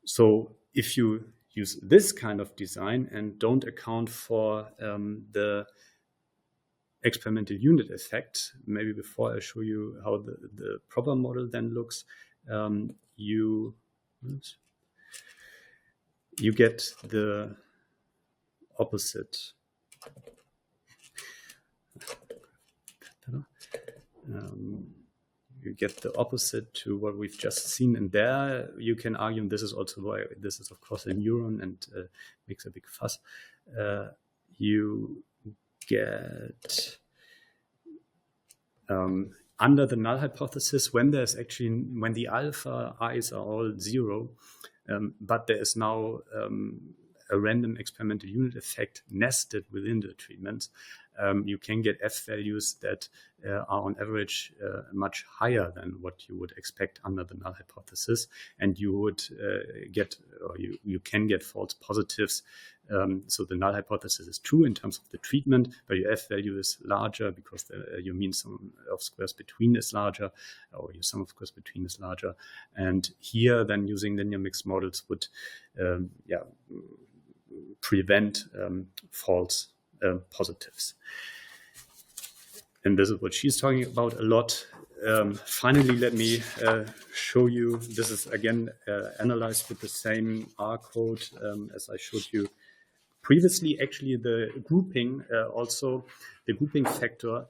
So if you use this kind of design and don't account for the experimental unit effect, maybe before I show you how the proper model then looks, you get the opposite. You get the opposite to what we've just seen, and there you can argue, and this is also why this is of course a neuron and makes a big fuss. You get under the null hypothesis, when the alpha i's are all 0, but there is now a random experimental unit effect nested within the treatments, you can get F values that are on average much higher than what you would expect under the null hypothesis, and you would you can get false positives. So the null hypothesis is true in terms of the treatment, but your F value is larger because your mean sum of squares between is larger, or your sum of squares between is larger. And here, then using linear mixed models would prevent false positives. And this is what she's talking about a lot. Finally, let me show you. This is again analyzed with the same R code as I showed you previously. Actually, the grouping the grouping factor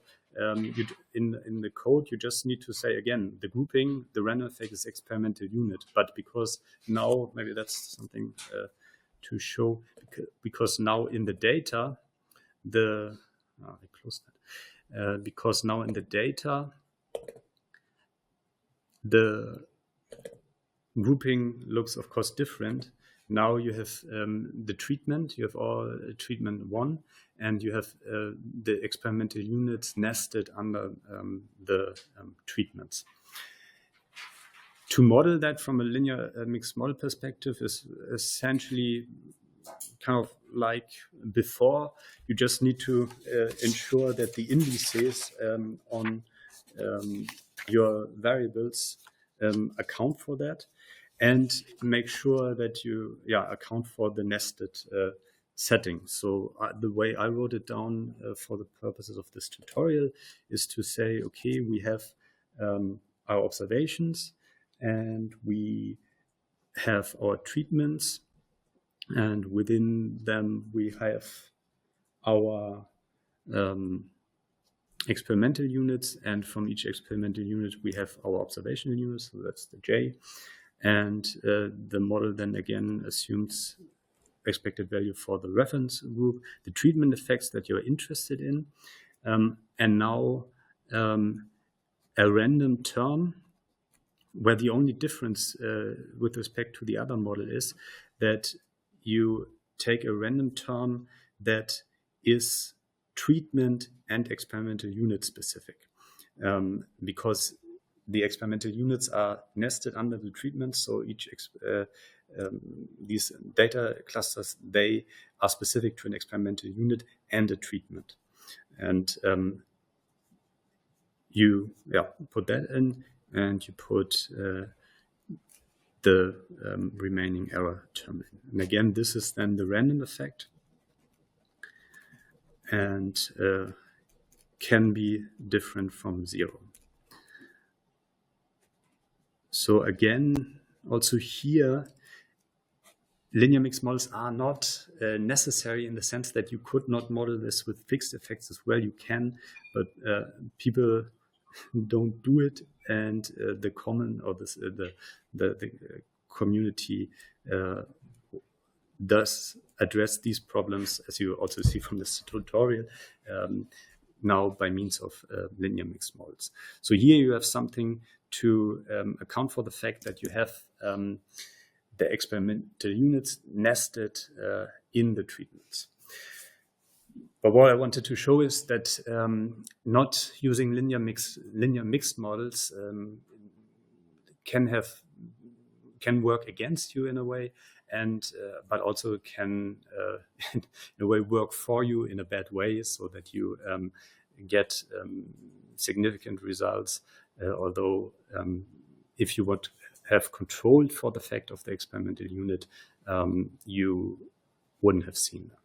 in the code, you just need to say again, the grouping, the random effect is experimental unit. But because now, maybe that's something to show, because now in the data, because now in the data, the grouping looks, of course, different. Now you have the treatment, you have all treatment 1, and you have the experimental units nested under the treatments. To model that from a linear mixed model perspective is essentially kind of like before. You just need to ensure that the indices on your variables account for that, and make sure that you account for the nested settings. So the way I wrote it down for the purposes of this tutorial is to say, okay, we have our observations and we have our treatments, and within them we have our experimental units, and from each experimental unit we have our observational units, so that's the J. And the model then again assumes expected value for the reference group, the treatment effects that you're interested in, and now a random term, where the only difference with respect to the other model is that you take a random term that is treatment and experimental unit specific, because the experimental units are nested under the treatment. So each these data clusters, they are specific to an experimental unit and a treatment. And you put that in, and you put the remaining error term in. And again, this is then the random effect, and can be different from 0. So again, also here, linear mixed models are not necessary in the sense that you could not model this with fixed effects as well. You can, but people don't do it, and the common or the community does address these problems, as you also see from this tutorial, now by means of linear mixed models. So here you have something to account for the fact that you have the experimental units nested in the treatments. But what I wanted to show is that not using linear mixed models can work against you in a way, and but also can in a way work for you in a bad way, so that you get significant results. Although if you would have control for the fact of the experimental unit, you wouldn't have seen them.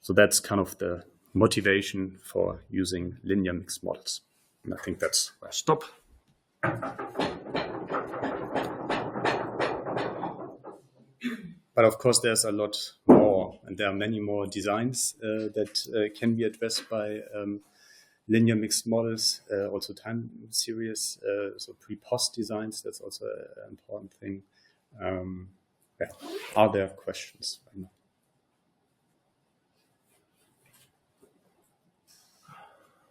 So that's kind of the motivation for using linear mixed models. And I think that's where I stop. But of course, there's a lot more, and there are many more designs that can be addressed by linear mixed models, also time series, so pre-post designs. That's also an important thing. Are there questions right now?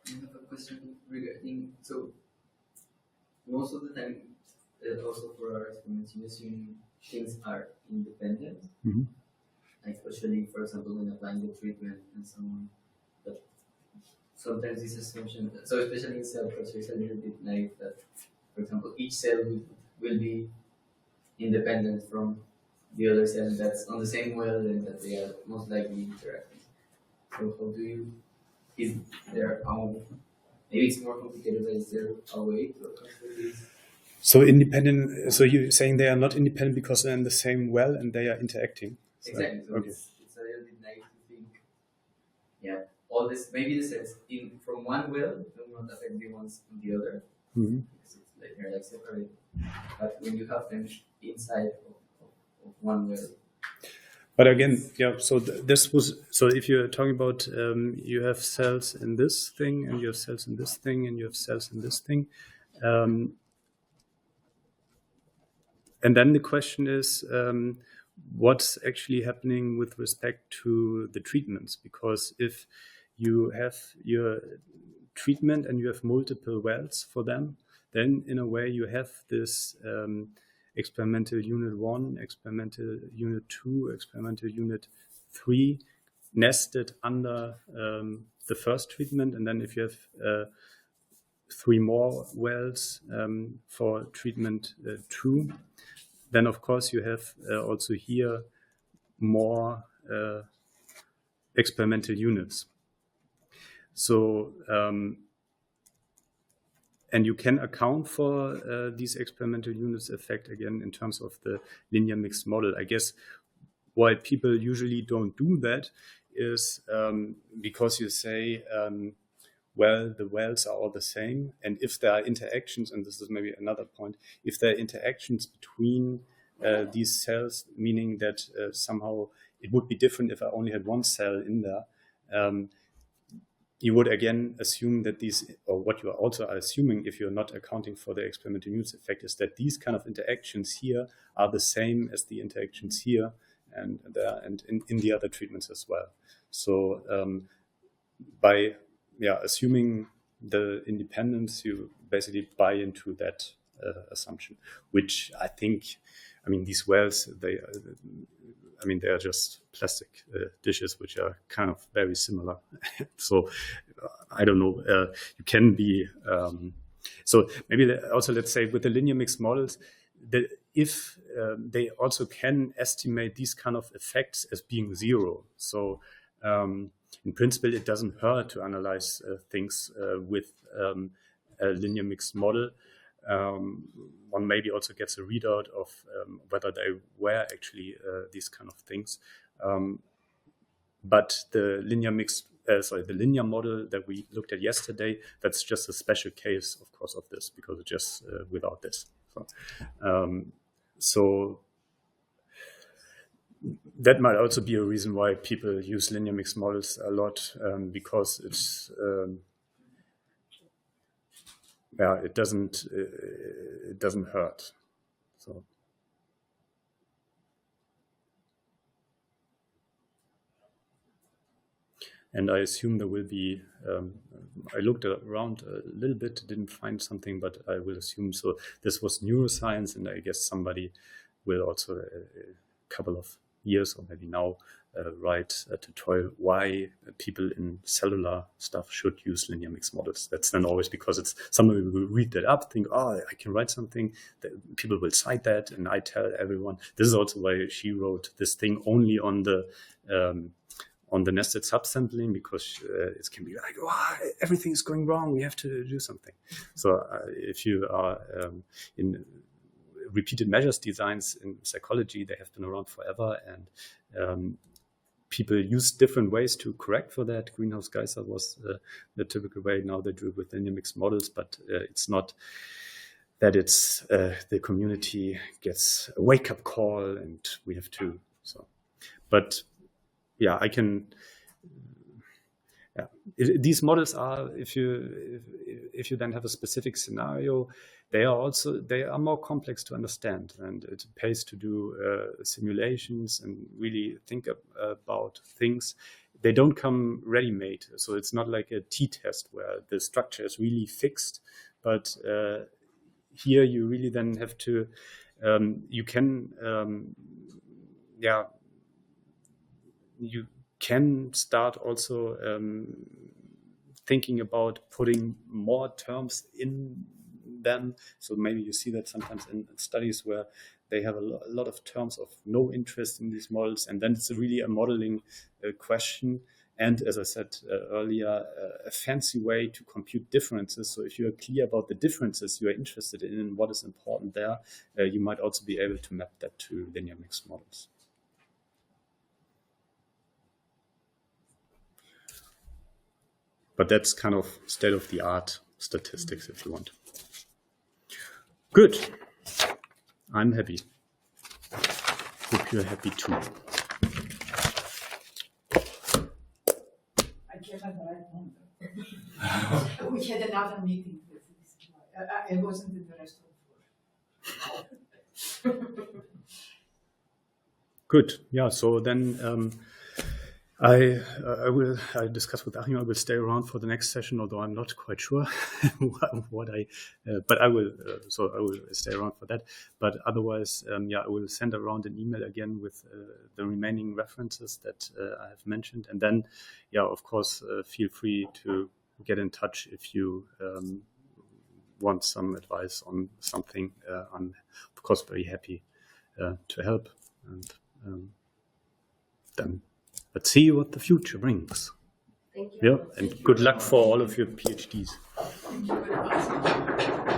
I have a question regarding, so most of the time, also for our experiments, you assume things are independent, like especially, for example, when applying the treatment and so on. But sometimes this assumption, so especially in cell culture, is a little bit naive that, for example, each cell will be independent from the other cell that's on the same well and that they are most likely interacting. So how do you, is there maybe it's more complicated, but is there a way to account for this? So independent, so you're saying they are not independent because they're in the same well and they are interacting? Exactly. So okay. It's a little bit naive to think, all this, maybe the cells from one well will not affect the ones on the other. Because it's like they're like separated. But when you have them inside of one well. But again, yeah, so this was, so if you're talking about, you have cells in this thing, and you have cells in this thing, and you have cells in this thing. And then the question is, what's actually happening with respect to the treatments? Because if you have your treatment and you have multiple wells for them, then in a way you have this experimental unit 1, experimental unit 2, experimental unit 3 nested under the first treatment. And then if you have 3 more wells for treatment 2, then of course you have also here more experimental units. So, and you can account for these experimental units effect again in terms of the linear mixed model. I guess why people usually don't do that is because you say, well, the wells are all the same. And if there are interactions, and this is maybe another point, if there are interactions between these cells, meaning that somehow it would be different if I only had one cell in there, you would again assume that these, or what you are also assuming if you're not accounting for the experimental units effect, is that these kind of interactions here are the same as the interactions here and there and in the other treatments as well. So by assuming the independence, you basically buy into that assumption, which I think, I mean, these wells, they are just plastic dishes, which are kind of very similar. So I don't know, you can be, so maybe also let's say with the linear mixed models, if they also can estimate these kind of effects as being zero. So in principle, it doesn't hurt to analyze things with a linear mixed model. One maybe also gets a readout of whether they were actually these kind of things. But the linear the linear model that we looked at yesterday, that's just a special case, of course, of this, because it's just without this. So that might also be a reason why people use linear mixed models a lot, because it's it doesn't hurt. So. And I assume there will be, I looked around a little bit, didn't find something, but I will assume so. This was neuroscience, and I guess somebody will also, a couple of years or maybe now, write a tutorial why people in cellular stuff should use linear mixed models. That's then always because it's somebody will read that up, think, oh, I can write something, that people will cite that, and I tell everyone. This is also why she wrote this thing only on the nested subsampling, because it can be like, oh, everything is going wrong, we have to do something. So if you are in repeated measures designs in psychology, they have been around forever, and people use different ways to correct for that. Greenhouse Geyser was the typical way. Now they do it with linear mixed models, but it's not that it's the community gets a wake-up call and we have to. So, but yeah, I can. Yeah, these models are, if you then have a specific scenario, they are more complex to understand, and it pays to do simulations and really think about things. They don't come ready-made, so it's not like a t-test where the structure is really fixed, but here you really then have to, you can start also thinking about putting more terms in them. So maybe you see that sometimes in studies where they have a lot of terms of no interest in these models, and then it's really a modeling question. And as I said earlier, a fancy way to compute differences. So if you are clear about the differences you are interested in and what is important there, you might also be able to map that to linear mixed models. But that's kind of state-of-the-art statistics, if you want. Good. I'm happy. Hope you're happy too. had another meeting. I wasn't in the restaurant. Good. Yeah. So then I discussed with Achim. I will stay around for the next session, although I'm not quite sure what I. But I will. So I will stay around for that. But otherwise, I will send around an email again with the remaining references that I have mentioned, and then, of course, feel free to get in touch if you want some advice on something. I'm of course very happy to help, and then let's see what the future brings. Thank you. Yeah, and good luck for all of your PhDs. Thank you very much.